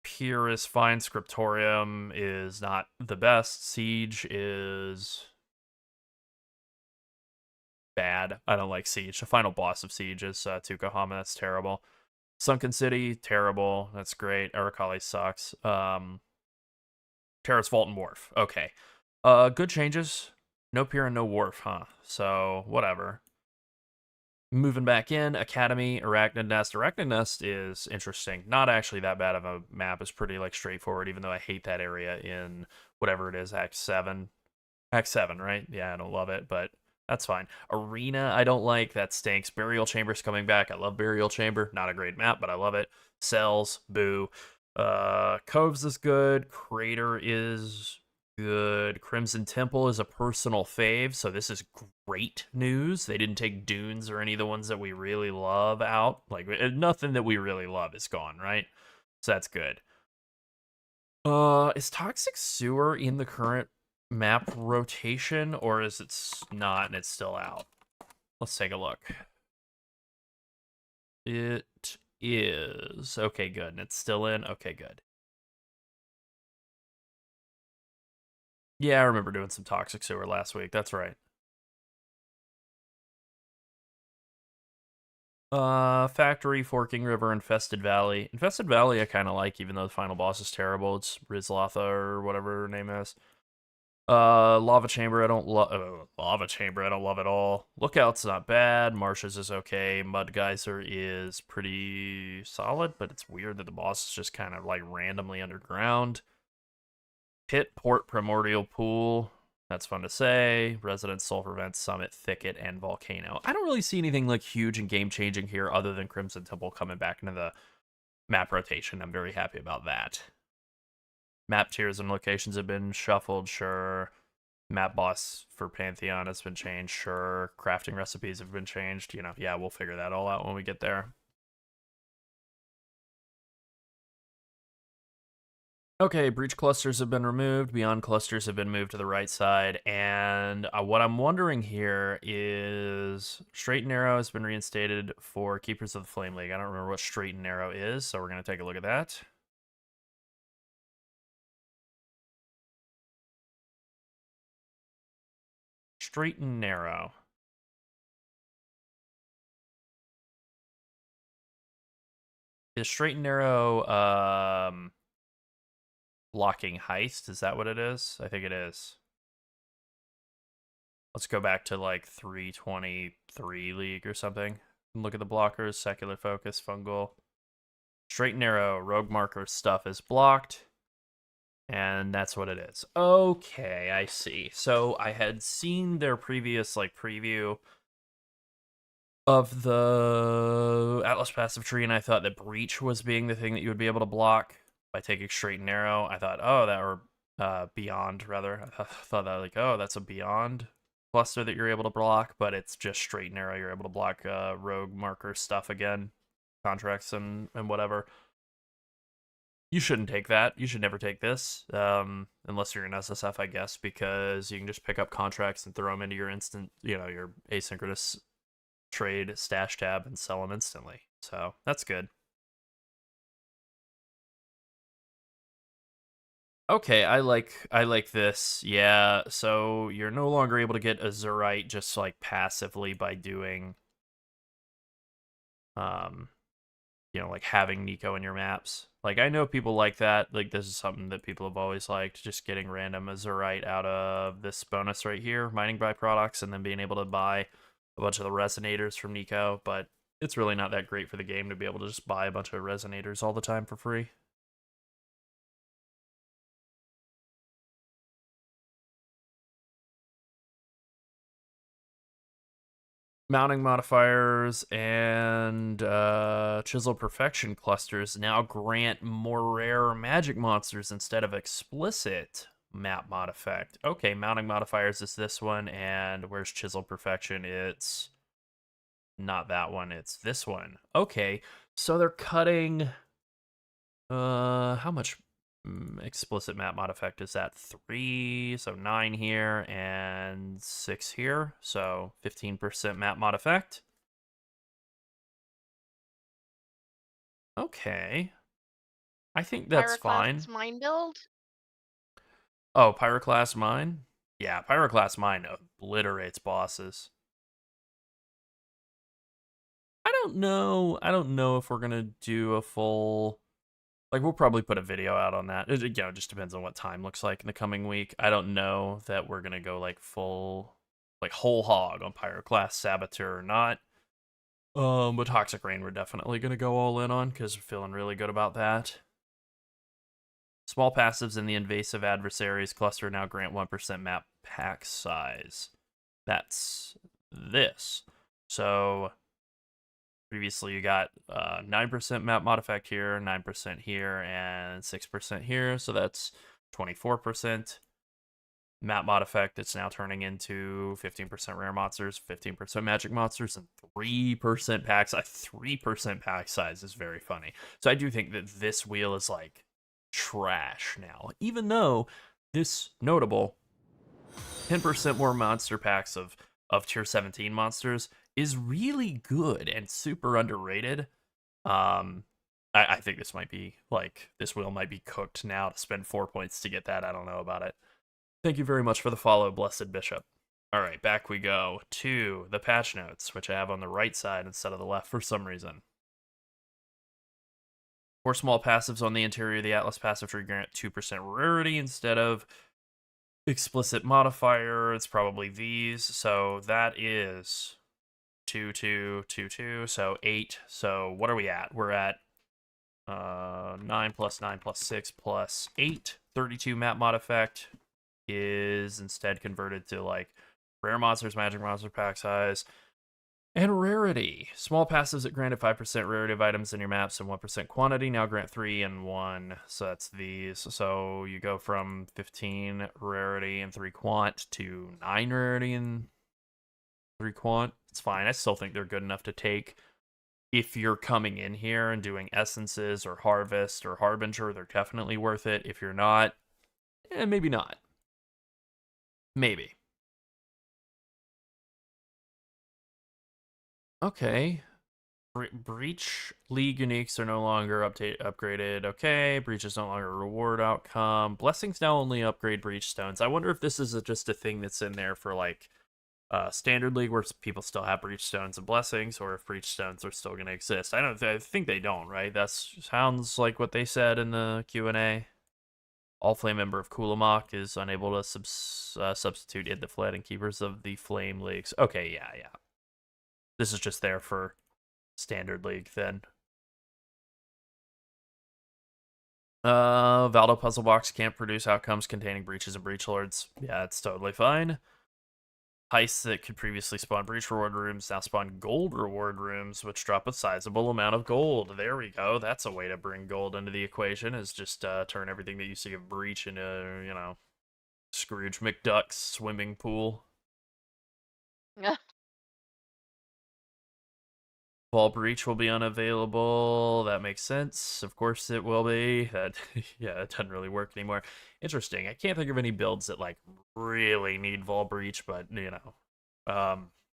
Pier is fine. Scriptorium is not the best. Siege is bad. I don't like Siege. The final boss of Siege is Tukahama. That's terrible. Sunken City, terrible. That's great. Aracali sucks. Terrace Vault and Wharf. Okay. Good changes. No Pier and no Wharf, huh? So, whatever. Moving back in, Academy, Arachnid Nest. Arachnid Nest is interesting. Not actually that bad of a map. It's pretty, like, straightforward, even though I hate that area in whatever it is, Act 7. Act 7, right? Yeah, I don't love it, but that's fine. Arena, I don't like. That stinks. Burial Chamber's coming back. I love Burial Chamber. Not a great map, but I love it. Cells, boo. Coves is good. Crater is good. Crimson Temple is a personal fave, so this is great news. They didn't take Dunes or any of the ones that we really love out. Like, nothing that we really love is gone, right? So that's good. Is Toxic Sewer in the current map rotation, or is it not and it's still out? Let's take a look. It is. Okay, good. And it's still in? Okay, good. Yeah, I remember doing some Toxic Sewer last week. That's right. Factory, Forking River, Infested Valley. Infested Valley I kind of like, even though the final boss is terrible. It's Rizlatha or whatever her name is. Lava Chamber, I don't love. Lava Chamber, I don't love at all. Lookout's not bad. Marshes is okay. Mud Geyser is pretty solid, but it's weird that the boss is just kind of like randomly underground. Pit, Port, Primordial Pool. That's fun to say. Residence, Sulfur Vent, Summit, Thicket, and Volcano. I don't really see anything like huge and game-changing here other than Crimson Temple coming back into the map rotation. I'm very happy about that. Map tiers and locations have been shuffled, sure. Map boss for Pantheon has been changed, sure. Crafting recipes have been changed. You know, yeah, we'll figure that all out when we get there. Okay, breach clusters have been removed, beyond clusters have been moved to the right side, and what I'm wondering here is straight and narrow has been reinstated for Keepers of the Flame League. I don't remember what straight and narrow is, so we're going to take a look at that. Straight and narrow. Is straight and narrow, blocking heist? Is that what it is? I think it is. Let's go back to like 323 League or something. And look at the blockers. Secular Focus, Fungal. Straight and narrow, rogue marker stuff is blocked. And that's what it is. Okay, I see. So I had seen their previous like preview of the Atlas passive tree, and I thought that breach was being the thing that you would be able to block by taking straight and narrow. I thought, oh, that were beyond rather. I thought that like, oh, that's a beyond cluster that you're able to block, but it's just straight and narrow. You're able to block rogue marker stuff again, contracts and whatever. You shouldn't take that. You should never take this, unless you're an SSF, I guess, because you can just pick up contracts and throw them into your instant, you know, your asynchronous trade stash tab and sell them instantly. So that's good. Okay, I like this. Yeah, so you're no longer able to get Azurite just like passively by doing you know, like having Nico in your maps. Like I know people like that. Like this is something that people have always liked, just getting random Azurite out of this bonus right here, mining byproducts, and then being able to buy a bunch of the resonators from Nico, but it's really not that great for the game to be able to just buy a bunch of resonators all the time for free. Mounting modifiers and Chisel Perfection clusters now grant more rare magic monsters instead of explicit map mod effect. Okay, mounting modifiers is this one, and where's Chisel Perfection? It's not that one, it's this one. Okay, so they're cutting how much explicit map mod effect is that? 3, so 9 here and 6 here, so 15% map mod effect. Okay, I think that's fine. Pyroclast's mine build? Oh, Pyroclast mine? Yeah, Pyroclast mine obliterates bosses. I don't know if we're gonna do a full, like, we'll probably put a video out on that. It, you know, just depends on what time looks like in the coming week. I don't know that we're gonna go like full, like whole hog on Pyroclast Saboteur or not. But Toxic Rain we're definitely gonna go all in on because we're feeling really good about that. Small passives in the invasive adversaries cluster now grant 1% map pack size. That's this. So previously, you got 9% map mod effect here, 9% here, and 6% here. So that's 24% map mod effect. It's now turning into 15% rare monsters, 15% magic monsters, and 3% pack size. 3% pack size is very funny. So I do think that this wheel is like trash now, even though this notable 10% more monster packs of tier 17 monsters is really good and super underrated. I think this might be like, this wheel might be cooked now to spend 4 points to get that. I don't know about it. Thank you very much for the follow, Blessed Bishop. All right, back we go to the patch notes, which I have on the right side instead of the left for some reason. 4 small passives on the interior of the Atlas passive tree grant 2% rarity instead of explicit modifier. It's probably these. So that is 2, 2, 2, 2. So 8. So what are we at? We're at 9 plus 9 plus 6 plus 8. 32 map mod effect. is instead converted to like rare monsters, magic monster pack size, and rarity. Small passives that granted 5% rarity of items in your maps and 1% quantity now grant 3 and 1. So that's these. So you go from 15 rarity and 3 quant to 9 rarity and 3 quant. It's fine. I still think they're good enough to take. If you're coming in here and doing essences or harvest or harbinger, they're definitely worth it. If you're not, maybe not. Maybe. Okay. Breach League uniques are no longer upgraded. Okay. Breach is no longer a reward outcome. Blessings now only upgrade Breach stones. I wonder if this is just a thing that's in there for like Standard League where people still have Breach stones and blessings, or if Breach stones are still going to exist. I think they don't, right? That sounds like what they said in the Q&A. All Flame member of Kulamak is unable to substitute Id the Fled and Keepers of the Flame Leagues. Okay, yeah. This is just there for Standard League then. Valdo Puzzle Box can't produce outcomes containing breaches and breach lords. Yeah, it's totally fine. Heists that could previously spawn breach reward rooms now spawn gold reward rooms, which drop a sizable amount of gold. There we go. That's a way to bring gold into the equation, is just turn everything that used to give breach into, you know, Scrooge McDuck's swimming pool. Ball breach will be unavailable. That makes sense. Of course it will be. That yeah, it doesn't really work anymore. Interesting. I can't think of any builds that like really need Vol Breach, but you know.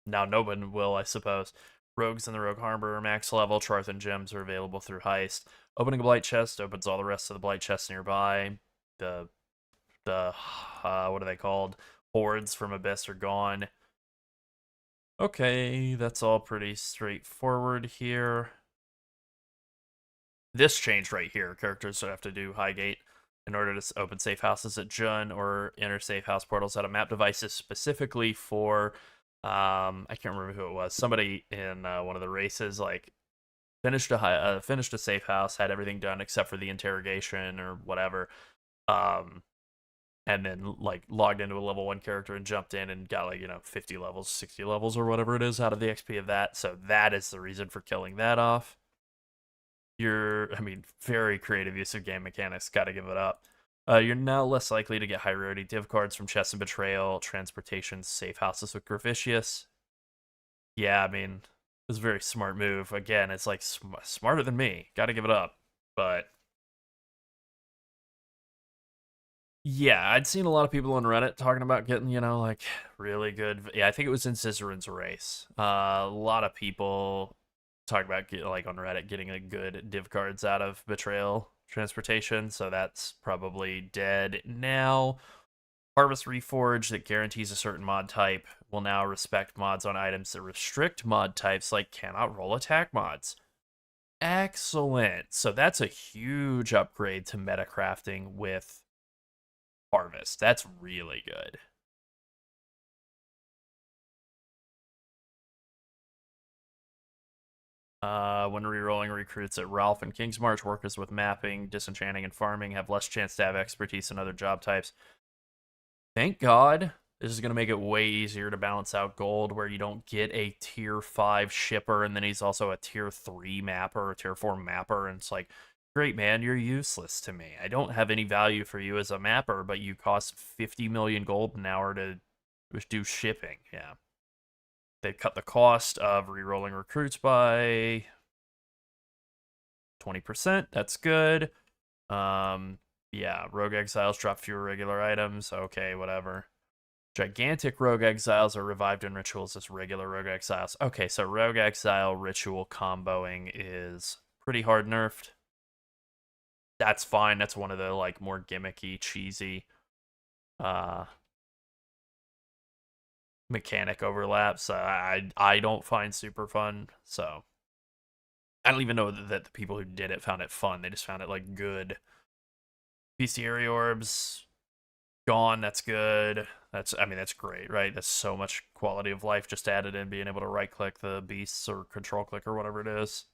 Now no one will, I suppose. Rogues in the Rogue Harbor are max level. Charth and gems are available through Heist. Opening a Blight chest opens all the rest of the Blight chests nearby. The what are they called? Hordes from Abyss are gone. Okay, that's all pretty straightforward here. This change right here, characters have to do Highgate in order to open safe houses at Jun or enter safe house portals out of map devices specifically for, I can't remember who it was. Somebody in one of the races, like, finished a safe house, had everything done except for the interrogation or whatever. And then like logged into a level 1 character and jumped in and got like, 50 levels, 60 levels or whatever it is out of the XP of that. So that is the reason for killing that off. Very creative use of game mechanics, gotta give it up. You're now less likely to get high rarity div cards from chests and betrayal, transportation, safe houses with Gravicious. Yeah, it's a very smart move. Again, it's like smarter than me, gotta give it up. But yeah, I'd seen a lot of people on Reddit talking about getting, like really good. Yeah, I think it was in Scissorin's race. A lot of people talk about on Reddit getting a good div cards out of Betrayal Transportation. So that's probably dead now. Harvest Reforge that guarantees a certain mod type will now respect mods on items that restrict mod types, like cannot roll attack mods. Excellent. So that's a huge upgrade to metacrafting with Harvest. That's really good. When rerolling recruits at Ralph and Kingsmarch, workers with mapping, disenchanting, and farming have less chance to have expertise in other job types. Thank God. This is going to make it way easier to balance out gold, where you don't get a tier 5 shipper and then he's also a tier 3 mapper or tier 4 mapper, and it's like, great, man, you're useless to me. I don't have any value for you as a mapper, but you cost 50 million gold an hour to do shipping. Yeah. They cut the cost of rerolling recruits by 20%. That's good. Yeah, Rogue Exiles drop fewer regular items. Okay, whatever. Gigantic Rogue Exiles are revived in rituals as regular Rogue Exiles. Okay, so Rogue Exile ritual comboing is pretty hard nerfed. That's fine. That's one of the like more gimmicky, cheesy mechanic overlaps. I don't find super fun, so I don't even know that the people who did it found it fun. They just found it like good. Bestiary orbs gone. That's good. That's great, right? That's so much quality of life just added in, being able to right click the beasts or control click or whatever it is.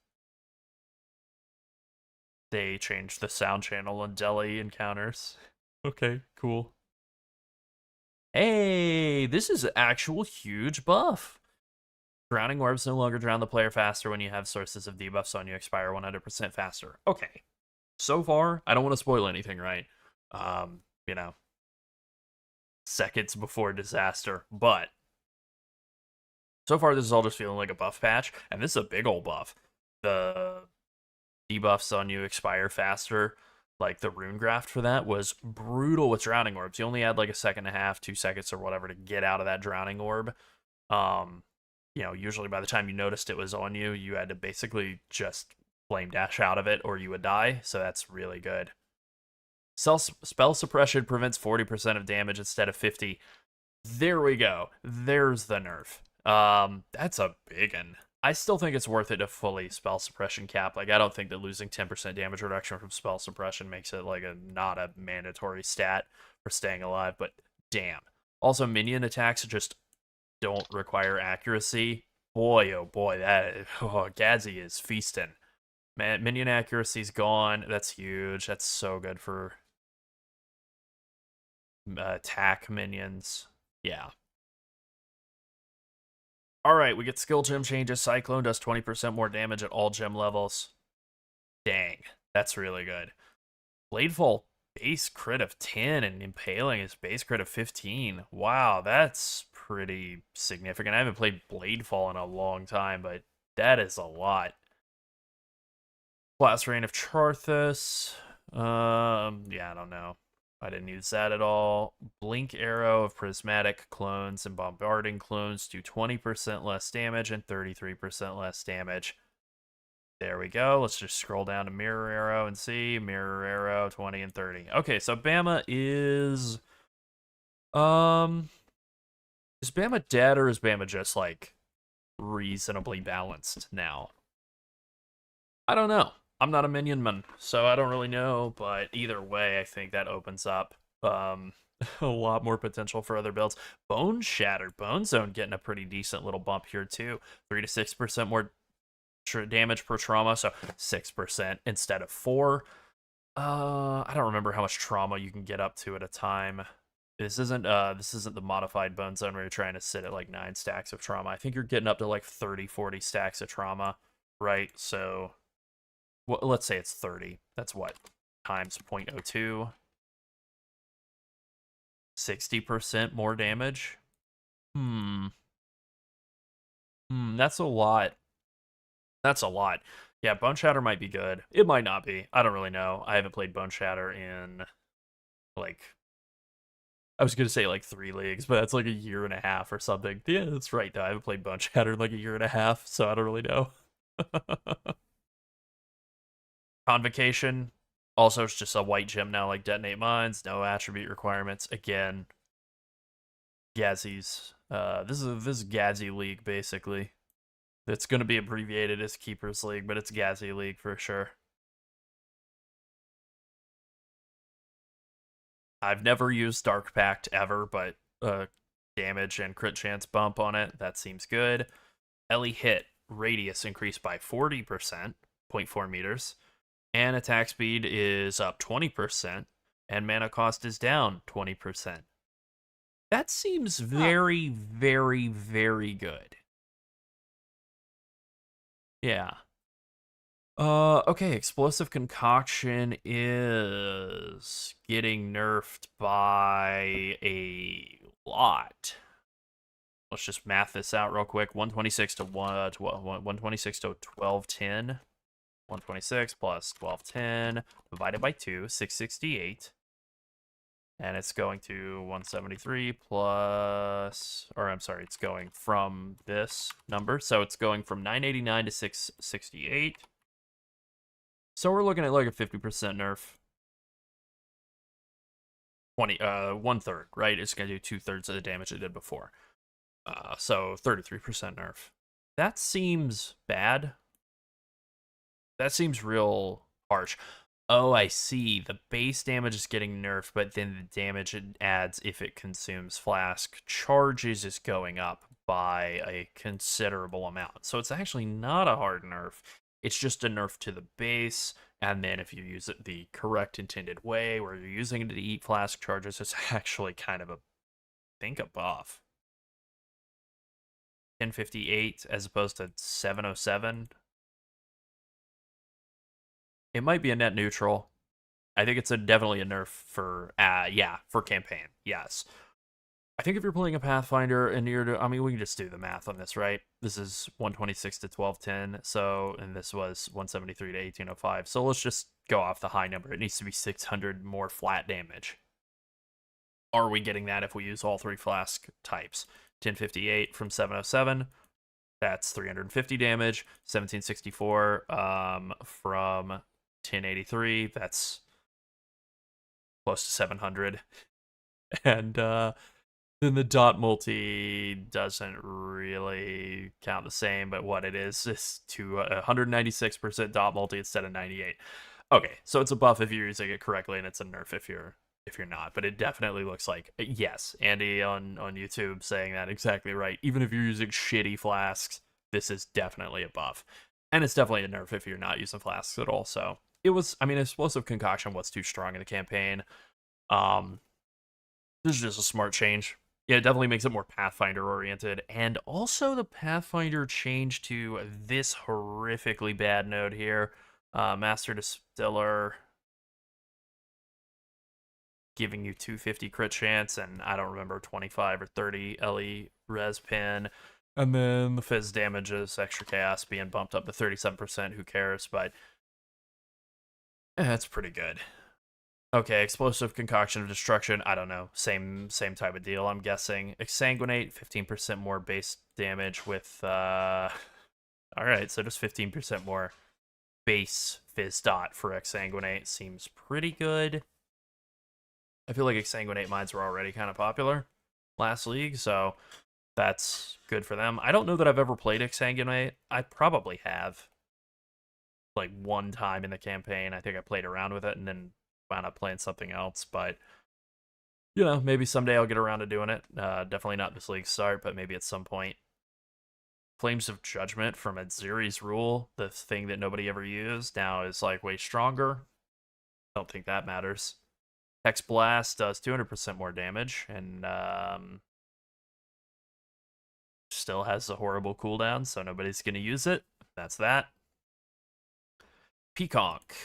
They changed the sound channel on Delhi encounters. Okay, cool. Hey, this is an actual huge buff. Drowning orbs no longer drown the player faster when you have sources of debuffs on you expire 100% faster. Okay. So far, I don't want to spoil anything, right? You know, seconds before disaster, but so far this is all just feeling like a buff patch, and this is a big old buff. The debuffs on you expire faster. Like the rune graft for that was brutal with drowning orbs. You only had like a second and a half, 2 seconds or whatever to get out of that drowning orb. Usually by the time you noticed it was on you, you had to basically just flame dash out of it or you would die. So that's really good. Spell suppression prevents 40% of damage instead of 50. There we go. There's the nerf. That's a big one. I still think it's worth it to fully spell suppression cap. Like, I don't think that losing 10% damage reduction from spell suppression makes it like not a mandatory stat for staying alive, but damn. Also, minion attacks just don't require accuracy. Boy, oh boy, Gazi is feasting. Man, minion accuracy's gone. That's huge. That's so good for attack minions. Yeah. Alright, we get skill gem changes. Cyclone does 20% more damage at all gem levels. Dang, that's really good. Bladefall base crit of 10 and Impaling is base crit of 15. Wow, that's pretty significant. I haven't played Bladefall in a long time, but that is a lot. Blast Rain of Charthus. Yeah, I don't know. I didn't use that at all. Blink Arrow of Prismatic clones and Bombarding clones do 20% less damage and 33% less damage. There we go. Let's just scroll down to Mirror Arrow and see. Mirror Arrow, 20 and 30. Okay, so Bama is... Is Bama dead or is Bama just, like, reasonably balanced now? I don't know. I'm not a minion man, so I don't really know, but either way, I think that opens up a lot more potential for other builds. Bone Shatter, Bone Zone getting a pretty decent little bump here too. 3 to 6% more damage per trauma, so 6% instead of 4. I don't remember how much trauma you can get up to at a time. This isn't the modified Bone Zone where you're trying to sit at like 9 stacks of trauma. I think you're getting up to like 30, 40 stacks of trauma, right? So well, let's say it's 30. That's what? Times 0.02. 60% more damage? That's a lot. That's a lot. Yeah, Bone Shatter might be good. It might not be. I don't really know. I haven't played Bone Shatter in, like... I was going to say, like, 3 leagues, but that's like a year and a half or something. Yeah, that's right, though. I haven't played Bone Shatter in like a year and a half, so I don't really know. Convocation, also it's just a white gem now, like Detonate Mines, no attribute requirements. Again, Gazi's, this is Gazi League, basically. It's going to be abbreviated as Keeper's League, but it's Gazi League for sure. I've never used Dark Pact ever, but damage and crit chance bump on it, that seems good. Ellie hit, radius increased by 40%, 0.4 meters. And attack speed is up 20%, and mana cost is down 20%. That seems very, very, very good. Yeah. Okay, Explosive Concoction is getting nerfed by a lot. Let's just math this out real quick. 126 to 126 to 1210. 126 plus 1210 divided by 2, 668. And it's going to 173 plus, or I'm sorry, it's going from this number. So it's going from 989 to 668. So we're looking at like a 50% nerf. 1/3, right? It's going to do 2/3 of the damage it did before. So 33% nerf. That seems bad. That seems real harsh. Oh, I see. The base damage is getting nerfed, but then the damage it adds if it consumes Flask charges is going up by a considerable amount. So it's actually not a hard nerf. It's just a nerf to the base, and then if you use it the correct intended way, where you're using it to eat Flask charges, it's actually kind of a think a buff. 1058 as opposed to 707. It might be a net neutral. I think it's definitely a nerf for for campaign. Yes. I think if you're playing a Pathfinder and I mean, we can just do the math on this, right? This is 126 to 1210, so, and this was 173 to 1805. So let's just go off the high number. It needs to be 600 more flat damage. Are we getting that if we use all 3 flask types? 1058 from 707, that's 350 damage. 1764 from 1083, that's close to 700. And then the dot multi doesn't really count the same, but what it is to 196% dot multi instead of 98. Okay, so it's a buff if you're using it correctly, and it's a nerf if you're not. But it definitely looks like, yes, Andy on YouTube saying that exactly right. Even if you're using shitty flasks, this is definitely a buff, and it's definitely a nerf if you're not using flasks at all. So it was, I mean, explosive concoction was too strong in the campaign. This is just a smart change. Yeah, it definitely makes it more Pathfinder oriented. And also the Pathfinder change to this horrifically bad node here. Master Distiller giving you 250 crit chance, and I don't remember, 25 or 30 LE res pin. And then the fizz damages, extra chaos being bumped up to 37%, who cares? But that's pretty good. Okay, explosive concoction of destruction, I don't know. Same type of deal, I'm guessing. Exsanguinate, 15% more base damage with alright, so just 15% more base fizz dot for Exsanguinate seems pretty good. I feel like Exsanguinate mines were already kind of popular last league, so that's good for them. I don't know that I've ever played Exsanguinate. I probably have. Like one time in the campaign. I think I played around with it and then wound up playing something else, but you know, maybe someday I'll get around to doing it. Definitely not this league start, but maybe at some point. Flames of Judgment from Adziri's Rule, the thing that nobody ever used, now is like way stronger. Don't think that matters. Hex Blast does 200% more damage, and still has a horrible cooldown, so nobody's going to use it. That's that. Peacock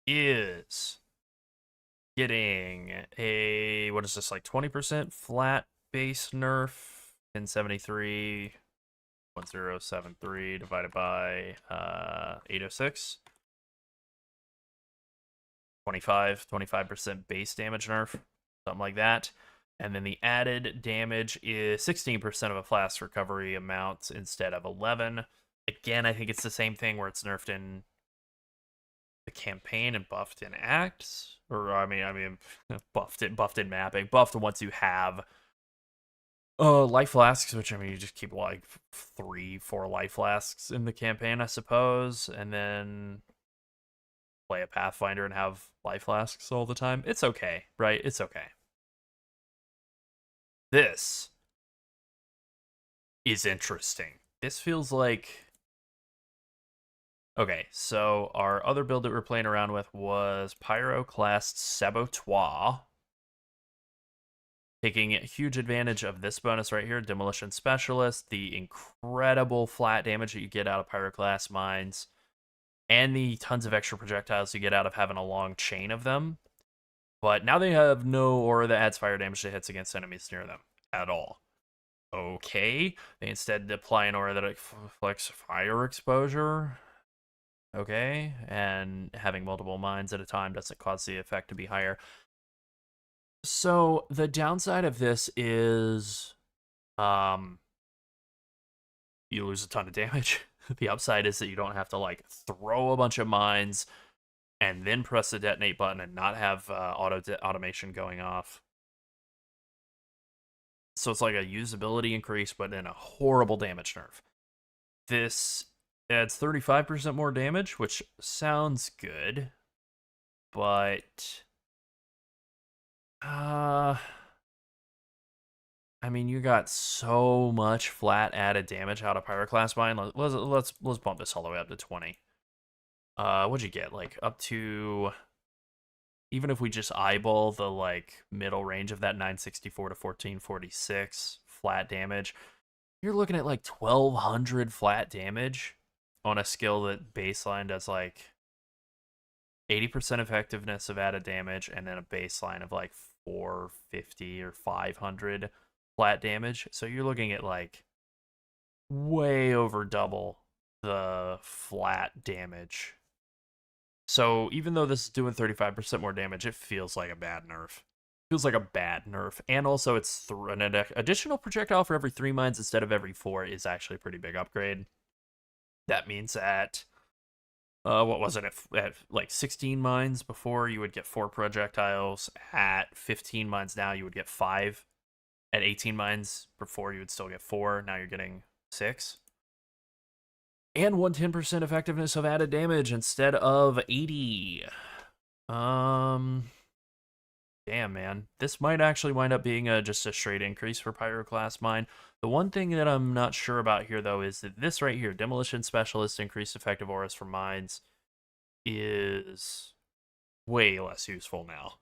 is getting a, what is this, like 20% flat base nerf in 73, 1073 divided by 806. 25% base damage nerf, something like that. And then the added damage is 16% of a flask recovery amount instead of 11. Again, I think it's the same thing where it's nerfed in the campaign and buffed in acts, or I mean buffed in mapping, buffed once you have life flasks, which I mean you just keep like 3-4 life flasks in the campaign, I suppose, and then play a Pathfinder and have life flasks all the time. It's okay, right? It's okay. This is interesting. This feels like, okay, so our other build that we're playing around with was Pyroclast Saboteur, taking huge advantage of this bonus right here, Demolition Specialist, the incredible flat damage that you get out of Pyroclast mines, and the tons of extra projectiles you get out of having a long chain of them. But now they have no aura that adds fire damage to hits against enemies near them at all. Okay, they instead apply an aura that inflicts fire exposure. Okay, and having multiple mines at a time doesn't cause the effect to be higher. So the downside of this is you lose a ton of damage. The upside is that you don't have to like throw a bunch of mines and then press the detonate button and not have automation going off. So it's like a usability increase, but then a horrible damage nerf. This adds 35% more damage, which sounds good, but I mean, you got so much flat added damage out of Pyroclast mine. Let's bump this all the way up to 20. What'd you get? Like up to even if we just eyeball the like middle range of that 964 to 1446 flat damage, you're looking at like 1200 flat damage on a skill that baseline does like 80% effectiveness of added damage and then a baseline of like 450 or 500 flat damage. So you're looking at like way over double the flat damage. So even though this is doing 35% more damage, it feels like a bad nerf. Feels like a bad nerf. And also it's an additional projectile for every 3 mines instead of every 4 is actually a pretty big upgrade. That means that what was it, at like 16 mines before you would get 4 projectiles. At 15 mines now you would get 5. At 18 mines before you would still get 4. Now you're getting 6. And 110% effectiveness of added damage instead of 80. Damn, man. This might actually wind up being just a straight increase for Pyroclast Mine. The one thing that I'm not sure about here, though, is that this right here, Demolition Specialist increased effective auras for mines, is way less useful now.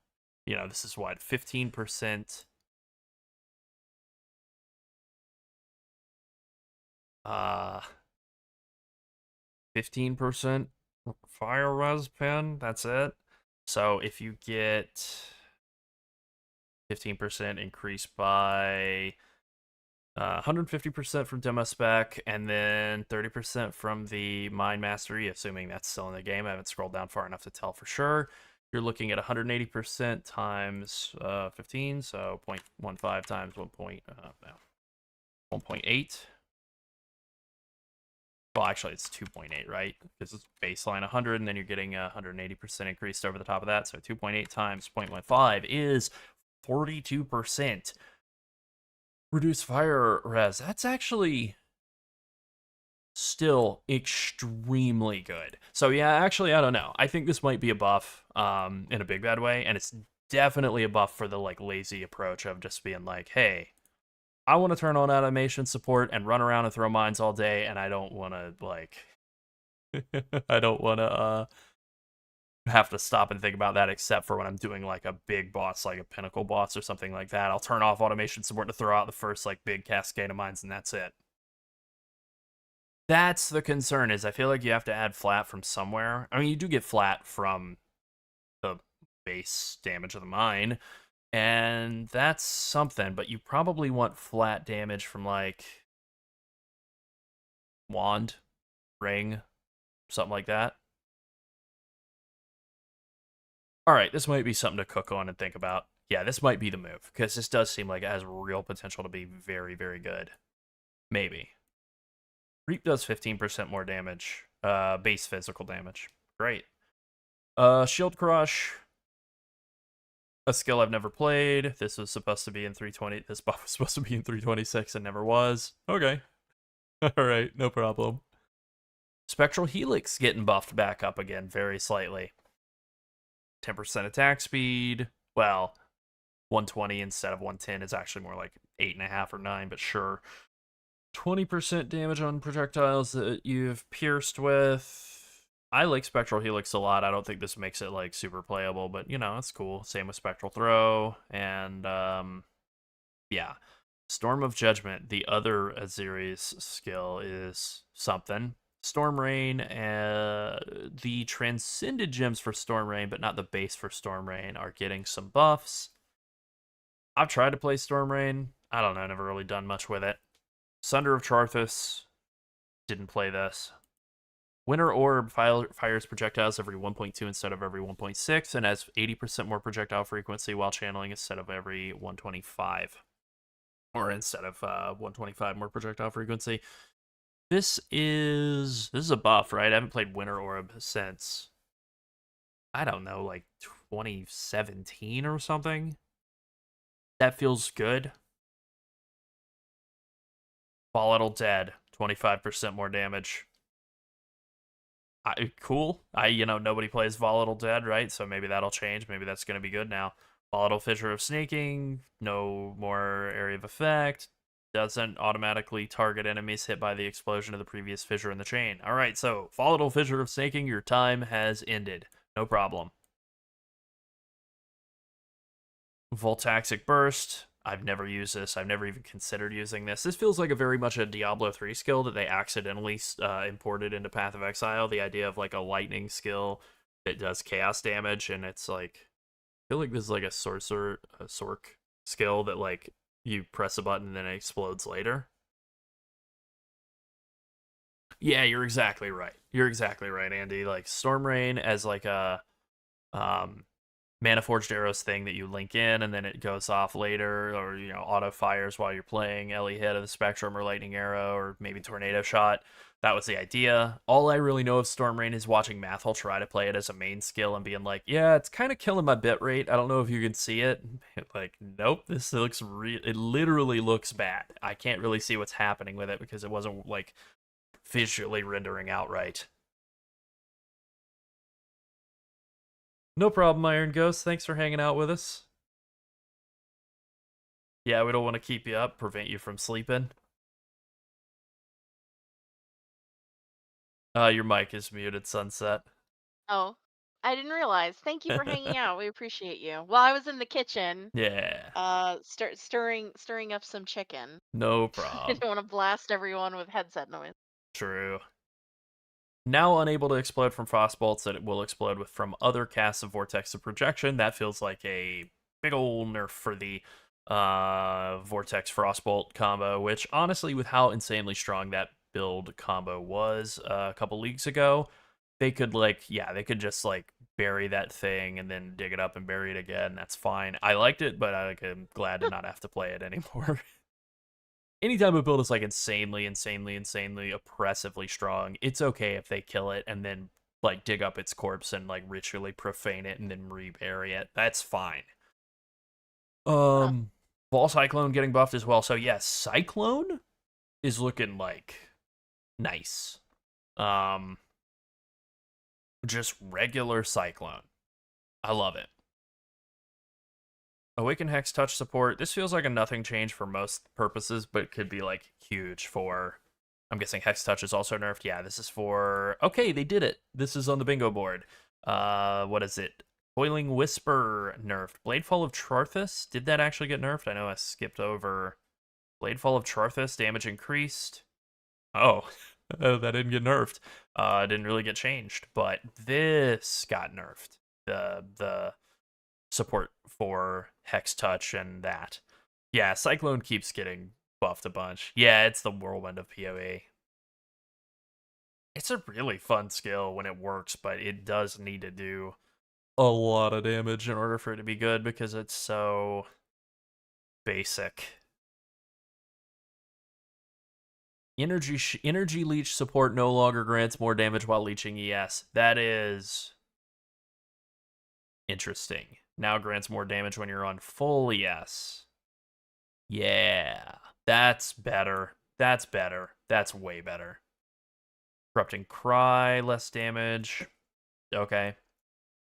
You know, this is what, 15%? 15% fire res pen, that's it. So if you get 15% increase by 150% from demo spec, and then 30% from the mine mastery, assuming that's still in the game. I haven't scrolled down far enough to tell for sure. You're looking at 180% times 15, so 0.15 times 1.8. Well, actually, it's 2.8, right? Because it's baseline 100, and then you're getting 180% increased over the top of that. So 2.8 times 0.15 is 42%. Reduce fire res. That's actually still extremely good. So yeah, actually, I don't know. I think this might be a buff in a big bad way, and it's definitely a buff for the like lazy approach of just being like, hey, I want to turn on automation support and run around and throw mines all day, and I don't want to, like, I don't want to have to stop and think about that except for when I'm doing, like, a big boss, like a pinnacle boss or something like that. I'll turn off automation support to throw out the first, like, big cascade of mines, and that's it. That's the concern, is I feel like you have to add flat from somewhere. I mean, you do get flat from the base damage of the mine, and that's something, but you probably want flat damage from, like, wand, ring, something like that. Alright, this might be something to cook on and think about. Yeah, this might be the move, because this does seem like it has real potential to be very, very good. Maybe. Reap does 15% more damage. Base physical damage. Great. Shield Crush. A skill I've never played. This was supposed to be in 320. This buff was supposed to be in 326 and never was. Okay. Alright, no problem. Spectral Helix getting buffed back up again very slightly. 10% attack speed. Well, 120 instead of 110 is actually more like 8.5 or 9, but sure. 20% damage on projectiles that you've pierced with. I like Spectral Helix a lot. I don't think this makes it, like, super playable, but, you know, it's cool. Same with Spectral Throw, and, yeah. Storm of Judgment, the other Aziri's skill, is something. Storm Rain, the Transcended gems for Storm Rain, but not the base for Storm Rain, are getting some buffs. I've tried to play Storm Rain. I don't know, never really done much with it. Sunder of Charthus, didn't play this. Winter Orb fires projectiles every 1.2 instead of every 1.6, and has 80% more projectile frequency while channeling instead of every 125. Or instead of 125 more projectile frequency. This is a buff, right? I haven't played Winter Orb since, I don't know, like 2017 or something. That feels good. Volatile Dead, 25% more damage. Cool. Nobody plays Volatile Dead, right? So maybe that'll change. Maybe that's going to be good now. Volatile Fissure of Snaking, no more area of effect. Doesn't automatically target enemies hit by the explosion of the previous fissure in the chain. Alright, so Volatile Fissure of Snaking, your time has ended. No problem. Voltaxic Burst. I've never used this. I've never even considered using this. This feels like a very much a Diablo 3 skill that they accidentally imported into Path of Exile. The idea of like a lightning skill that does chaos damage, and it's like, I feel like this is like a sorc skill that like you press a button and then it explodes later. Yeah, you're exactly right. You're exactly right, Andy. Like Storm Rain as like a Mana Forged Arrows thing that you link in and then it goes off later, or auto fires while you're playing Ellie Hit of the Spectrum or Lightning Arrow or maybe Tornado Shot. That was the idea. All I really know of Storm Rain is watching Mathel try to play it as a main skill and being like, yeah, it's kind of killing my bit rate. I don't know if you can see it. Like, nope, this looks it literally looks bad. I can't really see what's happening with it because it wasn't like visually rendering out right. No problem, Iron Ghost. Thanks for hanging out with us. Yeah, we don't want to keep you up, prevent you from sleeping. Your mic is muted, Sunset. Oh, I didn't realize. Thank you for hanging out. We appreciate you. Well, I was in the kitchen. Yeah. Stirring up some chicken. No I problem. don't want to blast everyone with headset noise. True. Now unable to explode from frostbolts that it will explode with from other casts of Vortex of Projection. That feels like a big ol' nerf for the Vortex Frostbolt combo, which honestly, with how insanely strong that build combo was a couple leagues ago, they could they could just like bury that thing and then dig it up and bury it again. That's fine. I liked it, but I'm glad to not have to play it anymore. Anytime a build is like insanely oppressively strong, it's okay if they kill it and then like dig up its corpse and like ritually profane it and then rebury it. That's fine. Ball Cyclone getting buffed as well. So yes, Cyclone is looking like nice. Just regular Cyclone. I love it. Awaken Hex Touch support. This feels like a nothing change for most purposes, but could be like huge for... I'm guessing Hex Touch is also nerfed. Yeah, this is for... Okay, they did it. This is on the bingo board. What is it? Boiling Whisper nerfed. Bladefall of Charthus. Did that actually get nerfed? I know I skipped over. Bladefall of Charthus. Damage increased. Oh, that didn't get nerfed. Didn't really get changed. But this got nerfed. The support for Hex Touch and that. Yeah, Cyclone keeps getting buffed a bunch. Yeah, it's the whirlwind of PoE. It's a really fun skill when it works, but it does need to do a lot of damage in order for it to be good because it's so basic. Energy Leech support no longer grants more damage while leeching ES. That is interesting. Now grants more damage when you're on full ES. Yeah, that's better. That's better. That's way better. Corrupting Cry, less damage. Okay.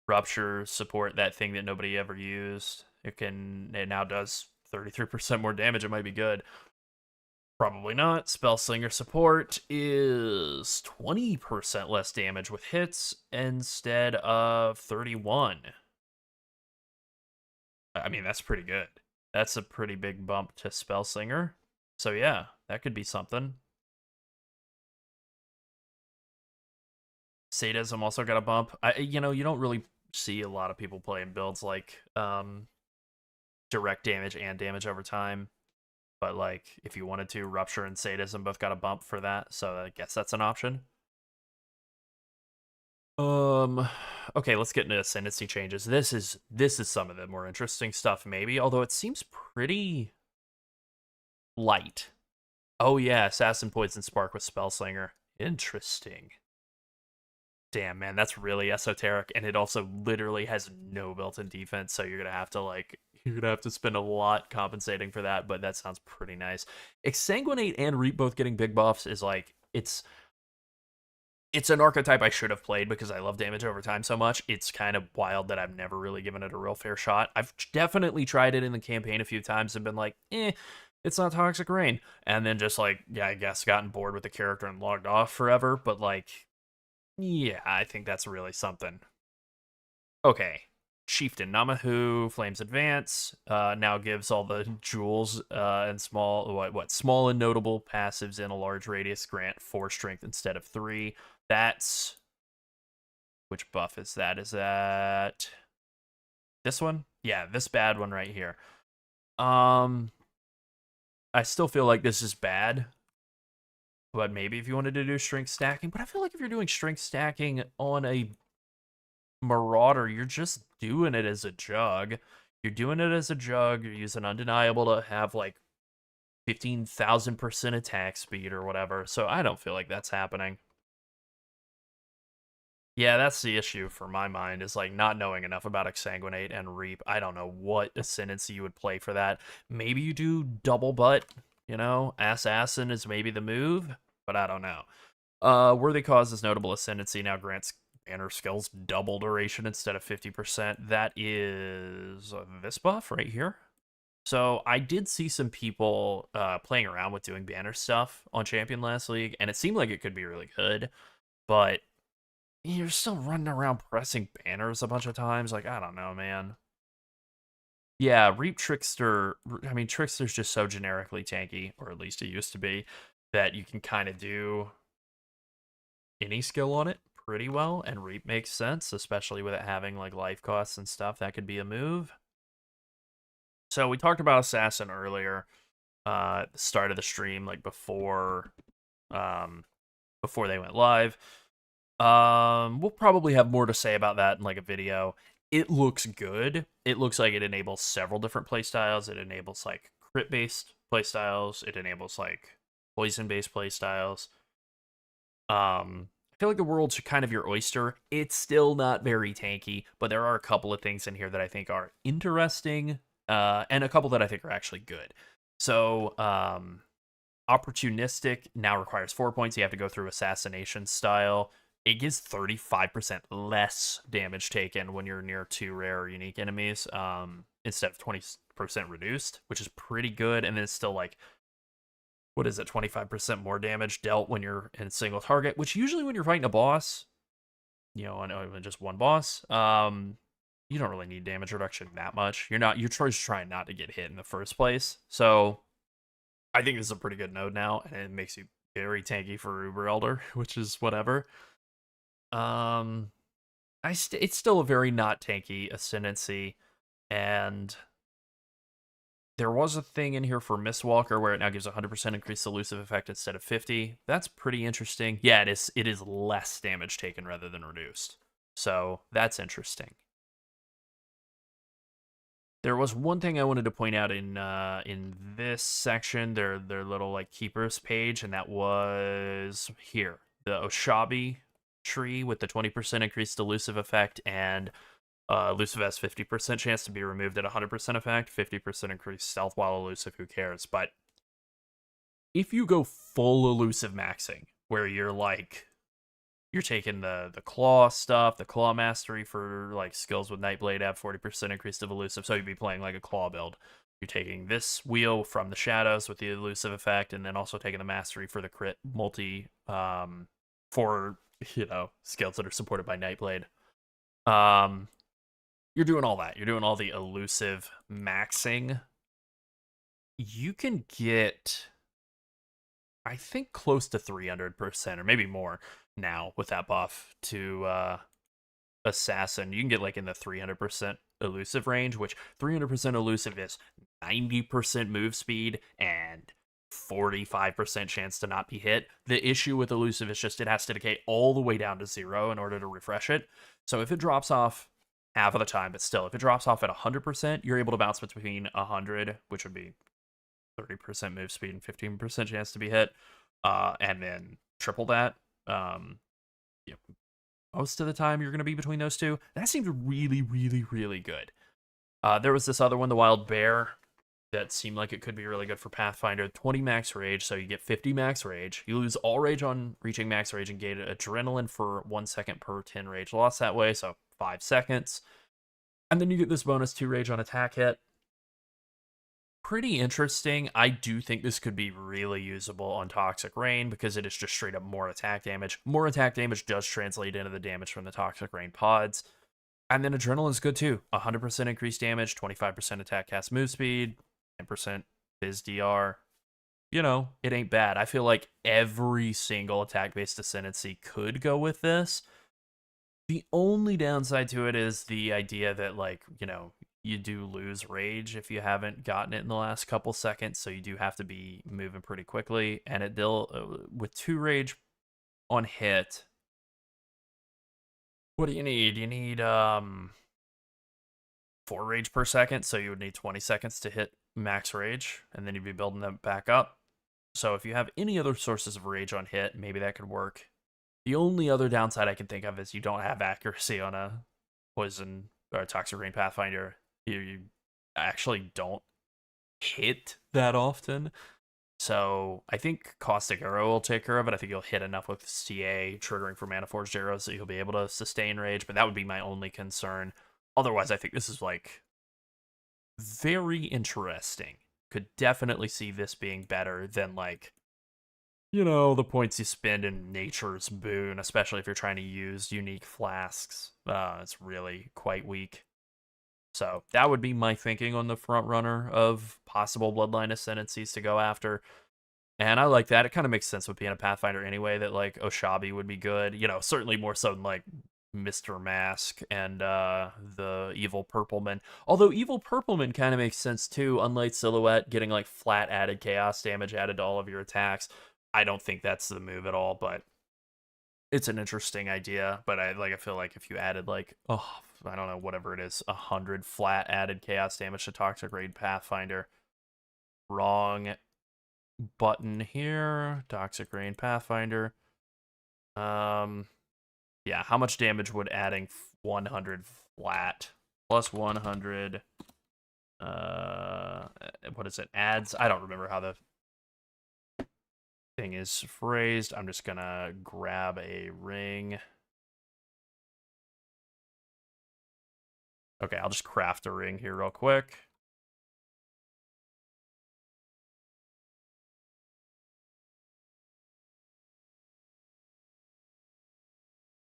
Rupture support, that thing that nobody ever used. It now does 33% more damage. It might be good. Probably not. Spellslinger support is 20% less damage with hits instead of 31. I mean, that's pretty good. That's a pretty big bump to Spellslinger. So yeah, that could be something. Sadism also got a bump. You don't really see a lot of people playing builds like direct damage and damage over time. But like, if you wanted to, Rupture and Sadism both got a bump for that, so I guess that's an option. Okay, let's get into Ascendancy changes. This is some of the more interesting stuff, maybe, although it seems pretty light. Oh yeah, Assassin Poison Spark with Spellslinger. Interesting. Damn, man, that's really esoteric, and it also literally has no built-in defense, so you're gonna have to spend a lot compensating for that, but that sounds pretty nice. Exsanguinate and Reap both getting big buffs is like, it's an archetype I should have played because I love damage over time so much. It's kind of wild that I've never really given it a real fair shot. I've definitely tried it in the campaign a few times and been like, it's not Toxic Rain. And then just like, yeah, I guess gotten bored with the character and logged off forever, but like, yeah, I think that's really something. Okay, Chieftain Namahu, Flames Advance, now gives all the jewels and small and notable passives in a large radius grant 4 strength instead of 3. That's... Which buff is that? Is that... This one? Yeah, this bad one right here. I still feel like this is bad. But maybe if you wanted to do strength stacking. But I feel like if you're doing strength stacking on a Marauder, you're just doing it as a jug. You're doing it as a jug. You're using Undeniable to have like 15,000% attack speed or whatever. So I don't feel like that's happening. Yeah, that's the issue for my mind, is like not knowing enough about Exsanguinate and Reap. I don't know what Ascendancy you would play for that. Maybe you do double butt, you know? Assassin is maybe the move, but I don't know. Worthy Cause is notable Ascendancy now grants banner skills double duration instead of 50%. That is this buff right here. So I did see some people playing around with doing banner stuff on Champion last league, and it seemed like it could be really good, but you're still running around pressing banners a bunch of times. Like, I don't know, man. Yeah, Reap Trickster, I mean, Trickster's just so generically tanky, or at least it used to be, that you can kind of do any skill on it pretty well, and Reap makes sense, especially with it having, like, life costs and stuff. That could be a move. So we talked about Assassin earlier, at the start of the stream, like, before they went live. We'll probably have more to say about that in like a video. It looks good. It looks like it enables several different playstyles. It enables like crit-based playstyles. It enables like poison-based playstyles. I feel like the world's kind of your oyster. It's still not very tanky, but there are a couple of things in here that I think are interesting, and a couple that I think are actually good. So, Opportunistic now requires 4 points. You have to go through Assassination style. It gives 35% less damage taken when you're near 2 rare or unique enemies, instead of 20% reduced, which is pretty good. And then it's still like, what is it, 25% more damage dealt when you're in single target, which usually when you're fighting a boss, you know, on just one boss, you don't really need damage reduction that much. You're just trying not to get hit in the first place. So I think this is a pretty good node now, and it makes you very tanky for Uber Elder, which is whatever. It's still a very not tanky Ascendancy, and there was a thing in here for Mistwalker where it now gives 100% increased elusive effect instead of 50. That's pretty interesting. Yeah, it is less damage taken rather than reduced. So that's interesting. There was one thing I wanted to point out in this section, their little like keepers page, and that was here, the Oshabi tree with the 20% increased elusive effect, and elusive has 50% chance to be removed at 100% effect, 50% increased stealth while elusive, who cares? But if you go full elusive maxing, where you're taking the claw stuff, the claw mastery for like skills with Nightblade have 40% increased of elusive, so you'd be playing like a claw build. You're taking this wheel from the shadows with the elusive effect, and then also taking the mastery for the crit multi for, you know, skills that are supported by Nightblade. You're doing all that. You're doing all the elusive maxing. You can get, I think, close to 300% or maybe more now with that buff to Assassin. You can get like in the 300% elusive range, which 300% elusive is 90% move speed and 45% chance to not be hit. The issue with elusive is just it has to decay all the way down to 0 in order to refresh it. So if it drops off half of the time, but still, if it drops off at 100%, you're able to bounce between 100, which would be 30% move speed and 15% chance to be hit, and then triple that. Yeah, most of the time you're going to be between those two. That seemed really, really, really good. There was this other one, the Wild Bear, that seemed like it could be really good for Pathfinder. 20 max rage, so you get 50 max rage. You lose all rage on reaching max rage and gain adrenaline for 1 second per 10 rage loss that way, so 5 seconds. And then you get this bonus 2 rage on attack hit. Pretty interesting. I do think this could be really usable on Toxic Rain because it is just straight up more attack damage. More attack damage does translate into the damage from the Toxic Rain pods. And then Adrenaline's good too. 100% increased damage, 25% attack cast move speed, 10% Biz DR. You know, it ain't bad. I feel like every single attack-based ascendancy could go with this. The only downside to it is the idea that, like, you know, you do lose rage if you haven't gotten it in the last couple seconds, so you do have to be moving pretty quickly. And it with 2 rage on hit, what do you need? You need 4 rage per second, so you would need 20 seconds to hit max rage, and then you'd be building them back up. So if you have any other sources of rage on hit, maybe that could work. The only other downside I can think of is you don't have accuracy on a poison or a toxic rain pathfinder. You actually don't hit that often. So I think Caustic Arrow will take care of it. I think you'll hit enough with CA triggering for Mana Forged Arrows that you'll be able to sustain rage, but that would be my only concern. Otherwise, I think this is like very interesting. Could definitely see this being better than, like, you know, the points you spend in Nature's Boon, especially if you're trying to use unique flasks. It's really quite weak. So that would be my thinking on the front runner of possible Bloodline Ascendancies to go after. And I like that. It kind of makes sense with being a Pathfinder anyway, that, like, Oshabi would be good. You know, certainly more so than, like, Mr. Mask and the Evil Purpleman. Although Evil Purpleman kind of makes sense too. Unlight Silhouette, getting, like, flat added chaos damage added to all of your attacks. I don't think that's the move at all, but it's an interesting idea. But I feel like if you added, like, I don't know, whatever it is, 100 flat added chaos damage to Toxic Raid Pathfinder. Wrong button here. Toxic Rain Pathfinder. Yeah, how much damage would adding 100 flat plus 100 what is it? Adds? I don't remember how the thing is phrased. I'm just gonna grab a ring. Okay, I'll just craft a ring here real quick.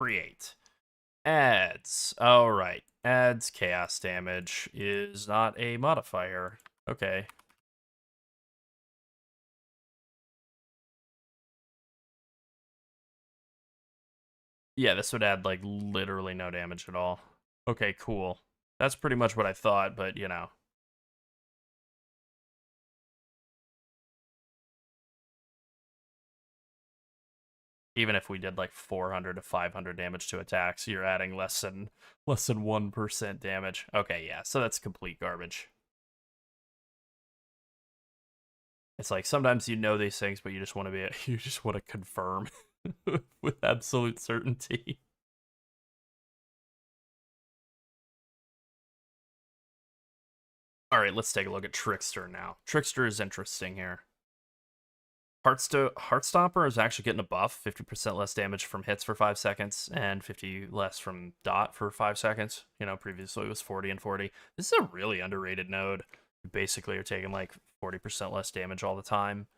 Create. Adds. Alright. Adds chaos damage is not a modifier. Okay. Yeah, this would add, like, literally no damage at all. Okay, cool. That's pretty much what I thought, but, you know. Even if we did, like, 400 to 500 damage to attacks, you're adding less than 1% damage. Okay, yeah, so that's complete garbage. It's like sometimes you know these things, but you just want to confirm with absolute certainty. All right, let's take a look at Trickster now. Trickster is interesting here. Heartstopper is actually getting a buff, 50% less damage from hits for 5 seconds, and 50 less from dot for 5 seconds. You know, previously it was 40 and 40. This is a really underrated node. You basically are taking, like, 40% less damage all the time.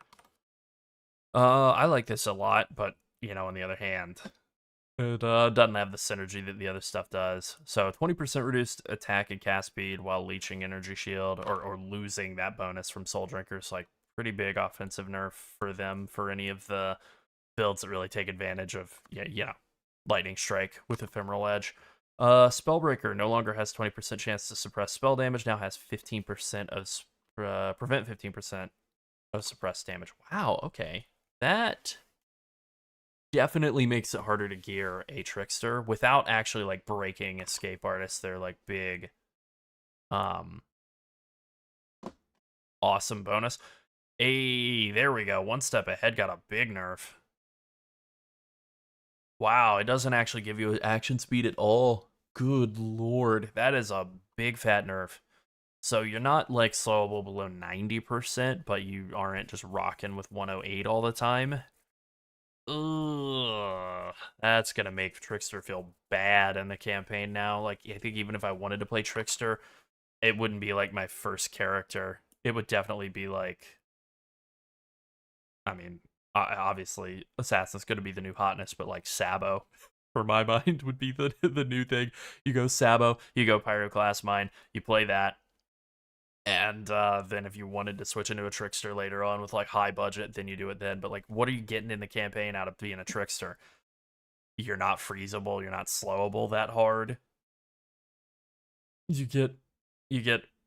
I like this a lot, but, you know, on the other hand, it doesn't have the synergy that the other stuff does. So 20% reduced attack and cast speed while leeching energy shield, or losing that bonus from Soul Drinkers, like, pretty big offensive nerf for them for any of the builds that really take advantage of, you know, Lightning Strike with Ephemeral Edge. Spellbreaker no longer has 20% chance to suppress spell damage, now has 15% of prevent 15% of suppressed damage. Wow, okay. That definitely makes it harder to gear a Trickster without actually, like, breaking Escape Artists. They're, like, big awesome bonus. Hey, there we go. One step ahead, got a big nerf. Wow, it doesn't actually give you action speed at all. Good lord, that is a big fat nerf. So you're not, like, slowable below 90%, but you aren't just rocking with 108 all the time. Ugh, that's gonna make Trickster feel bad in the campaign now. Like, I think even if I wanted to play Trickster, it wouldn't be, like, my first character. It would definitely be, like, I mean, obviously, Assassin's going to be the new hotness, but, like, Sabo for my mind would be the new thing. You go Sabo, you go Pyroclast Mine, you play that. And then if you wanted to switch into a Trickster later on with like high budget, then you do it then. But like, what are you getting in the campaign out of being a Trickster? You're not freezable, you're not slowable that hard. You get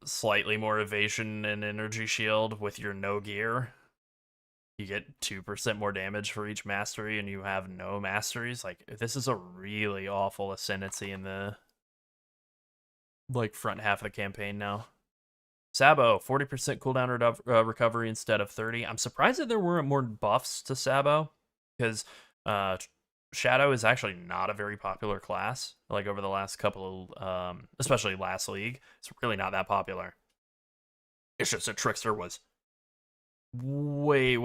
slightly more evasion and energy shield with your no gear. You get 2% more damage for each mastery, and you have no masteries. Like, this is a really awful ascendancy in the like front half of the campaign now. Sabo, 40% cooldown recovery instead of 30. I'm surprised that there weren't more buffs to Sabo, because Shadow is actually not a very popular class. Like, over the last couple of, especially last league, it's really not that popular. It's just that Trickster was way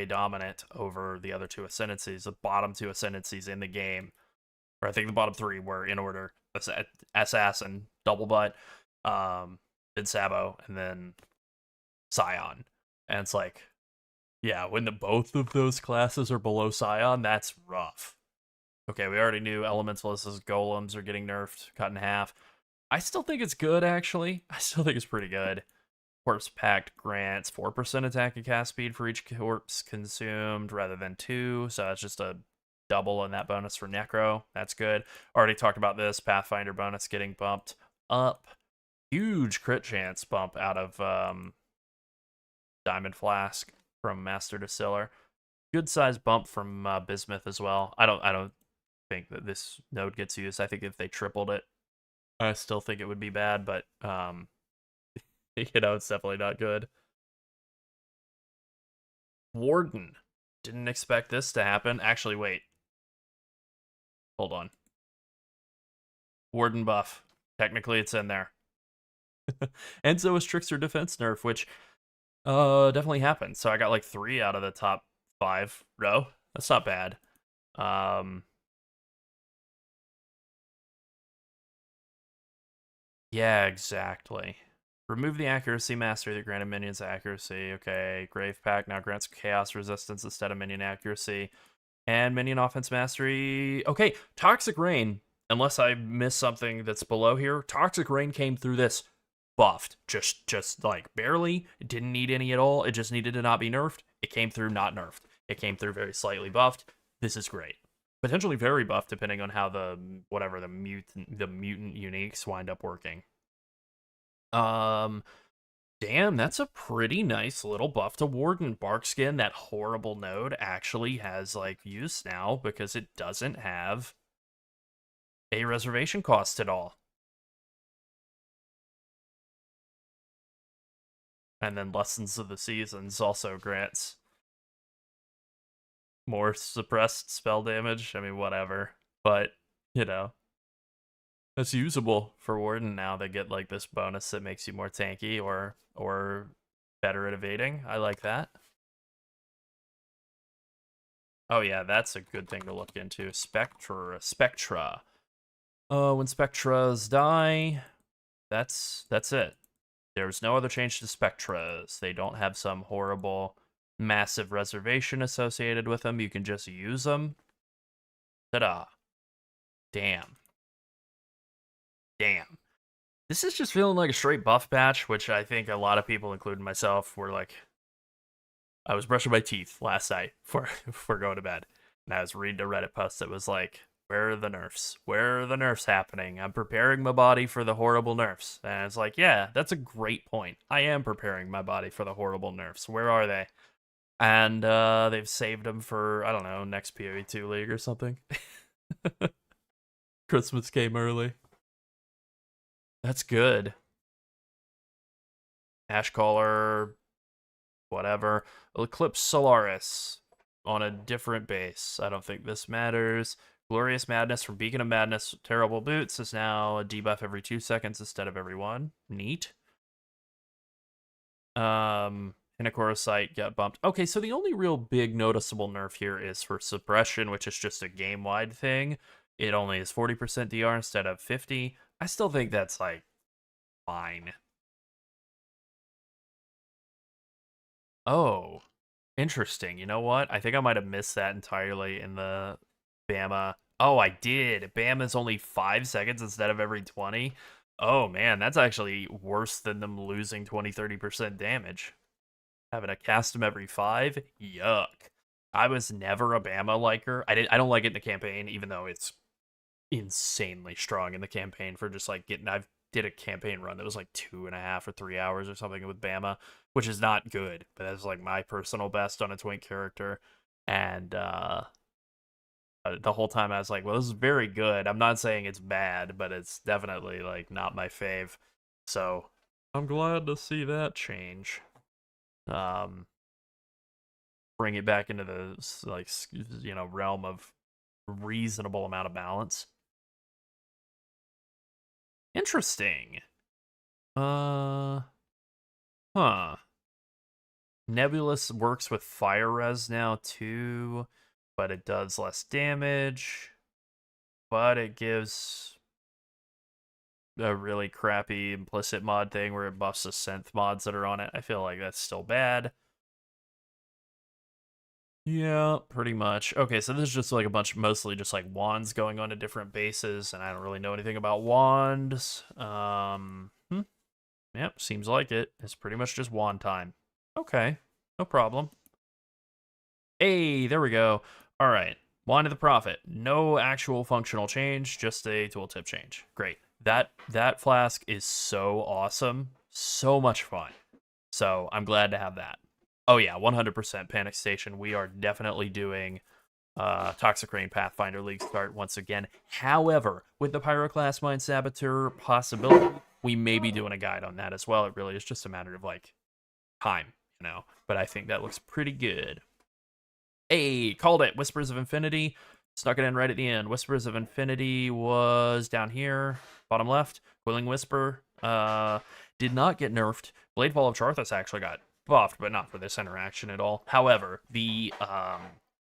dominant over the other two ascendancies. The bottom two ascendancies in the game, or I think the bottom three were in order: Assassin, Double Butt, then Sabo, and then Scion. And it's like, yeah, when both of those classes are below Scion, that's rough. Okay, we already knew Elementalists' golems are getting nerfed, cut in half. I still think it's good, actually. I still think it's pretty good. Corpse Pact grants 4% attack and cast speed for each corpse consumed rather than 2, so that's just a double on that bonus for Necro. That's good. Already talked about this. Pathfinder bonus getting bumped up. Huge crit chance bump out of Diamond Flask from Master Distiller. Good size bump from Bismuth as well. I don't think that this node gets used. I think if they tripled it, I still think it would be bad, but it's definitely not good. Warden. Didn't expect this to happen. Actually, wait. Hold on. Warden buff. Technically, it's in there. And so is Trickster Defense nerf, which definitely happened. So I got like 3 out of the top 5 row. That's not bad. Yeah, exactly. Remove the accuracy mastery that granted minions accuracy. Okay, Grave Pact now grants chaos resistance instead of minion accuracy. And minion offense mastery. Okay, Toxic Rain, unless I missed something that's below here, Toxic Rain came through this buffed. Just like barely. It didn't need any at all. It just needed to not be nerfed. It came through not nerfed. It came through very slightly buffed. This is great. Potentially very buffed depending on how the mutant uniques wind up working. Damn, that's a pretty nice little buff to Warden. Barkskin, that horrible node, actually has like use now because it doesn't have a reservation cost at all. And then Lessons of the Seasons also grants more suppressed spell damage. I mean, whatever. But, you know, that's usable for Warden now. They get like this bonus that makes you more tanky or better at evading. I like that. Oh yeah, that's a good thing to look into. Spectra. When Spectras die, that's it. There's no other change to Spectras. They don't have some horrible massive reservation associated with them. You can just use them. Ta-da. Damn. This is just feeling like a straight buff patch, which I think a lot of people, including myself, were like... I was brushing my teeth last night before going to bed, and I was reading a Reddit post that was like, where are the nerfs? Where are the nerfs happening? I'm preparing my body for the horrible nerfs. And it's like, yeah, that's a great point. I am preparing my body for the horrible nerfs. Where are they? And they've saved them for, I don't know, next PoE 2 League or something. Christmas came early. That's good. Ashcaller, whatever. Eclipse Solaris on a different base. I don't think this matters. Glorious Madness from Beacon of Madness. Terrible Boots is now a debuff every 2 seconds instead of every 1. Neat. Hinakora Sight got bumped. Okay, so the only real big noticeable nerf here is for Suppression, which is just a game-wide thing. It only is 40% DR instead of 50. I still think that's, like, fine. Oh, interesting. You know what? I think I might have missed that entirely in the Bama. Oh, I did. Bam is only 5 seconds instead of every 20. Oh, man, that's actually worse than them losing 20-30% damage. Having to cast them every 5? Yuck. I was never a Bama liker. I don't like it in the campaign, even though it's insanely strong in the campaign for just like getting. I've did a campaign run that was like 2.5 or 3 hours or something with Bama, which is not good, but that's like my personal best on a twink character. And the whole time I was like, well, this is very good. I'm not saying it's bad, but it's definitely like not my fave. So I'm glad to see that change. Bring it back into the like realm of reasonable amount of balance. Interesting. Huh. Nebulous works with fire res now too, but it does less damage. But it gives a really crappy implicit mod thing where it buffs the synth mods that are on it. I feel like that's still bad. Yeah, pretty much. Okay, so this is just like a bunch, mostly just like wands going on to different bases, and I don't really know anything about wands. Yep, seems like it. It's pretty much just wand time. Okay, no problem. Hey, there we go. All right, Wand of the Prophet. No actual functional change, just a tooltip change. Great. That flask is so awesome. So much fun. So I'm glad to have that. Oh yeah, 100% Panic Station. We are definitely doing Toxic Rain Pathfinder League start once again. However, with the Pyroclast Mine Saboteur possibility, we may be doing a guide on that as well. It really is just a matter of like time, you know. But I think that looks pretty good. Hey, called it. Whispers of Infinity. Snuck it in right at the end. Whispers of Infinity was down here, bottom left. Coiling Whisper did not get nerfed. Bladefall of Charthus actually got buffed, but not for this interaction at all. However, the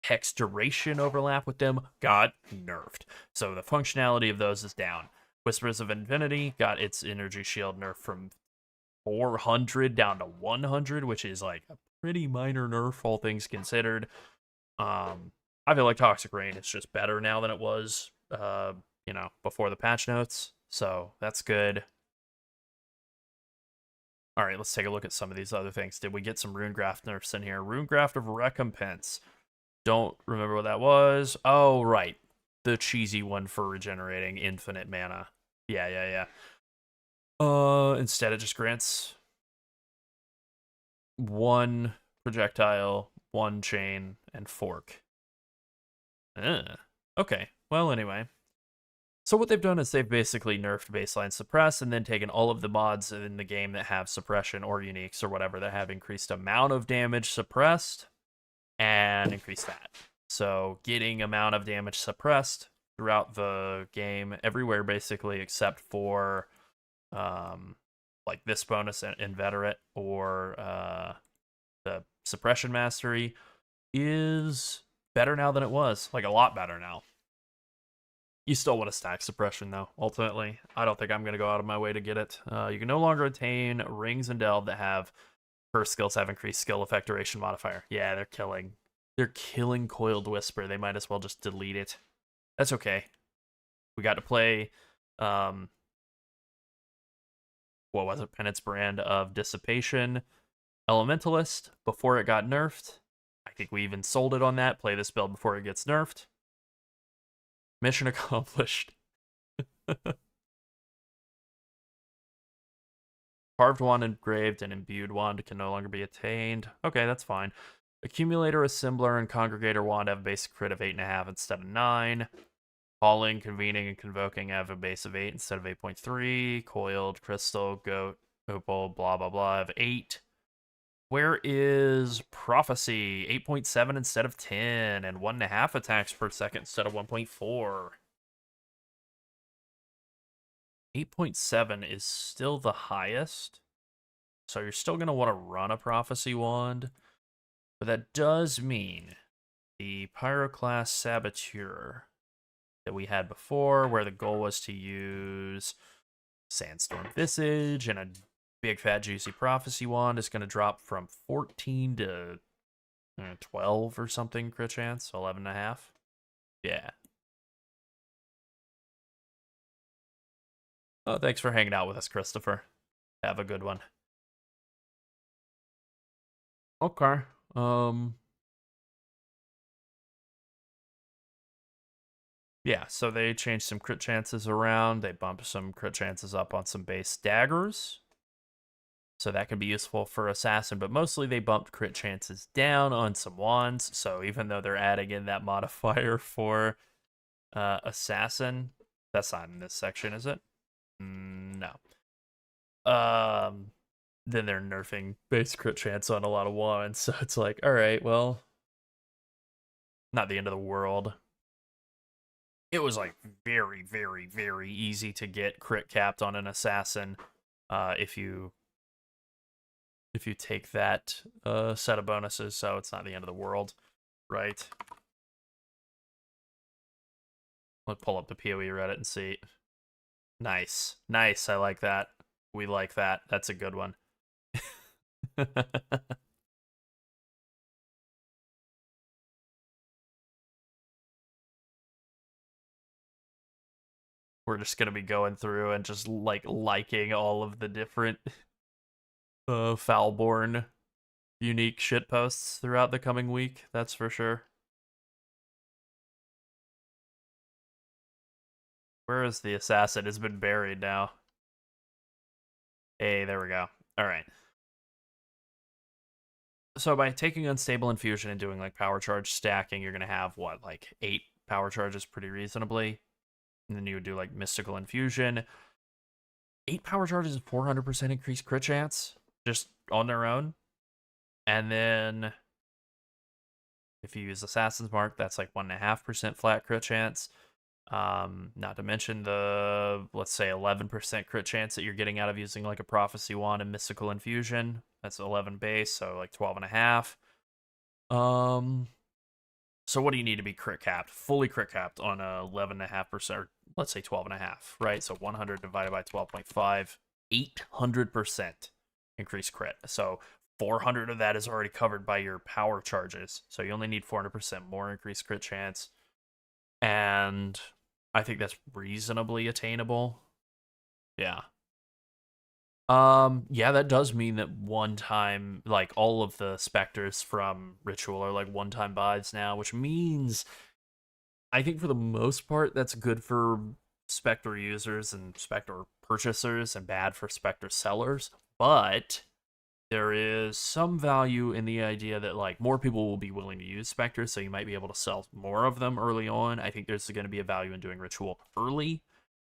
hex duration overlap with them got nerfed. So the functionality of those is down. Whispers of Infinity got its energy shield nerfed from 400 down to 100, which is like a pretty minor nerf, all things considered. I feel like Toxic Rain is just better now than it was, before the patch notes. So that's good. All right, let's take a look at some of these other things. Did we get some Runegraft nerfs in here? Runegraft of Recompense. Don't remember what that was. Oh, right. The cheesy one for regenerating infinite mana. Yeah. Instead it just grants 1 projectile, 1 chain, and fork. Okay. Well, anyway. So what they've done is they've basically nerfed baseline suppress and then taken all of the mods in the game that have suppression or uniques or whatever that have increased amount of damage suppressed and increased that. So getting amount of damage suppressed throughout the game everywhere basically except for like this bonus Inveterate or the suppression mastery is better now than it was. Like a lot better now. You still want to stack suppression, though, ultimately. I don't think I'm going to go out of my way to get it. You can no longer attain rings and delve that have first skills have increased skill effect duration modifier. Yeah, they're killing. They're killing Coiled Whisper. They might as well just delete it. That's okay. We got to play, what was it? Penance Brand of Dissipation Elementalist before it got nerfed. I think we even sold it on that. Play this build before it gets nerfed. Mission accomplished. Carved wand, engraved, and imbued wand can no longer be attained. Okay, that's fine. Accumulator, Assembler, and Congregator wand have a basic crit of 8.5 instead of 9. Calling, Convening, and Convoking have a base of 8 instead of 8.3. Coiled, Crystal, Goat, Opal, blah, blah, blah have 8. Where is Prophecy? 8.7 instead of 10, and 1.5 attacks per second instead of 1.4. 8.7 is still the highest, so you're still going to want to run a Prophecy wand, but that does mean the Pyroclast Saboteur that we had before, where the goal was to use Sandstorm Visage and a big fat juicy Prophecy wand, is going to drop from 14 to 12 or something crit chance, 11.5. Yeah. Oh, thanks for hanging out with us, Christopher. Have a good one. Okay. Yeah, so they changed some crit chances around. They bumped some crit chances up on some base daggers. So that can be useful for Assassin, but mostly they bumped crit chances down on some wands. So even though they're adding in that modifier for Assassin, that's not in this section, is it? No. Then they're nerfing base crit chance on a lot of wands. So it's like, all right, well, not the end of the world. It was like very, very, very easy to get crit capped on an Assassin if you take that set of bonuses, so it's not the end of the world, right? Let's pull up the PoE Reddit and see. Nice. Nice, I like that. We like that. That's a good one. We're just gonna be going through and just liking all of the different Foulborn unique shit posts throughout the coming week, that's for sure. Where is the assassin? It's been buried now. Hey, there we go. Alright. So by taking Unstable Infusion and doing like power charge stacking, you're gonna have what, like 8 power charges pretty reasonably. And then you would do like Mystical Infusion. 8 power charges is 400% increased crit chance, just on their own. And then if you use Assassin's Mark, that's like 1.5% flat crit chance. Not to mention the, let's say, 11% crit chance that you're getting out of using like a Prophecy Wand and Mystical Infusion. That's 11 base, so like 12.5. So what do you need to be crit capped? Fully crit capped on a 11.5%, or let's say 12.5, right? So 100 divided by 12.5, 800% increased crit. So 400 of that is already covered by your power charges. So you only need 400% more increased crit chance. And I think that's reasonably attainable. Yeah. Yeah, that does mean that one time, like, all of the specters from Ritual are like one-time buys now, which means I think for the most part that's good for Spectre users and Spectre purchasers and bad for Spectre sellers, but there is some value in the idea that like more people will be willing to use Spectres, so you might be able to sell more of them early on. I think there's going to be a value in doing Ritual early,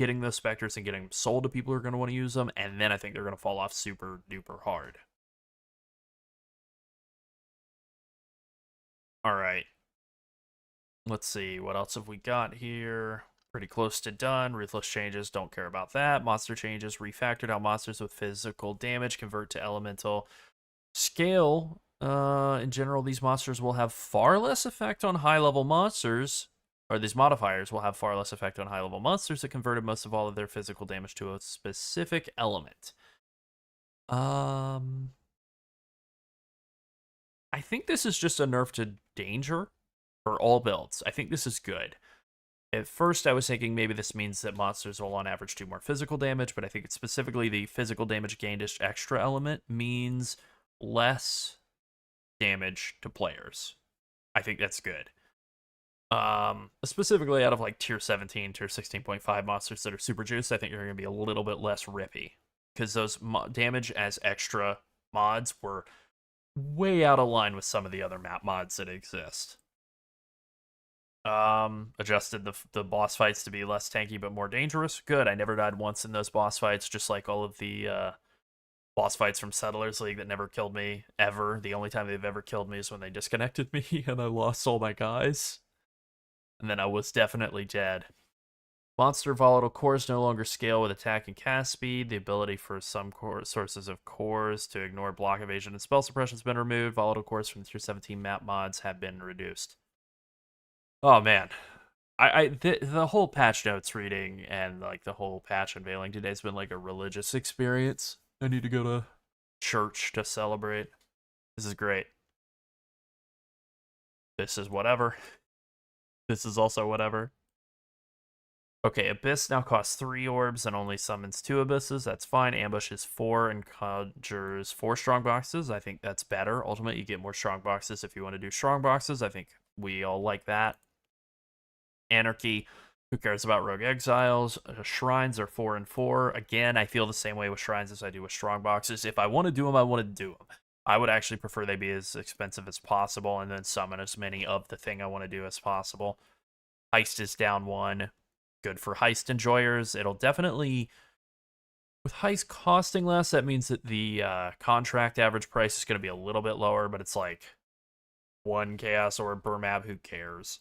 getting those Spectres and getting them sold to people who are going to want to use them, and then I think they're going to fall off super duper hard. All right. Let's see, what else have we got here? Pretty close to done. Ruthless changes, don't care about that. Monster changes, refactored how monsters with physical damage convert to elemental. Scale, in general, these monsters will have far less effect on high-level monsters, or these modifiers will have far less effect on high-level monsters that converted most of all of their physical damage to a specific element. I think this is just a nerf to danger for all builds. I think this is good. At first, I was thinking maybe this means that monsters will on average do more physical damage, but I think it's specifically the physical damage gained extra element means less damage to players. I think that's good. Specifically out of like tier 17, tier 16.5 monsters that are super juiced, I think you're going to be a little bit less rippy, because those damage as extra mods were way out of line with some of the other map mods that exist. Adjusted the boss fights to be less tanky but more dangerous. Good. I never died once in those boss fights, just like all of the boss fights from Settlers League that never killed me ever. The only time they've ever killed me is when they disconnected me and I lost all my guys. And then I was definitely dead. Monster volatile cores no longer scale with attack and cast speed. The ability for some sources of cores to ignore block evasion and spell suppression has been removed. Volatile cores from tier 17 map mods have been reduced. Oh man, the whole patch notes reading and like the whole patch unveiling today has been like a religious experience. I need to go to church to celebrate. This is great. This is whatever. This is also whatever. Okay, Abyss now costs 3 orbs and only summons 2 Abysses. That's fine. Ambush is 4 and conjures 4 strong boxes. I think that's better. Ultimately, you get more strong boxes if you want to do strong boxes. I think we all like that. Anarchy, who cares about Rogue Exiles? Shrines are 4 and 4. Again, I feel the same way with Shrines as I do with strong boxes. If I want to do them, I want to do them. I would actually prefer they be as expensive as possible and then summon as many of the thing I want to do as possible. Heist is down 1. Good for heist enjoyers. It'll definitely, with heist costing less, that means that the contract average price is going to be a little bit lower, but it's like 1 chaos or a per map. Who cares?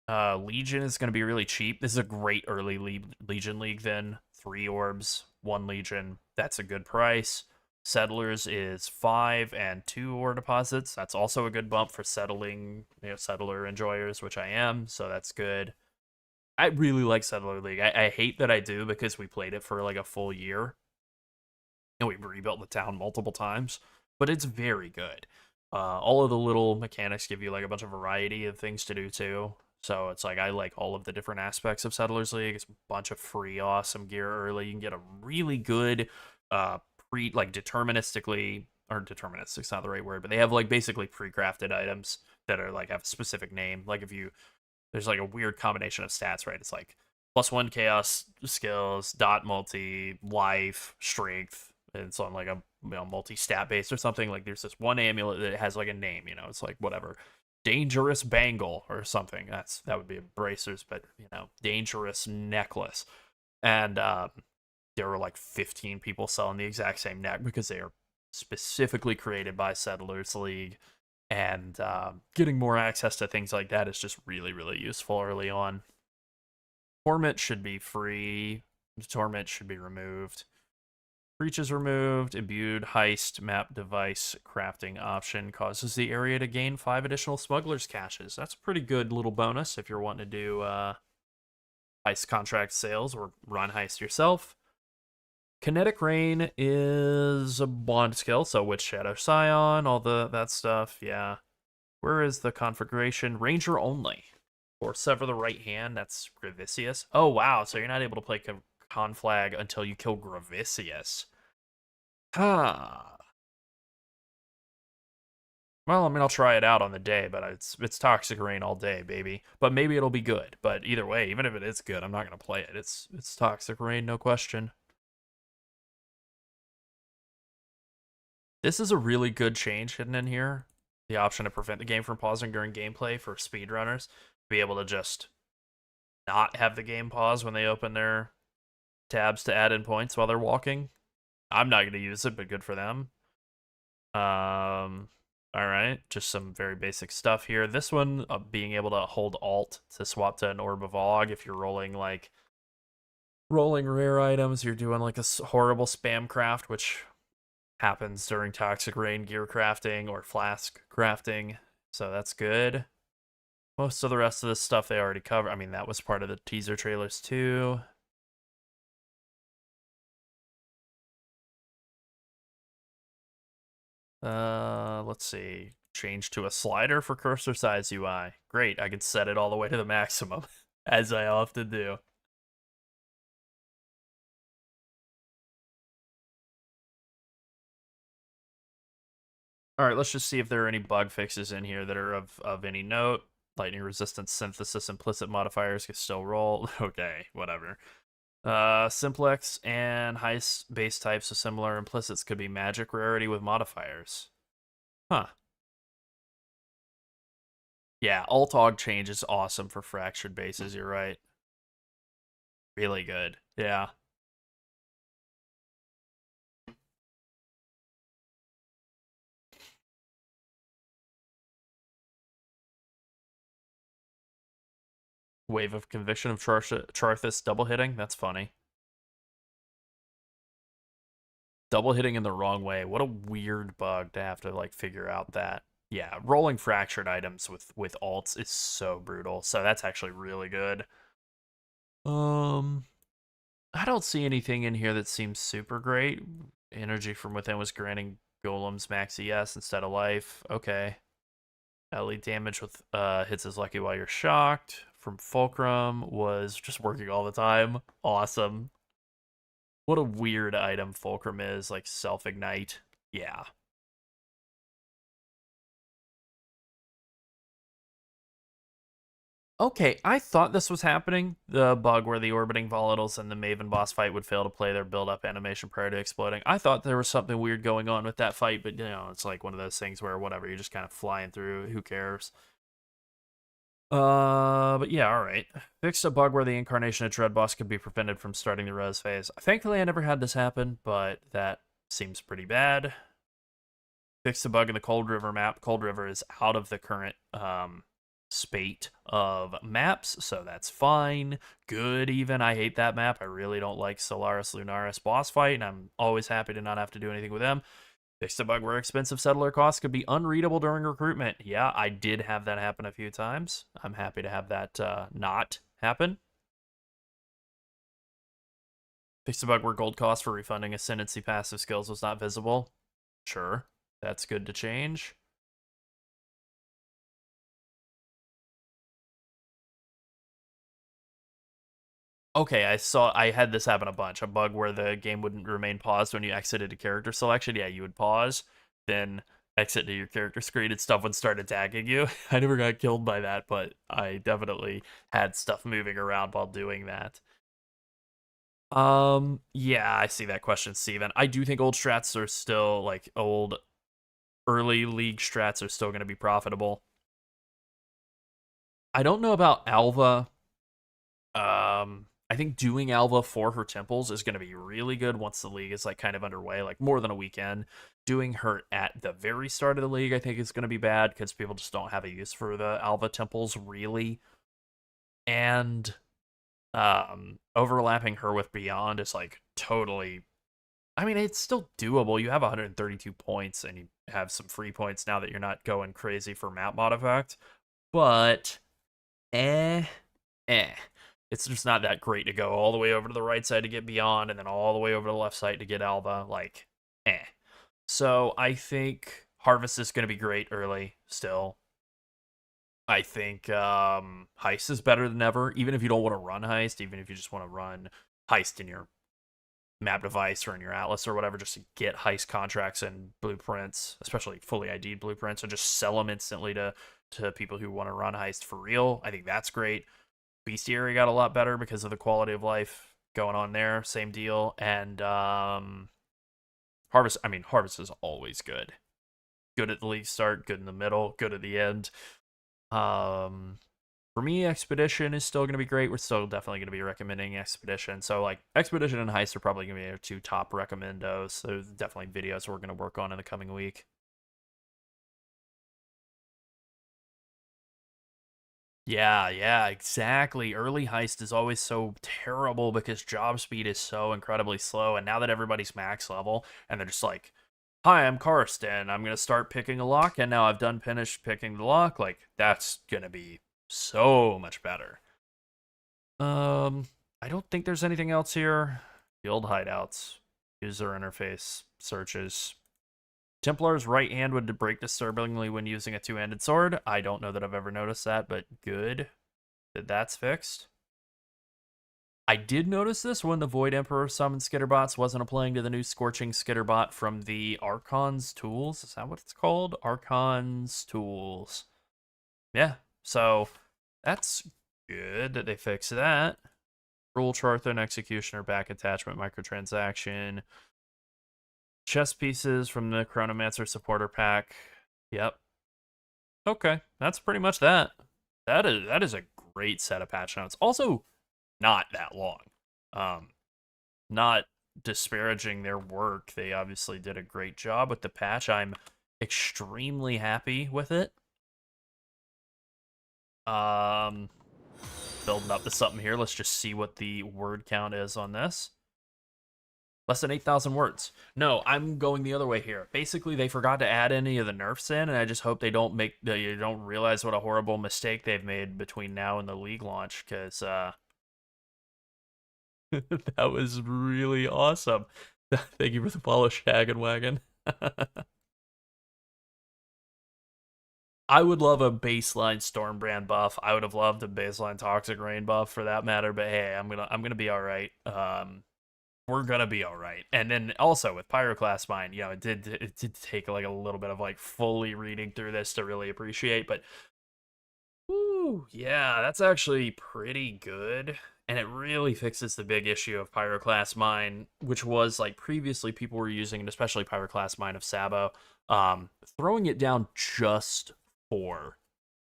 Legion is going to be really cheap. This is a great early Legion League then. 3 orbs, 1 Legion. That's a good price. Settlers is 5 and 2 ore deposits. That's also a good bump for settling, settler enjoyers, which I am, so that's good. I really like Settler League. I hate that I do because we played it for like a full year. And we rebuilt the town multiple times. But it's very good. All of the little mechanics give you like a bunch of variety of things to do too. So it's like I like all of the different aspects of Settlers League. It's a bunch of free awesome gear early. You can get a really good deterministically, or deterministic's not the right word, but they have like basically pre-crafted items that are like have a specific name. Like if you there's like a weird combination of stats, right? It's like +1 chaos skills, dot multi, life, strength, and it's on like a multi-stat base or something. Like there's this one amulet that has like a name, it's like whatever. Dangerous bangle or something. That would be a bracers, but dangerous necklace. And there were like 15 people selling the exact same neck because they are specifically created by Settlers League. And getting more access to things like that is just really, really useful early on. Torment should be free. Torment should be removed. Breach is removed. Imbued heist map device crafting option causes the area to gain 5 additional smugglers caches. That's a pretty good little bonus if you're wanting to do heist contract sales or run heist yourself. Kinetic Rain is a bond skill, so with Shadow Scion, all that stuff, yeah. Where is the configuration? Ranger only. Or Sever the Right Hand, that's Gravicius. Oh, wow, so you're not able to play Conflag until you kill Gravicius. Huh. Well, I mean, I'll try it out on the day, but it's Toxic Rain all day, baby. But maybe it'll be good. But either way, even if it is good, I'm not going to play it. It's Toxic Rain, no question. This is a really good change hidden in here. The option to prevent the game from pausing during gameplay for speedrunners. Be able to just not have the game pause when they open their tabs to add in points while they're walking. I'm not going to use it, but good for them. Alright, just some very basic stuff here. This one, being able to hold Alt to swap to an Orb of Og if you're rolling rare items, you're doing like a horrible spam craft, which happens during Toxic Rain gear crafting or flask crafting, so that's good. Most of the rest of this stuff they already covered. I mean, that was part of the teaser trailers too. Let's see. Change to a slider for cursor size UI. Great, I can set it all the way to the maximum, as I often do. All right, let's just see if there are any bug fixes in here that are of any note. Lightning resistance synthesis implicit modifiers can still roll. Okay, whatever. Simplex and heist base types of similar implicits could be magic rarity with modifiers. Huh. Yeah, Alt-Og change is awesome for fractured bases, you're right. Really good. Yeah. Wave of Conviction of Charthus double hitting? That's funny. Double hitting in the wrong way. What a weird bug to have to like figure out that. Yeah, rolling fractured items with alts is so brutal. So that's actually really good. I don't see anything in here that seems super great. Energy from within was granting golems max ES instead of life. Okay. Elite damage with hits is lucky while you're shocked. from Fulcrum was just working all the time. Awesome. What a weird item Fulcrum is, like self-ignite. Yeah. Okay, I thought this was happening. The bug where the orbiting volatiles and the Maven boss fight would fail to play their build-up animation prior to exploding. I thought there was something weird going on with that fight, but, you know, it's like one of those things where whatever, you're just kind of flying through. Who cares? But yeah, alright. Fixed a bug where the incarnation of Dread Boss could be prevented from starting the res phase. Thankfully, I never had this happen, but that seems pretty bad. Fixed a bug in the Cold River map. Cold River is out of the current, spate of maps, so that's fine. Good, even. I hate that map. I really don't like Solaris Lunaris boss fight, and I'm always happy to not have to do anything with them. Fixed a bug where expensive settler costs could be unreadable during recruitment. Yeah, I did have that happen a few times. I'm happy to have that not happen. Fixed a bug where gold cost for refunding ascendancy passive skills was not visible. Sure, that's good to change. Okay, I had this happen a bunch. A bug where the game wouldn't remain paused when you exited a character selection. Yeah, you would pause, then exit to your character screen and stuff would start attacking you. I never got killed by that, but I definitely had stuff moving around while doing that. Yeah, I see that question, Steven. I do think old strats are still, like, old early league strats are still going to be profitable. I don't know about Alva. I think doing Alva for her temples is going to be really good once the league is like kind of underway, like more than a weekend. Doing her at the very start of the league, I think is going to be bad because people just don't have a use for the Alva temples really. And overlapping her with Beyond is like totally, I mean, it's still doable. You have 132 points and you have some free points now that you're not going crazy for map mod effect. But it's just not that great to go all the way over to the right side to get Beyond and then all the way over to the left side to get Alva. Like, So I think Harvest is going to be great early still. I think Heist is better than ever, even if you don't want to run Heist, even if you just want to run Heist in your map device or in your Atlas or whatever, just to get Heist contracts and blueprints, especially fully ID'd blueprints, and just sell them instantly to people who want to run Heist for real. I think that's great. Bestiary got a lot better because of the quality of life going on there. Same deal. And Harvest, I mean, Harvest is always good. Good at the league start, good in the middle, good at the end. For me, Expedition is still going to be great. We're still definitely going to be recommending Expedition. So, like, Expedition and Heist are probably going to be our two top recommendos. So, there's definitely videos we're going to work on in the coming week. Yeah, exactly. Early Heist is always so terrible because job speed is so incredibly slow. And now that everybody's max level and they're just like, hi, I'm Karsten. I'm going to start picking a lock. And now I've finished picking the lock. Like, that's going to be so much better. I don't think there's anything else here. Guild hideouts, user interface, searches. Templar's right hand would break disturbingly when using a two-handed sword. I don't know that I've ever noticed that, but good that that's fixed. I did notice this when the Void Emperor summoned Skitterbots wasn't applying to the new Scorching Skitterbot from the Archon's Tools. Is that what it's called? Archon's Tools. Yeah, so that's good that they fixed that. Rule Charthan, Executioner, back attachment, microtransaction. Chess pieces from the Chronomancer supporter pack. Yep. Okay, that's pretty much that. That is a great set of patch notes. Also, not that long. Not disparaging their work. They obviously did a great job with the patch. I'm extremely happy with it. Building up to something here. Let's just see what the word count is on this. Less than 8,000 words. No, I'm going the other way here. Basically, they forgot to add any of the nerfs in, and I just hope they don't realize what a horrible mistake they've made between now and the league launch, because that was really awesome. Thank you for the follow, Shag and Wagon. I would love a baseline Stormbrand buff. I would have loved a baseline Toxic Rain buff for that matter. But hey, I'm gonna be all right. We're gonna be all right. And then also with Pyroclast Mine, you know, it did take like a little bit of like fully reading through this to really appreciate. But woo, yeah, that's actually pretty good. And it really fixes the big issue of Pyroclast Mine, which was like previously people were using, and especially Pyroclast Mine of Sabo, throwing it down just for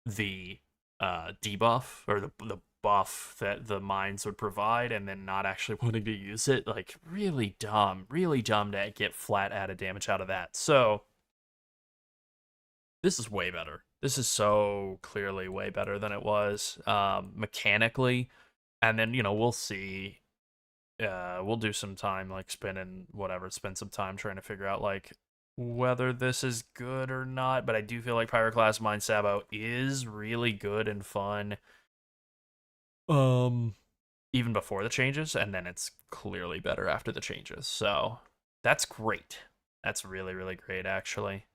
the debuff or the buff that the mines would provide, and then not actually wanting to use it. Like really dumb to get flat added damage out of that. So this is way better. This is so clearly way better than it was mechanically. And then, you know, we'll see. We'll do some time like spend some time trying to figure out like whether this is good or not. But I do feel like Pyroclast Mine Sabo is really good and fun. Even before the changes, and then it's clearly better after the changes. So that's great. That's really, really great, actually.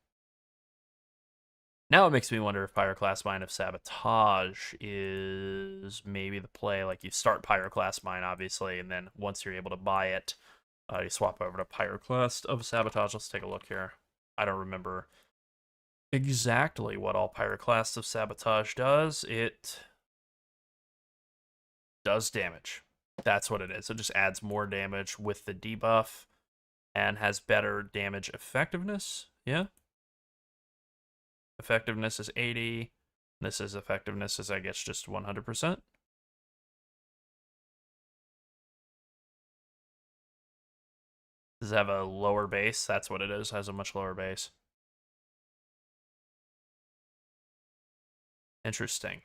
Now it makes me wonder if Pyroclast Mine of Sabotage is maybe the play. Like you start Pyroclast Mine, obviously, and then once you're able to buy it, you swap over to Pyroclast of Sabotage. Let's take a look here. I don't remember exactly what all Pyroclast of Sabotage does. It does damage. That's what it is. It just adds more damage with the debuff and has better damage effectiveness. Yeah. Effectiveness is 80. This is effectiveness is, I guess, just 100%. Does it have a lower base? That's what it is. Has a much lower base. Interesting.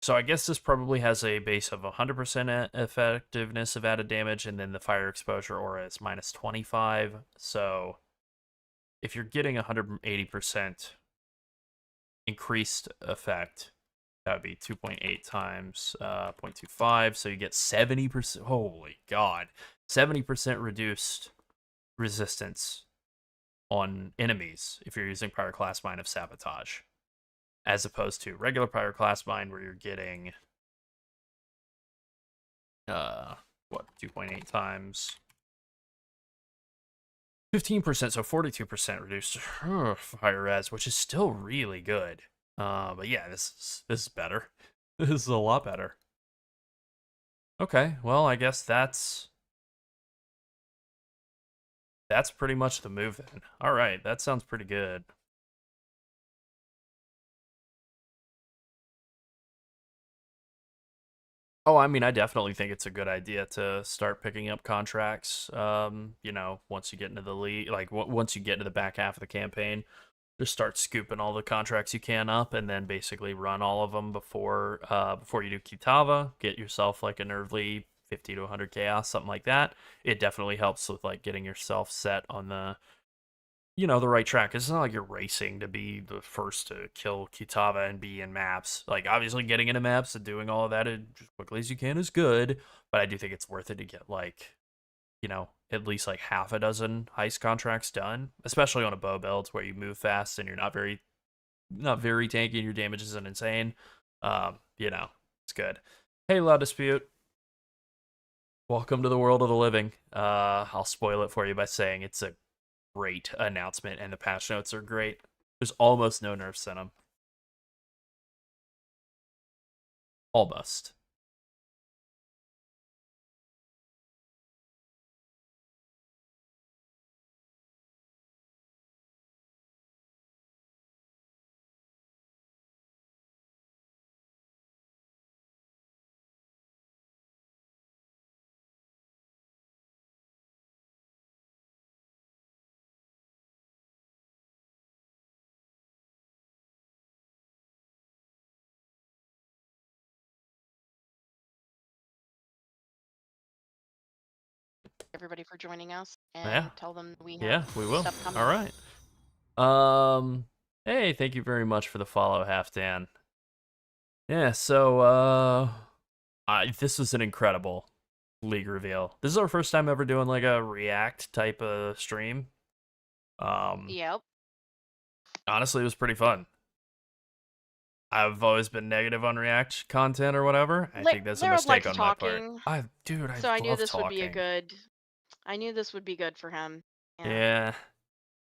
So I guess this probably has a base of 100% effectiveness of added damage, and then the fire exposure aura is minus 25. So if you're getting 180% increased effect, that would be 2.8 times 0.25. So you get 70%. Holy God. 70% reduced resistance on enemies if you're using Pyroclast Mine of Sabotage, as opposed to regular Pyroclast Mine where you're getting 2.8 times 15%, so 42% reduced fire res, which is still really good. But yeah, this is better. This is a lot better. Okay, well, I guess that's pretty much the move then. All right, that sounds pretty good. Oh, I mean, I definitely think it's a good idea to start picking up contracts. You know, once you get into the league, like once you get into the back half of the campaign, just start scooping all the contracts you can up, and then basically run all of them before you do Kitava. Get yourself like an early 50 to 100 chaos, something like that. It definitely helps with like getting yourself set on the, you know, the right track. It's not like you're racing to be the first to kill Kitava and be in maps. Like, obviously, getting into maps and doing all of that as quickly as you can is good, but I do think it's worth it to get, like, you know, at least, like, half a dozen heist contracts done, especially on a bow build where you move fast and you're not very tanky and your damage isn't insane. You know, it's good. Hey, Loud Dispute. Welcome to the world of the living. I'll spoil it for you by saying it's a great announcement, and the patch notes are great. There's almost no nerfs in them. Almost. Everybody for joining us, and Yeah. tell them we have Yeah, we will. stuff coming. All right. Hey, thank you very much for the follow, Halfdan. Yeah, so this was an incredible league reveal. This is our first time ever doing like a react type of stream. Yep. Honestly, it was pretty fun. I've always been negative on React content or whatever. I think that's a Lerald mistake likes on my part. talking, Dude, I so I knew love this would be a talking. good. I knew this would be good for him. Yeah, Yeah.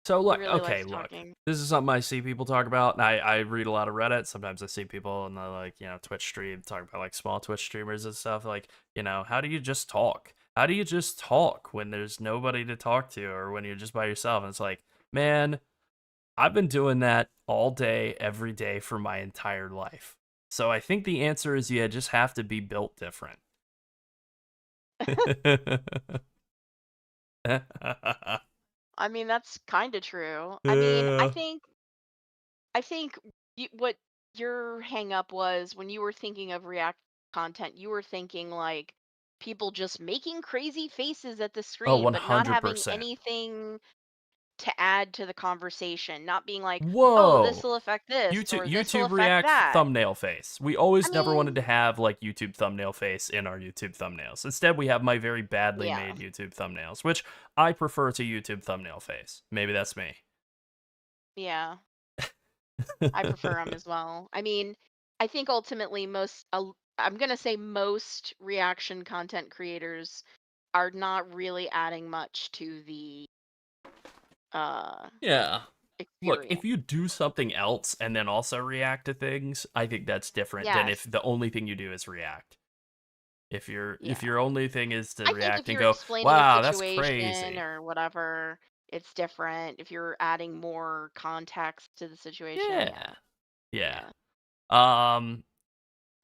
So he look, really okay, likes look. talking. This is something I see people talk about. And I read a lot of Reddit. Sometimes I see people in the like, Twitch stream talk about like small Twitch streamers and stuff. Like, how do you just talk? How do you just talk when there's nobody to talk to or when you're just by yourself? And it's like, man, I've been doing that all day, every day for my entire life. So I think the answer is you just have to be built different. I mean, that's kind of true. I mean, I Yeah. think what your hang up was when you were thinking of React content, you were thinking like people just making crazy faces at the Oh, screen, but not having 100%. anything to add to the conversation, not being like, "Oh, this Whoa. will affect this or this will YouTube affect React that." thumbnail face. We I always never wanted mean, to have like YouTube thumbnail face in our YouTube thumbnails. Instead, we have my very badly yeah. made YouTube thumbnails, which I prefer to YouTube thumbnail face. Maybe that's me. Yeah. I prefer them as well. I mean, I think ultimately I'm going to say most reaction content creators are not really adding much to the uh Yeah. Look, experience. if you do something else and then also react to things, I think that's different than if Yes. the only thing you do is react. If Yeah. your only thing is to I think if react and you're go, explaining a "Wow, that's situation crazy." or whatever, it's different. If you're adding more context to the situation, yeah. Yeah. Yeah. Yeah. Um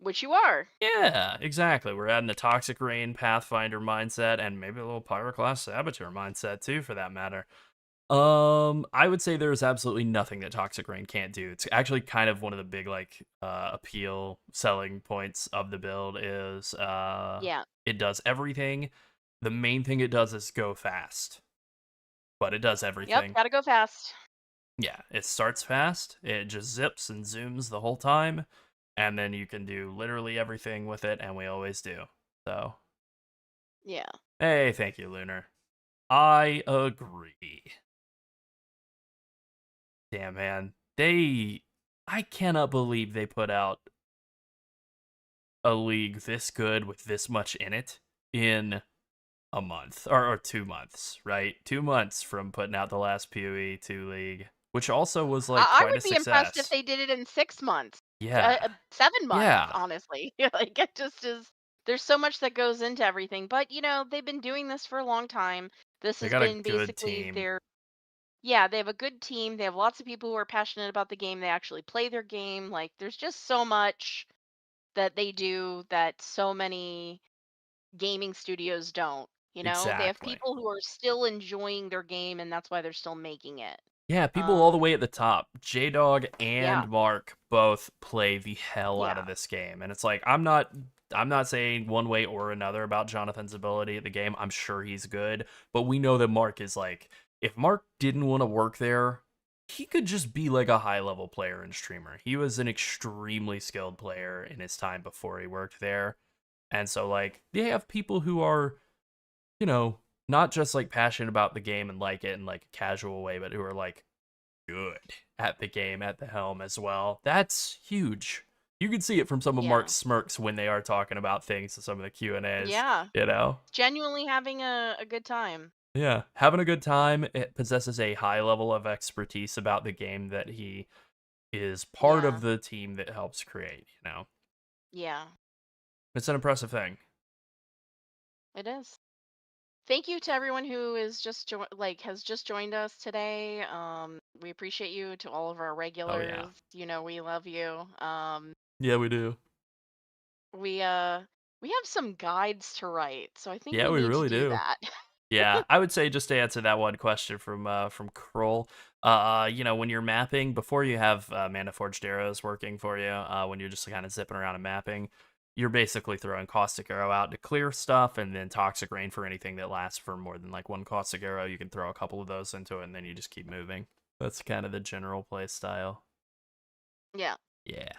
Which you are. yeah, exactly. We're adding the Toxic Rain Pathfinder mindset and maybe a little Pyroclast Saboteur mindset too for that matter. I would say there's absolutely nothing that Toxic Rain can't do. It's actually kind of one of the big like appeal selling points of the build is Yeah. it does everything. The main thing it does is go fast. But it does Yep, everything. gotta go fast. Yeah, it starts fast. It just zips and zooms the whole time, and then you can do literally everything with it, and we always do. So, Yeah. hey, thank you, Lunar. I agree. Damn, man. I cannot believe they put out a league this good with this much in it in a month or 2 months, right? 2 months from putting out the last PoE 2 league, which also was like I quite would a be impressed if success. they did it in 6 months, Yeah. 7 months, Yeah. honestly. Like it just is. There's so much that goes into everything, but they've been doing this for a long time. This They has got a been good basically team. yeah, they have a good team. They have lots of people who are passionate about the game. They actually play their game. Like there's just so much that they do that so many gaming studios don't. They have Exactly. people who are still enjoying their game and that's why they're still making it. Yeah, people all the Um, way at the top. J-Dog yeah, and Mark both play the hell out yeah, of this game. And it's like I'm not saying one way or another about Jonathan's ability at the game. I'm sure he's good, but we know that Mark is like if Mark didn't want to work there, he could just be like a high-level player and streamer. He was an extremely skilled player in his time before he worked there. And so like they have people who are not just like passionate about the game and like it in like a casual way, but who are like good at the game at the helm as well. That's huge. You can see it from some of yeah, Mark's smirks when they are talking about things in some of the Q and A's. yeah. You know, Genuinely having a good time. yeah, having a good time. It possesses a high level of expertise about the game that he is part Yeah, of the team that helps create. yeah, It's an impressive thing. it is. Thank you to everyone who is has just joined us today. We appreciate you. To all of our Oh yeah, regulars, we love you. yeah, we do. We have some guides to write, so I think Yeah, we we need to really do do. that. Yeah, I would say just to answer that one question from Kroll, when you're mapping before you have Mana Forged arrows working for you, when you're just kind of zipping around and mapping, you're basically throwing Caustic Arrow out to clear stuff, and then Toxic Rain for anything that lasts for more than like one Caustic Arrow. You can throw a couple of those into it, and then you just keep moving. That's kind of the general play style. Yeah. Yeah.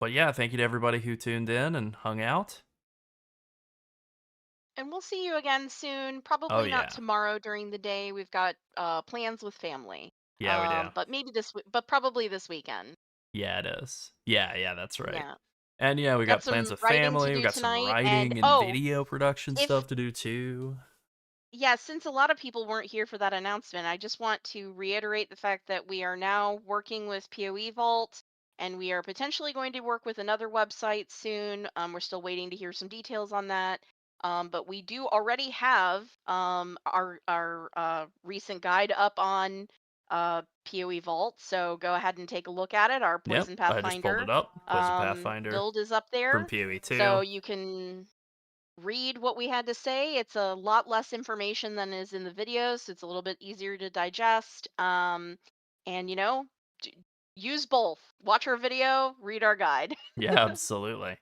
But yeah, thank you to everybody who tuned in and hung out. And we'll see you again soon. Oh Probably not yeah. tomorrow during the day. We've got plans with family. Yeah, we do. But maybe but probably this weekend. Yeah, it is. Yeah, that's right. Yeah. And yeah, we Got got plans some with writing to family. We do got some tonight, and writing and oh, video production if stuff to do too. yeah, since a lot of people weren't here for that announcement, I just want to reiterate the fact that we are now working with PoE Vault, and we are potentially going to work with another website soon. We're still waiting to hear some details on that. But we do already have our recent guide up on PoE Vault, so go ahead and take a look at it. Our Yep, Poison I just pulled Pathfinder it up. Poison Pathfinder build is up from there, PoE so 2. you can read what we had to say. It's a lot less information than is in the videos, so it's a little bit easier to digest. And use both. Watch our video, read our guide. Yeah, absolutely.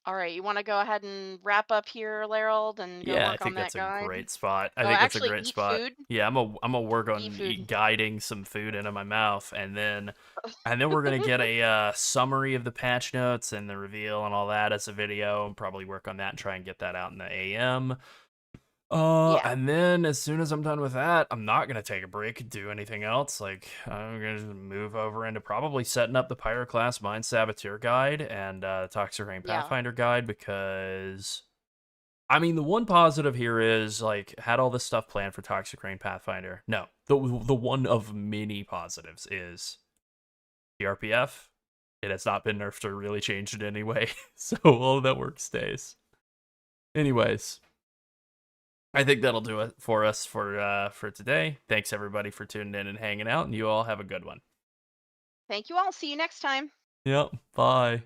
All right, you want to go ahead and wrap up here, Larold, and go Yeah, I work on think that that's a guide? great spot. I Oh, think that's a actually, great eat spot. food. Yeah, I'm gonna work Eat on food. guiding some food into my mouth, and then we're gonna get a summary of the patch notes and the reveal and all that as a video, and probably work on that and try and get that out in the AM. Yeah. And then as soon as I'm done with that, I'm not gonna take a break and do anything else. Like I'm gonna just move over into probably setting up the Pyroclast Mind Saboteur guide and Toxic Rain Yeah. Pathfinder guide, because I mean the one positive here is like had all this stuff planned for Toxic Rain Pathfinder. No, the one of many positives is TRPF. It has not been nerfed or really changed in any way, so all of that work stays. Anyways, I think that'll do it for us for today. Thanks everybody for tuning in and hanging out, and you all have a good one. Thank you all. See you next time. Yep. Bye.